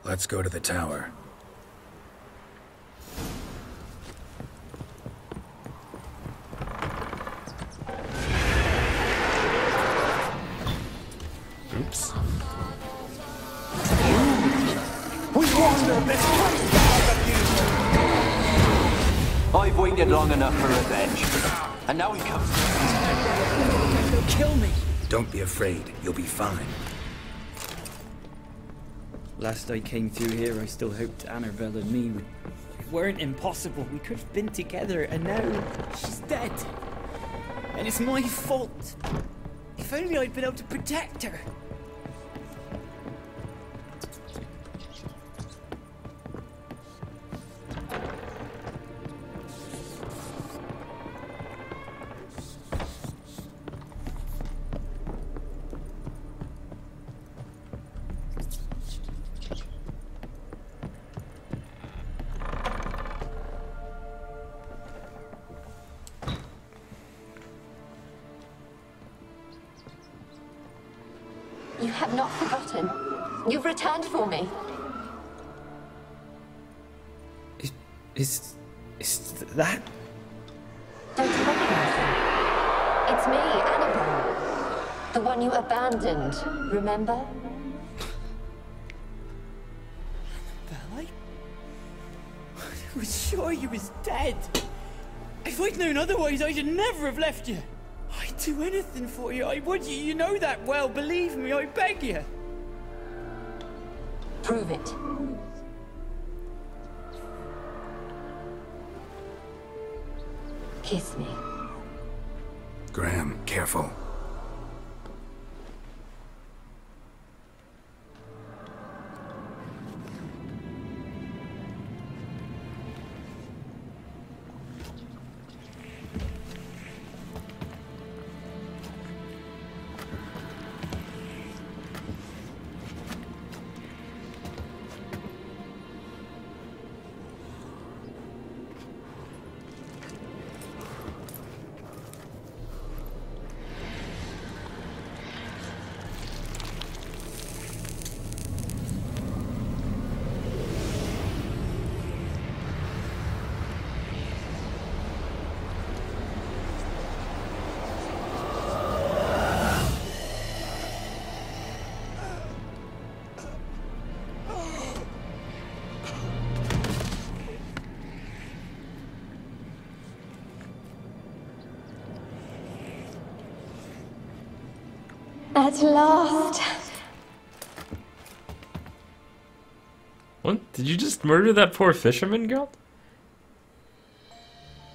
S11: Let's go to the tower.
S1: Oops.
S22: I've waited long enough for revenge. And now he comes.
S5: He'll kill me.
S11: Don't be afraid. You'll be fine.
S5: Last I came through here, I still hoped Annabelle and me weren't impossible. We could have been together, and now she's dead. And it's my fault. If only I'd been able to protect her.
S3: You have not forgotten. You've returned for me.
S5: Is that?
S3: Don't you recognize her? It's me, Annabelle. The one you abandoned, remember?
S5: Annabelle, I was sure you was dead. If I'd known otherwise, I'd never have left you. I'd do anything for you. I would. You know that well. Believe me, I beg you.
S3: Prove it. Kiss me.
S11: Graham, careful.
S3: At last.
S1: What? Did you just murder that poor fisherman girl?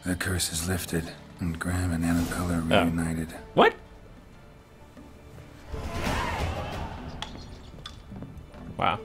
S11: The curse is lifted, and Graham and Annabelle are reunited.
S1: What? Wow.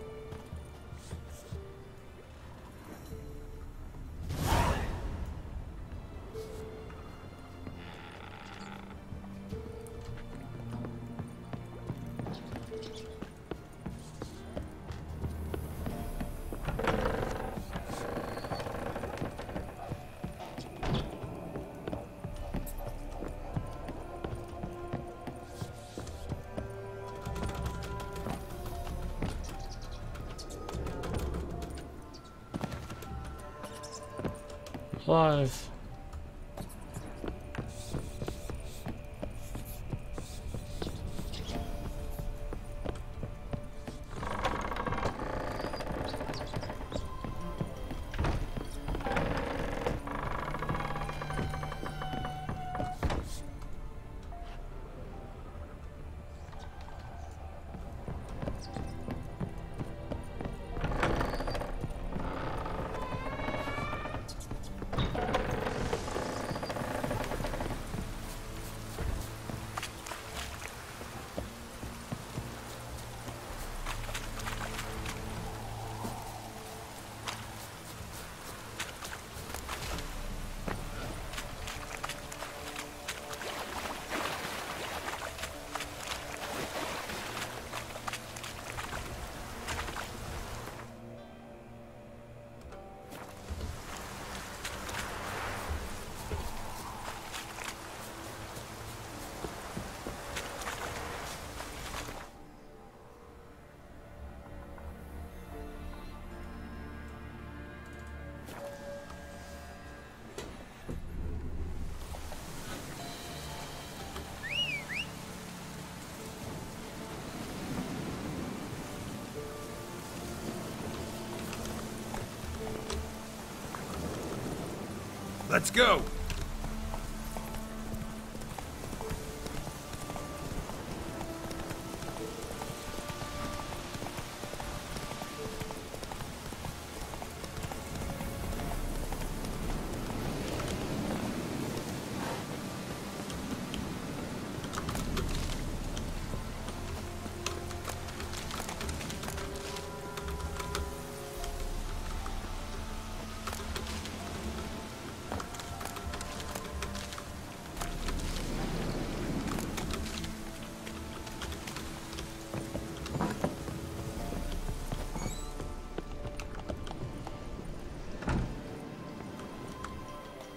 S1: Live.
S17: Let's go!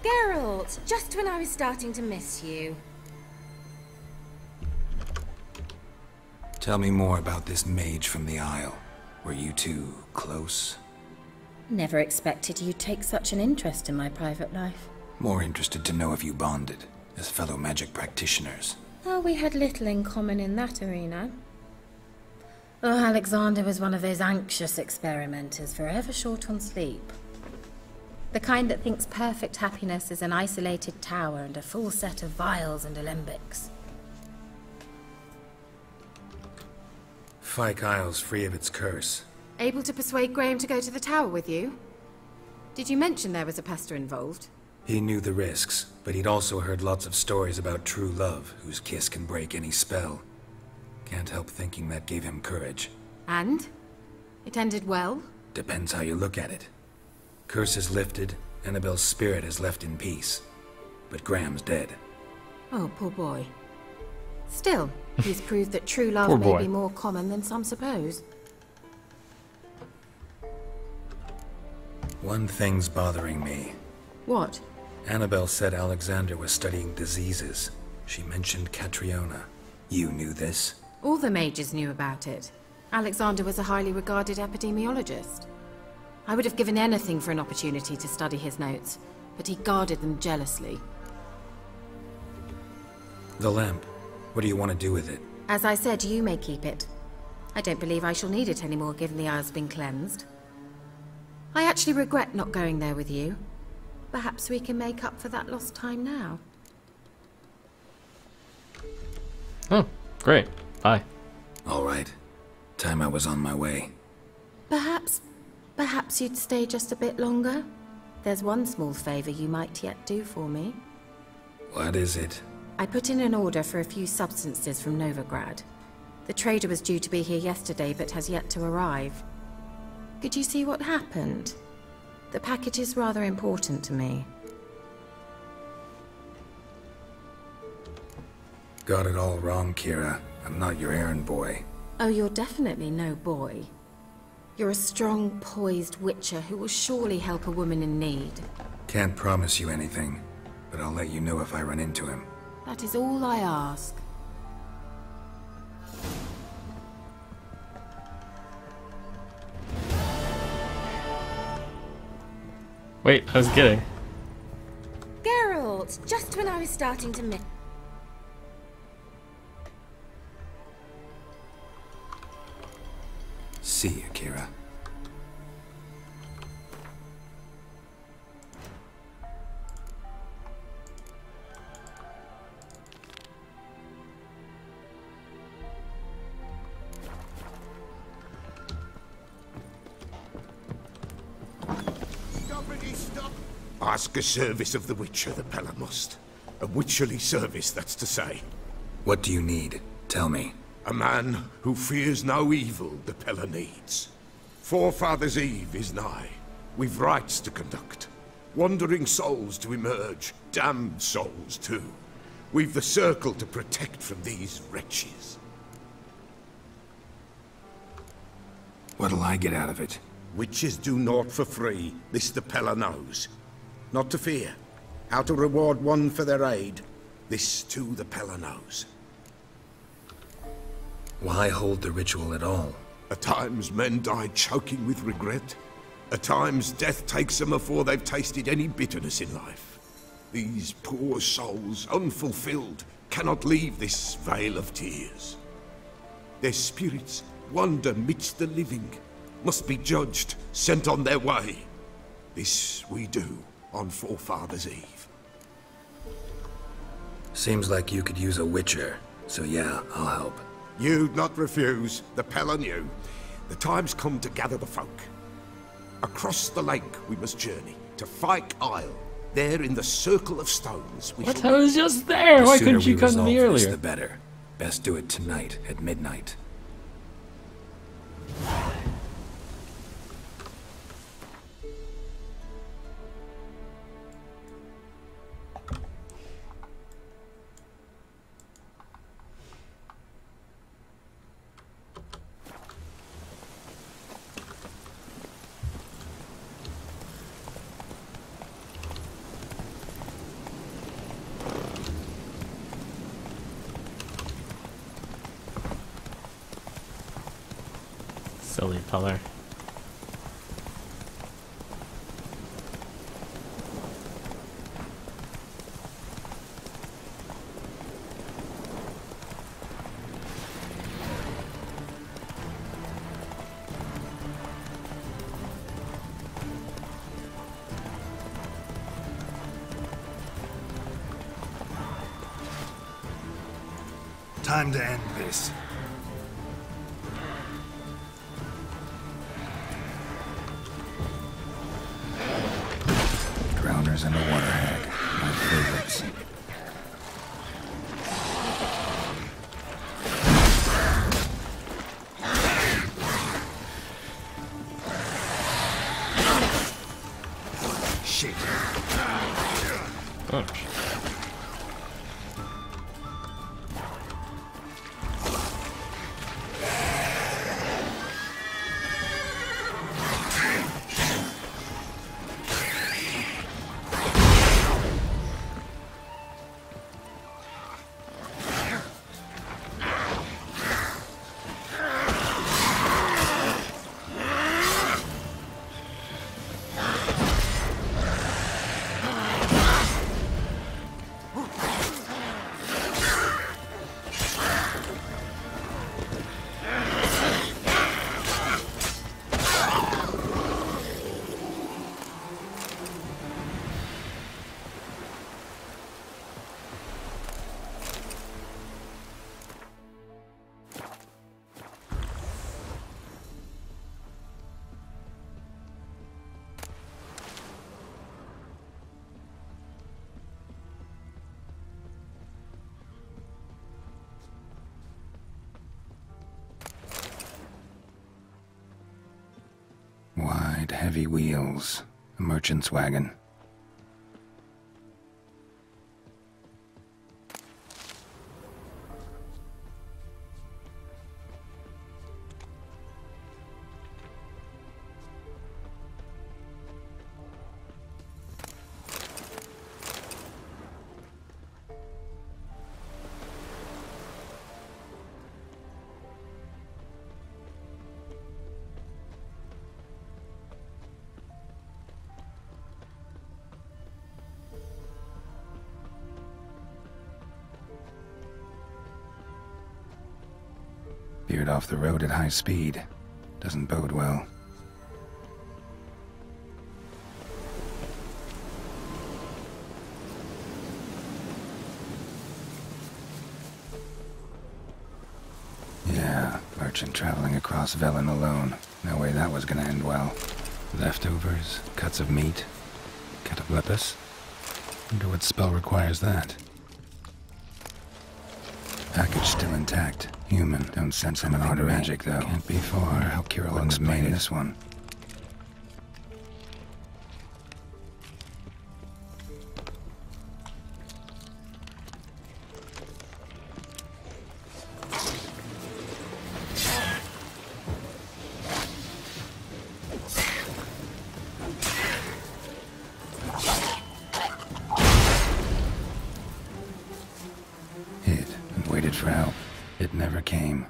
S20: Geralt, just when I was starting to miss you.
S11: Tell me more about this mage from the Isle. Were you two close?
S20: Never expected you'd take such an interest in my private life.
S11: More interested to know if you bonded, as fellow magic practitioners.
S20: Oh, we had little in common in that arena. Oh, Alexander was one of those anxious experimenters, forever short on sleep. The kind that thinks perfect happiness is an isolated tower and a full set of vials and alembics.
S11: Fyke Isle's free of its curse.
S20: Able to persuade Graham to go to the tower with you? Did you mention there was a pester involved?
S11: He knew the risks, but he'd also heard lots of stories about true love, whose kiss can break any spell. Can't help thinking that gave him courage.
S20: And? It ended well?
S11: Depends how you look at it. Curse is lifted, Annabelle's spirit is left in peace. But Graham's dead.
S20: Oh, poor boy. Still, he's proved that true love
S1: Poor
S20: may
S1: boy.
S20: be more common than some suppose.
S11: One thing's bothering me.
S20: What?
S11: Annabelle said Alexander was studying diseases. She mentioned Catriona. You knew this?
S20: All the mages knew about it. Alexander was a highly regarded epidemiologist. I would have given anything for an opportunity to study his notes, but he guarded them jealously.
S11: The lamp. What do you want to do with it?
S20: As I said, you may keep it. I don't believe I shall need it anymore, given the Isle's been cleansed. I actually regret not going there with you. Perhaps we can make up for that lost time now.
S1: Oh, great. Bye.
S11: All right. Time I was on my way.
S20: Perhaps you'd stay just a bit longer? There's one small favor you might yet do for me.
S11: What is it?
S20: I put in an order for a few substances from Novigrad. The trader was due to be here yesterday, but has yet to arrive. Could you see what happened? The package is rather important to me.
S11: Got it all wrong, Kira. I'm not your errand boy.
S20: Oh, you're definitely no boy. You're a strong, poised witcher who will surely help a woman in need.
S11: Can't promise you anything, but I'll let you know if I run into him.
S20: That is all I ask.
S1: Wait, I was kidding.
S20: Geralt, just when I was starting to miss...
S11: See you, Kira.
S17: Ask a service of the Witcher, the Pella must. A witcherly service, that's to say.
S11: What do you need? Tell me.
S17: A man who fears no evil the Pella needs. Forefathers' Eve is nigh. We've rites to conduct. Wandering souls to emerge. Damned souls, too. We've the circle to protect from these wretches.
S11: What'll I get out of it?
S17: Witches do naught for free, this the Pella knows. Not to fear. How to reward one for their aid, this too the Pella knows.
S11: Why hold the ritual at all?
S17: At times men die choking with regret. At times death takes them before they've tasted any bitterness in life. These poor souls, unfulfilled, cannot leave this vale of tears. Their spirits wander midst the living, must be judged, sent on their way. This we do,
S6: on Forefathers' Eve.
S11: Seems like you could use a witcher, so yeah, I'll help.
S6: You'd not refuse, the Pell on you. The time's come to gather the folk. Across the lake we must journey, to Fyke Isle. There in the circle of stones we
S1: What?
S6: shall...
S1: I was just there! Why couldn't you come to me
S11: resolve this,
S1: earlier?
S11: the better. Best do it tonight, at midnight.
S1: Silly feller.
S11: Time to end this. Drowners and a water hag, my favorites. Shit.
S1: Oh.
S11: Wide, heavy wheels. A merchant's wagon. Veered off the road at high speed. Doesn't bode well. Yeah, merchant traveling across Velen alone. No way that was gonna end well. Leftovers, cuts of meat, cataplepis. Wonder what spell requires that. Package still intact. Human. Don't sense anything magic, though. Can't be far. How Kirill's made this one. Hid and waited for help. It never came.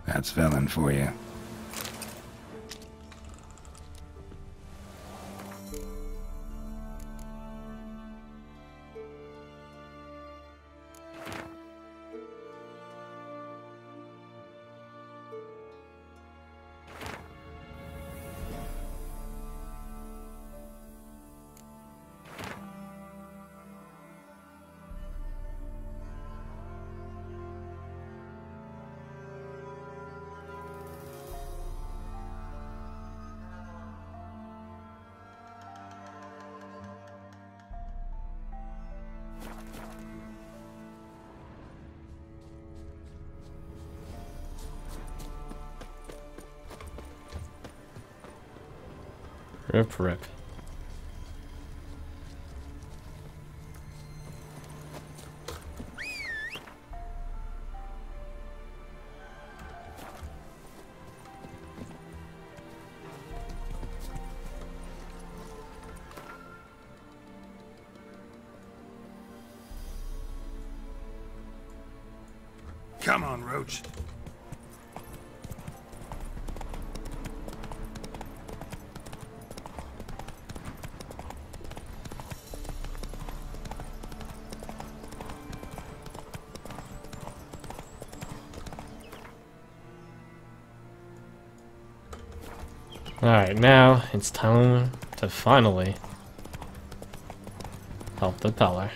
S11: That's Velen for you.
S1: Rip, rip.
S11: Come on, Roach.
S1: Alright, now it's time to finally help the Peller.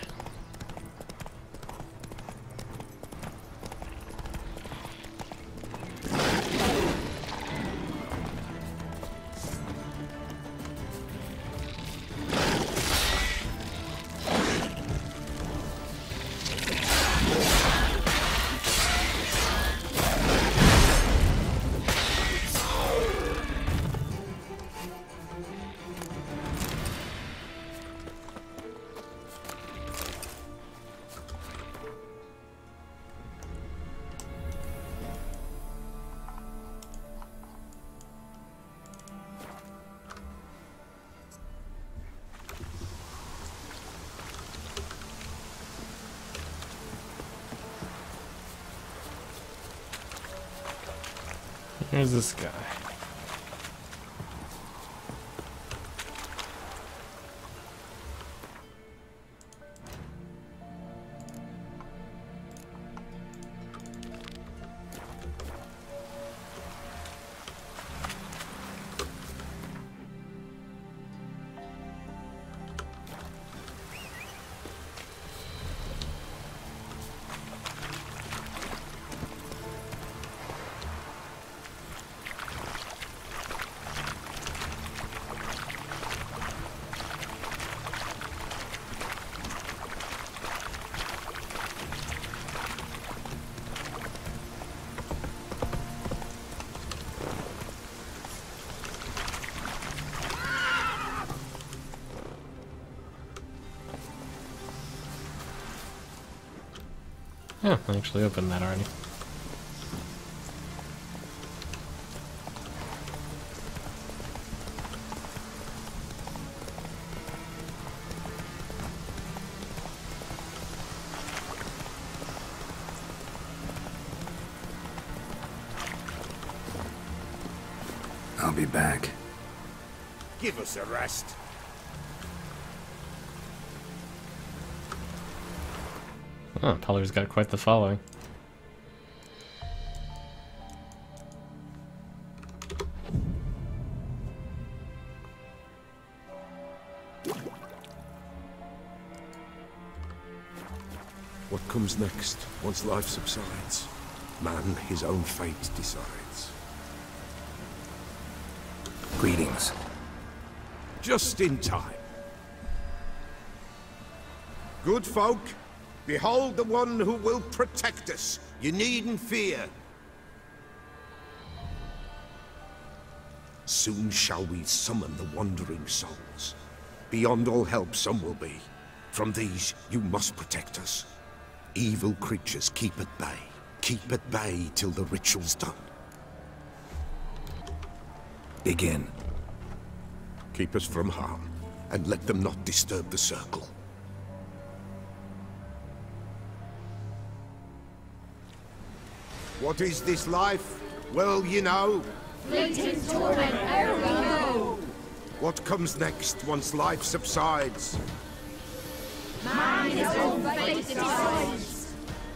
S1: Here's this guy. Yeah, I actually opened that already.
S11: I'll be back.
S6: Give us a rest.
S1: Oh, Peller's got quite the following.
S6: What comes next, once life subsides? Man, his own fate decides.
S11: Greetings.
S6: Just in time. Good folk, behold the one who will protect us. You needn't fear. Soon shall we summon the wandering souls. Beyond all help some will be. From these you must protect us. Evil creatures keep at bay. Keep at bay till the ritual's done.
S11: Begin.
S6: Keep us from harm, and let them not disturb the circle. What is this life? Well, you know.
S13: Fleeting torment ere we know.
S6: What comes next once life subsides?
S13: Man his own fate decides.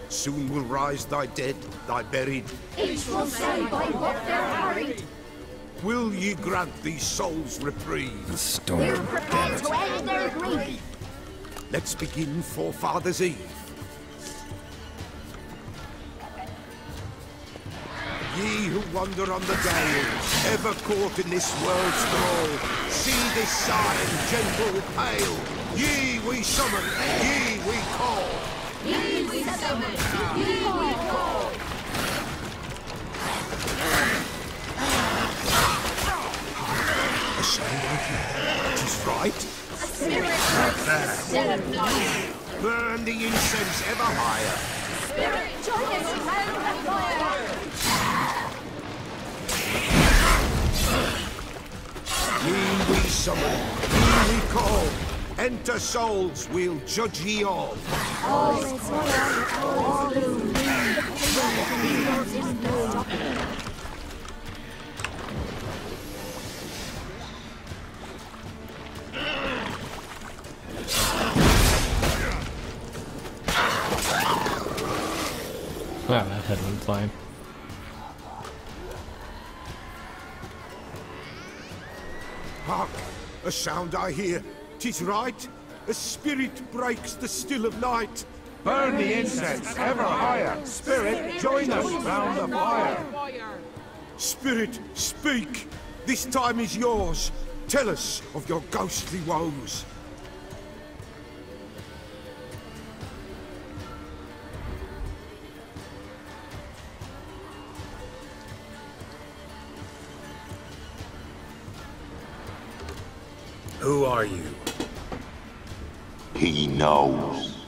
S6: Soon will rise thy dead, thy buried.
S13: Each will say by what they're harried.
S6: Will ye grant these souls reprieve?
S11: The storm,
S13: We're prepared to end their grief.
S6: Let's begin Forefathers' Eve. Ye who wander on the dale, ever caught in this world's thrall, see this sign, gentle, pale. Ye we summon, ye we call.
S13: Ye we summon, ye we call.
S6: A sound I hear. 'Tis right.
S13: A spirit breaks the still of night.
S6: Burn the incense ever higher.
S13: Spirit, join us around the fire.
S6: Ye we summon, ye we call. Enter souls, we'll judge ye all.
S13: All is well, all gloom.
S1: Wow, that head went flying.
S6: Hark! A sound I hear. 'Tis right. A spirit breaks the still of night.
S23: Burn the incense ever higher. Spirit, join us round the fire.
S6: Spirit, speak. This time is yours. Tell us of your ghostly woes.
S8: Who are you?
S21: He knows.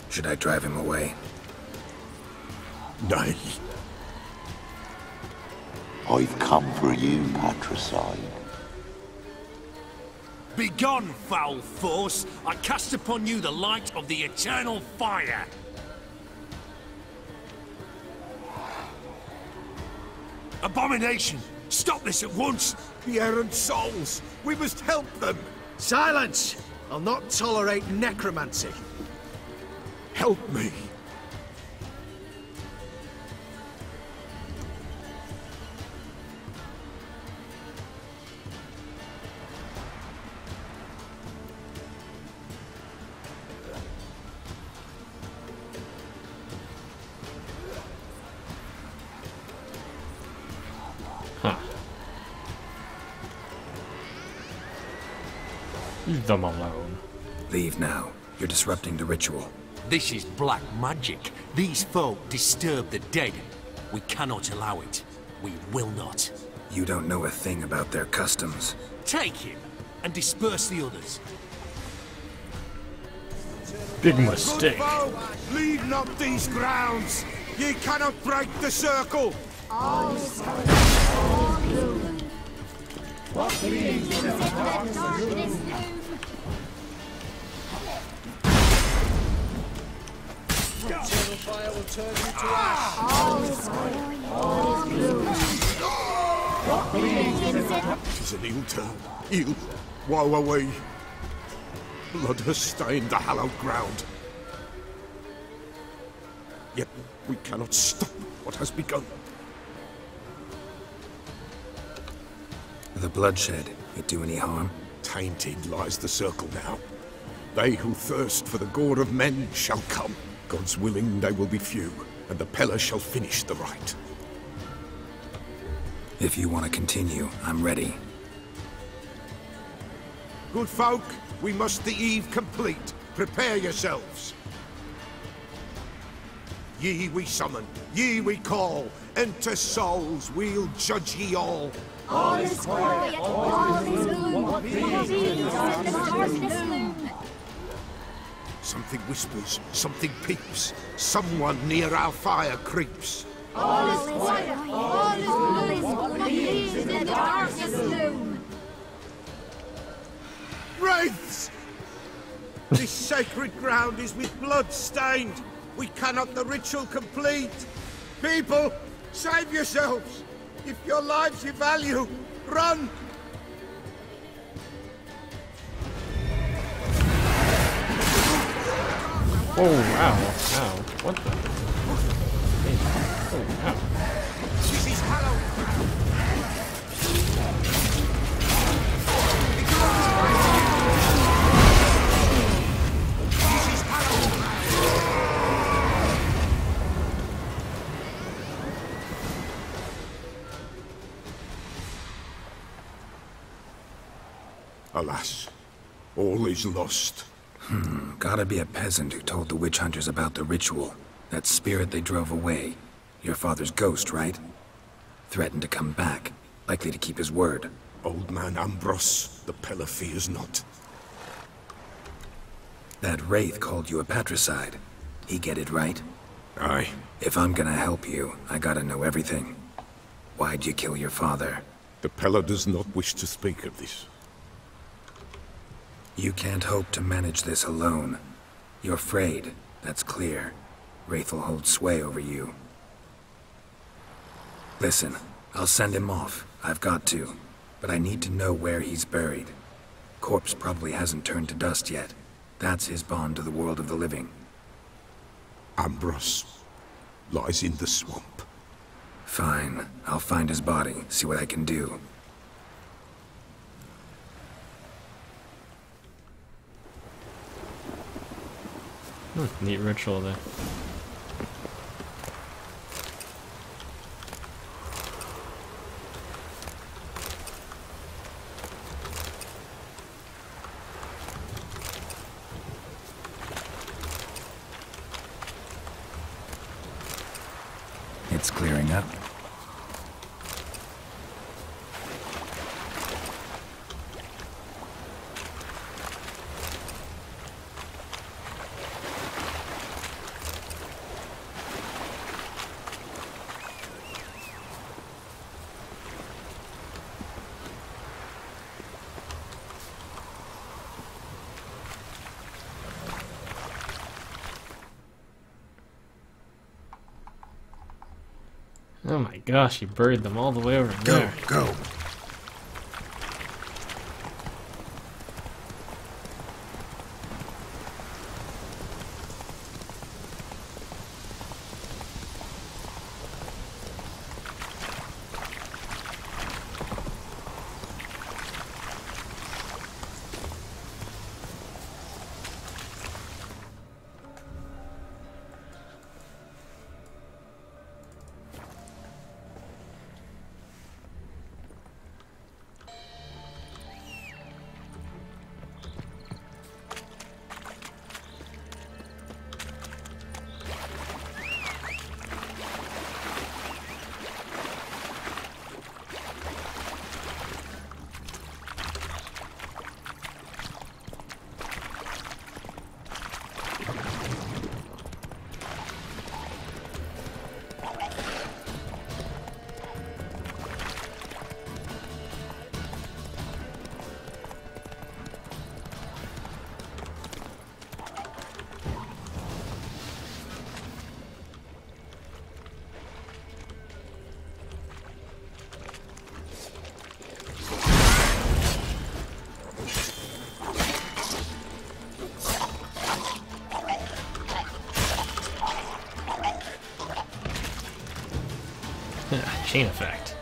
S11: Should I drive him away?
S6: Nay.
S21: I've come for you, patricide.
S4: Begone, foul force! I cast upon you the light of the eternal fire! Abomination! Stop this at once!
S6: The errant souls! We must help them!
S18: Silence! I'll not tolerate necromancy.
S6: Help me!
S1: Leave them alone.
S11: Leave now. You're disrupting the ritual.
S4: This is black magic. These folk disturb the dead. We cannot allow it. We will not.
S11: You don't know a thing about their customs.
S4: Take him and disperse the others.
S1: Big mistake.
S6: Good folk, leave not these grounds. Ye cannot break the circle.
S13: All is well, all gloom. What believes in the darkness loom?
S18: Eternal fire will turn you to ash.
S13: All is well, all gloom. What believes in the
S6: 'Tis an ill turn. Ill. Woe away. Blood has stained the hallowed ground. Yet we cannot stop what has begun.
S11: The bloodshed, it do any harm?
S6: Tainted lies the circle now. They who thirst for the gore of men shall come. God's willing, they will be few, and the Peller shall finish the rite.
S11: If you want to continue, I'm ready.
S6: Good folk, we must the eve complete. Prepare yourselves. Ye we summon, ye we call. Enter souls, we'll judge ye all.
S13: all is quiet, all is gloom. What believes in the darkness loom?
S6: Something whispers, something peeps. Someone near our fire creeps.
S13: All is quiet, all is gloom. What believes in the darkness loom?
S6: Wraiths! This sacred ground is with blood stained. We cannot the ritual complete. People, save yourselves. If your lives you value, run!
S1: Oh, ow, ow. What the? Hey. Oh, ow.
S6: This is hallowed. This is hallowed. All is lost.
S11: Gotta be a peasant who told the witch hunters about the ritual. That spirit they drove away. Your father's ghost, right? Threatened to come back. Likely to keep his word.
S6: Old man Ambrose, the Pella fears not.
S11: That wraith called you a patricide. He get it right?
S6: Aye.
S11: If I'm gonna help you, I gotta know everything. Why'd you kill your father?
S6: The Pella does not wish to speak of this.
S11: You can't hope to manage this alone. You're afraid, that's clear. Wraith will hold sway over you. Listen, I'll send him off. I've got to. But I need to know where he's buried. Corpse probably hasn't turned to dust yet. That's his bond to the world of the living.
S6: Ambrose lies in the swamp.
S11: Fine. I'll find his body, see what I can do.
S1: Neat ritual there.
S11: It's clearing up.
S1: Oh my gosh, you buried them all the way over there.
S11: Go!
S1: Chain effect.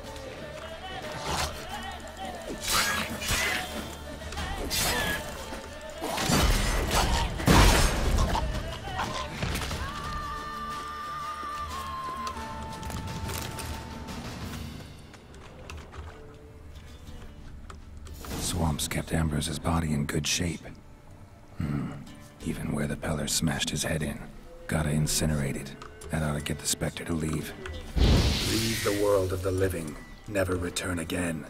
S11: Swamps kept Ambrose's body in good shape. Even where the Peller smashed his head in. Gotta incinerate it. That ought to get the Spectre to leave. Leave the world of the living. Never return again.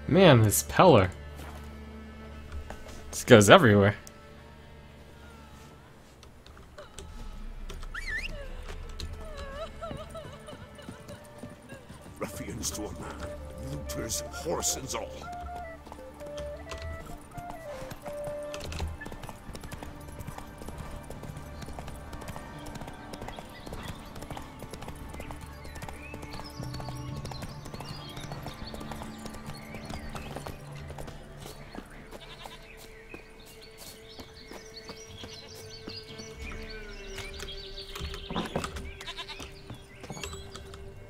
S1: Man, this Peller just goes everywhere.
S6: Ruffians to a man, looters, horse and all.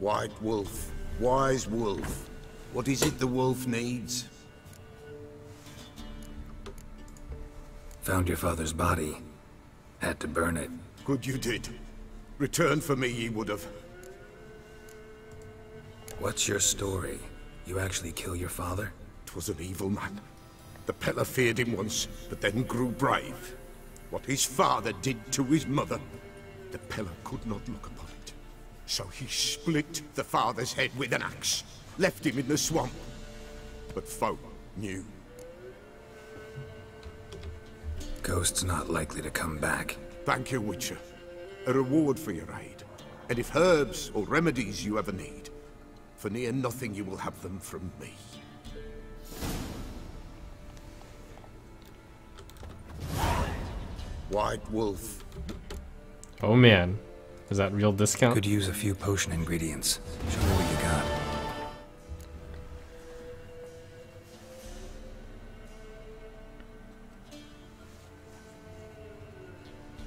S6: White wolf, wise wolf. What is it the wolf needs?
S11: Found your father's body. Had to burn it.
S6: Good you did. Return for me ye would have.
S11: What's your story? You actually kill your father?
S6: 'Twas an evil man. The Peller feared him once, but then grew brave. What his father did to his mother, the Peller could not look upon it. So he split the father's head with an axe, left him in the swamp. But folk knew.
S11: Ghost's not likely to come back.
S6: Thank you, Witcher. A reward for your aid. And if herbs or remedies you ever need, for near nothing you will have them from me. White wolf.
S1: Oh man. Is that real discount?
S11: Could use a few potion ingredients. Show me what you got.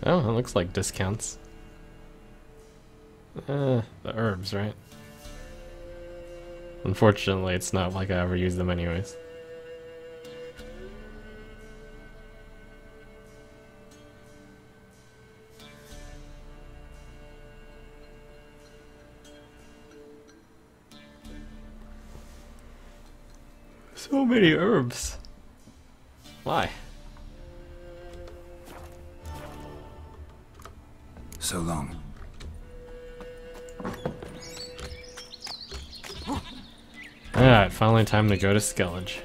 S1: Oh, it looks like discounts. The herbs, right? Unfortunately, it's not like I ever use them anyways. So many herbs. Why?
S11: So long.
S1: Alright, finally time to go to Skellige.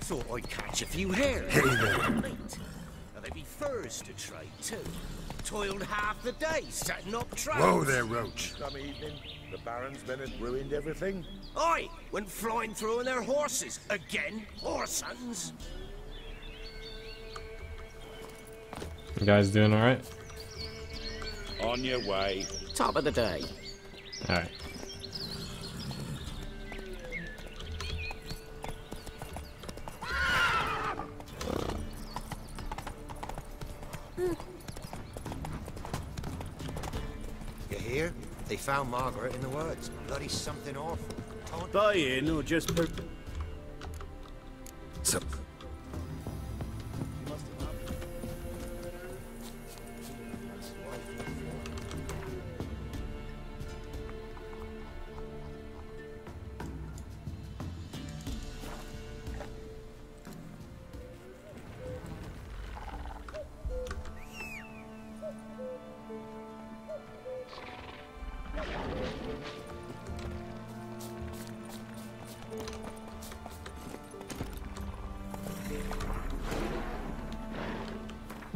S4: Thought I'd catch a few hares.
S6: Hey there.
S4: Now there'd be furs to trade too. Toiled half the day setting up traps.
S6: Whoa there, Roach.
S17: Some evening, the Baron's men had ruined everything.
S4: Aye, went flying through on their horses. Again, horse huntings.
S1: You guys doing alright?
S17: On your way.
S9: Top of the day.
S1: Alright.
S6: You hear? They found Margaret in the woods. Bloody something awful.
S17: Buy in or just per...
S11: So...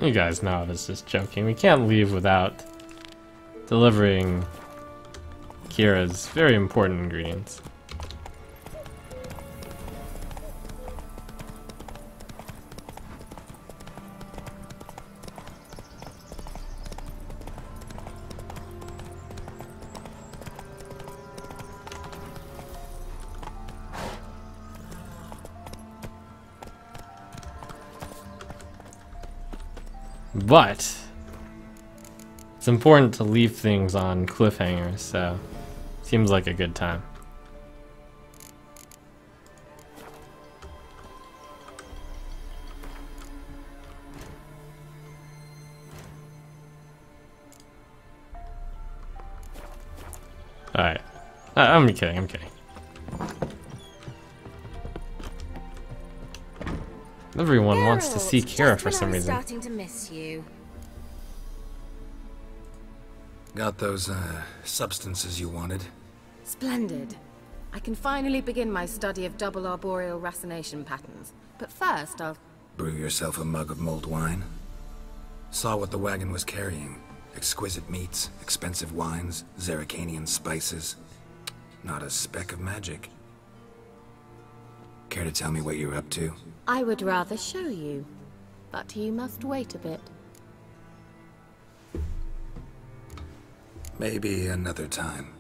S1: You guys know I was just joking. We can't leave without delivering Kira's very important ingredients. But it's important to leave things on cliffhangers, so seems like a good time. Alright. I'm kidding, I'm kidding. Everyone wants to see Kira for some reason.
S20: Starting to miss you.
S11: Got those, substances you wanted?
S20: Splendid. I can finally begin my study of double arboreal racination patterns. But first, I'll...
S11: Brew yourself a mug of mulled wine? Saw what the wagon was carrying. Exquisite meats, expensive wines, Zerrikanian spices. Not a speck of magic. Care to tell me what you're up to?
S20: I would rather show you, but you must wait a bit.
S11: Maybe another time.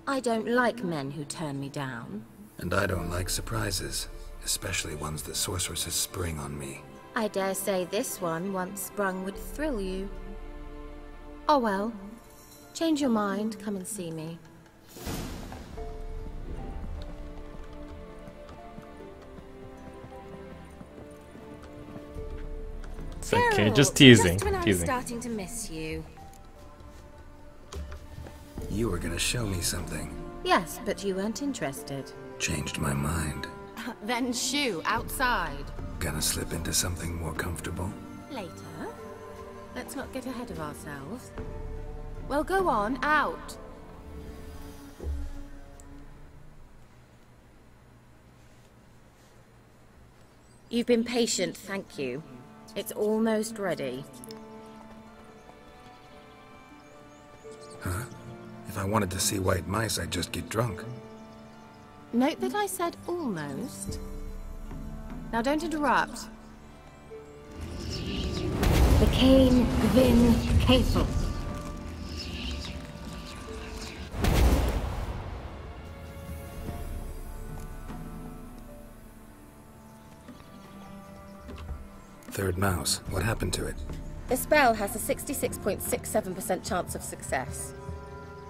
S20: I don't like men who turn me down.
S11: And I don't like surprises, especially ones that sorceresses spring on me.
S20: I dare say this one, once sprung, would thrill you. Oh well. Change your mind, come and see me.
S1: It's okay,
S20: Geralt,
S1: just teasing.
S20: Just when I was
S1: Teasing.
S20: starting to miss you.
S11: You were gonna show me something.
S20: Yes, but you weren't interested.
S11: Changed my mind.
S20: Then shoo, outside.
S11: Gonna slip into something more comfortable?
S20: Later. Let's not get ahead of ourselves. Well, go on, out. You've been patient, thank you. It's almost ready.
S11: Huh? If I wanted to see white mice, I'd just get drunk.
S20: Note that I said almost. Now don't interrupt. The Cane Vin Castle.
S11: Third mouse. What happened to it?
S20: The spell has a 66.67% chance of success.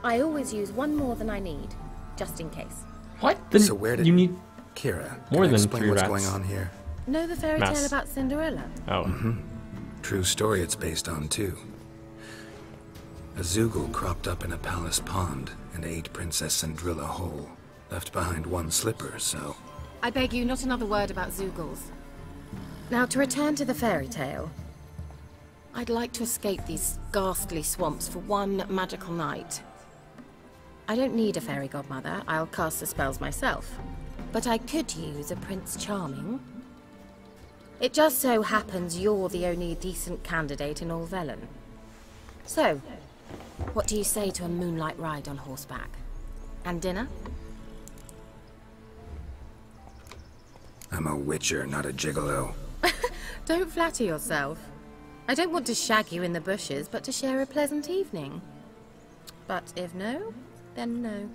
S20: I always use one more than I need, just in case.
S1: What?
S11: So where did
S1: you need
S11: Kira?
S1: more than
S11: explain
S1: 3
S11: what's
S1: rats?
S11: going on here?
S20: Know the fairy
S1: Mouse.
S20: tale about Cinderella?
S1: Oh.
S11: True story it's based on, too. A Zoogle cropped up in a palace pond and ate Princess Cindrilla whole. Left behind one slipper, so...
S20: I beg you, not another word about Zoogles. Now, to return to the fairy tale. I'd like to escape these ghastly swamps for one magical night. I don't need a fairy godmother, I'll cast the spells myself. But I could use a Prince Charming. It just so happens you're the only decent candidate in all Velen. So, what do you say to a moonlight ride on horseback? And dinner?
S11: I'm a witcher, not a gigolo.
S20: Don't flatter yourself. I don't want to shag you in the bushes, but to share a pleasant evening. But if no, then no.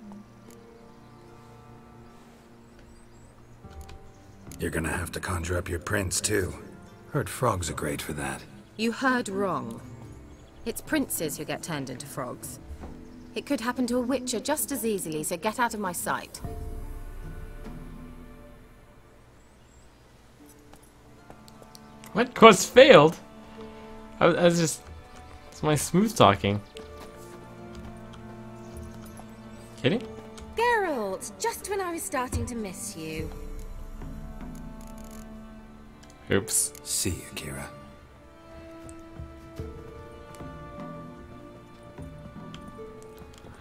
S11: You're gonna have to conjure up your prince, too. Heard frogs are great for that.
S20: You heard wrong. It's princes who get turned into frogs. It could happen to a witcher just as easily, so get out of my sight.
S1: What? Quest failed? I was just... It's my smooth talking. Kidding?
S20: Geralt, just when I was starting to miss you.
S11: Oops. See you, Kira.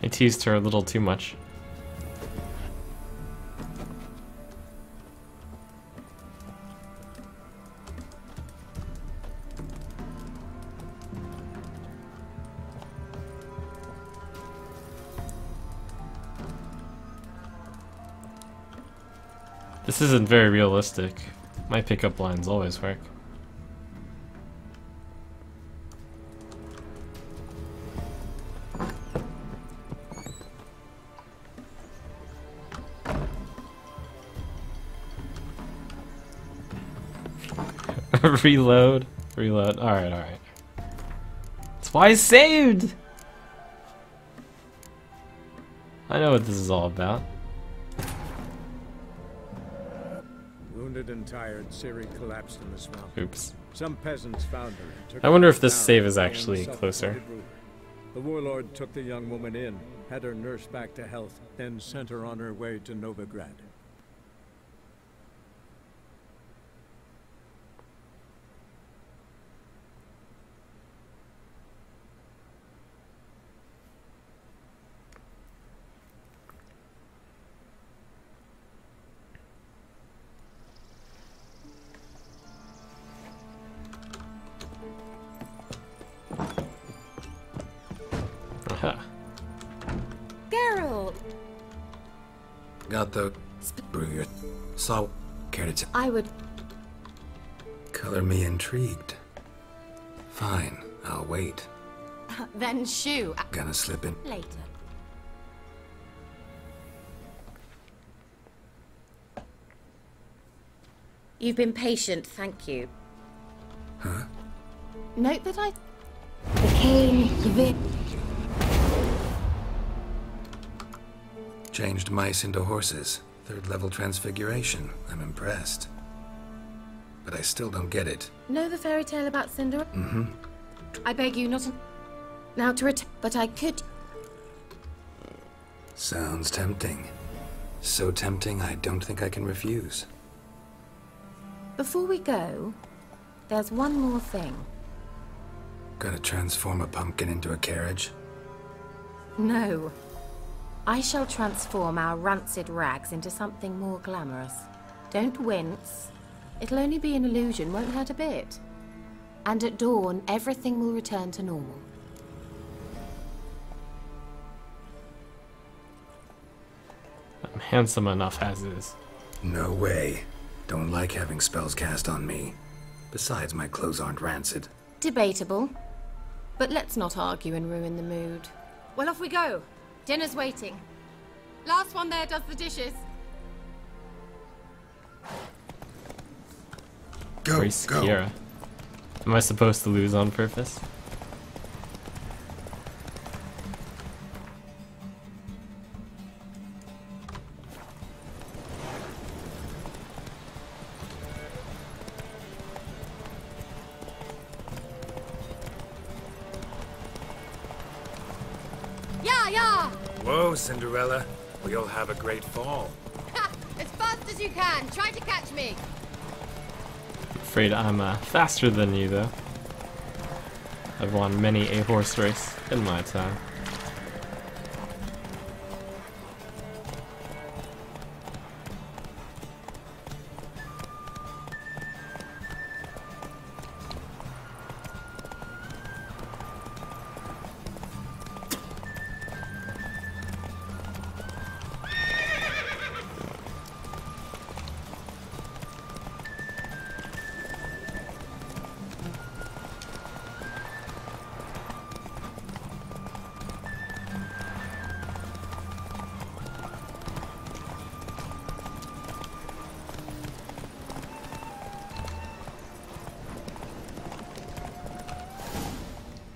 S1: I teased her a little too much. This isn't very realistic. My pickup lines always work. Reload. Reload. Alright, alright. That's why I saved! I know what this is all about.
S17: Wounded and tired, Ciri collapsed in the swamp.
S1: Oops.
S17: Some peasants found her and took
S1: I wonder
S17: her
S1: if this
S17: down
S1: save is
S17: to the
S1: actually
S17: unsuffered
S1: closer.
S17: ruler. The warlord took the young woman in, had her nursed back to health, then sent her on her way to Novigrad.
S11: about the brew your salt? Care to
S20: I would...
S11: color me intrigued. Fine, I'll wait.
S20: Then shoo.
S11: Gonna slip in
S20: Later. You've been patient, thank you.
S11: Huh?
S20: Note that I... became the...
S11: Changed mice into horses. 3rd level transfiguration. I'm impressed. But I still don't get it.
S20: Know the fairy tale about Cinderella?
S11: Mm-hmm.
S20: I beg you not to... now to return, but I could...
S11: Sounds tempting. So tempting, I don't think I can refuse.
S20: Before we go, there's one more thing.
S11: Gotta transform a pumpkin into a carriage?
S20: No. I shall transform our rancid rags into something more glamorous. Don't wince. It'll only be an illusion, won't hurt a bit. And at dawn, everything will return to normal.
S1: I'm handsome enough as is.
S11: No way. Don't like having spells cast on me. Besides, my clothes aren't rancid.
S20: Debatable. But let's not argue and ruin the mood. Well, off we go. Dinner's waiting. Last one there does the dishes.
S11: Go,
S1: Grace Kiera. Am I supposed to lose on purpose?
S2: Yeah!
S8: Whoa, Cinderella. We'll have a great fall.
S2: Ha! As fast as you can. Try to catch me.
S1: I'm afraid I'm faster than you, though. I've won many a horse race in my time.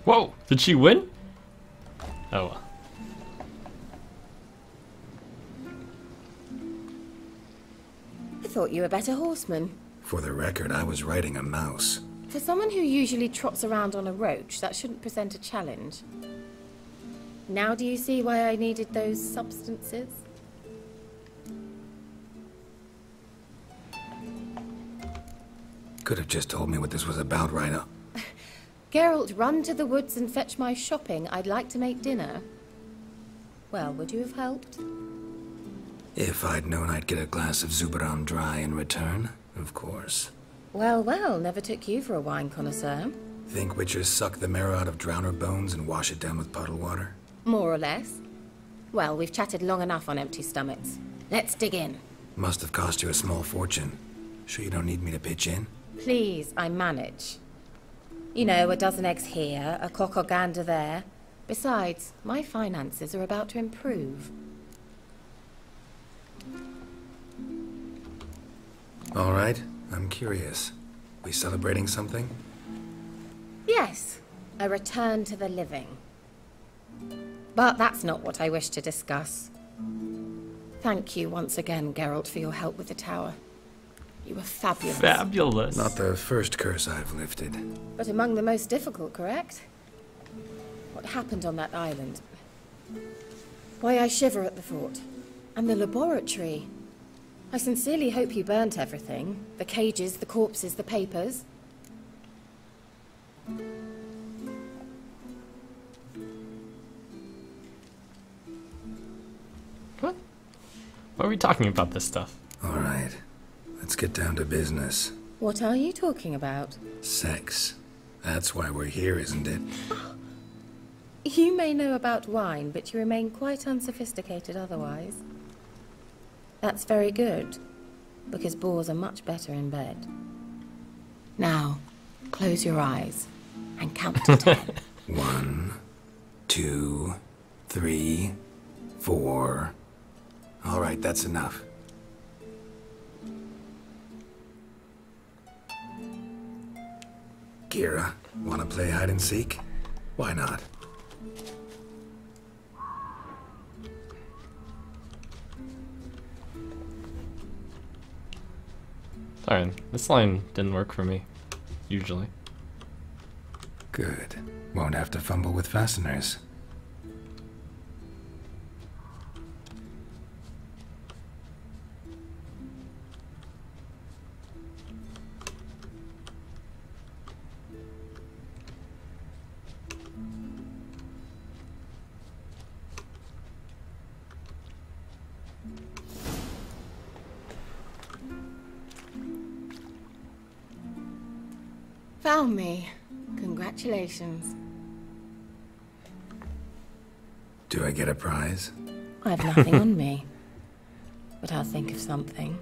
S1: Whoa! Did she win? Oh well.
S20: I thought you were a better horseman.
S11: For the record, I was riding a mouse.
S20: For someone who usually trots around on a roach, that shouldn't present a challenge. Now do you see why I needed those substances?
S11: Could have just told me what this was about right up.
S20: Geralt, run to the woods and fetch my shopping. I'd like to make dinner. Well, would you have helped?
S11: If I'd known I'd get a glass of Zubaram dry in return, of course.
S20: Well, well, never took you for a wine connoisseur.
S11: Think witchers suck the marrow out of drowner bones and wash it down with puddle water?
S20: More or less. Well, we've chatted long enough on empty stomachs. Let's dig in.
S11: Must have cost you a small fortune. Sure you don't need me to pitch in?
S20: Please, I manage. You know, a dozen eggs here, a cock or gander there. Besides, my finances are about to improve.
S11: All right, I'm curious. We celebrating something?
S20: Yes, a return to the living. But that's not what I wish to discuss. Thank you once again, Geralt, for your help with the tower. You were fabulous.
S1: Fabulous.
S11: Not the first curse I've lifted.
S20: But among the most difficult, correct? What happened on that island? Why I shiver at the thought. And the laboratory. I sincerely hope you burnt everything. The cages, the corpses, the papers.
S1: What? Why are we talking about this stuff?
S11: All right. Let's get down to business.
S20: What are you talking about?
S11: Sex. That's why we're here, isn't it?
S20: You may know about wine, but you remain quite unsophisticated otherwise. That's very good, because boars are much better in bed. Now, close your eyes and count to 10.
S11: 1, 2, 3, 4. All right, that's enough. Kira, wanna play hide and seek? Why not?
S1: Sorry, this line didn't work for me, usually.
S11: Good. Won't have to fumble with fasteners.
S20: Found me. Congratulations.
S11: Do I get a prize?
S20: I have nothing on me, but I'll think of something.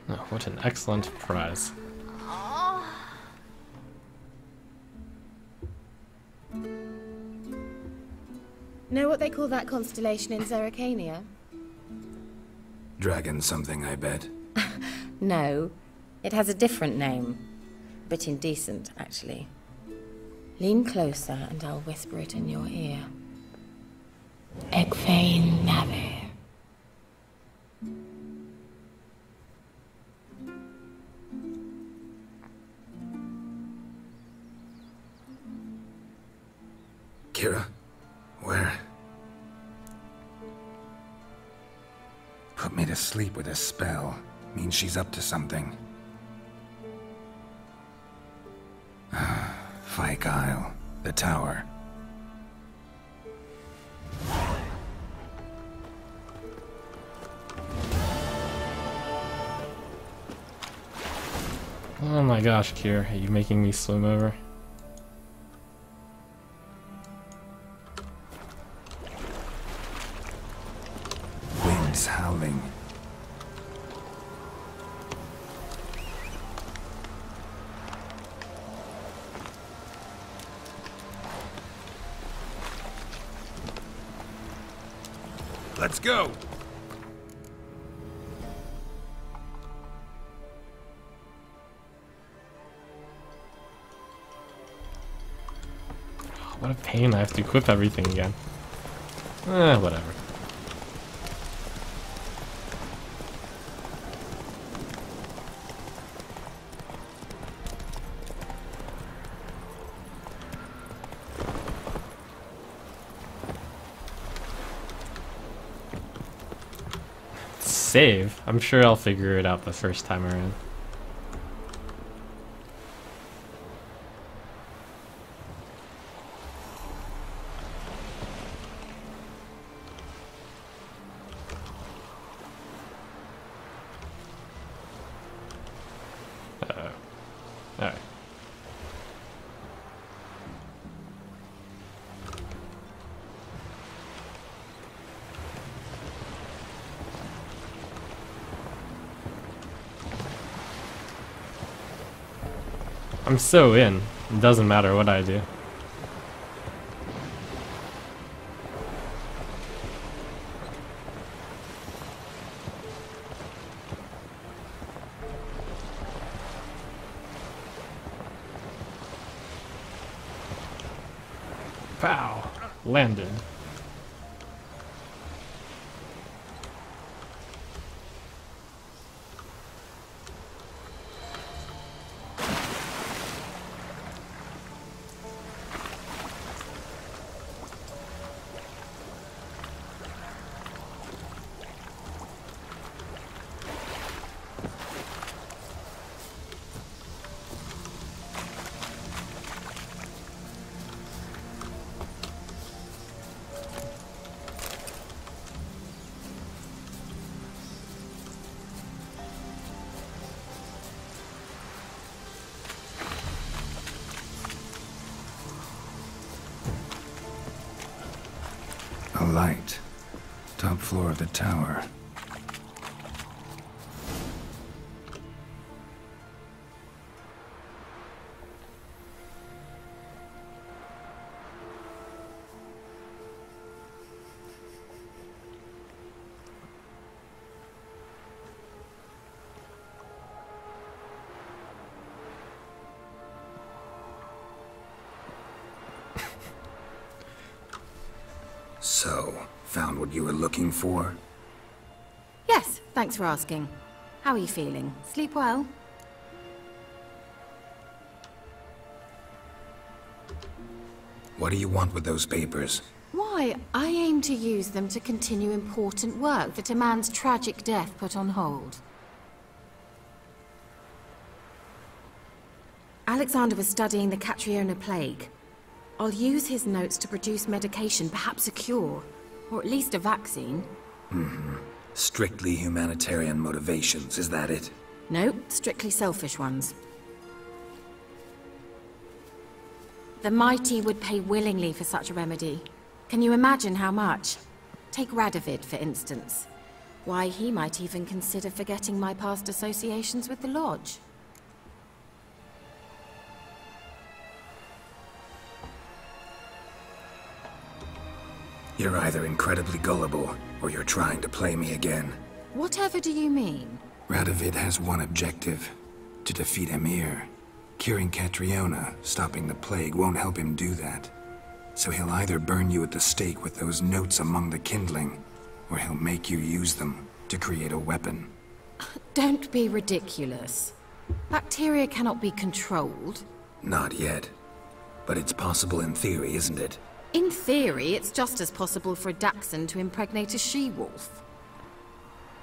S1: Oh, what an excellent prize.
S20: Know what they call that constellation in Zerrikania?
S11: Dragon something, I bet.
S20: No, it has a different name. A bit indecent, actually. Lean closer and I'll whisper it in your ear. Egfain Nave.
S11: Kira? Where? Put me to sleep with a spell. Means she's up to something. Fyke Isle. The tower.
S1: Oh my gosh, Kier, are you making me swim over?
S11: Winds howling.
S17: Let's go!
S1: What a pain, I have to equip everything again. Whatever. Save? I'm sure I'll figure it out the first time around. Alright. I'm so in. It doesn't matter what I do. Pow! Landed.
S11: light. Top floor of the tower. So, found what you were looking for?
S20: Yes, thanks for asking. How are you feeling? Sleep well?
S11: What do you want with those papers?
S20: Why, I aim to use them to continue important work that a man's tragic death put on hold. Alexander was studying the Catriona plague. I'll use his notes to produce medication, perhaps a cure, or at least a vaccine.
S11: Strictly humanitarian motivations, is that it?
S20: No, strictly selfish ones. The mighty would pay willingly for such a remedy. Can you imagine how much? Take Radovid, for instance. Why, he might even consider forgetting my past associations with the Lodge.
S11: You're either incredibly gullible, or you're trying to play me again.
S20: Whatever do you mean?
S11: Radovid has one objective: to defeat Emir. Curing Catriona, stopping the plague, won't help him do that. So he'll either burn you at the stake with those notes among the kindling, or he'll make you use them to create a weapon.
S20: Don't be ridiculous. Bacteria cannot be controlled.
S11: Not yet. But it's possible in theory, isn't it?
S20: In theory, it's just as possible for a Dachshund to impregnate a she-wolf.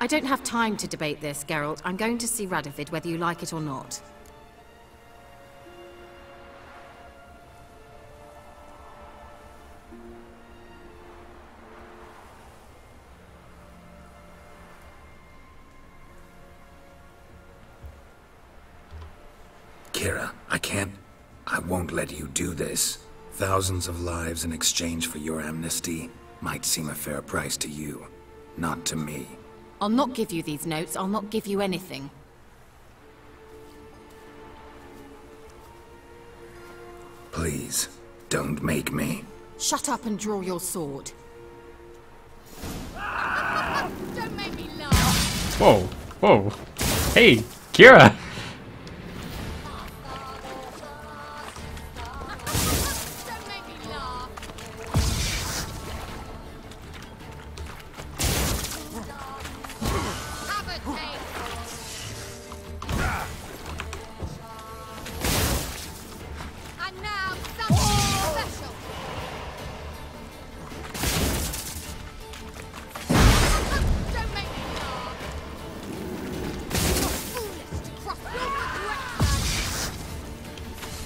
S20: I don't have time to debate this, Geralt. I'm going to see Radovid whether you like it or not.
S11: Kira, I won't let you do this. Thousands of lives in exchange for your amnesty might seem a fair price to you, not to me.
S20: I'll not give you these notes. I'll not give you anything.
S11: Please, don't make me.
S20: Shut up and draw your sword.
S2: Don't make me laugh.
S1: Whoa, whoa. Hey, Kira!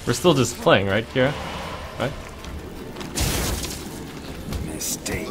S1: We're still just playing, right, Kira? Right?
S11: Mistake.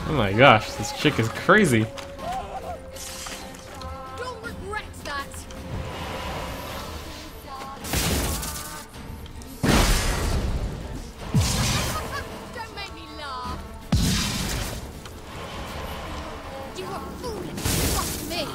S1: Oh my gosh, this chick is crazy.
S2: You'll regret that. Don't make me laugh. You were foolish to trust me.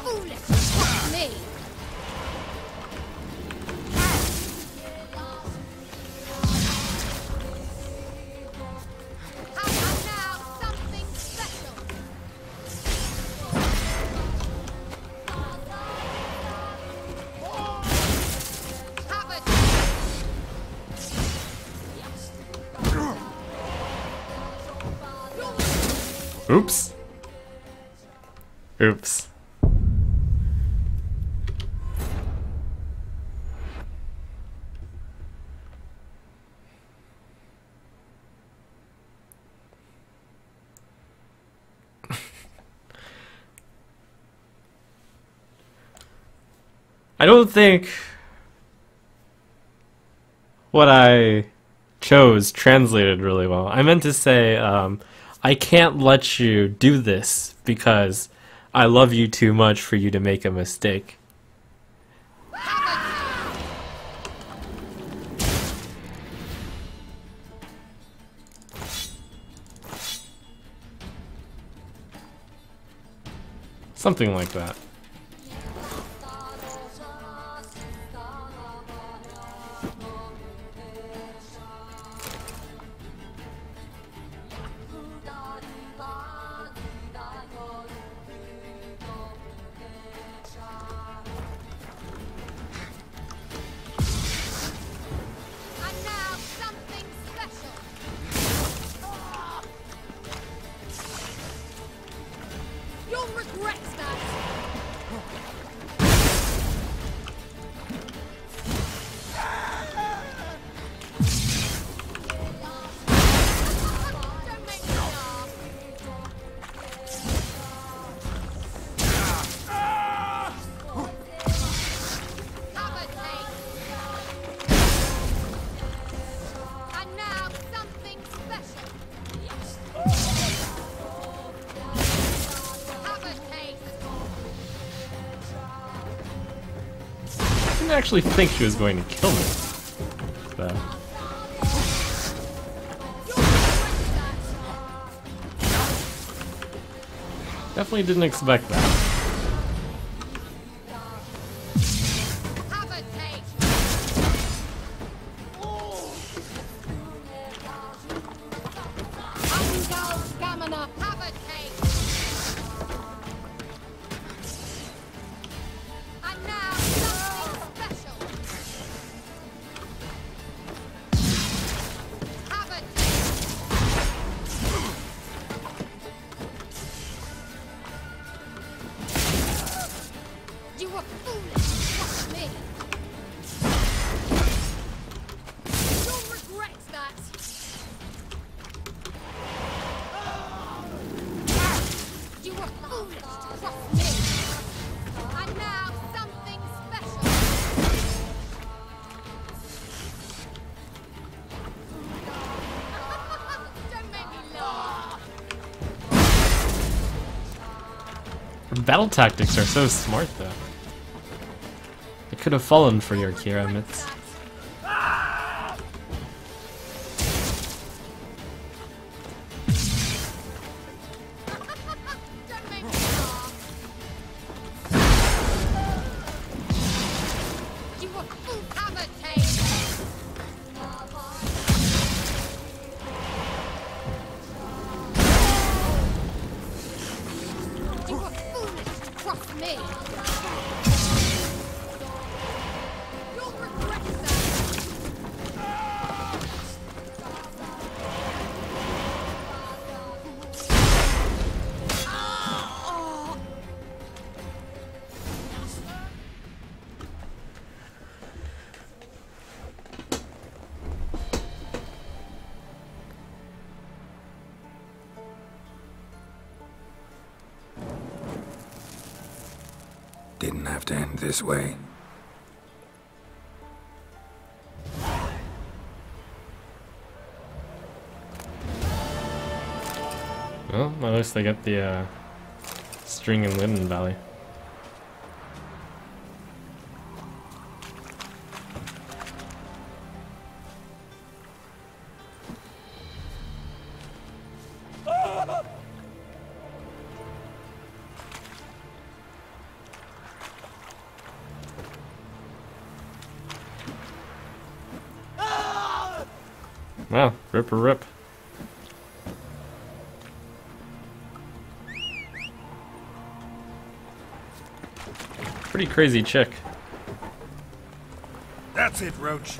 S2: foolish! Trust me!
S1: Oops. Oops. I don't think what I chose translated really well. I meant to say, I can't let you do this because I love you too much for you to make a mistake. Something like that. I didn't actually think she was going to kill me. But definitely didn't expect that. Battle tactics are so smart, though. I could have fallen for your Kira myths.
S11: Didn't have to end this way.
S1: Well, at least they get the string in Linden Valley. Well, rip or rip. Pretty crazy chick.
S8: That's it, Roach.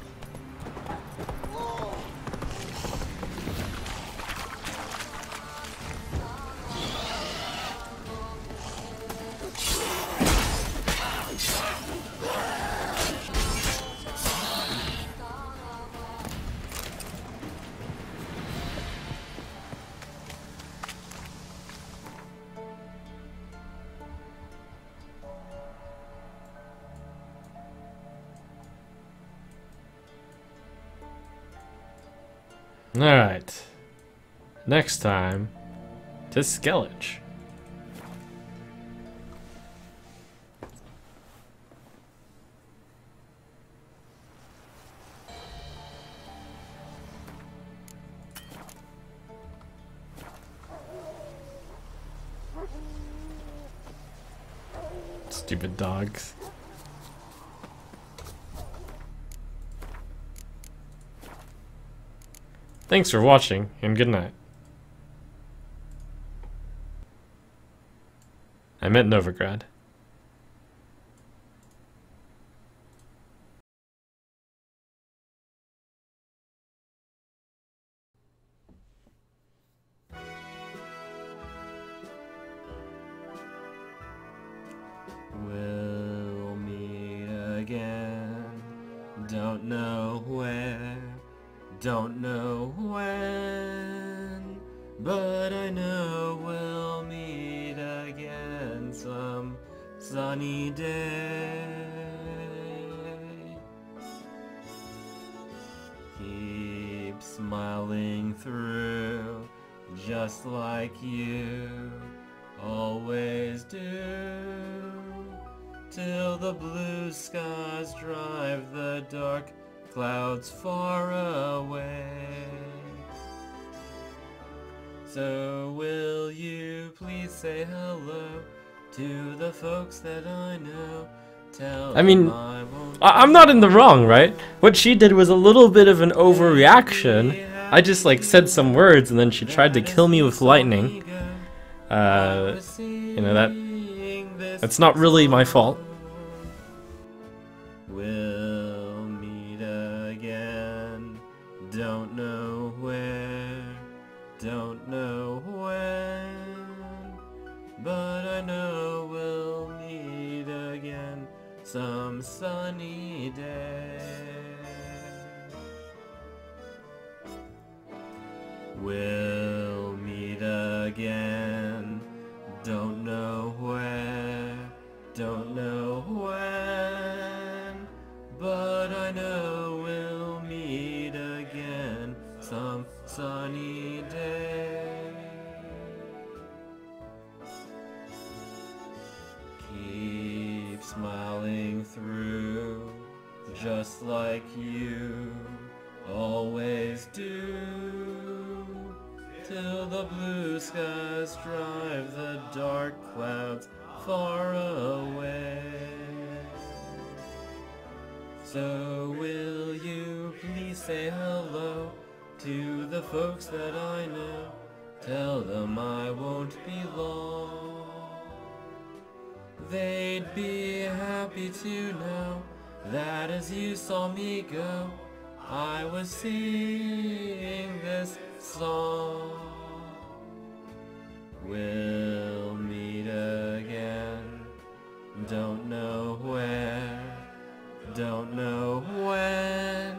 S1: Alright. Next time, to Skellige. Stupid dogs. Thanks for watching, and good night. I meant Novigrad.
S14: We'll meet again. Don't know where, don't know when, but I know we'll meet again some sunny day. Keep smiling through, just like you always do, till the blue skies drive the dark clouds far away. So will you please say hello to the folks that I know? Tell
S1: I mean,
S14: them I won't
S1: I'm not in the wrong, right? What she did was a little bit of an overreaction. I just like said some words and then she tried to kill me with lightning. You know, that's not really my fault.
S14: We'll meet again. Don't know where, don't know when, but I know we'll meet again some sunny day. We'll meet again. Don't know where, don't know when, but I know we'll meet again some sunny day. Keep smiling through, just like you always do, till the blue skies drive the dark clouds far away. So will you please say hello to the folks that I know? Tell them I won't be long. They'd be happy to know that as you saw me go, I was singing this song. We'll meet again. Don't know where, don't know when,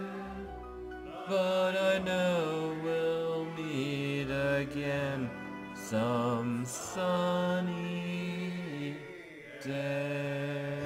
S14: but I know we'll meet again some sunny day.